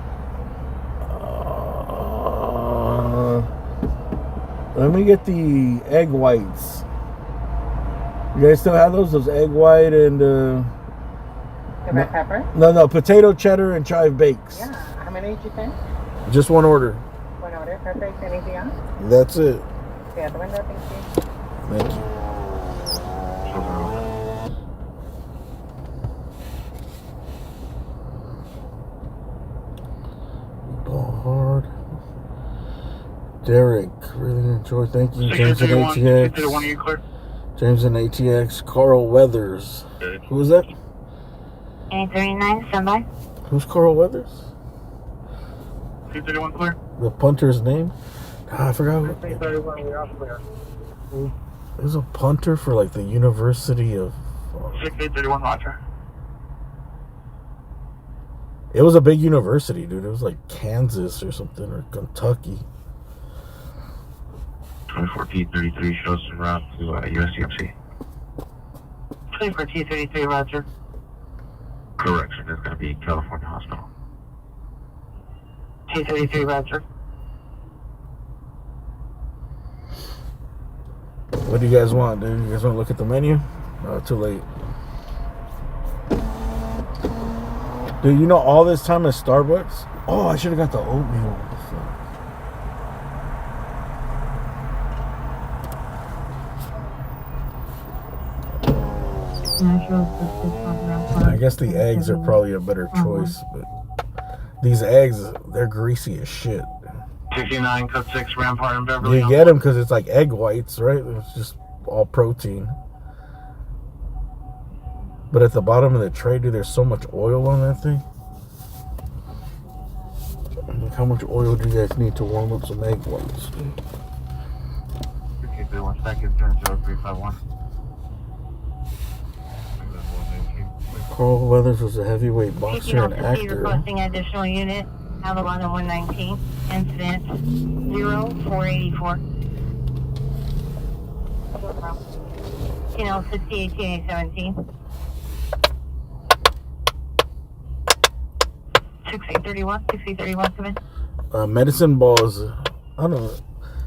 Let me get the egg whites. You guys still have those? Those egg white and The red pepper? No, potato cheddar and chive bakes. Yeah. How many did you say? Just one order. One order. Perfect. Anything else? That's it. The other window, thank you. Thank you. Hard. Derek, really enjoy. Thank you. James and ATX. James and ATX. Carl Weathers. Who was that? 839, standby. Who's Carl Weathers? 231 clear. The punter's name? I forgot. 331, we're off clear. There's a punter for like the University of. 6831, roger. It was a big university, dude. It was like Kansas or something, or Kentucky. 24T33 shows en route to USCMC. 24T33, roger. Correction, it's going to be California Hospital. T33, roger. What do you guys want, dude? You guys want to look at the menu? Too late. Dude, you know all this time at Starbucks? Oh, I should have got the oatmeal. I guess the eggs are probably a better choice, but these eggs, they're greasy as shit. 69, code 6, Rampart and Beverly. You get them because it's like egg whites, right? It's just all protein. But at the bottom of the tray, dude, there's so much oil on that thing. Like, how much oil do you guys need to warm up some egg whites? Okay, 1 second, turn 0351. Carl Weathers was a heavyweight boxer and actor. Requesting additional unit, Avalon 119, incident 0484. You know, 68 17. 6831, come in. Medicine Ball is, I don't know,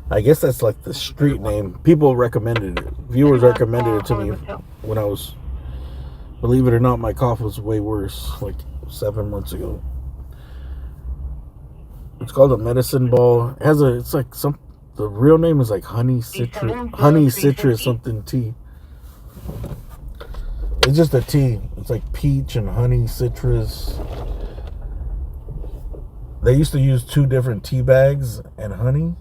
I guess that's like the street name. People recommended it. Viewers recommended it to me when I was, believe it or not, my cough was way worse, like 7 months ago. It's called a Medicine Ball. It has it's like the real name is like honey citrus something tea. It's just a tea. It's like peach and honey citrus. They used to use 2 different tea bags and honey.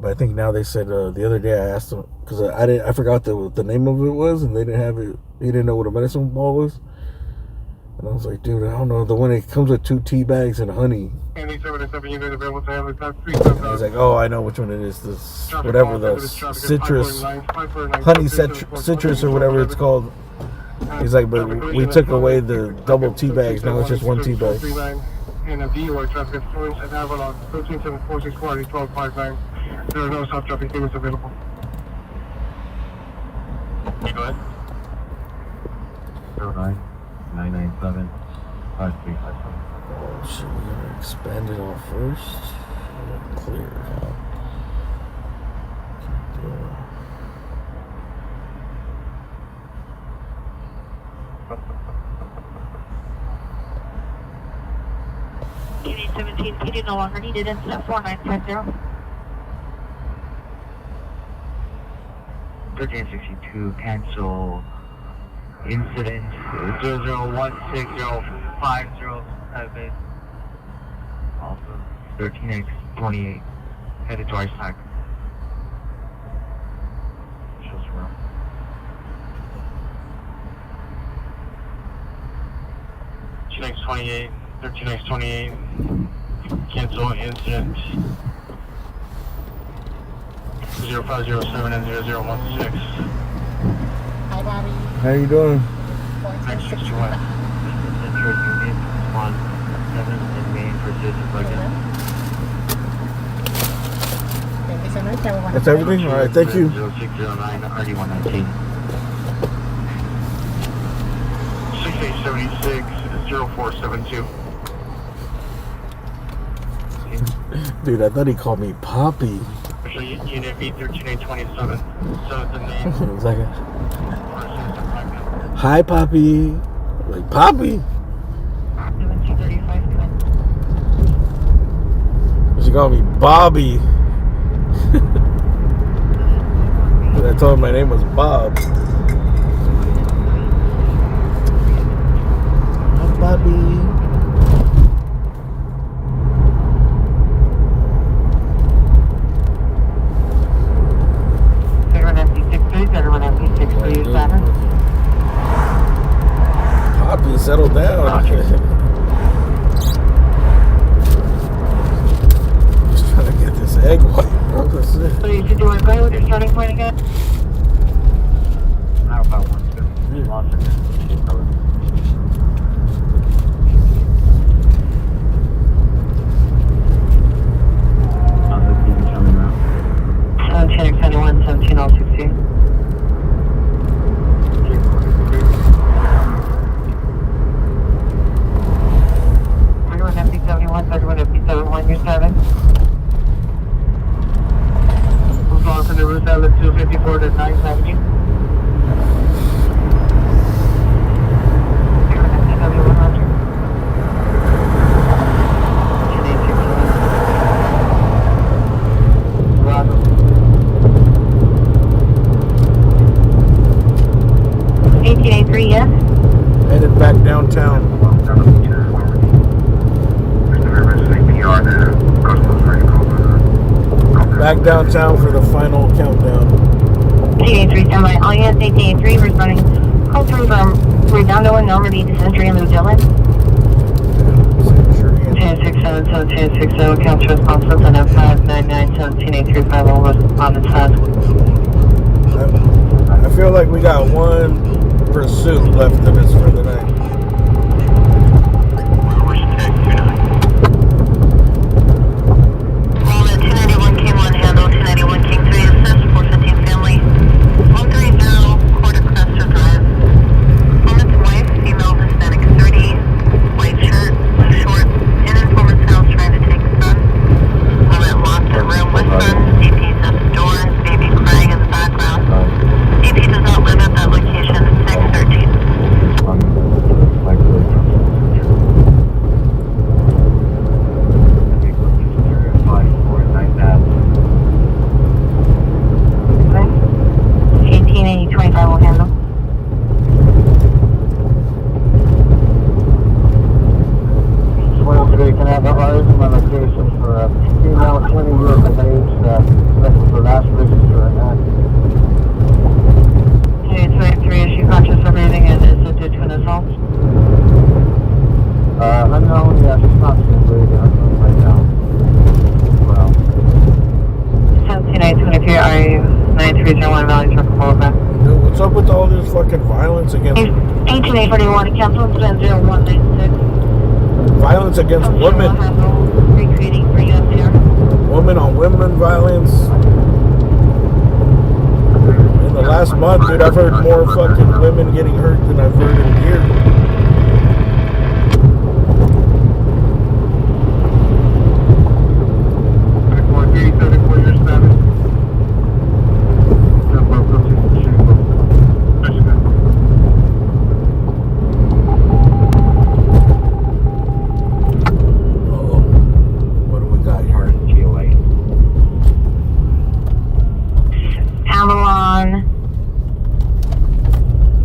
But I think now they said, the other day I asked them, because I forgot what the name of it was, and they didn't have it. He didn't know what a medicine ball was. And I was like, dude, I don't know. The one that comes with 2 tea bags and honey. He's like, oh, I know which one it is. This, whatever, the citrus, honey citrus or whatever it's called. He's like, but we took away the double tea bags. Now it's just 1 tea bag. and a DUI traffic influence at Avalon 137464-1259. There are no stop traffic tickets available. Okay, go ahead. 09-997-5357. Oh shit, we gotta expand it all first. Clear it out. Unit 17, PD no longer needed, incident 4950. 1362, cancel incident 0016050. Also 13x28, headed to our stack. Shows wrong. X28, 13x28, cancel incident 0507 and 0016. Hi, Bobby. How you doing? Next 61. Central Unit 17 in main pursuit of Logan. Thank you so much. Have a wonderful That's everything? day. Alright, thank you. 0609 RD119. 6876 0472. Dude, I thought he called me Poppy. Actually, Unit B13827. So the name. It's like hi, Poppy. Like, Poppy? She called me Bobby. I told her my name was Bob. Hi, Bobby. Poppy, settle down. Just trying to get this egg white, bro. That's it. So you should do it right with your starting point again? How about 170? Lost it. How's the TV coming out? 17x21, 17060. You're 7. Move on to the route outlet 254 to 970. Bravo. 1883, yes? Headed back downtown. Back downtown for the final countdown. 1883, standby. All yes, 1883, responding. Call through from Redondo and Normandy to Century and New Dillon. 1067, 1060, counts responsive, and F599, 1783, all respondents has. I feel like we got one pursuit left in this for the night. Unknown, yes, it's not too great. Unknown right now. Well. 17923 RU9301 Valley Truck Boulevard. Dude, what's up with all this fucking violence against 18841 cancel incident 0196. Violence against women. Women on women violence. In the last month, dude, I've heard more fucking women getting hurt than I've heard in years. Avalon.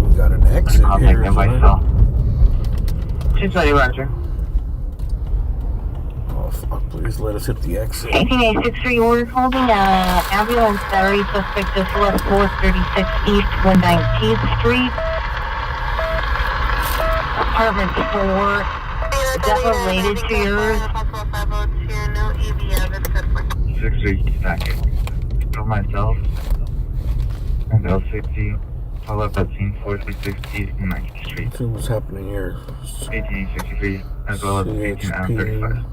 We got an exit here. 220, Roger. Oh, fuck, please let us hit the exit. 18863, we're holding ambulance battery suspect just left 436 East 119th Street. Apartment 4. Is that related to yours? 6 stacking. For myself and L60, pull up at scene 436 East 9th Street. See what's happening here. 1863, as well as 18M35.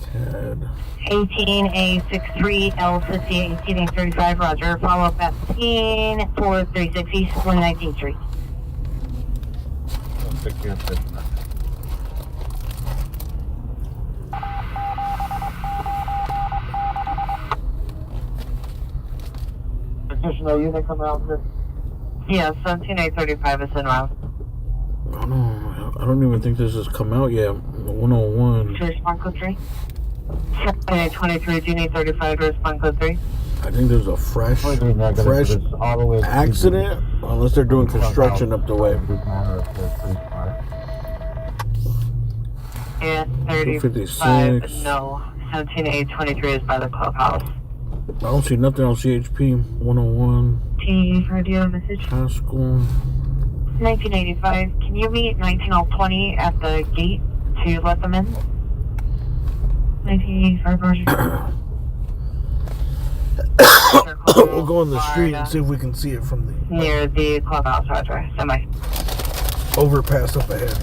Ted. 18A63, L60, 18A35, Roger. Follow up at scene 436 East 119th Street. 60 Additional unit coming out here? Yeah, 17835 is in route. I don't even think this has come out yet. 101. To respond code 3? 7823, do you need 35 to respond code 3? I think there's a fresh accident, unless they're doing construction up the way. Yeah, 35, no. 17823 is by the clubhouse. I don't see nothing on CHP. 101. T radio message. High school. 1985. Can you meet 19020 at the gate to let them in? 1985 version. We'll go in the street and see if we can see it from the near the clubhouse, Roger. Semi. Overpass up ahead.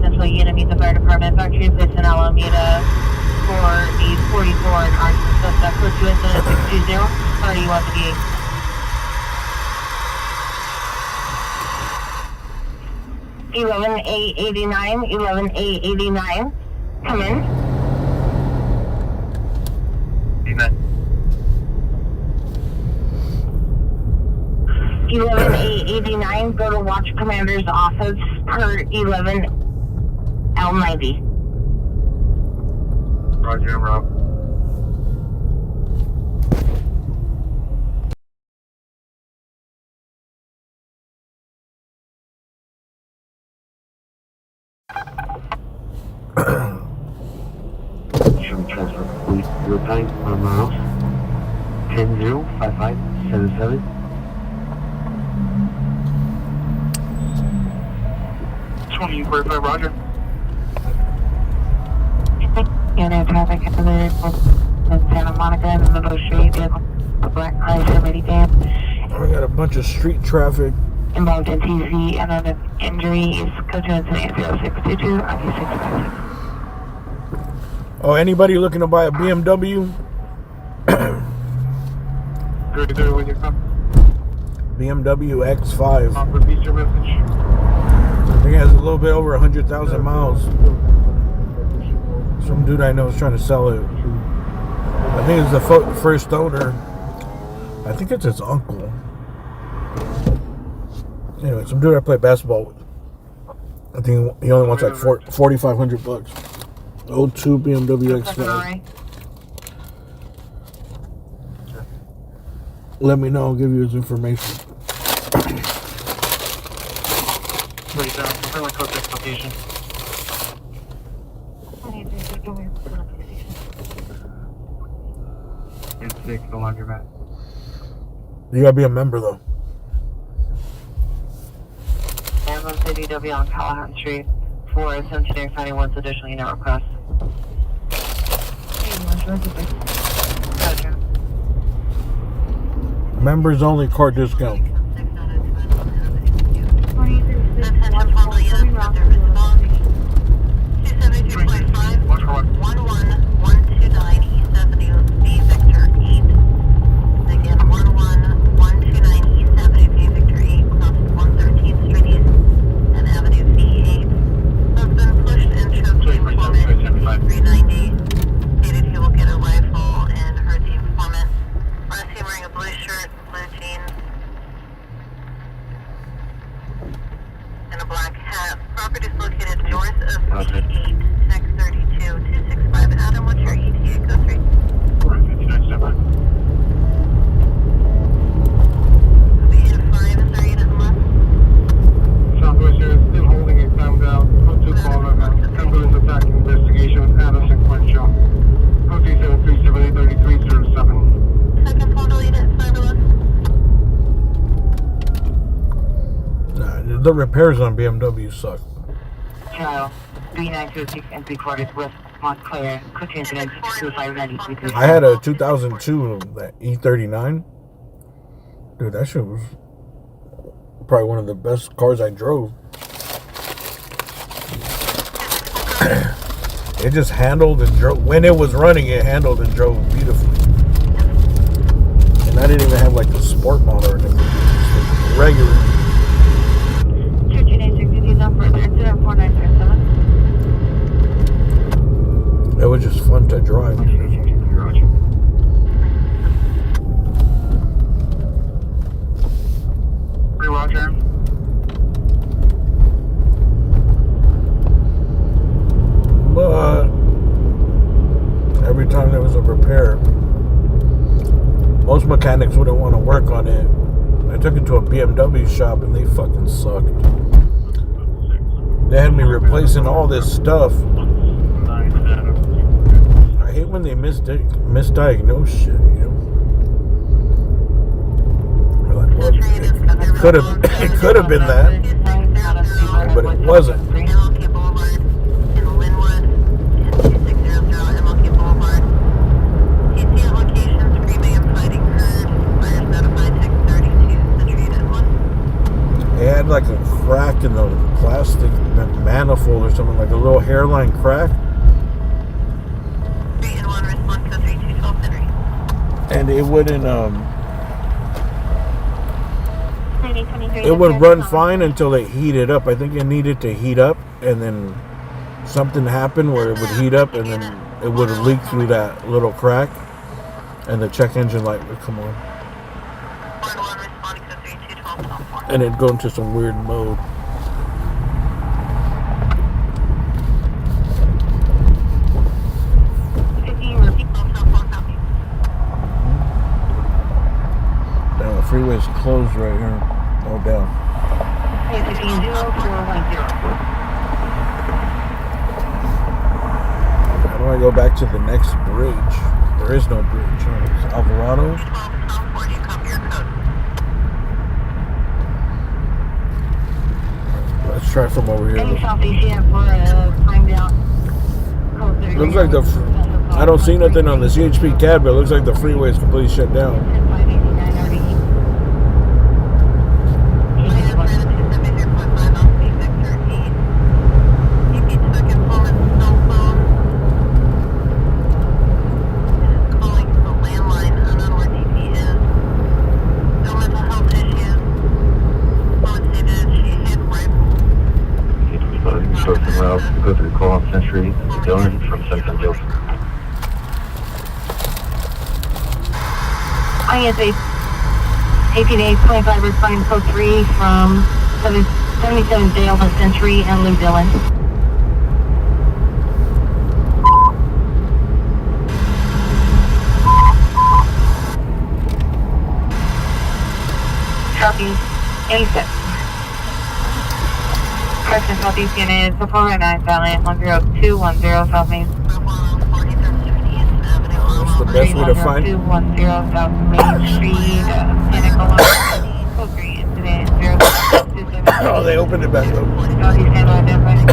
That's why you're gonna meet the fire department. Factory place in Alameda for the 44 and Arkansas suspect. Code 2 incident 620. Or you want the gate? $11,889. Come in. Amen. 11,889. Go to Watch Commander's office per 11 L90. Roger, I'm Rob. Transfer police real time on miles 10-0-55-77. Roger. Unit traffic hazard in Santa Monica in the middle of the street. Vehicle black Chrysler minivan. I got a bunch of street traffic. Involved in TZ and an injuries. Code 2 incident 0622 RP656. Oh, anybody looking to buy a BMW? BMW X5. Repeat your message. I think it has a little bit over 100,000 miles. Some dude I know is trying to sell it. I think it's the first owner. I think it's his uncle. Anyway, some dude I play basketball with. I think he only wants like $4,500. 02 BMW X5. Let me know. I'll give you his information. Wait, confirm my code 6 location. It's 6, the laundromat. You gotta be a member though. Ambulance ADW on Callahan Street for 1791's additional unit request. Gotcha. Members only car discount. The repairs on BMW suck. Child, 3926 and 3/4 West Montclair. Quick incident, suicide 93. I had a 2002 that E39. Dude, that shit was probably one of the best cars I drove. It just handled and drove. When it was running, it handled and drove beautifully. And I didn't even have like the sport model or anything. Just the regular. It was just fun to drive. Roger. But every time there was a repair, most mechanics wouldn't want to work on it. I took it to a BMW shop and they fucking sucked. They had me replacing all this stuff. I hate when they misdiagnose shit, you know? You're like, well, it could have been that, but it wasn't. It had like a crack in the plastic manifold or something, like a little hairline crack. And it wouldn't it would run fine until it heated up. I think it needed to heat up, and then something happened where it would heat up and then it would leak through that little crack and the check engine light would come on. And it'd go into some weird mode. Now the freeway's closed right here. Oh, down. How do I go back to the next bridge? There is no bridge. It's Alvarado. Let's try from over here. Looks like I don't see nothing on the CHP cab, but it looks like the freeway is completely shut down. Go through Call Century, Dylan from Central Joseph. ISA 18-8-25 responding code 3 from 77 Delta Century and Lou Dillon. Southeast 86. Correction, Southeast unit, 409 Valiant 10210 Southeast. What's the best way to find it? 210 South Main Street, Pinnacle, code 3 incident 027. Oh, they opened it back up. Southeast handle identified.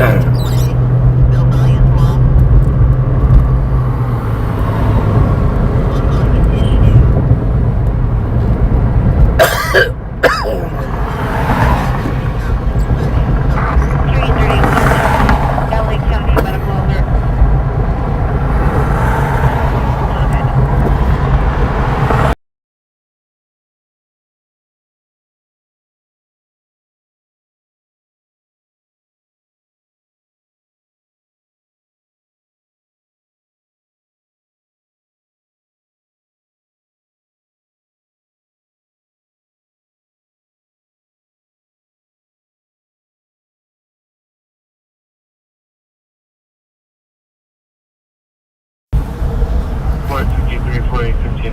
4815.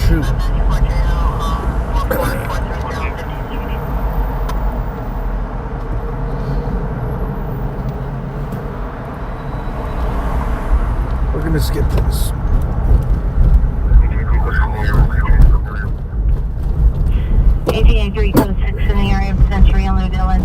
Shoot. We're gonna skip this. ATA 306 in the area of Century on New Dillon.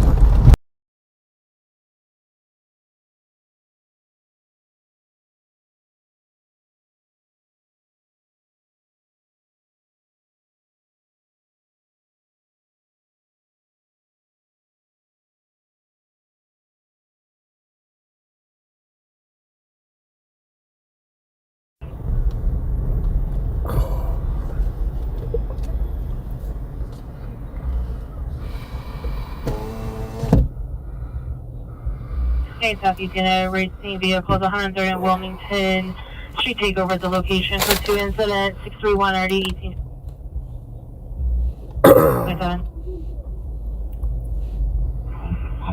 Hey, Southeast United Racing Vehicles 130 in Wilmington. Street takeover at the location for 2 incident 631 RD 18. 27.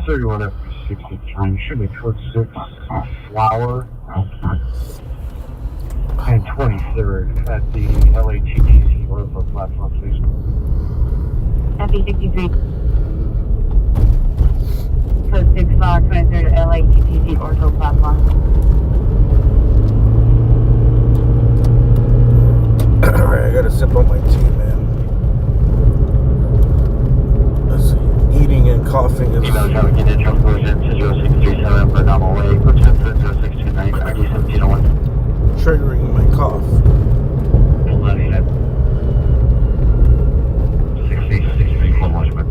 31 F63, should be towards 6 Flower and 23rd at the LATTC Ortho platform, please. FE63. Code 6 Flower 23rd LATTC Ortho platform. Alright, I gotta sip on my tea, man. Let's see. Eating and coughing is... Email traffic in transportation to 0637 Bernal Way, Lieutenant 0629, ID 1701. Triggering my cough. 6863, Club Watchman.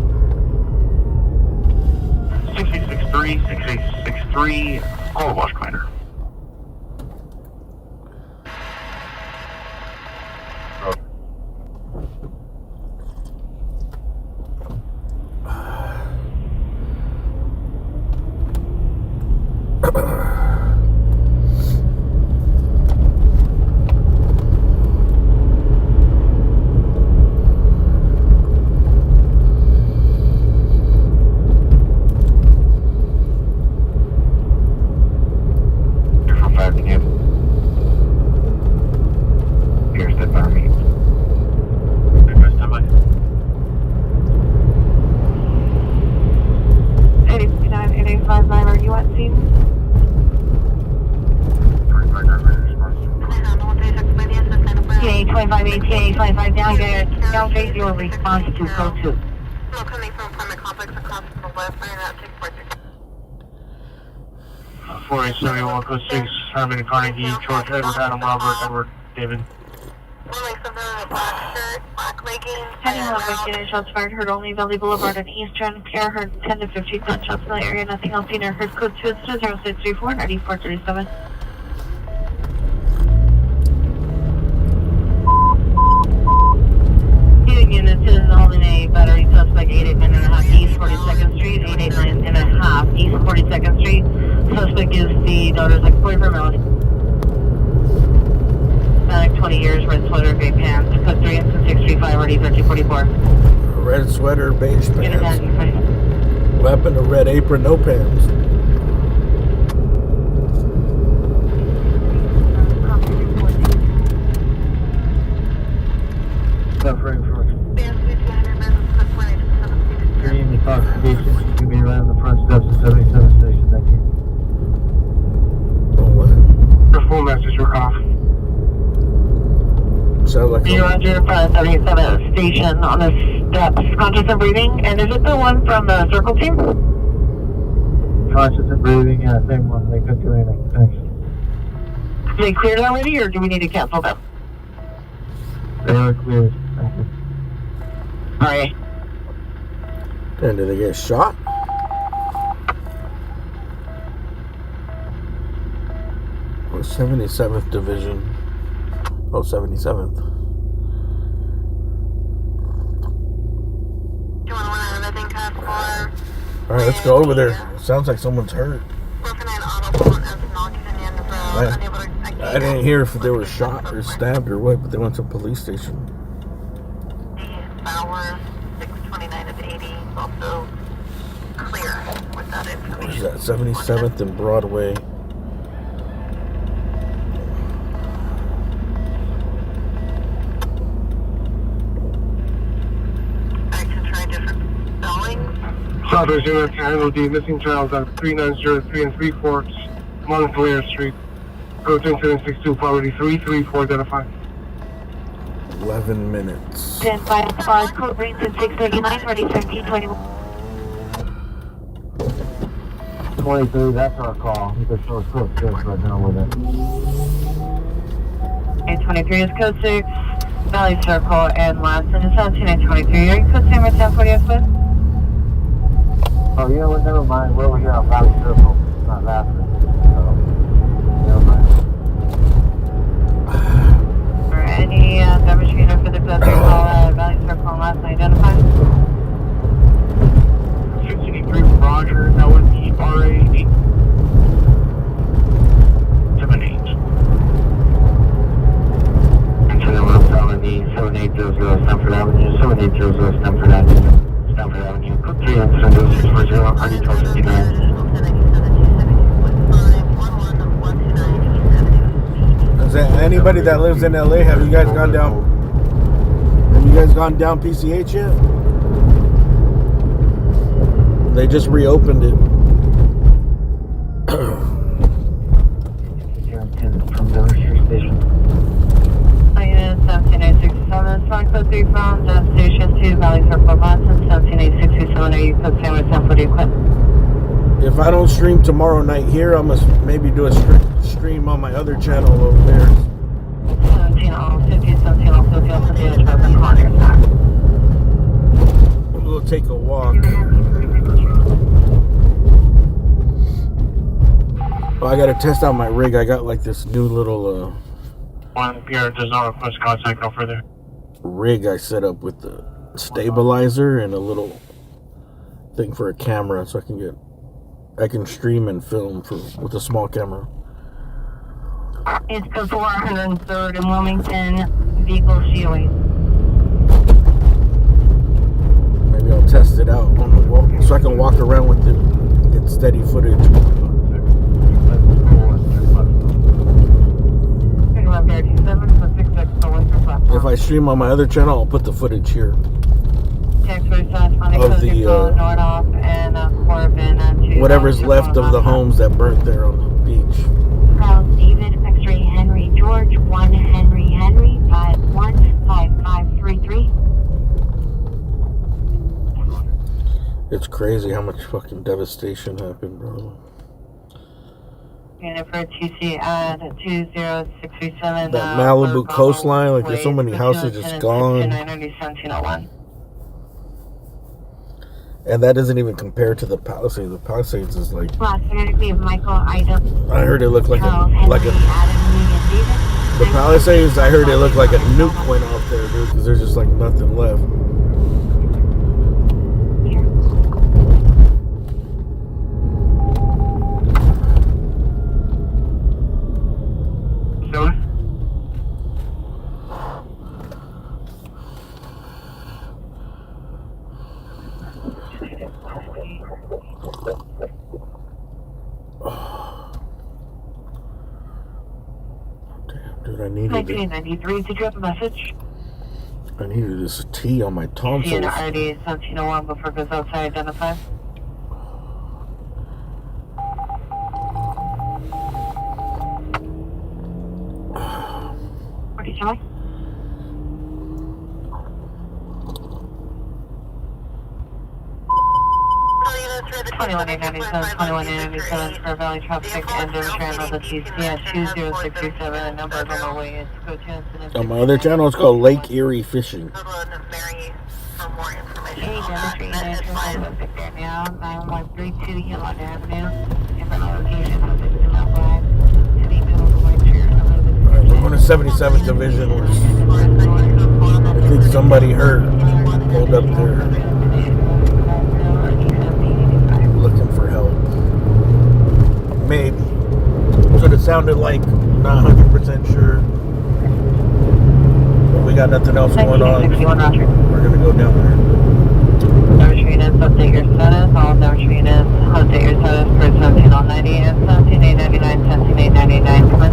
6863, all wash cleaner. Your response to code 2. Coming from apartment complex across the left, and that takes part 4871 code 6, Herman Carnegie, George, Edward, Adam, Robert, Edward, David. Heading one unit, shots fired, heard only Valley Boulevard and Eastern. Pierre heard 10 to 15 gunshots in the area, nothing else seen or heard code 2 to 0634 9437. Units is holding a battery suspect 889.5 East 42nd Street, 889.5 East 42nd Street. Suspect is the daughter's ex-boyfriend, Melody. Hispanic, 20 years, red sweater, gray pants. Code 3 and 635 RD 1344. Red sweater, beige pants. Weapon, a red apron, no pants. Suffering from extreme intoxication. You may land the front steps of 77 station. Thank you. Oh, what? Your full message were off. Sounds like You're under 77 station on the steps, conscious and breathing. And is it the one from the circle team? Conscious and breathing, yeah, same one. They couldn't do anything. Thanks. They cleared already, or do we need to cancel them? They are cleared. Thank you. Alright. And did they get shot? Oh, 77th Division. Oh, 77th. Alright, let's go over there. Sounds like someone's hurt. I didn't hear if they were shot or stabbed or what, but they went to a police station. Bauer 629 of 80 is also clear with that information. Where's that? 77th and Broadway. Southwest units handle the missing child on 3903 and 3 Forks, Montclair Street. Code 762, property 334, identify. 11 minutes. 10-5, code range at 639, ready 1321. 23, that's our call. You can show us code 6 right now with it. 823 is code 6, Valley Circle, and last in is 17923. Are you code same or 1040 please? Oh, you know what? Never mind. We're over here on Valley Circle. It's not laughing. So, never mind. Or any demonstrator for the code 3 call at Valley Circle and last identified? 63, Roger. That would be RA 878. And so then we're felony 7800 Stanford Avenue, 7800 Stanford Avenue. Stanford Avenue, code 3 and 640, RD 1259. Is there anybody that lives in LA? Have you guys gone down? Have you guys gone down PCH yet? They just reopened it. From Denver Street Station. Unit 17867, Sonic code 3 from destination to Valley Circle, Boston, 17867. Are you code same or 1040 equipped? If I don't stream tomorrow night here, I must maybe do a stream on my other channel over there. 17050, 17050, 17050, We'll take a walk. Oh, I gotta test out my rig. I got like this new little 1 PR does not request contact, no further. rig I set up with the stabilizer and a little thing for a camera, so I can stream and film with a small camera. It's code 403rd in Wilmington, vehicle shielding. Maybe I'll test it out on the walk so I can walk around with it and get steady footage. If I stream on my other channel, I'll put the footage here of the whatever's left of the homes that burnt there on the beach. Charles David, X-ray Henry George, 1 Henry Henry, 515533. It's crazy how much fucking devastation happened, bro. Unit for TC at 20637. That Malibu coastline, like there's so many houses just gone. And that doesn't even compare to the Palisades. The Palisades is like, I heard it looked like the Palisades, I heard it looked like a nuke went off there, dude, because there's just like nothing left. Dude, I needed 1993, did you have a message? I needed this tea on my tonsils. Unit ID 1701 before goes outside, identify. What are you doing? For Valley Traffic and channel the TCS 20637 number of our way is go to On my other channel, it's called Lake Erie Fishing. Hey, demonstrating now 9132 Yolanda Avenue. Different location of the Live to the middle of the lecture. Alright, we're going to 77th Division. I think somebody hurt. Pulled up there. Looking for help. Maybe. So it sounded like, not 100% sure. But we got nothing else going on. We're going to go down there. Demonstrators, update your status. All demonstrators, update your status for 17090 and 17899, 17899. Come in.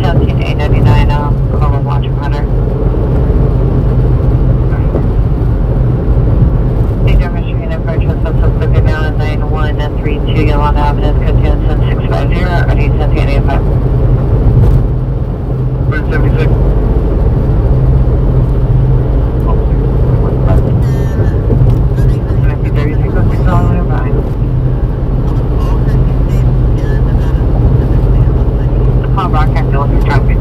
17899, call and watch Hunter. 132 Yolanda Avenue, Cotuan 7650, are you sent to 885? 176. Call broadcast deal with traffic.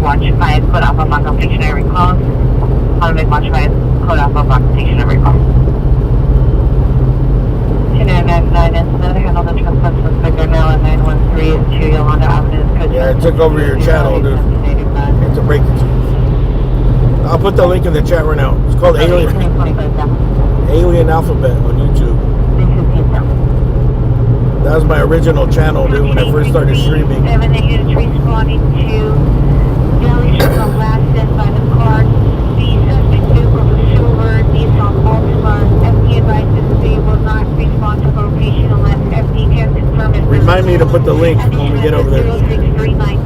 Watch 5, code off upon completion every call. Automatic watch 5, code off upon completion every call. 2999 incident, handle the transport suspect now at 9132 Yolanda Avenue. Yeah, I took over your channel, dude. I have to break it to you. I'll put the link in the chat right now. It's called Alien Alphabet on YouTube. That was my original channel, dude, when I first started streaming. 7 units responding to demolition of last sent by the car. The suspect vehicle was silver, Nissan Altima. FD advises they will not respond to location unless FD can confirm it. Remind me to put the link when we get over there. 0639.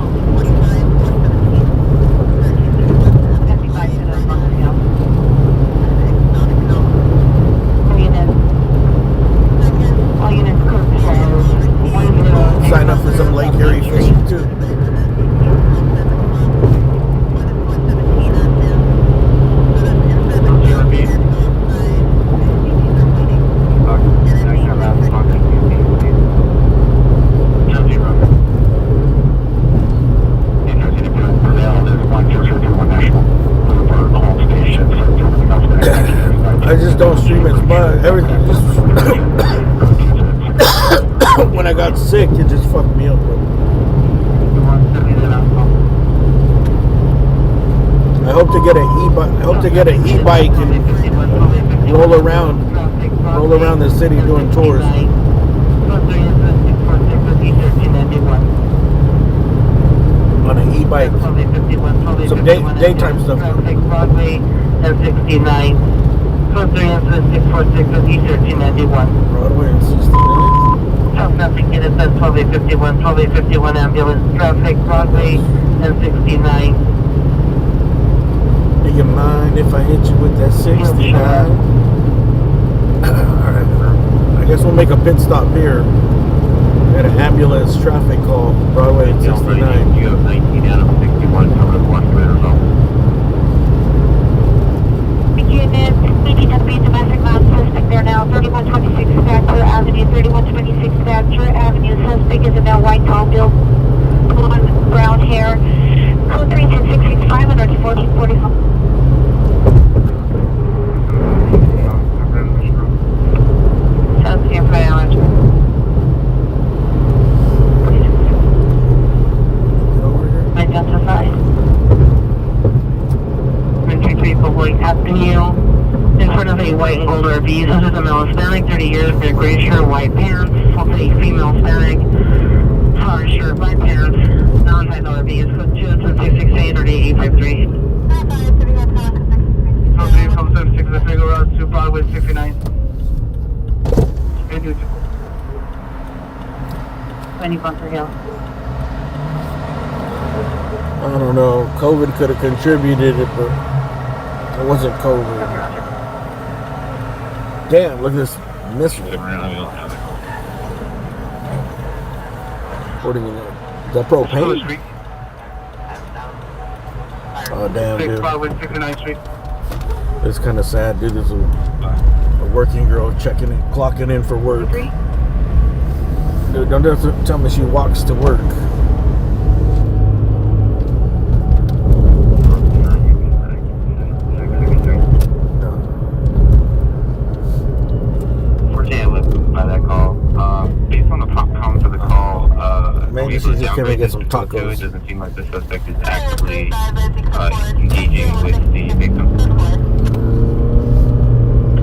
Sign up for some Lake Erie fishing too. I just don't stream as much. Everything just when I got sick, it just fucked me up, bro. I hope to get an e-bike. I hope to get an e-bike and roll around the city doing tours. On an e-bike, some daytime stuff. Broadway and 69. 646 with E1391. Broadway and 69. Traffic unit at 12851, 12851 ambulance traffic, Broadway and 69. Do you mind if I hit you with that 69? Alright, I guess we'll make a pit stop here. Got an ambulance traffic call, Broadway and 69. You have 19 out of 61 coming to West Raiders Unit, BTW domestic violence suspect there now, 3126 Thatcher Avenue, 3126 Thatcher Avenue. Suspect is in a white tall build, blonde, brown hair. Code 31066 540 Sounds here for Allen. Identified. Public Avenue in front of a white and gold RV. This is a male Hispanic, 30 years, they're gray shirt, white pants. Also a female Hispanic, flower shirt, black pants, non-title RV. It's code 22668 or 8853. So 3 from 76, the figure out to Broadway 69. 20 Bunker Hill. I don't know. COVID could have contributed it, but it wasn't COVID. Damn, look at this missile. What do you mean? Is that propane? Oh, damn, dude. It's kind of sad, dude. There's a working girl checking in, clocking in for work. Dude, don't have to tell me she walks to work. Maybe she's just gonna get some tacos. It doesn't seem like the suspect is actively engaging with the victim.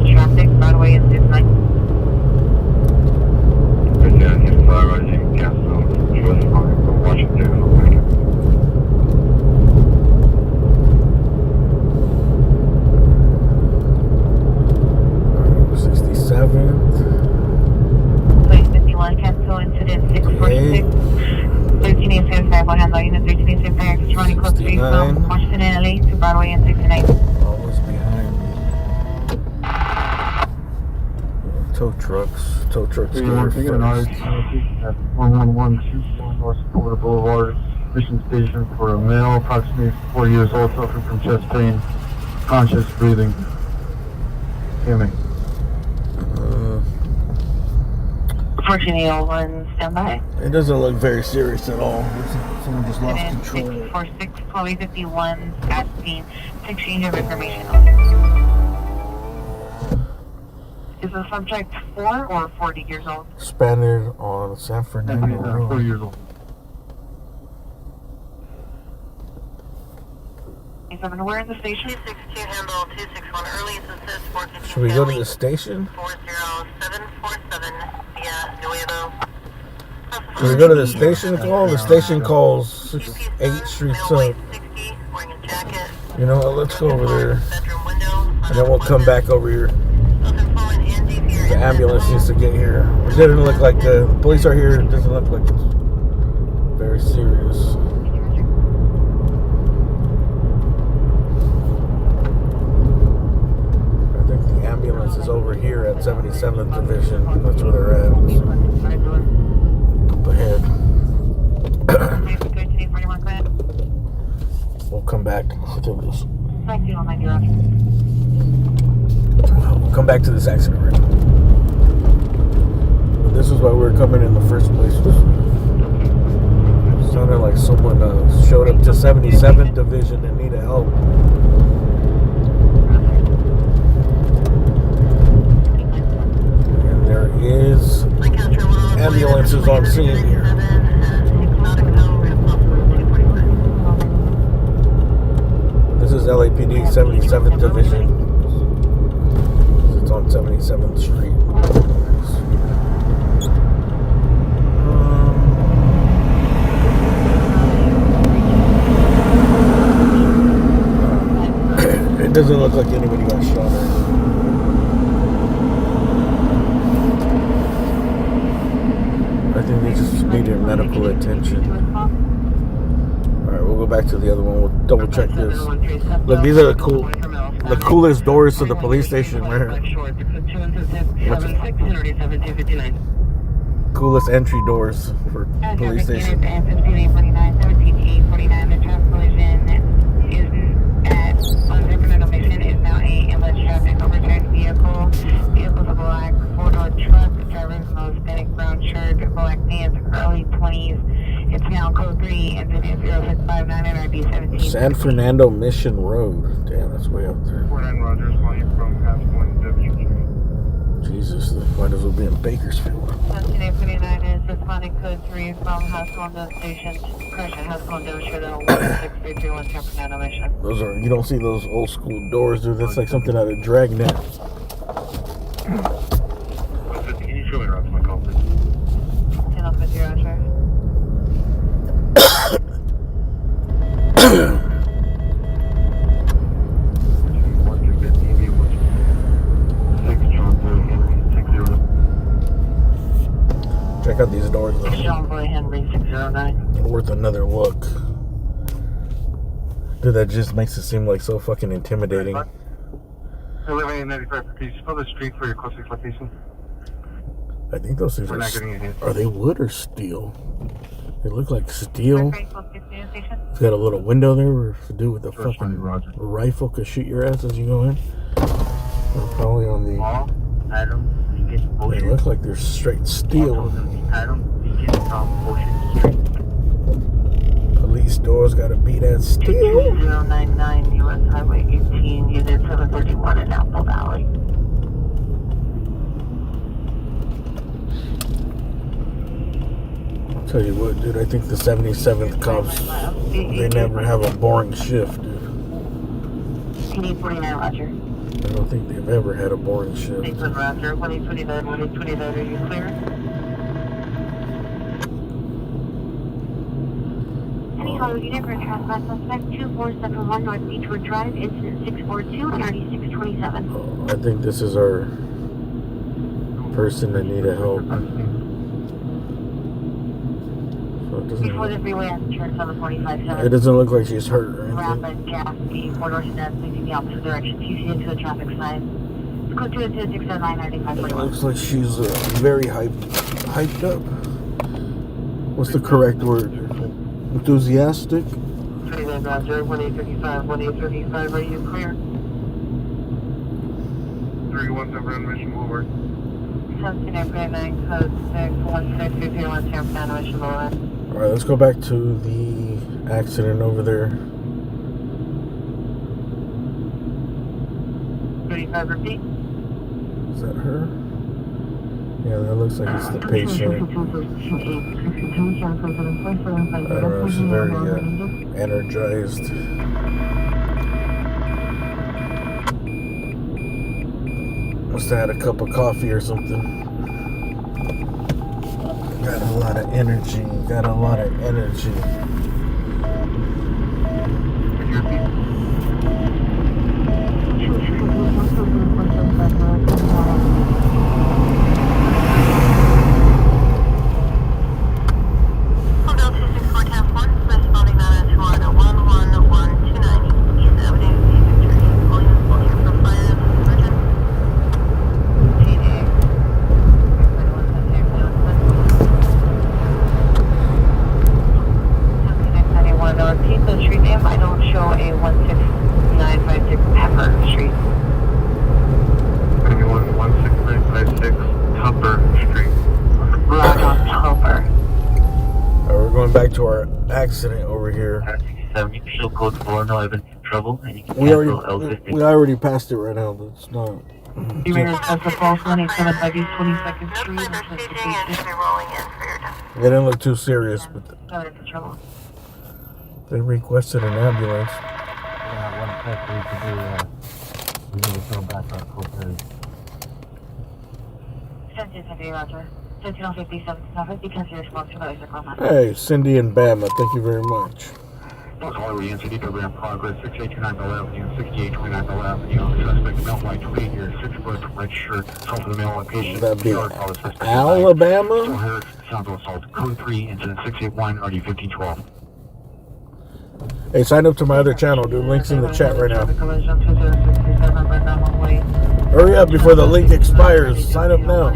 Traffic, Broadway and 69. Yeah, he's rising gas zone. He was calling from Washington. 67th. 51, cancel incident 646. 1385, will handle unit 1385, running 59. Washington and LA to Broadway and 69. Always behind. Tow trucks. Tow trucks get here first. 1112 North Florida Boulevard, mission station for a male, approximately 4 years old, suffering from chest pain, conscious breathing. Hear me. 1401, stand by. It doesn't look very serious at all. Someone just lost control. 646, 1251, asking to exchange of information. Is the subject 4 or 40 years old? Spaniard on San Fernando Road. 4 years old. Where in the station? 262 handle 261 early assist for Should we go to the station? 40747 via Nuevo. Should we go to the station call? The station calls 8 streets up. You know what? Let's go over there. And then we'll come back over here. The ambulance needs to get here. It doesn't look like the police are here. It doesn't look like it's very serious. I think the ambulance is over here at 77th Division. That's where they're at. Up ahead. We'll come back to this. We'll come back to this accident right now. But this is why we were coming in the first place. It sounded like someone showed up to 77th Division and needed help. And there is ambulances on scene here. This is LAPD 77th Division. It's on 77th Street. It doesn't look like anybody got shot or anything. I think they just needed medical attention. Alright, we'll go back to the other one. We'll double check this. Look, these are the coolest doors to the police station right here. Coolest entry doors for police station. Vehicles a black 4-door truck, driver's nose, Hispanic brown shirt, black pants, early 20s. It's now code 3, incident 0659 NRB 17. San Fernando Mission Road. Damn, that's way up there. 49 Rogers, calling from Haskell W. Jesus, might as well be in Bakersfield. 1789 is responding code 3 from Haskell and Dove Station. Correction, Haskell and Dove Station 16331 San Fernando Mission. Those are, you don't see those old school doors, dude. That's like something out of Dragnet. Can you show me around to my call, please? 10-50, Roger. Check out these doors. John Boy Henry 609. Worth another look. Dude, that just makes it seem like so fucking intimidating. 1195, can you spell the street for your closest location? I think those things We're not getting a hit. are they wood or steel? They look like steel. It's It's got a little window there where the dude with the fucking rifle could shoot your ass as you go in. They're probably on the. They look like they're straight steel. Police doors gotta be that steel. 2099 US Highway 18, Unit 731 in Apple Valley. I'll tell you what, dude, I think the 77th cops, they never have a boring shift, dude. PD 49 Roger. I don't think they've ever had a boring shift. Lakewood Roger, 129, 129, are you clear? Any Hollow unit for trespass suspect 2471 North Beachwood Drive, incident 642, 3627. I think this is our person that needed help. So Before the freeway has to turn 745. It doesn't look like she's hurt or Around anything. the gas, the corridor steps facing the opposite direction. TC into the traffic sign. Code 226799541. It looks like she's very hyped up. What's the correct word? Enthusiastic? 1835, 1835, are you clear? 317 Mission Boulevard. 1739, code 61621, San Fernando, Mission Boulevard. Alright, let's go back to the accident over there. 35, repeat. Is that her? Yeah, that looks like it's the patient. I don't know, she's very energized. Must have had a cup of coffee or something. Got a lot of energy. Got a lot of energy. Back to our accident over here. 70 show code 4, no evidence of trouble, and you can We cancel L50. already passed it right now, but it's not. You may request a false 187 by 22nd Street. They didn't look too serious, but they requested an ambulance. Yeah, one test we need to throw back our code 30. 1770, Roger. 1757, because your response to those are Hey, Cindy and Bama, thank you very much. Those are we NCD program progress 6829 Bell Avenue, 6829 Bell Avenue. Suspect male, white, 28 years, 6 foot, red shirt, assault of the male location. That'd be Alabama? Sound of assault. Code 3, incident 681, RD 1512. Hey, sign up to my other channel, dude. Link's in the chat right now. Hurry up before the link expires. Sign up now.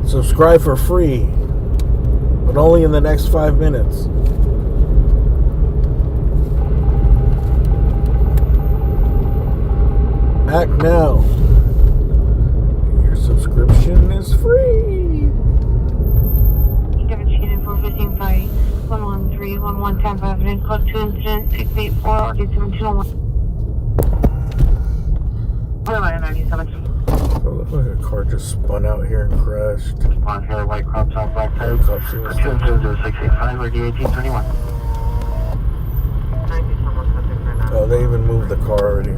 Subscribe for free, but only in the next 5 minutes. Act now. Your subscription is free. 113 Tampa Avenue, code 2 incident 684 87201. It looked like a car just spun out here and crashed. Blonde hair, white crop top, black tire. Helicopter. 20685 or D1821. Oh, they even moved the car already.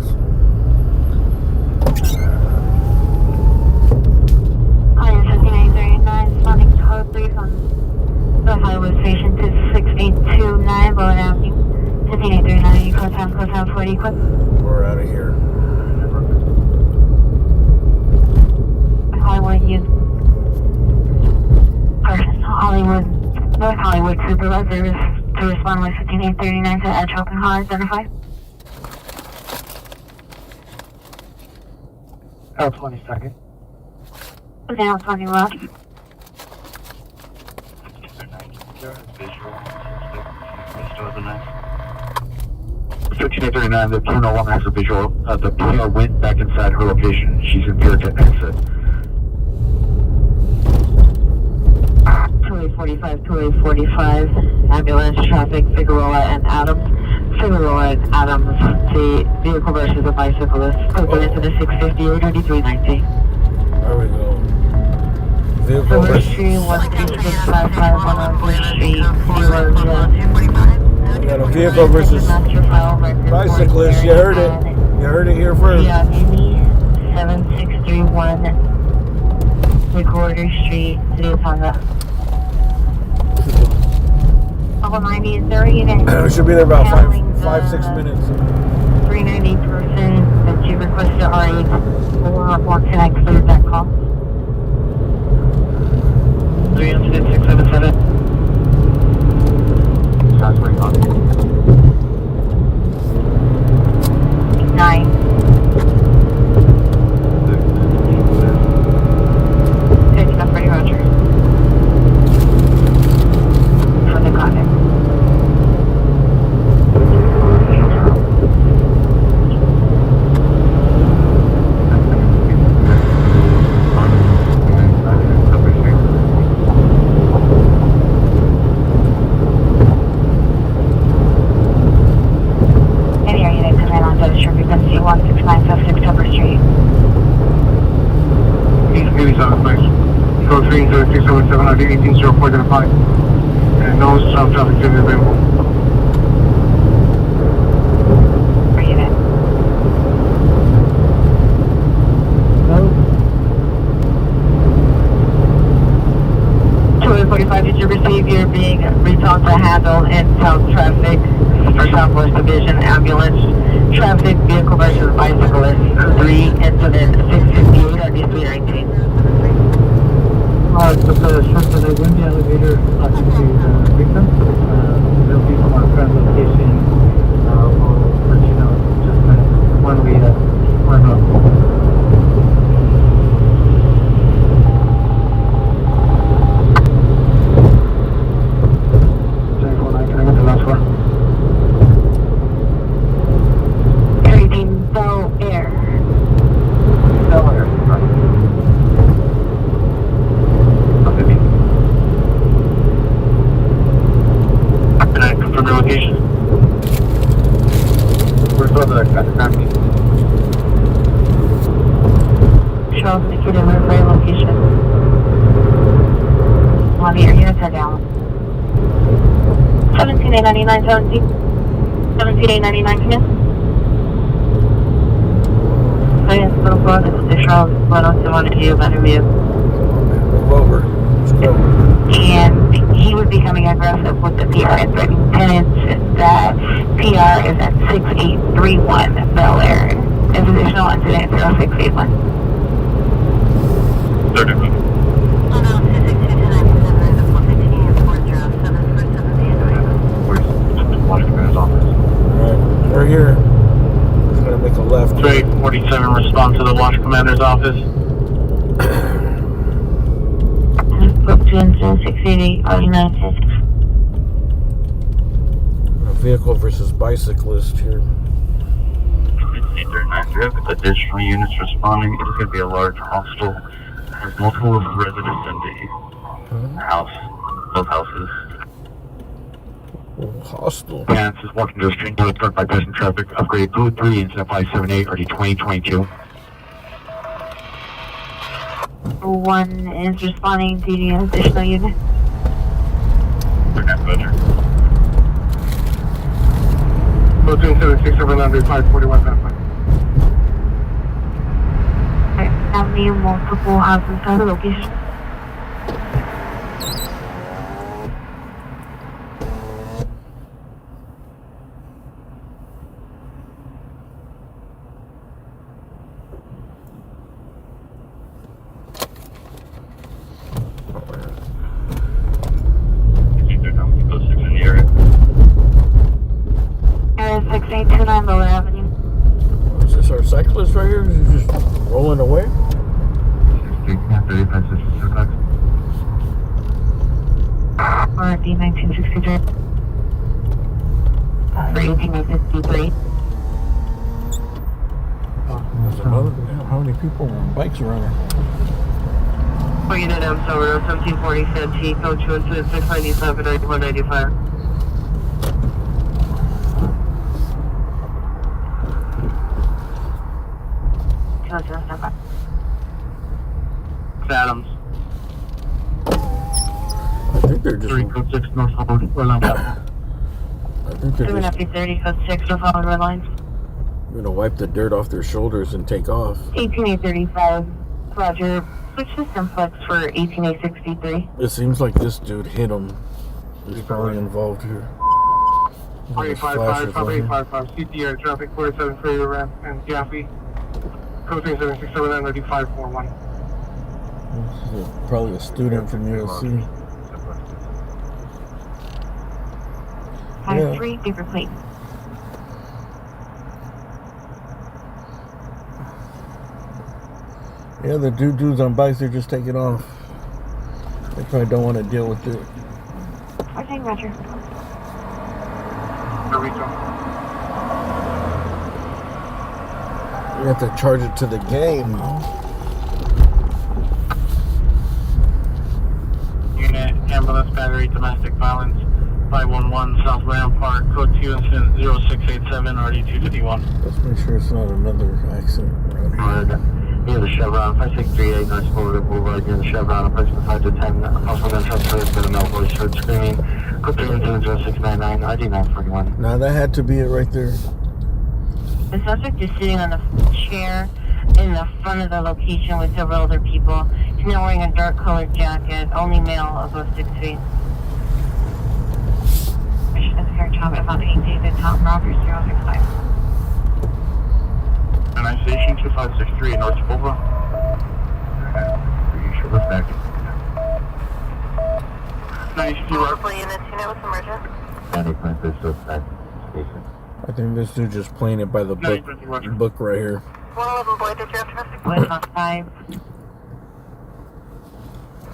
Hi, 17839, responding to code 3 from the highway station to 6829 Bowen Avenue. 17839, code 40, code. We're out of here. Hollywood Youth person, Hollywood, North Hollywood supervisor is to respond with 15839 to Edge Open Hall identified. L22nd. Now 20 left. Visual. 1539, the P no longer has a visual. The PO went back inside her location. She's in gear to exit. 2845, ambulance, traffic, Figueroa and Adams. Figueroa and Adams, the vehicle versus a bicyclist. Code into the 650 or 3390. There we go. Vehicle River Street, 13655, 103 Street, 00. We got a vehicle versus bicyclist. You heard it. You heard it here first. Yeah, Mini 7631 Recorder Street, Tonga. 90 is there even? We should be there about 5-6 minutes. 390 person that you requested R8 or can I clear that call? Code 30677 RD 180405. And no south traffic is available. Did you receive your being returned to handle in south traffic for Southwest Division ambulance traffic vehicle versus bicyclist 3 incident 658 RD 319? It's the short that I went the elevator talking to the victim. They'll be from our current location. We'll let you know just when we run up. One of your units are down. 17899, 17899, come in. So yes, so far, this is Charles, what else do you want to do about interview? Move over. Let's go. And he would be coming aggressive with the PR and threatening tenants. That PR is at 6831 Bel Air. Is additional incident 0681. 30 minutes. We're here. He's gonna make a left. 847, respond to the Watch Commander's office. Book 680, A vehicle versus bicyclist here. 839. We have additional units responding. It is going to be a large hostel. It has multiple residents in the house, both houses. Hostile. Yeah, this is walking to the street, no truck by passing traffic. Upgrade Blue 3 instead of 578 RD 2022. One is responding to the additional unit. They're not better. Platoon 76700 541 Alright, how many multiple houses at the location? Area 6829 Lower Avenue. Is this our cyclist right here? Is he just rolling away? RD 1963. For 1853. There's another. How many people on bikes around here? For unit M, so we're 1740 Santee, code 22697 9195. Adams. I think they're just. 3 code 6 North Hollywood. Or Lamb. I think they're just 730 code 6 North Hollywood Red Lines. gonna wipe the dirt off their shoulders and take off. 18835. Roger. Switch system flex for 18863. It seems like this dude hit him. He's probably involved here. 855, 855, CT traffic 47 Freeway Ramp and Gaffey. Code 3767 RD 541. This is probably a student from USC. 53, different plate. Yeah, the dudes on bikes, they're just taking off. They probably don't want to deal with it. Okay, Roger. You have to charge it to the game. Unit, ambulance battery, domestic violence, 511 South Ram Park, code 2 incident 0687 RD 251. Let's make sure it's not another accident around here. near the Chevron, 5638 North Florida Boulevard, near the Chevron, approximately 5 to 10. Also gunshot fired by the male voice, heard screaming. Code 310-0699, ID 941. Now that had to be it right there. The suspect is sitting on a chair in the front of the location with several other people. He's not wearing a dark colored jacket, only male above 6 feet. About 8 David Tom Roberts 065. And I station 2563 North Bova. You should lift back. Nice to Multiple units, you know what's emergent? I think this dude just playing it by the book right here. 111 boy, did you have traffic? West on 5.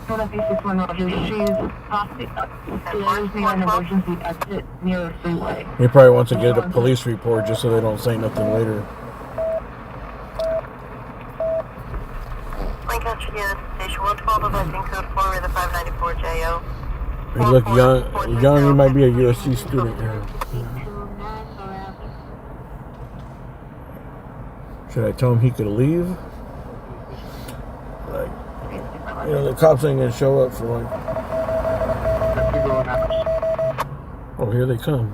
Emergency exit near the freeway. He probably wants to get a police report just so they don't say nothing later. Lancaster unit, station 112 of I think code 4 with a 594 JO. He look young, he might be a USC student here. Should I tell him he could leave? Like, you know, the cops ain't gonna show up for like. Oh, here they come.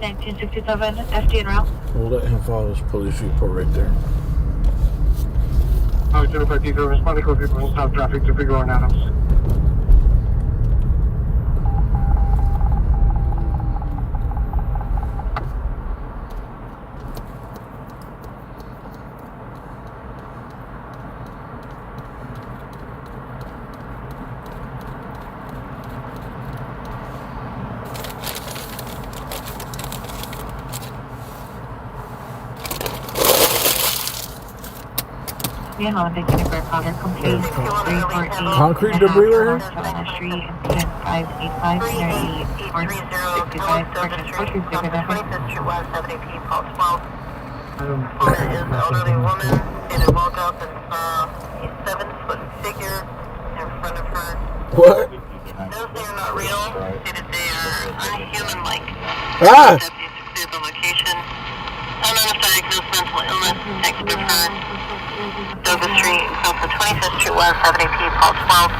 1967 FD en route. We'll let him follow his police report right there. Alright, 05 responding code people will stop traffic to Figueroa Nanos. Concrete debris right here? Elderly woman, stated woke up and saw a 7-foot figure in front of her. What? Those they are not real, stated they are unhuman-like. Ah! Clear the location. Undiagnosed mental illness, next to her. Douglas Street, across the 25th Street, 170P, Paul 12.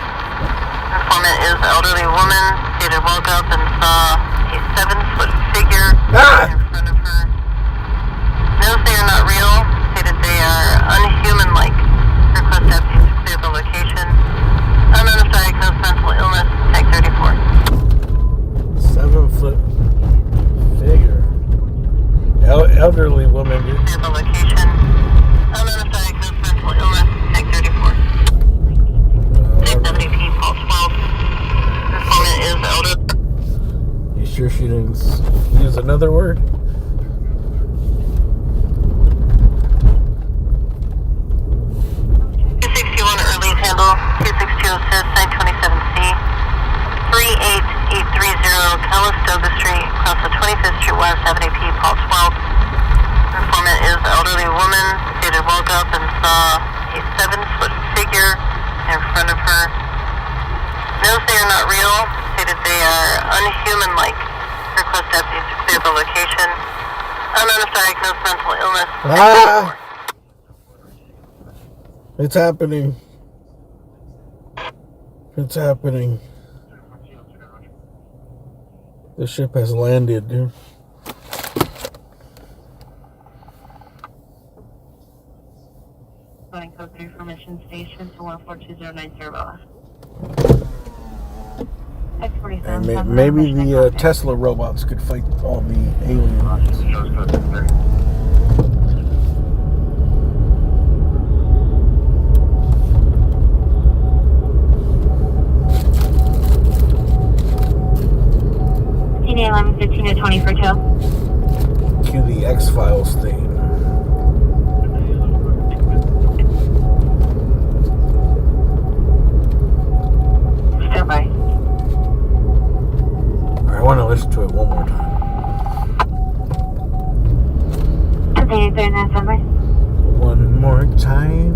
Informant is elderly woman, stated woke up and saw a 7-foot figure in front of her. Knows they are not real, stated they are unhuman-like. Request deputies to clear the location. Undiagnosed mental illness, tag 34. 7-foot figure. Elderly woman, dude. Clear the location. Undiagnosed mental illness, tag 34. 670P, Paul 12. Informant is elderly. You sure she didn't use another word? Handle 26206 927C 38830 Calistoga Street, across the 25th Street, 170P, Paul 12. Informant is elderly woman, stated woke up and saw a 7-foot figure in front of her. Knows they are not real, stated they are unhuman-like. Request deputies to clear the location. Undiagnosed mental illness. Ah! It's happening. It's happening. The ship has landed, dude. Going code 3 for mission station to 142090. And maybe the Tesla robots could fight all the aliens. TNA 1115 to 20 for 2. Cue the X-Files thing. Stand by. I want to listen to it one more time. 239 stand by. One more time.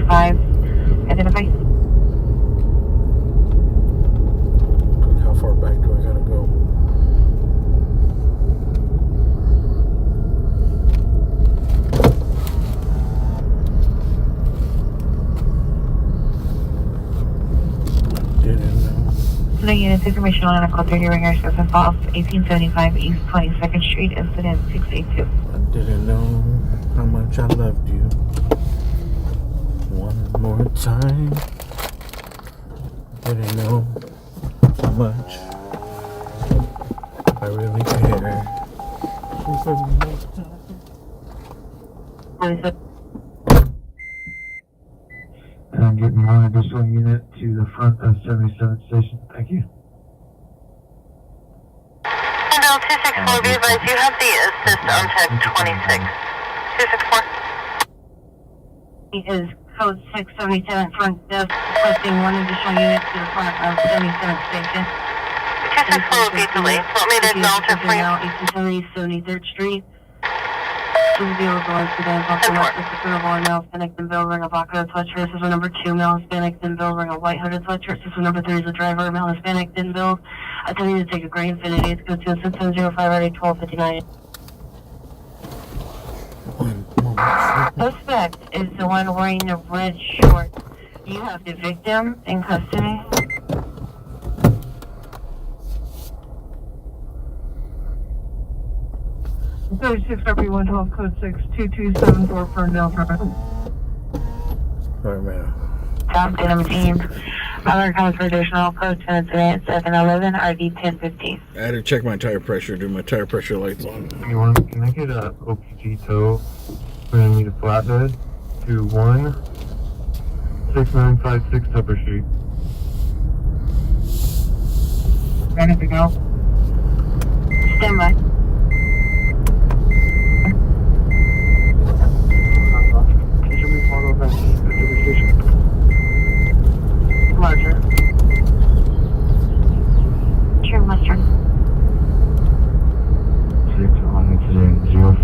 5. Identify. How far back do I gotta go? Listening units, information on a call 30 ringer, Surface off 1875 East 22nd Street, incident 682. I didn't know how much I loved you. One more time. Didn't know how much I really care. And I'm getting one additional unit to the front of 77th Station. Thank you. Handle 264, be advised you have the assist on tech 26. 264. He is code 677 front desk, requesting one additional unit to the front of 77th Station. 264 will be delayed. Want me to acknowledge it for you? 1870 73rd Street. 20 going to the Buffalo West Super Bowl male Hispanic and Bill ring a black hooded sweatshirt. This is number 2 male Hispanic then Bill ring a white hooded sweatshirt. This is number 3 is a driver male Hispanic then Bill. Attending to take a gray Infinity. It's go to 6705 ready 1259. Suspect is the one wearing the red shorts. You have the victim in custody. Code 6W112, code 62274 for Nell Traffic. Alright, man. Top 1017. Other comes for additional code 10 today at 711 RD 1015. I had to check my tire pressure, do my tire pressure lights on. Can I get a OPG tow? We're going to need a flatbed to 16956 Tupper Street. Ready to go? Stand by. Roger. Sure, Western. 6 on incident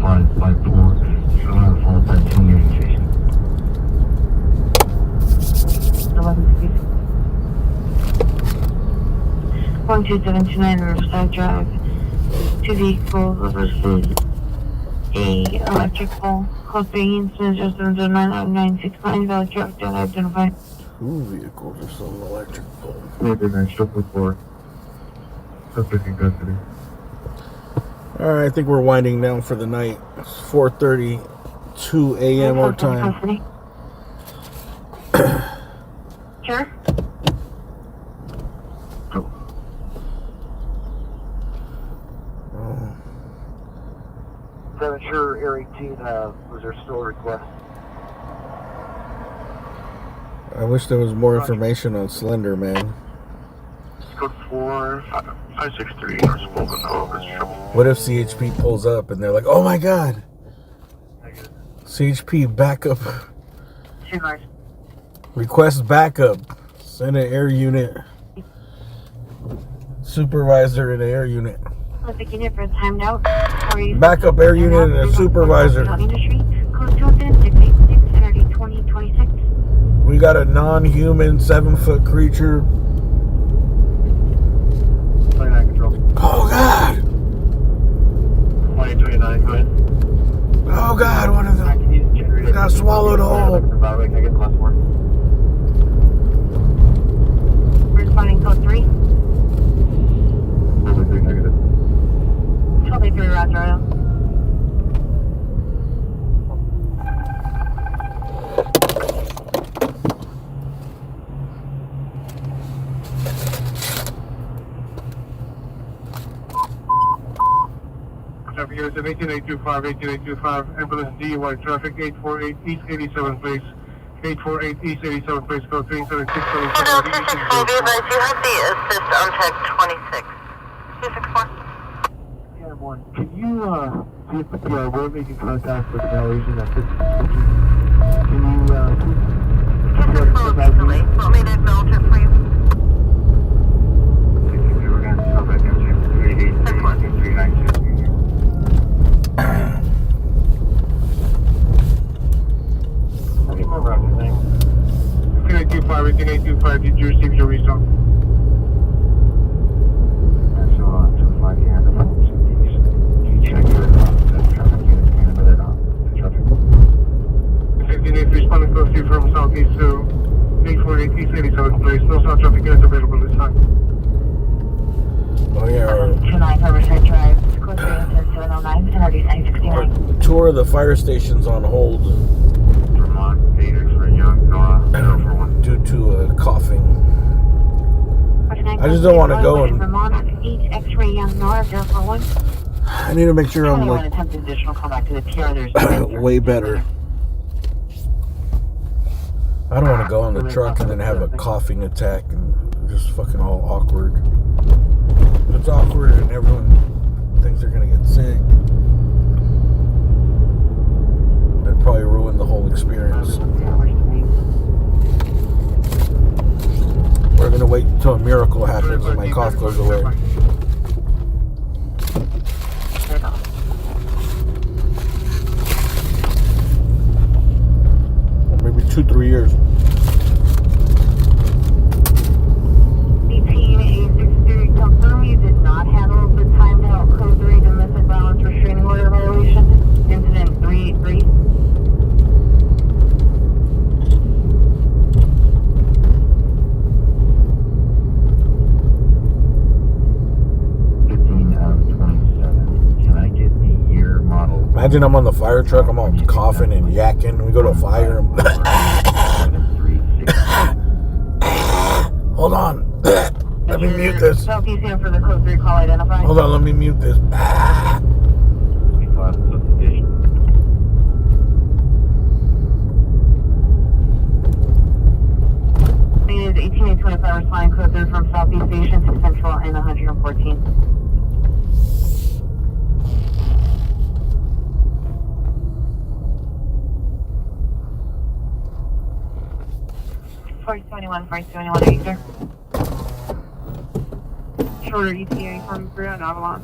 0554. Still on the phone at Union Station. 12729 Riverside Drive. 2 vehicles versus a electric pole. Code 3 incident 070969 valid truck don't identify. 2 vehicles or some electric pole. Maybe next up with 4. Subject in custody. Alright, I think we're winding down for the night. It's 4:32 a.m. our time. Sure. Sure, Air 18, was there still a request? I wish there was more information on Slender Man. Code 4563, North Spoken, What if CHP pulls up and they're like, oh my god! CHP backup. Request backup. Send an air unit. Supervisor in an air unit. Let's begin it for a timed out. Backup air unit and a supervisor. We got a non-human 7-foot creature. Oh god! 2029, go ahead. Oh god, one of them. They got swallowed whole. Responding code 3. Negative. 23 Roger. Traffic units at 18825, ambulance DUI traffic 848 East 87th Place, 848 East 87th Place, code 376. Handle 264, be advised you have the assist on tech 26. 264. Can you see if the we're making contact with the Malaysian at this description? Can you 264 will be delayed. Want me to acknowledge it for you? we're going to stop at 392. Remember everything. 18825, did you receive your result? Check your traffic units being admitted on the traffic. 58 responding closely from southeast to 848 East 87th Place. No south traffic units available this time. Oh yeah. 29 Riverside Drive. It's code 3 incident 709 and RD 969. Tour of the fire stations on hold Vermont, Data for Young, Nora, 041. due to coughing. I just don't want to go and. Vermont, H X-ray Young Nora 041. I need to make sure I'm like additional callback to the PR. There's way better. I don't want to go on the truck and then have a coughing attack and just fucking all awkward. It's awkward and everyone thinks they're gonna get sick. It'd probably ruin the whole experience. We're gonna wait until a miracle happens and my cough goes away. Maybe 2-3 years. 18A63 confirm you did not handle the timed out code 3 domestic violence restraining order violation. Incident 383. Imagine I'm on the fire truck, I'm all coughing and yakking. We go to a fire and hold on. Let me mute this. Southeast for the code 3 call identified. Hold on, let me mute this. It is 18A25 responding code 3 from Southeast Station to Central and 114. 471, 471, are you there? Shorter ETA from Korea and Avalon.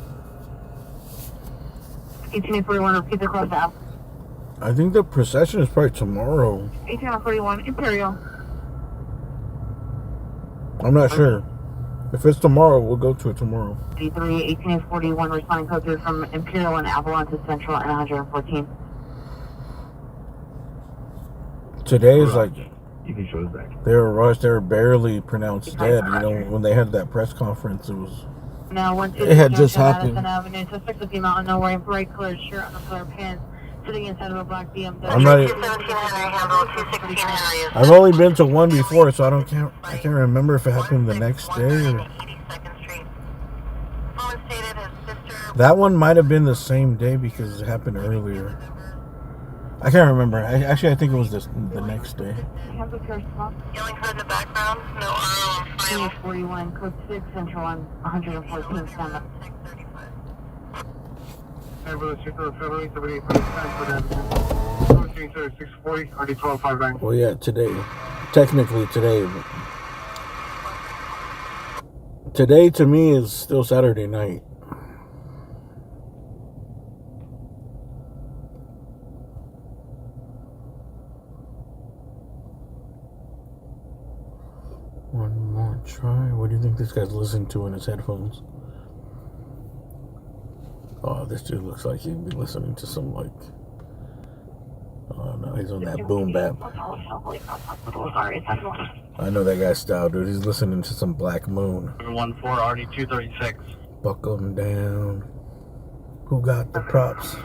1841, repeat the close out. I think the procession is probably tomorrow. 1841, Imperial. I'm not sure. If it's tomorrow, we'll go to it tomorrow. 1841, responding code 3 from Imperial and Avalon to Central and 114. Today is like... You can show us back. They were rushed. They were barely pronounced dead. You know, when they had that press conference, it was. Now, once it had just happened. Madison Avenue, suspect with female unknown wearing bright colored shirt, uncolored pants, sitting inside of a black BMW. I'm not. I've only been to one before, so I can't remember if it happened the next day. Or... That one might have been the same day because it happened earlier. I can't remember. I think it was the next day. Yelling code in the background. No, 41, code 6, Central on 114, stand up. Well, yeah, today. Technically today. Today to me is still Saturday night. One more try. What do you think this guy's listening to in his headphones? Oh, this dude looks like he'd be listening to some like... Oh no, he's on that boom bap. I know that guy's style, dude. He's listening to some Black Moon. 14 RD236. Buckle him down. Who got the props?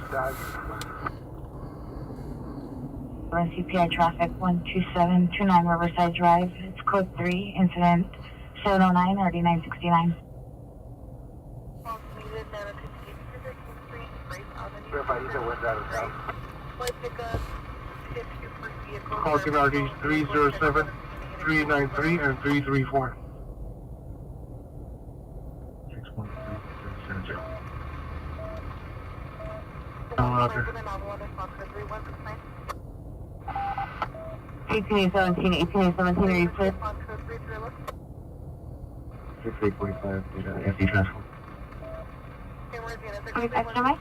CPI traffic 12729 Riverside Drive. It's code 3, incident 709 RD 969. Call to RDs 307, 393, and 334. 613. Roger. 1817, 1817, are you clear? 6845, empty transport. Extra mic?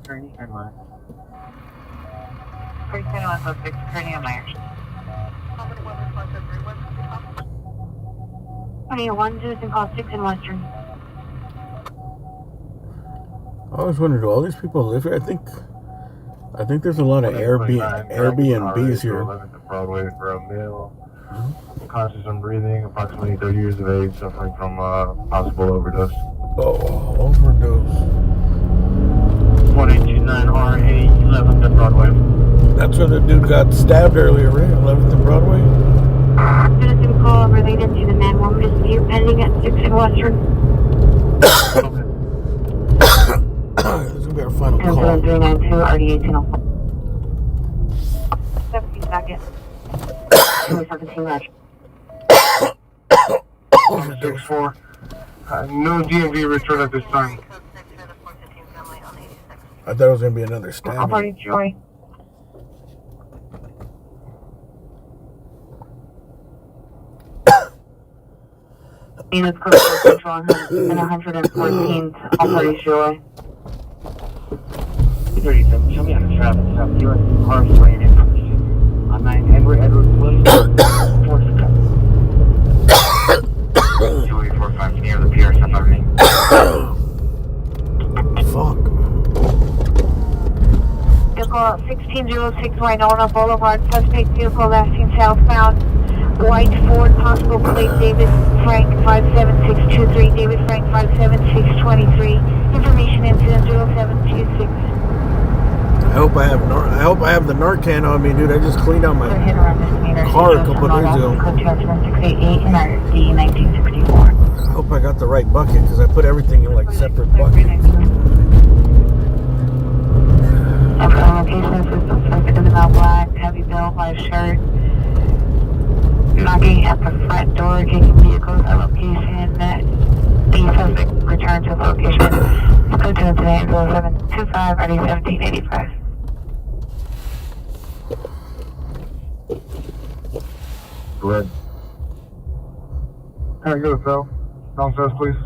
Kearney and Myers. 32106, Kearney and Myers. 21, Houston, call 6 in Western. I always wondered, do all these people live here? I think there's a lot of Airbnbs here. Broadway for a meal. Conscious and breathing, approximately 30 years of age, suffering from possible overdose. Oh, overdose. 1829 RA 11th and Broadway. That's where the dude got stabbed earlier, right? 11th and Broadway? Citizen call related to the man-woman dispute pending at 6 and Western. This is going to be our final call. 392 RD 1804. 70 seconds. 17 rush. 6-4. No DMV return at this time. I thought it was going to be another stabbing. Party Joy. Units close to Central and 114th. All parties Joy. 37, show me how to travel. Stop. You're incarcerated. I'm 9 Edward Williams. Joey 45 near the pier, step on me. Fuck. Vehicle 1606 Winona Boulevard. Suspect vehicle last seen southbound. White Ford, possible plate David Frank 57623. David Frank 57623. Information incident 0726. I hope I have the Narcan on me, dude. I just cleaned out my car a couple days ago. I hope I got the right bucket because I put everything in like separate buckets. Location system suspect is now black, heavy bill, white shirt. Knocking at the front door, taking vehicles at location. The suspect returned to location. Go to today 0725 ready 1785. Go ahead. Can I go to cell? Downstairs, please.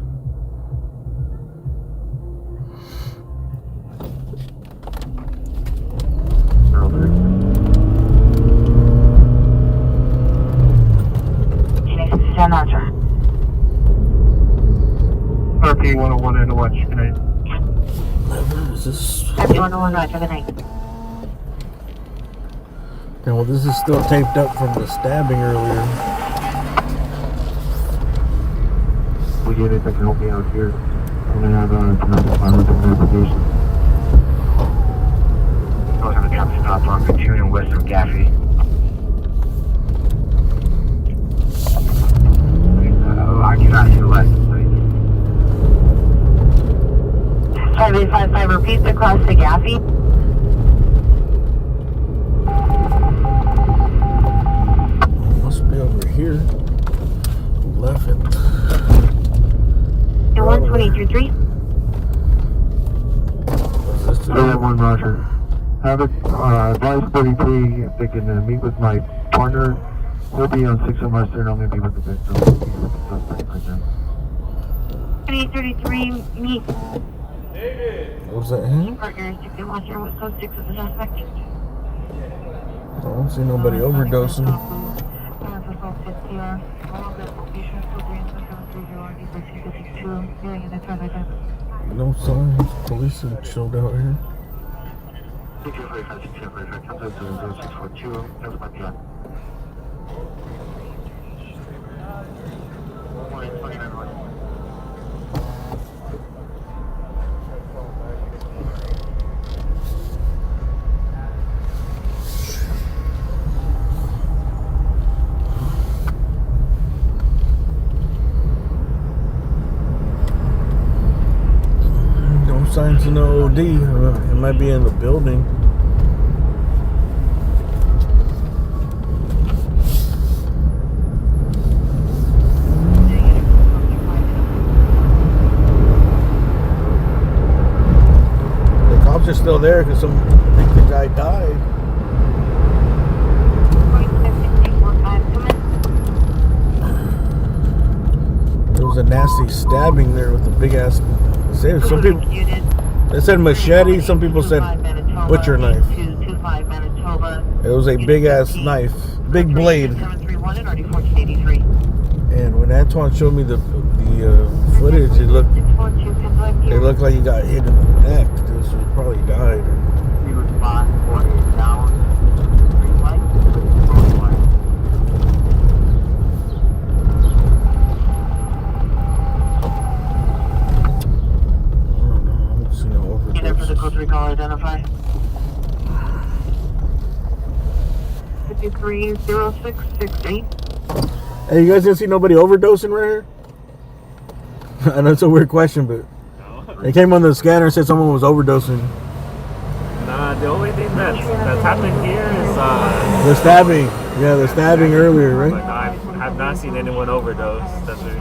RP 101 and watch. Good night. Is this? RP 101 Roger. Good night. Yeah, well, this is still taped up from the stabbing earlier. We get it that can help me out here. I'm gonna have another final application. Those are the traffic stop on Mattoon and west of Gaffey. I cannot see the license plate. 5855 repeats across the Gaffey. Must be over here. 11th. And 123. One Roger. Have it, advice 33, if they can meet with my partner. He'll be on 6 of Western, I'm going to be with the victim. 2833, meet. What was that him? Partner 6 and Western, West Coast 6 of the suspect. I don't see nobody overdosing. No signs. Police have chilled out here. 642, that's my job. No signs of no OD. It might be in the building. Are still there because I think the guy died. There was a nasty stabbing there with a big ass. Some people they said machete. Some people said butcher knife. It was a big ass knife, big blade. And when Antoine showed me the footage, it looked like he got hit in the neck. This was probably died. identify. 530668. Hey, you guys didn't see nobody overdosing right here? I know it's a weird question, but they came on the scanner and said someone was overdosing. Nah, the only thing that's happened here is The stabbing. Yeah, the stabbing earlier, but right? I have not seen anyone overdose. That's it.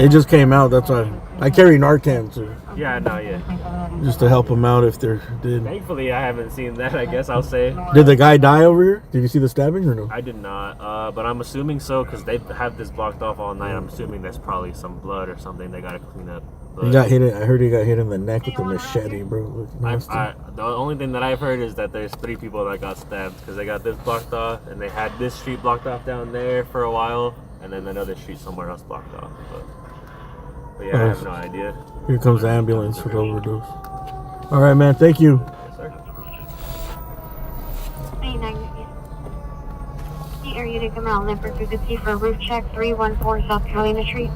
It just came out, that's why. I carry Narcan, too. Yeah, no, yeah. Just to help them out if they're dead. Thankfully, I haven't seen that, I guess I'll say. Did the guy die over here? Did you see the stabbing or no? I did not, but I'm assuming so because they have this blocked off all night. I'm assuming there's probably some blood or something they gotta clean up. He got hit. I heard he got hit in the neck with a machete, bro. Looked nasty. The only thing that I've heard is that there's 3 people that got stabbed because they got this blocked off and they had this street blocked off down there for a while and then another street somewhere else blocked off. But yeah, I have no idea. Here comes the ambulance for the overdose. All right, man. Thank you. Yes, sir. The area to come out, Limper through the T for roof check 314 South Carolina Street.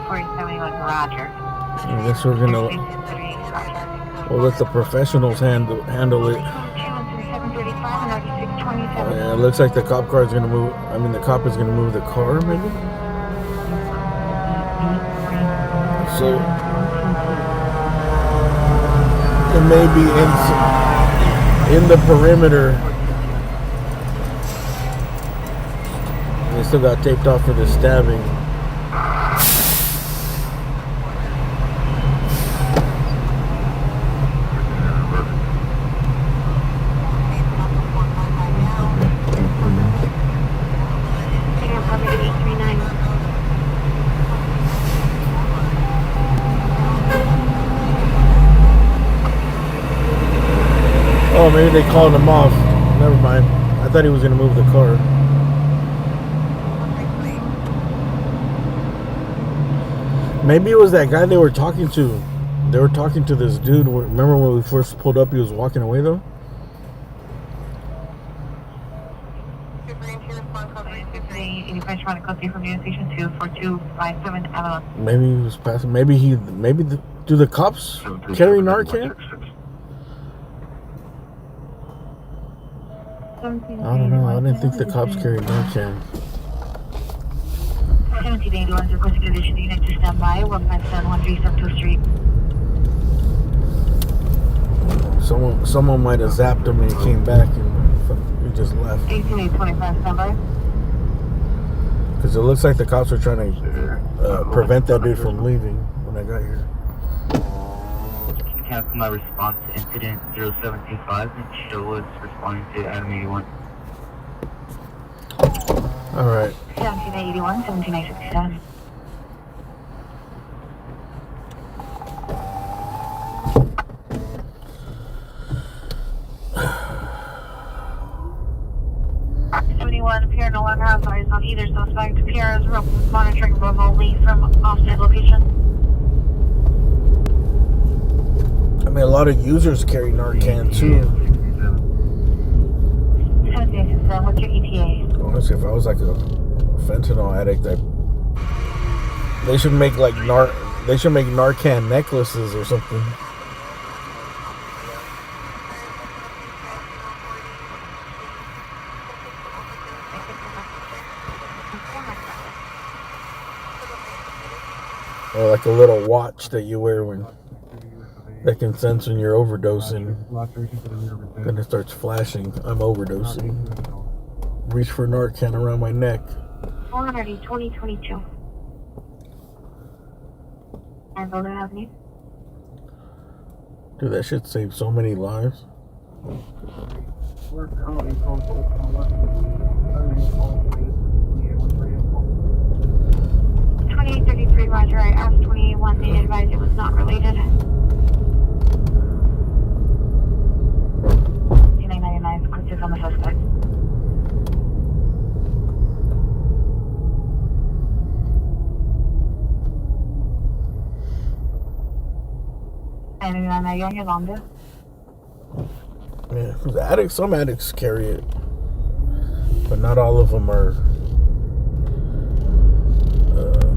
4071 Roger. I guess we're gonna. We'll let the professionals handle it. Yeah, it looks like the cop car is gonna move. I mean, the cop is gonna move the car, maybe. So it may be in the perimeter. They still got taped off for the stabbing. Oh, maybe they called him off. Never mind. I thought he was going to move the car. Maybe it was that guy they were talking to. They were talking to this dude. Remember when we first pulled up, he was walking away, though? Maybe he was passing. Do the cops carry Narcan? I don't know. I didn't think the cops carried Narcan. 1781 is requesting condition unit to stand by. 15713 Sumter Street. Someone might have zapped him and he came back and he just left. 18825 stand by. Because it looks like the cops were trying to prevent that dude from leaving when I got here. Cancel my response to incident 0725 and show was responding to Adam 81. Alright. 17881, 17967. Pier no longer has eyes on either suspect. Pier is monitoring remotely from offset location. I mean, a lot of users carry Narcan too. What's your ETA? Honestly, if I was like a fentanyl addict, they should make like Narcan necklaces or something. Or like a little watch that you wear that can sense when you're overdosing. Then it starts flashing. I'm overdosing. Reach for Narcan around my neck. 42022. Angola Avenue. Dude, that shit saved so many lives. 2833, Roger. I asked 21. They advised it was not related. 2999 is quick on the suspect. Yeah, some addicts carry it, but not all of them are.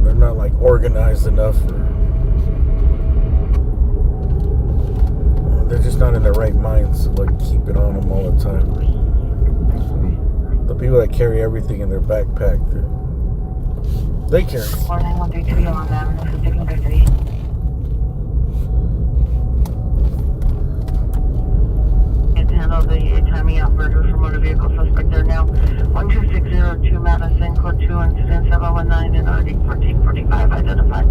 They're not like organized enough, or they're just not in the right minds to like keep it on them all the time. The people that carry everything in their backpack, they carry. 49132, you're on that. This is taking 50. And to handle the timing out burger for motor vehicle suspect there now. 12602 Madison, code 2, incident 719 and RD 1445 identified.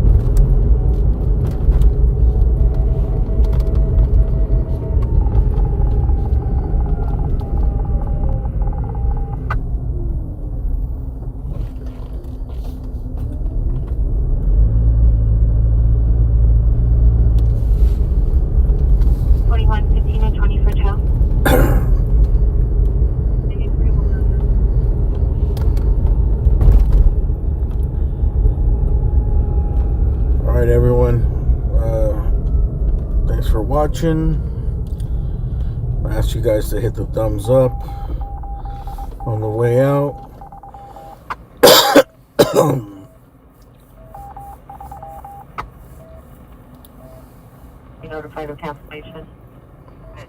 Alright, everyone. Thanks for watching. I ask you guys to hit the thumbs up on the way out. Notified of cancellation.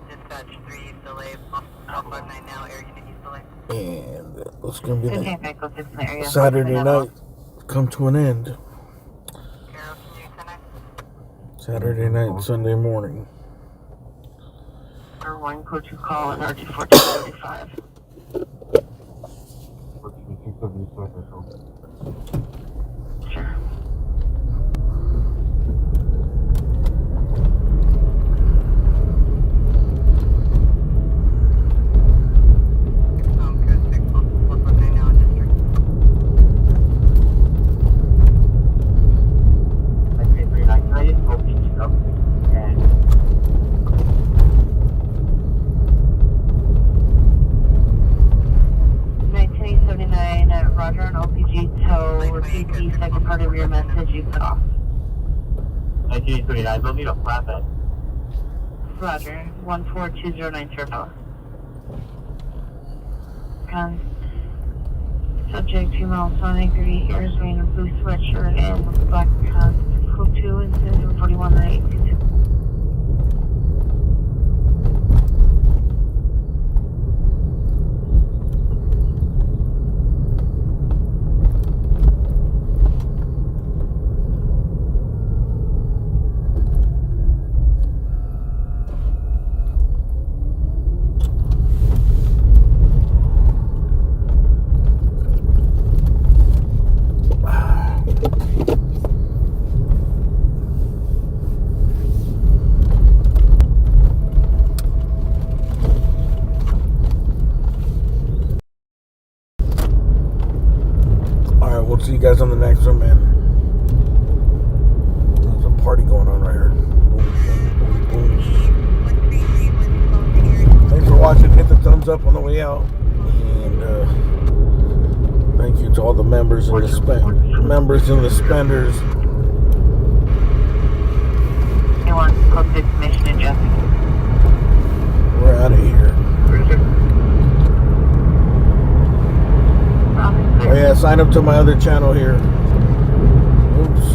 Dispatch 3 delay. Alpha 9 now. Air unit use delay. And it's going to be Okay, the go to the area. Saturday night come to an end. Saturday night, Sunday morning. R1 code 2 call and RG 1445. Sure. Roger on OPG tow. Repeat the second part of your message you cut off. 1939, they'll need a flatbed. Roger. 14209 Turbo. Subject 2 miles 183 years, wearing a blue sweatshirt and black pants. Code 2 and 419822. We'll see you guys on the next one, man. There's a party going on right here. Boom, boom, boom. Thanks for watching. Hit the thumbs up on the way out. And thank you to all the members and the spenders. Anyone code 6 mission adjusting. We're out of here. Oh yeah, sign up to my other channel here. Oops.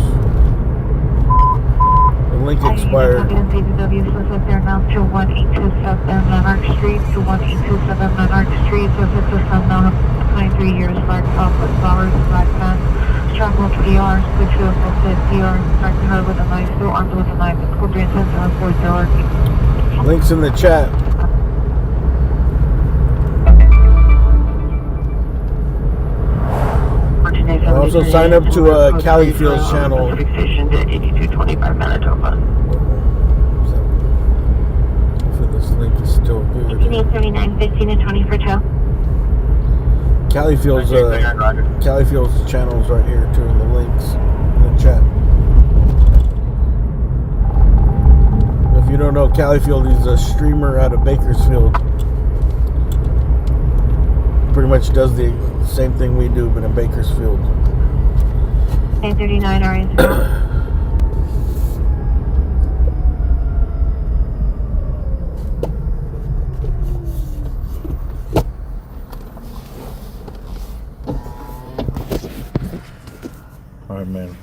The link expired. They're now to 1827 Monarch Street, to 1827 Monarch Street. So it's a son now 23 years, black top with flowers, black pants, strangled PR, switch to a posted PR, striking her with a knife, still armed with a knife. It's called 310 Links in the chat. Also sign up to Cali Field's channel. Station to 8225 Manitoba. Hopefully this link is still good. 39, 15 and 20 for tow. Cali Field's channel's right here too, in the links in the chat. If you don't know Cali Field, he's a streamer out of Bakersfield. Pretty much does the same thing we do, but in Bakersfield. 1039 RS. All right, man.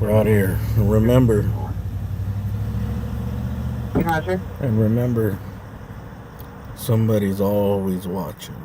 We're out here. And remember, somebody's always watching.